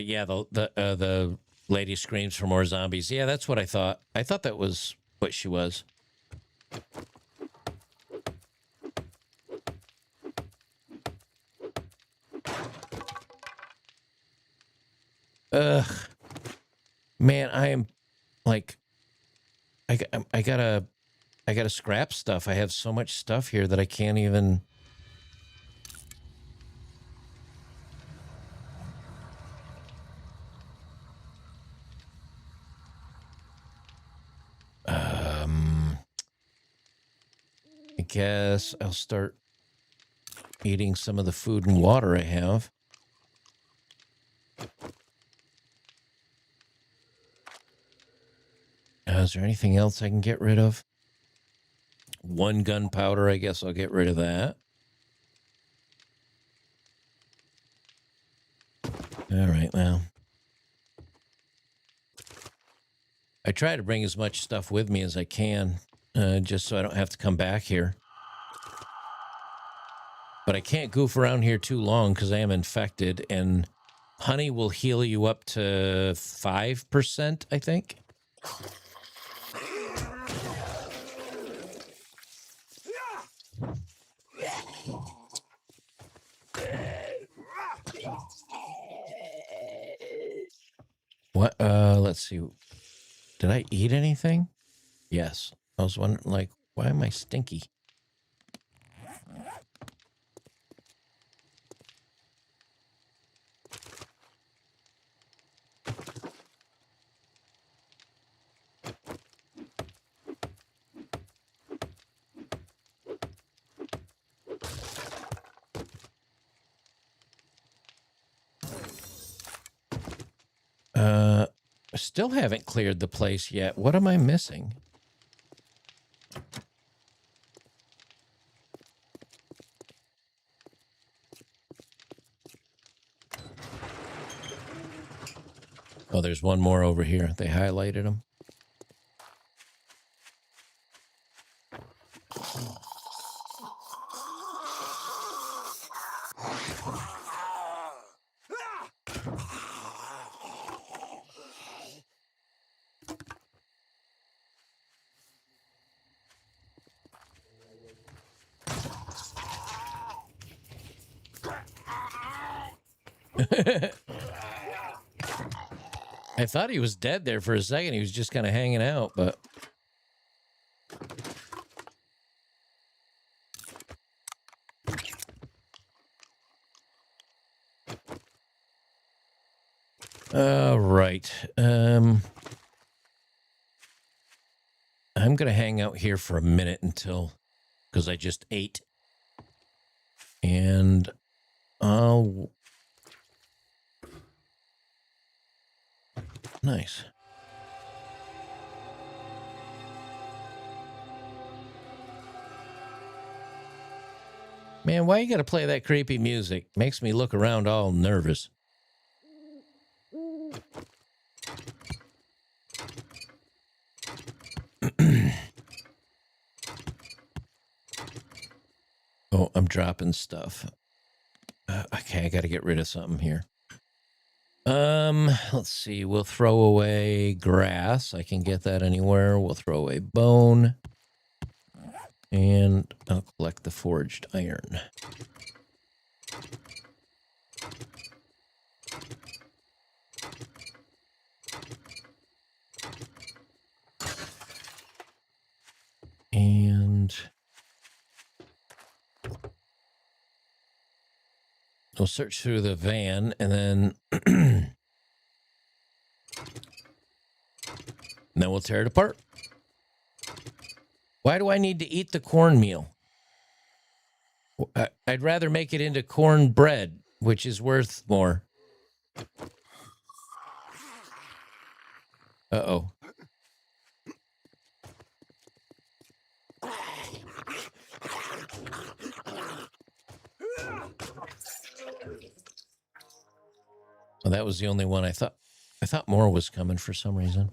yeah, the lady screams for more zombies. Yeah, that's what I thought. I thought that was what she was. Ugh, man, I am like, I gotta scrap stuff. I have so much stuff here that I can't even. I guess I'll start eating some of the food and water I have. Is there anything else I can get rid of? One gunpowder, I guess I'll get rid of that. All right, well. I try to bring as much stuff with me as I can, just so I don't have to come back here. But I can't goof around here too long because I am infected, and honey will heal you up to 5%, I think. What? Let's see. Did I eat anything? Yes. I was wondering, like, why am I stinky? Still haven't cleared the place yet. What am I missing? Oh, there's one more over here. They highlighted them. I thought he was dead there for a second. He was just kind of hanging out, but... All right. I'm going to hang out here for a minute until... because I just ate. And I'll... Nice. Man, why you gotta play that creepy music? Makes me look around all nervous. Oh, I'm dropping stuff. Okay, I gotta get rid of something here. Let's see. We'll throw away grass. I can get that anywhere. We'll throw away bone. And I'll collect the forged iron. And we'll search through the van and then and then we'll tear it apart. Why do I need to eat the cornmeal? I'd rather make it into cornbread, which is worth more. Uh-oh. Well, that was the only one I thought more was coming for some reason.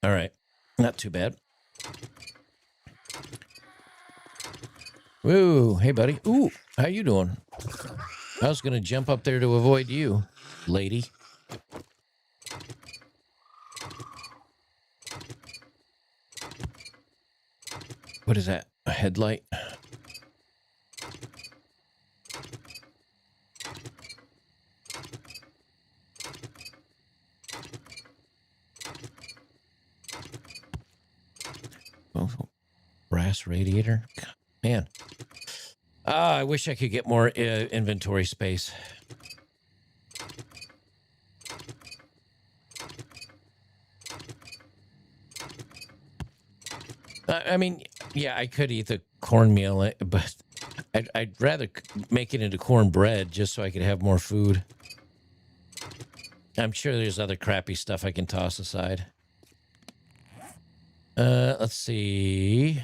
All right. Not too bad. Woo, hey buddy. Ooh, how you doing? I was gonna jump up there to avoid you, lady. What is that? A headlight? Oh, brass radiator. Man. I wish I could get more inventory space. I mean, yeah, I could eat the cornmeal, but I'd rather make it into cornbread just so I could have more food. I'm sure there's other crappy stuff I can toss aside. Let's see.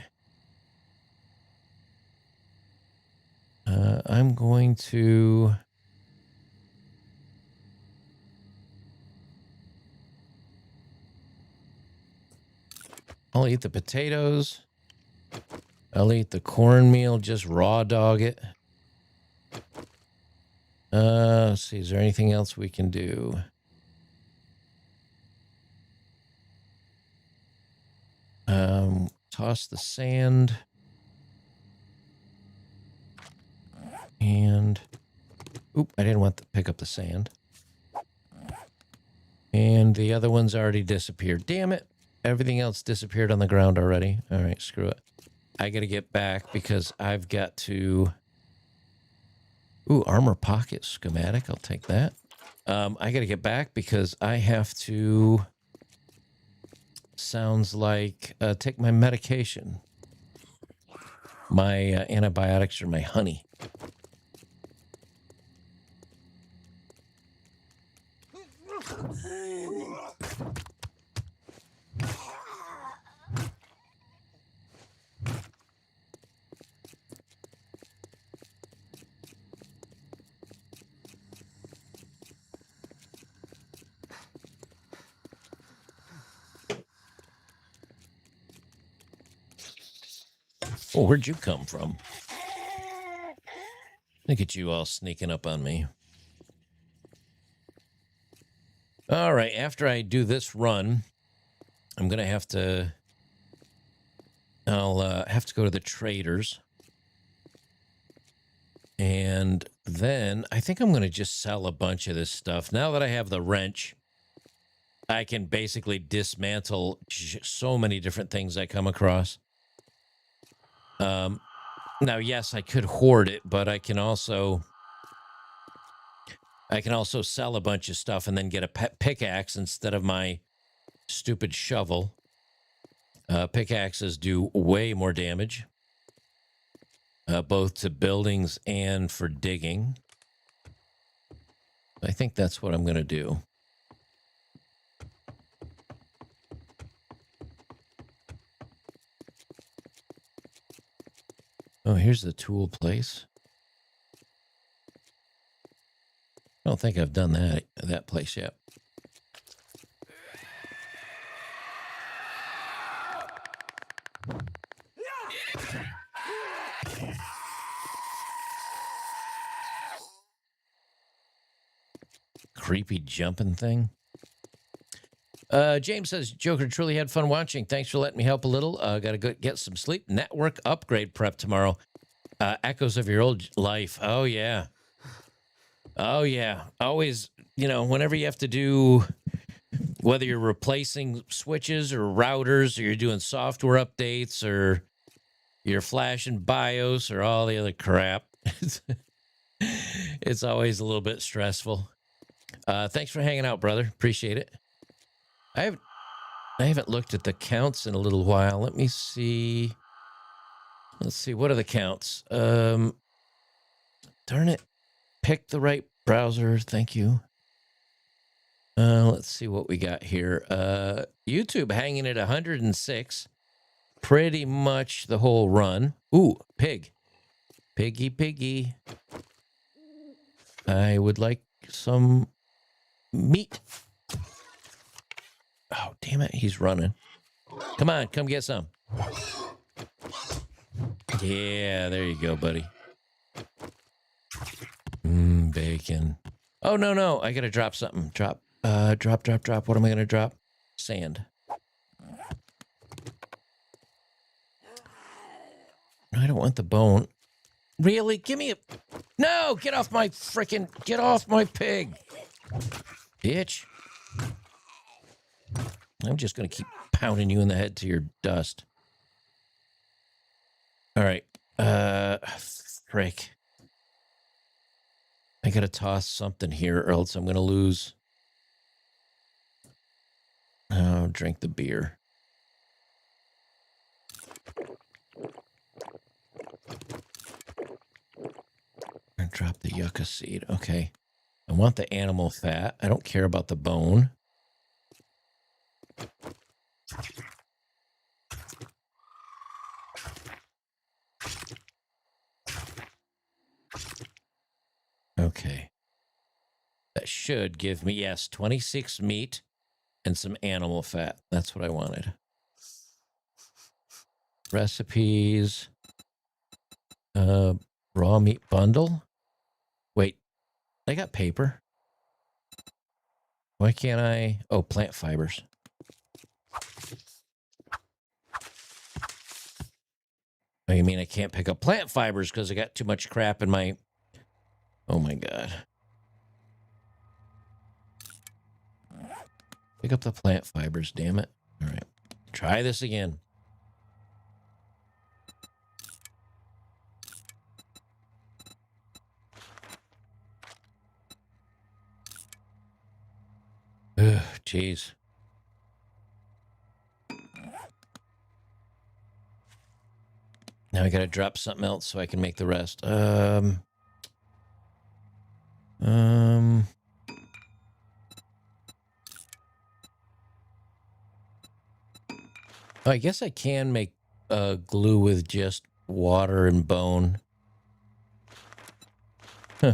I'm going to... I'll eat the potatoes. I'll eat the cornmeal, just raw dog it. Let's see, is there anything else we can do? Toss the sand. And... Oop, I didn't want to pick up the sand. And the other one's already disappeared. Damn it. Everything else disappeared on the ground already. All right, screw it. I got to get back because I've got to... Ooh, armor pocket schematic. I'll take that. I got to get back because I have to... Sounds like take my medication. My antibiotics or my honey. Oh, where'd you come from? Look at you all sneaking up on me. All right, after I do this run, I'm going to have to... I'll have to go to the traders. And then I think I'm going to just sell a bunch of this stuff. Now that I have the wrench, I can basically dismantle so many different things I come across. Now, yes, I could hoard it, but I can also sell a bunch of stuff and then get a pickaxe instead of my stupid shovel. Pickaxes do way more damage, both to buildings and for digging. I think that's what I'm going to do. Oh, here's the tool place. I don't think I've done that place yet. Creepy jumping thing. James says, Joker truly had fun watching. Thanks for letting me help a little. Got to go get some sleep. Network upgrade prep tomorrow. Echoes of your old life. Oh, yeah. Oh, yeah. Always, you know, whenever you have to do, whether you're replacing switches or routers, or you're doing software updates, or you're flashing BIOS, or all the other crap. It's always a little bit stressful. Thanks for hanging out, brother. Appreciate it. I haven't looked at the counts in a little while. Let me see. Let's see. What are the counts? Darn it. Pick the right browser. Thank you. Let's see what we got here. YouTube hanging at 106. Pretty much the whole run. Ooh, pig. Piggy, piggy. I would like some meat. Oh, damn it. He's running. Come on, come get some. Yeah, there you go, buddy. Bacon. Oh, no. I got to drop something. Drop. Drop. What am I going to drop? Sand. No, I don't want the bone. Really? Give me a... No! Get off my frickin'... Get off my pig! Bitch. I'm just going to keep pounding you in the head to your dust. All right. Frick. I got to toss something here or else I'm going to lose. Oh, drink the beer. And drop the yucca seed. Okay. I want the animal fat. I don't care about the bone. Okay. That should give me, yes, 26 meat and some animal fat. That's what I wanted. Recipes. Raw meat bundle. Wait, I got paper. Why can't I? Oh, plant fibers. Oh, you mean I can't pick up plant fibers because I got too much crap in my... Oh my God. Pick up the plant fibers, damn it. All right. Try this again. Ugh, jeez. Now I gotta drop something else so I can make the rest. Oh, I guess I can make glue with just water and bone.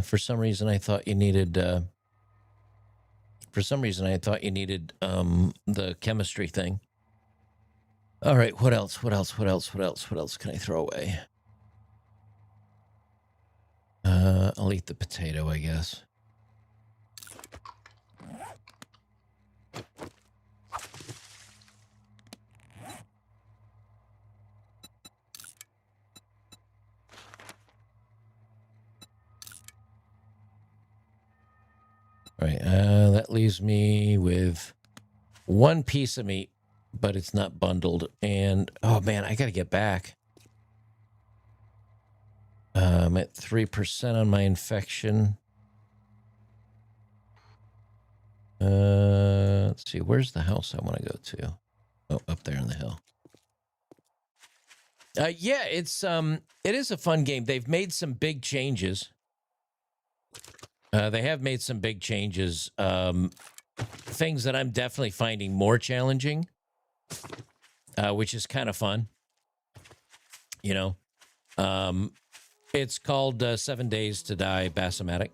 For some reason, I thought you needed. For some reason, I thought you needed the chemistry thing. All right, what else? What else can I throw away? I'll eat the potato, I guess. All right, that leaves me with one piece of meat, but it's not bundled. And, oh man, I got to get back. I'm at 3% on my infection. Let's see, where's the house I want to go to? Oh, up there on the hill. Yeah, it is a fun game. They've made some big changes. They have made some big changes. Things that I'm definitely finding more challenging, which is kind of fun. You know, it's called 7 Days to Die Bassomatic.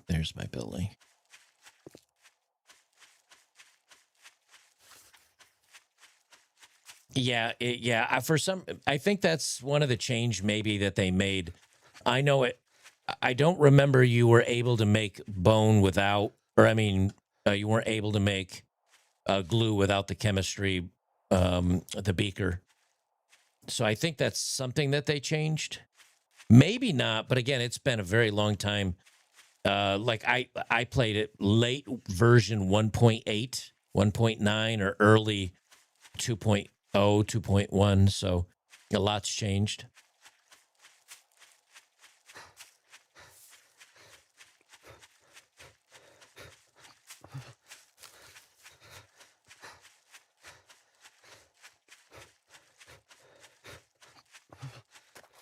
There's my building. Yeah, I think that's one of the change maybe that they made. I know it. I don't remember you were able to make bone without, or I mean, you weren't able to make glue without the chemistry, the beaker. So I think that's something that they changed. Maybe not, but again, it's been a very long time. Like I played it late version 1.8, 1.9, or early 2.0, 2.1, so a lot's changed.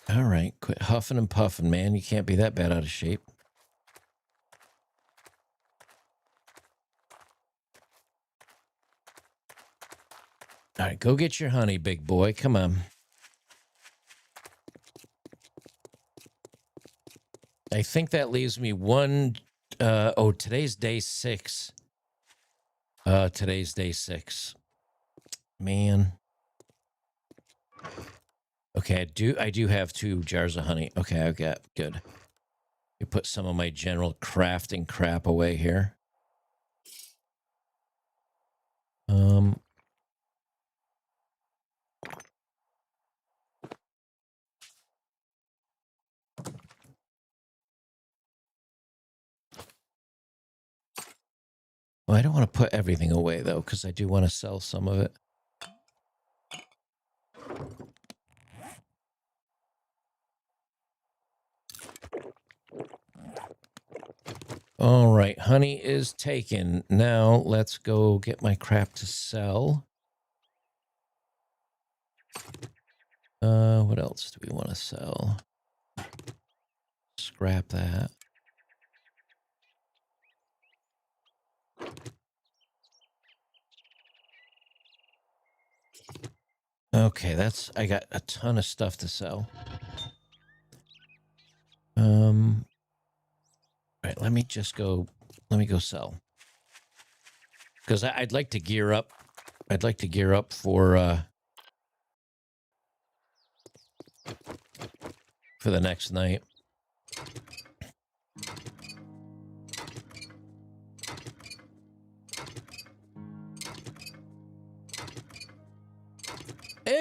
All right, quit huffing and puffing, man. You can't be that bad out of shape. All right, go get your honey, big boy. Come on. I think that leaves me one. Oh, today's day 6. Today's day 6. Man. Okay, I do have 2 jars of honey. Okay, I've got good. You put some of my general crafting crap away here. Well, I don't want to put everything away though, because I do want to sell some of it. All right, honey is taken. Now let's go get my crap to sell. What else do we want to sell? Scrap that. Okay, I got a ton of stuff to sell. All right, let me go sell. Because I'd like to gear up. I'd like to gear up for the next night.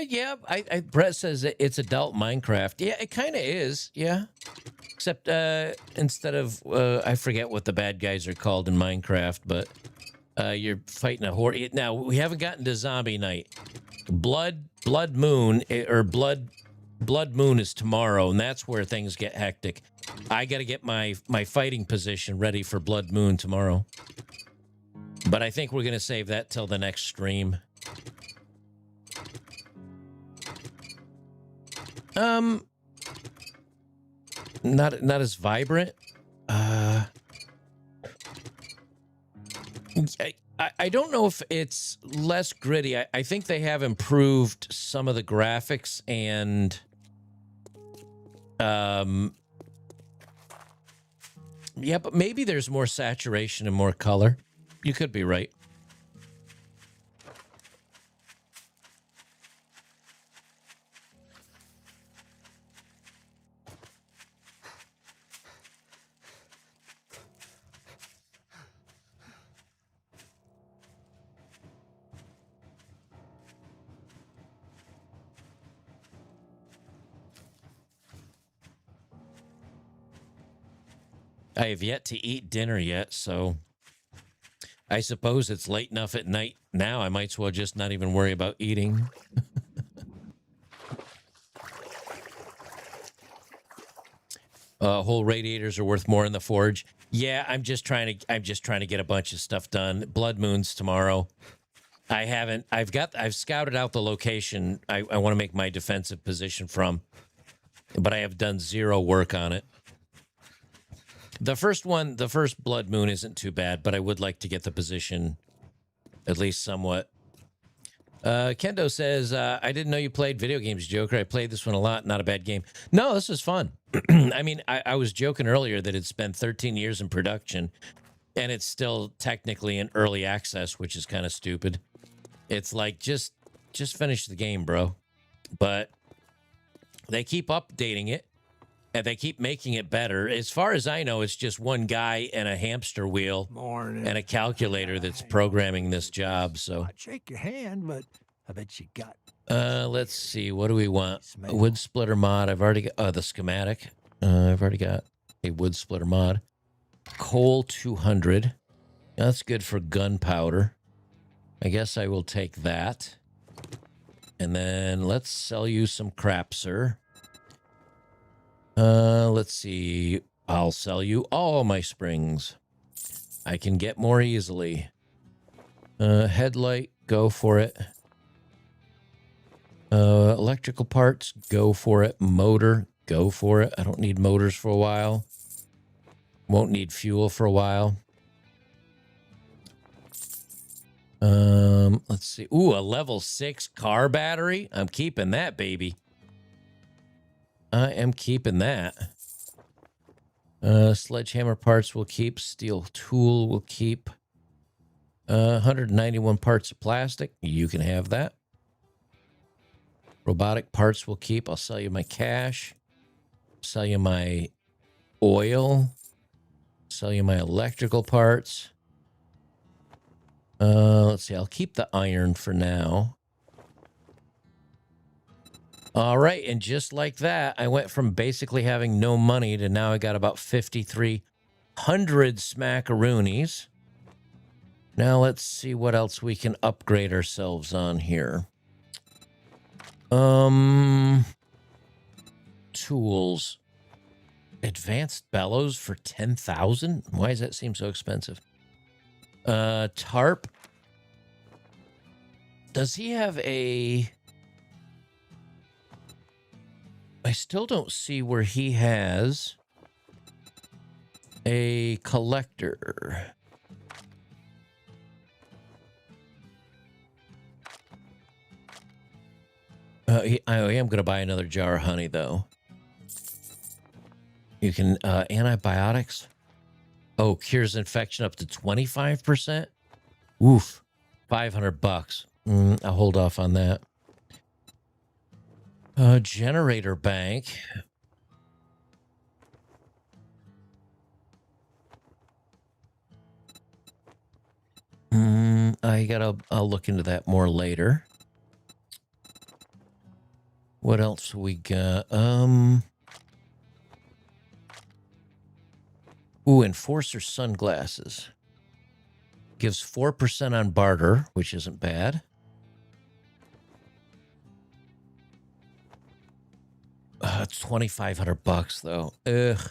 Yeah, Brett says it's adult Minecraft. Yeah, it kind of is. Yeah, except instead of I forget what the bad guys are called in Minecraft, but you're fighting a horde. Now we haven't gotten to zombie night. Blood Moon or Blood Moon is tomorrow, and that's where things get hectic. I got to get my fighting position ready for Blood Moon tomorrow. But I think we're gonna save that till the next stream. Not as vibrant. I don't know if it's less gritty. I think they have improved some of the graphics and yeah, but maybe there's more saturation and more color. You could be right. I have yet to eat dinner yet, so I suppose it's late enough at night now. I might as well just not even worry about eating. Whole radiators are worth more in the forge. Yeah, I'm just trying to get a bunch of stuff done. Blood Moon's tomorrow. I've scouted out the location I want to make my defensive position from, but I have done 0 work on it. The first Blood Moon isn't too bad, but I would like to get the position at least somewhat. Kendo says, I didn't know you played video games, Joker. I played this one a lot. Not a bad game. No, this was fun. I mean, I was joking earlier that it's been 13 years in production, and it's still technically in early access, which is kind of stupid. It's like, just finish the game, bro. But they keep updating it. And they keep making it better. As far as I know, it's just one guy and a hamster wheel and a calculator that's programming this job. So I'd shake your hand, but I bet you got. Let's see. What do we want? A wood splitter mod. I've already got the schematic. I've already got a wood splitter mod. Coal 200. That's good for gunpowder. I guess I will take that. And then let's sell you some crap, sir. Let's see. I'll sell you all my springs. I can get more easily. Headlight, go for it. Electrical parts, go for it. Motor, go for it. I don't need motors for a while. Won't need fuel for a while. Let's see. Ooh, a level 6 car battery. I'm keeping that, baby. I am keeping that. Sledgehammer parts will keep. Steel tool will keep. 191 parts of plastic. You can have that. Robotic parts will keep. I'll sell you my cash. Sell you my oil. Sell you my electrical parts. Let's see. I'll keep the iron for now. All right. And just like that, I went from basically having no money to now I got about 5,300 smackaroonies. Now let's see what else we can upgrade ourselves on here. Tools. Advanced bellows for 10,000? Why does that seem so expensive? Tarp. Does he have a... I still don't see where he has a collector. I am going to buy another jar of honey, though. You can, antibiotics. Oh, cures infection up to 25%? Oof. $500. I'll hold off on that. Generator bank. I'll look into that more later. What else we got? Ooh, Enforcer sunglasses. Gives 4% on barter, which isn't bad. It's $2,500 though. Ugh.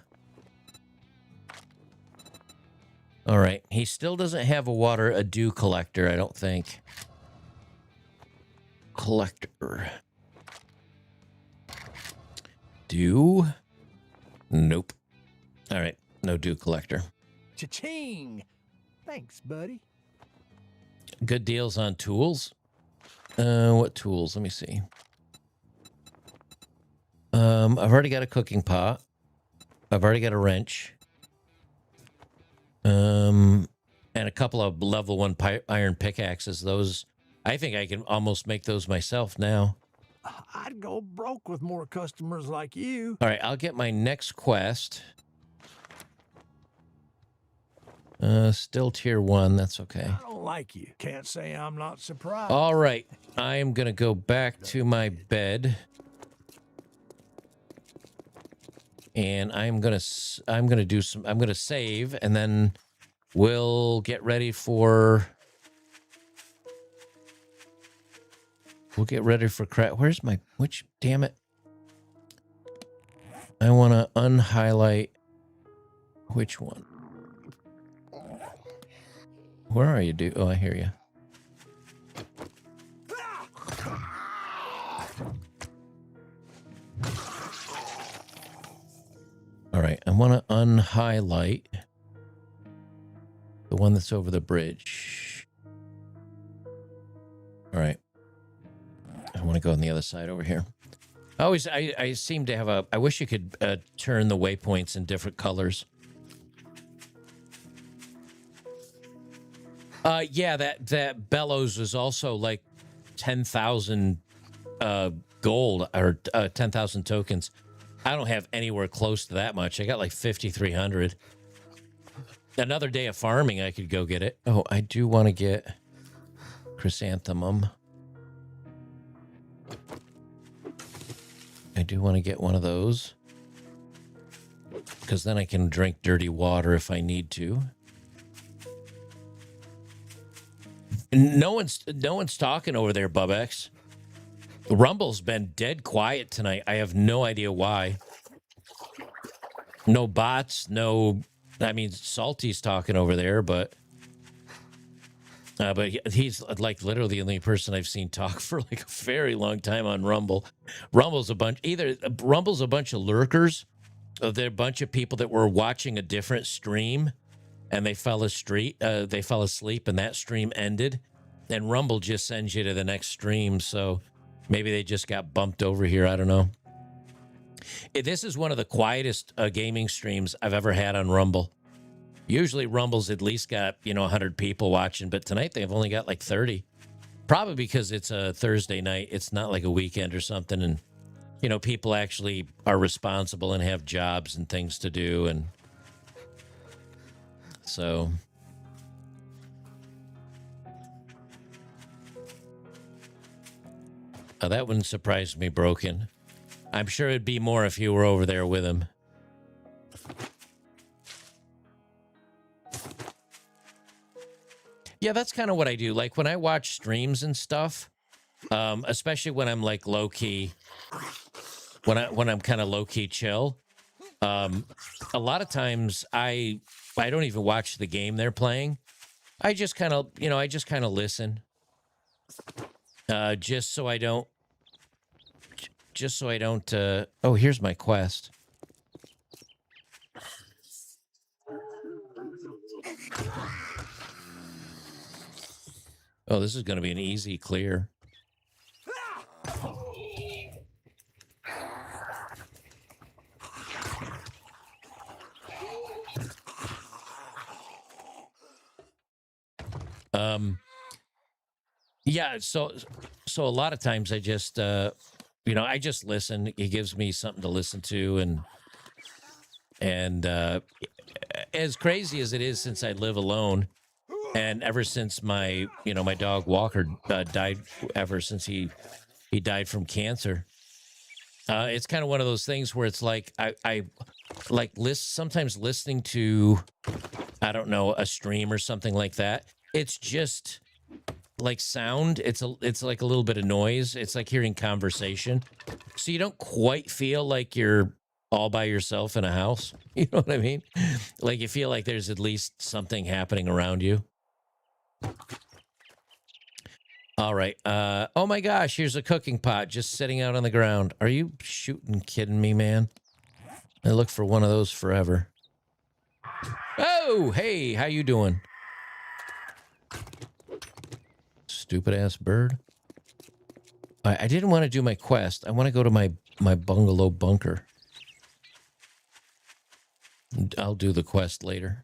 All right. He still doesn't have a dew collector, I don't think. Collector. Dew? Nope. All right. No dew collector. Cha-ching! Thanks, buddy. Good deals on tools. What tools? Let me see. I've already got a cooking pot. I've already got a wrench. And a couple of level 1 iron pickaxes. Those, I think I can almost make those myself now. I'd go broke with more customers like you. All right, I'll get my next quest. Still tier 1. That's okay. I don't like you. Can't say I'm not surprised. All right, I am gonna go back to my bed. And I'm gonna save, and then we'll get ready for crap. Where's my, damn it. I want to unhighlight which one. Where are you, dude? Oh, I hear you. All right, I want to unhighlight the one that's over the bridge. All right. I want to go on the other side over here. I seem to have I wish you could turn the waypoints in different colors. Yeah, that bellows is also like 10,000 gold or 10,000 tokens. I don't have anywhere close to that much. I got like 5,300. Another day of farming, I could go get it. Oh, I do want to get chrysanthemum. I do want to get one of those. Because then I can drink dirty water if I need to. No one's talking over there, Bubex. Rumble's been dead quiet tonight. I have no idea why. No bots, no... I mean, Salty's talking over there, but he's like literally the only person I've seen talk for like a very long time on Rumble. Rumble's a bunch of lurkers. They're a bunch of people that were watching a different stream and they fell asleep, and that stream ended. And Rumble just sends you to the next stream, so maybe they just got bumped over here. I don't know. This is one of the quietest gaming streams I've ever had on Rumble. Usually Rumble's at least got, 100 people watching, but tonight they've only got like 30. Probably because it's a Thursday night. It's not like a weekend or something. And, people actually are responsible and have jobs and things to do. And so... Oh, that wouldn't surprise me, Broken. I'm sure it'd be more if you were over there with him. Yeah, that's kind of what I do. Like when I watch streams and stuff, especially when I'm like low key, when I'm kind of low key chill. A lot of times I don't even watch the game they're playing. I just kind of listen, just so I don't. Oh, here's my quest. Oh, this is going to be an easy clear. Yeah, so a lot of times I just I just listen. He gives me something to listen to, and as crazy as it is, since I live alone, and ever since my my dog Walker died, ever since he died from cancer, it's kind of one of those things where it's like I like sometimes listening to, I don't know, a stream or something like that. It's just like sound. It's like a little bit of noise. It's like hearing conversation. So you don't quite feel like you're all by yourself in a house. You know what I mean? Like you feel like there's at least something happening around you. All right. Oh my gosh, here's a cooking pot just sitting out on the ground. Are you shooting kidding me, man? I look for one of those forever. Oh, hey, how you doing? Stupid ass bird. I didn't want to do my quest. I want to go to my bungalow bunker. I'll do the quest later.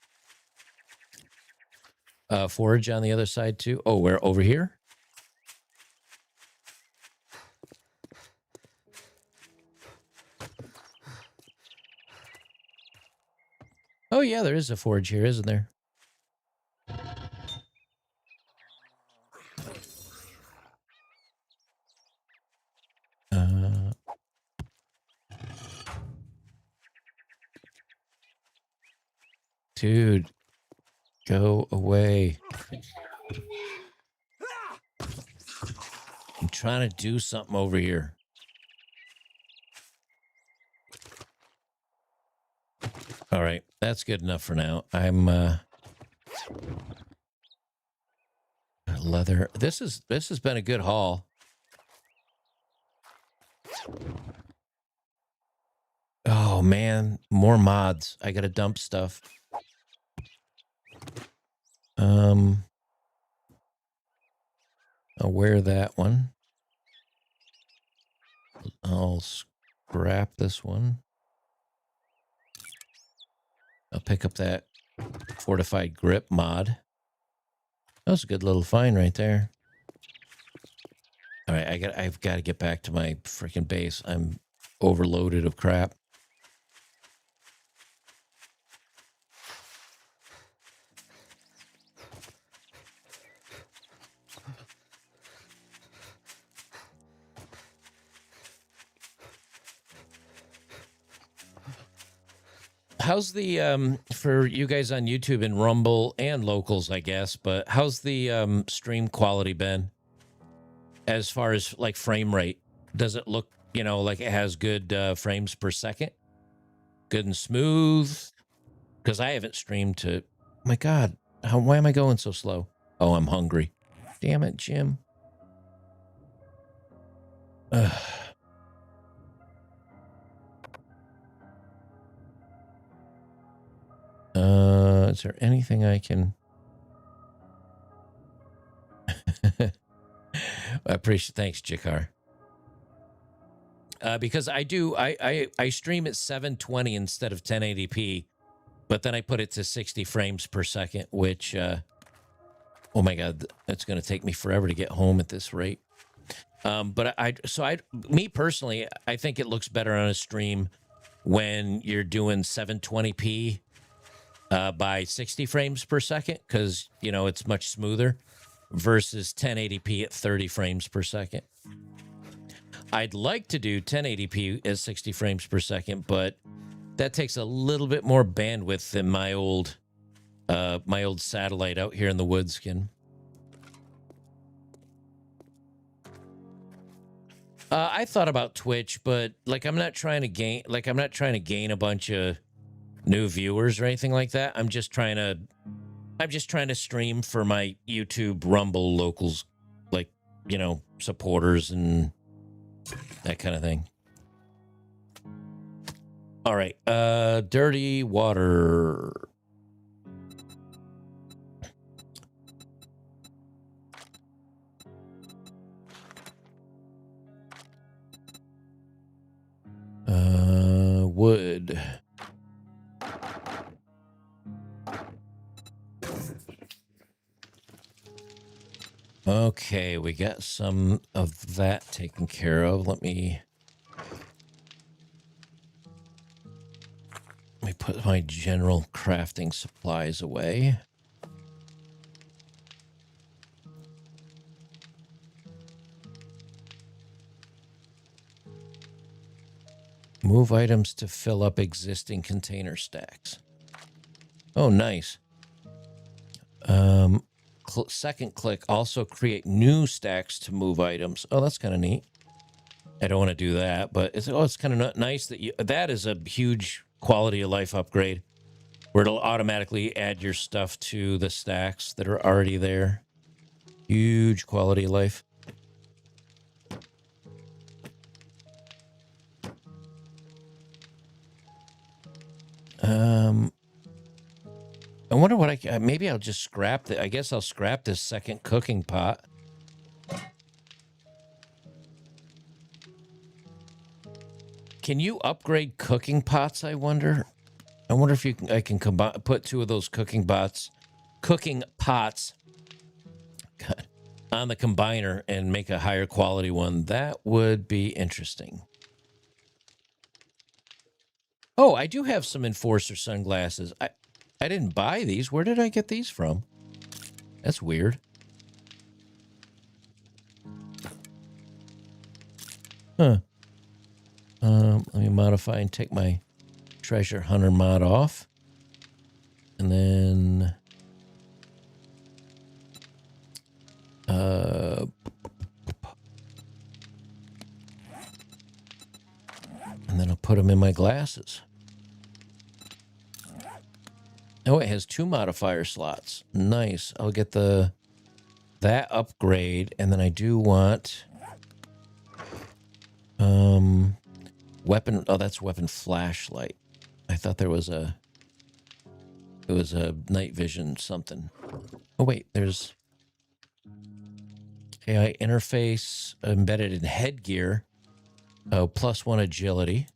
Forage on the other side too. Oh, we're over here? Oh yeah, there is a forage here, isn't there? Dude, go away. I'm trying to do something over here. All right, that's good enough for now. I'm leather. This has been a good haul. Oh man, more mods. I gotta dump stuff. I'll wear that one. I'll scrap this one. I'll pick up that fortified grip mod. That was a good little find right there. All right, I've got to get back to my freaking base. I'm overloaded of crap. How's the for you guys on YouTube and Rumble and locals, I guess, but how's the stream quality been as far as like frame rate? Does it look, you know, like it has good frames per second? Good and smooth? Because I haven't streamed to... My God, why am I going so slow? Oh, I'm hungry. Damn it, Jim. Ugh. Is there anything I can... I appreciate... Thanks, Jakar. Because I stream at 720 instead of 1080p, but then I put it to 60 frames per second, which, oh my God, it's going to take me forever to get home at this rate. But me personally, I think it looks better on a stream when you're doing 720p by 60 frames per second, because, you know, it's much smoother versus 1080p at 30 frames per second. I'd like to do 1080p at 60 frames per second, but that takes a little bit more bandwidth than my old satellite out here in the woods can. I thought about Twitch, but like I'm not trying to gain a bunch of new viewers or anything like that. I'm just trying to stream for my YouTube Rumble locals, like, you know, supporters and that kind of thing. All right, dirty water. Wood. Okay, we got some of that taken care of. Let me put my general crafting supplies away. Move items to fill up existing container stacks. Oh, nice. Second click, also create new stacks to move items. Oh, that's kind of neat. I don't want to do that, but it's kind of nice that that is a huge quality of life upgrade, where it'll automatically add your stuff to the stacks that are already there. Huge quality of life. I wonder what maybe I'll just scrap I guess I'll scrap this second cooking pot. Can you upgrade cooking pots, I wonder? I wonder if I can put two of those cooking pots God, on the combiner and make a higher quality one. That would be interesting. Oh, I do have some Enforcer sunglasses. I didn't buy these. Where did I get these from? That's weird. Huh. Let me modify and take my treasure hunter mod off. And then... and then I'll put them in my glasses. Oh, it has 2 modifier slots. Nice. I'll get that upgrade, and then I do want weapon. Oh, that's weapon flashlight. I thought it was a night vision something. Oh wait, there's AI interface embedded in headgear. Oh, +1 agility.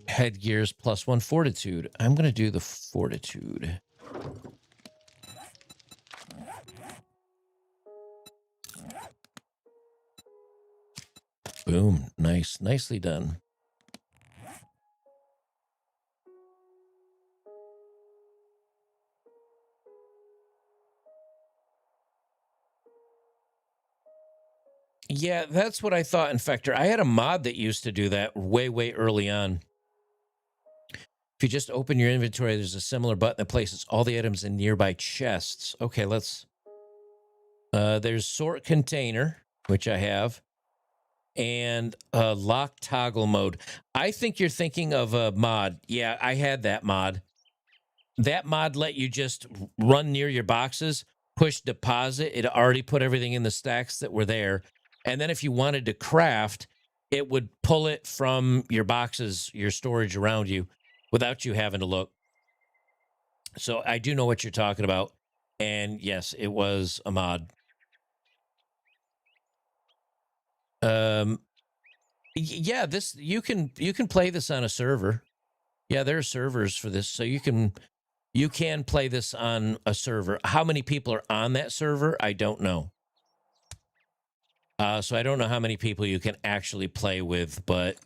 Headgears +1 fortitude. I'm going to do the fortitude. Boom. Nice. Nicely done. Yeah, that's what I thought, Infector. I had a mod that used to do that way early on. If you just open your inventory, there's a similar button that places all the items in nearby chests. Okay, let's... there's sort container. which I have, and lock toggle mode. I think you're thinking of a mod. Yeah, I had that mod. That mod let you just run near your boxes, push deposit. It already put everything in the stacks that were there. And then if you wanted to craft, it would pull it from your boxes, your storage around you, without you having to look. So I do know what you're talking about. And yes, it was a mod. Yeah, this you can play this on a server. Yeah, there are servers for this, so you can play this on a server. How many people are on that server? I don't know. So I don't know how many people you can actually play with, but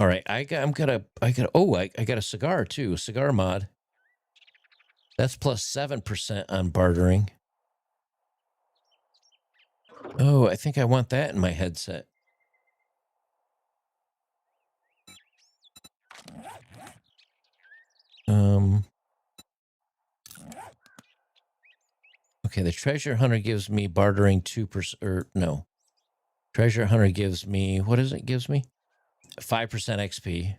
all right, I got a cigar too, a cigar mod. That's plus 7% on bartering. Oh, I think I want that in my headset. Okay, the treasure hunter gives me bartering 2%, or no. Treasure hunter gives me, what is it? Gives me 5% XP,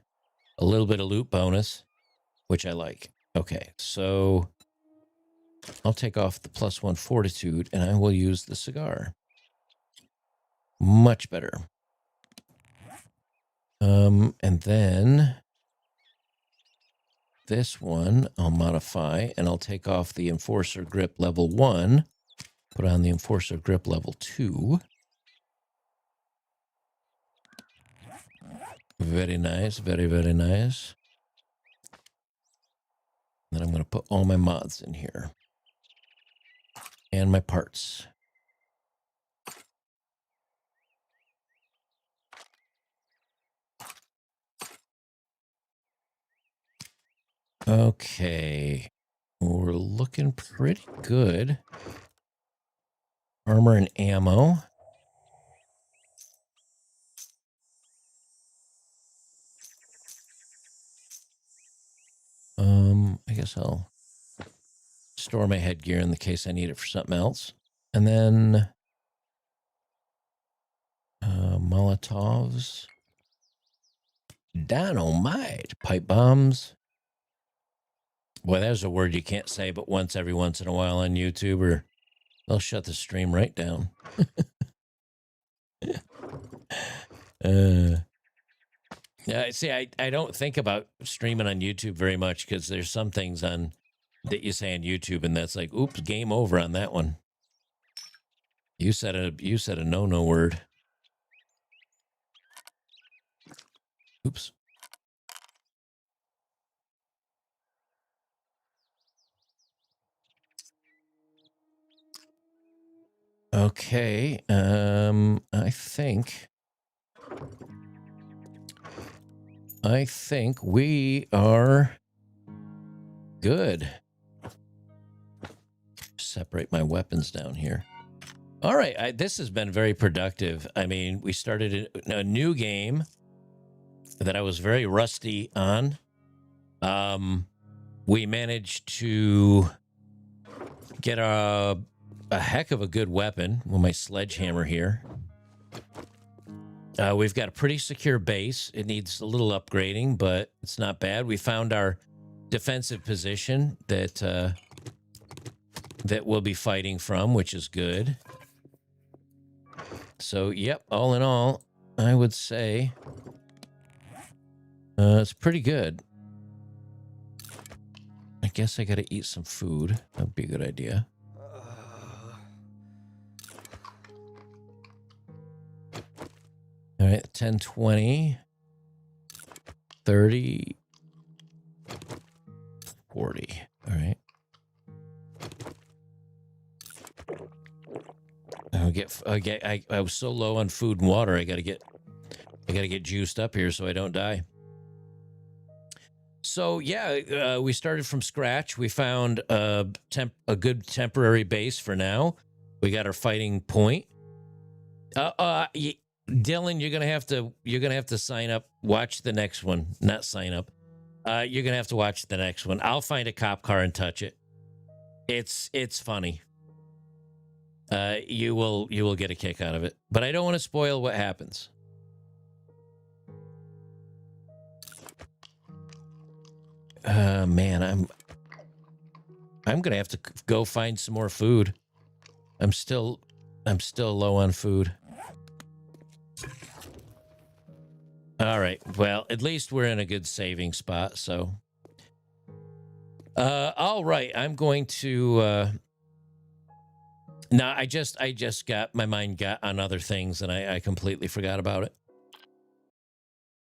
a little bit of loot bonus, which I like. Okay, so I'll take off the +1 fortitude and I will use the cigar. Much better. And then this one I'll modify and I'll take off the enforcer grip level 1, put on the enforcer grip level 2. Very nice, very, very nice. Then I'm going to put all my mods in here. And my parts. Okay. We're looking pretty good. Armor and ammo. I guess I'll store my headgear in the case I need it for something else. And then Molotovs. Dynamite. Pipe bombs. Boy, there's a word you can't say but once every once in a while on YouTube, or they'll shut the stream right down. Yeah, see, I don't think about streaming on YouTube very much because there's some things on that you say on YouTube, and that's like, oops, game over on that one. You said a no word. Oops. Okay. I think we are good. Separate my weapons down here. All right, this has been very productive. I mean, we started a new game that I was very rusty on. We managed to get a heck of a good weapon with my sledgehammer here. We've got a pretty secure base. It needs a little upgrading, but it's not bad. We found our defensive position that we'll be fighting from, which is good. So, yep, all in all, I would say it's pretty good. I guess I got to eat some food. That'd be a good idea. All right, 10, 20, 30, 40. All right. I was so low on food and water. I gotta get juiced up here so I don't die. So yeah, we started from scratch. We found a good temporary base for now. We got our fighting point. Dylan, you're gonna have to sign up. Watch the next one. Not sign up. You're gonna have to watch the next one. I'll find a cop car and touch it. It's funny. You will get a kick out of it. But I don't want to spoil what happens. Man, I'm gonna have to go find some more food. I'm still low on food. All right. Well, at least we're in a good saving spot. So, all right. I'm going to. No, I just got my mind got on other things, and I completely forgot about it.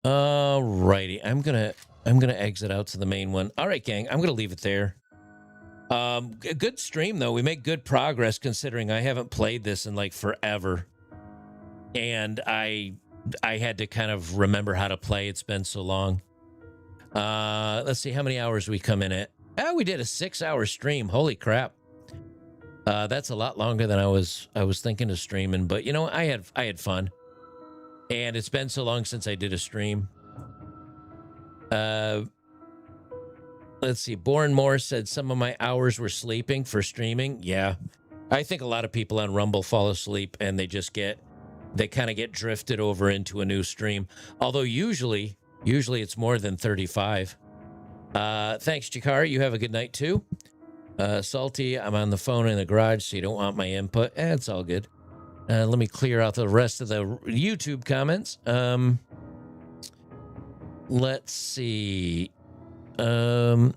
All righty. I'm gonna exit out to the main one. All right, gang. I'm gonna leave it there. A good stream though. We make good progress considering I haven't played this in like forever, and I had to kind of remember how to play. It's been so long. Let's see how many hours we come in at. Oh, we did a 6-hour stream. Holy crap. That's a lot longer than I was thinking of streaming, but you know, I had fun. And it's been so long since I did a stream. Let's see. Born Moore said some of my hours were sleeping for streaming. Yeah. I think a lot of people on Rumble fall asleep and they kind of get drifted over into a new stream. Although usually it's more than 35. Thanks, Jakari. You have a good night too. Salty, I'm on the phone in the garage, so you don't want my input. It's all good. Let me clear out the rest of the YouTube comments. Let's see. Oh,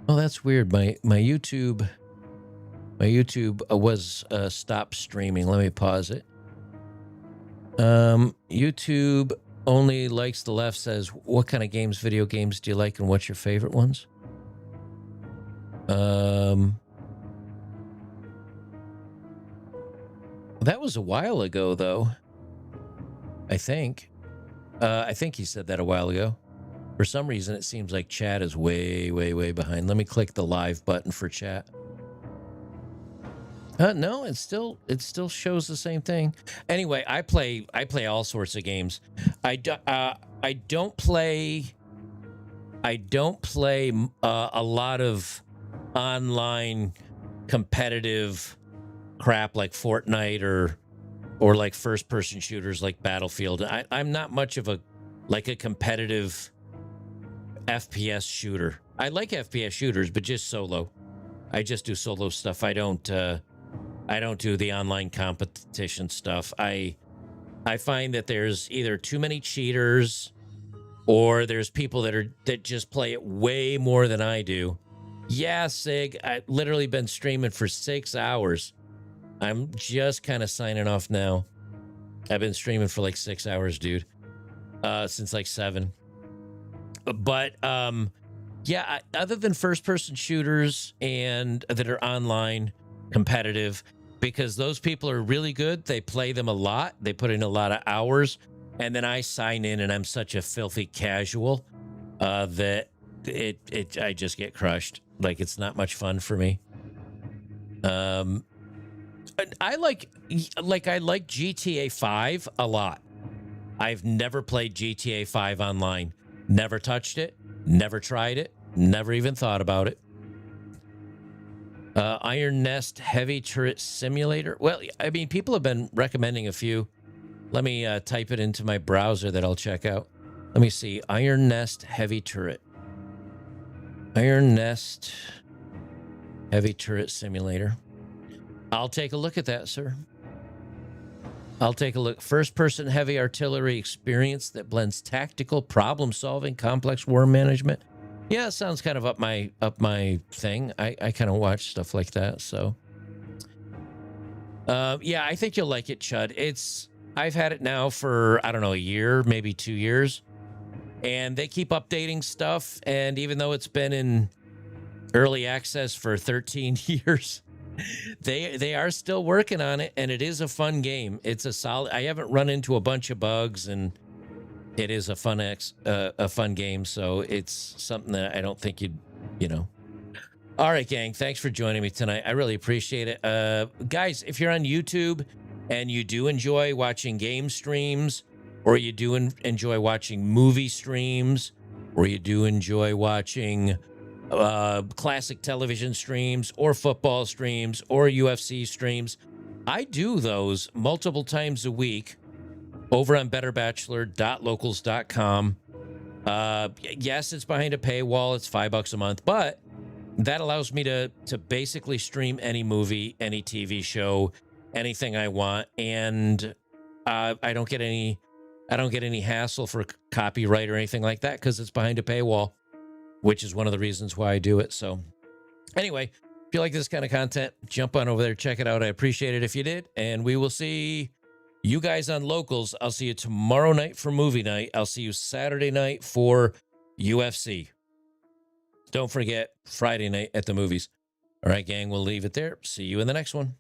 that's weird. My YouTube was stopped streaming. Let me pause it. YouTube only likes the left says, what kind of games, video games do you like, and what's your favorite ones? That was a while ago, though. I think he said that a while ago. For some reason, it seems like chat is way, way, way behind. Let me click the live button for chat. No, it still shows the same thing. Anyway, I play all sorts of games. I don't play a lot of online competitive crap like Fortnite or like first person shooters like Battlefield. I'm not much of a competitive FPS shooter. I like FPS shooters, but just solo. I just do solo stuff. I don't do the online competition stuff. I find that there's either too many cheaters or there's people that just play it way more than I do. Yeah, Sig, I've literally been streaming for 6 hours. I'm just kind of signing off now. I've been streaming for like 6 hours, dude. Since like 7. But yeah, other than first person shooters and that are online competitive, because those people are really good. They play them a lot. They put in a lot of hours. And then I sign in and I'm such a filthy casual that I just get crushed. Like, it's not much fun for me. I like GTA 5 a lot. I've never played GTA 5 online. Never touched it. Never tried it. Never even thought about it. Iron Nest Heavy Turret Simulator. Well, I mean, people have been recommending a few. Let me type it into my browser that I'll check out. Let me see. Iron Nest Heavy Turret. Iron Nest Heavy Turret Simulator. I'll take a look at that, sir. I'll take a look. First-person heavy artillery experience that blends tactical problem-solving, complex war management. Yeah, it sounds kind of up my thing. I kind of watch stuff like that. So, yeah, I think you'll like it, Chud. I've had it now for, I don't know, a year, maybe 2 years, and they keep updating stuff. And even though it's been in early access for 13 years, they are still working on it, and it is a fun game. It's a solid. I haven't run into a bunch of bugs, and it is a fun game. So it's something that I don't think you know. All right, gang. Thanks for joining me tonight. I really appreciate it. Guys, if you're on YouTube and you do enjoy watching game streams, or you do enjoy watching movie streams, or you do enjoy watching classic television streams or football streams or UFC streams. I do those multiple times a week over on betterbachelor.locals.com. Yes, it's behind a paywall. It's $5 a month, but that allows me to basically stream any movie, any TV show, anything I want, and I don't get any hassle for copyright or anything like that because it's behind a paywall, which is one of the reasons why I do it. So anyway, if you like this kind of content, jump on over there, check it out. I appreciate it if you did, and we will see you guys on Locals. I'll see you tomorrow night for movie night. I'll see you Saturday night for UFC. Don't forget Friday night at the movies. All right, gang, we'll leave it there. See you in the next one.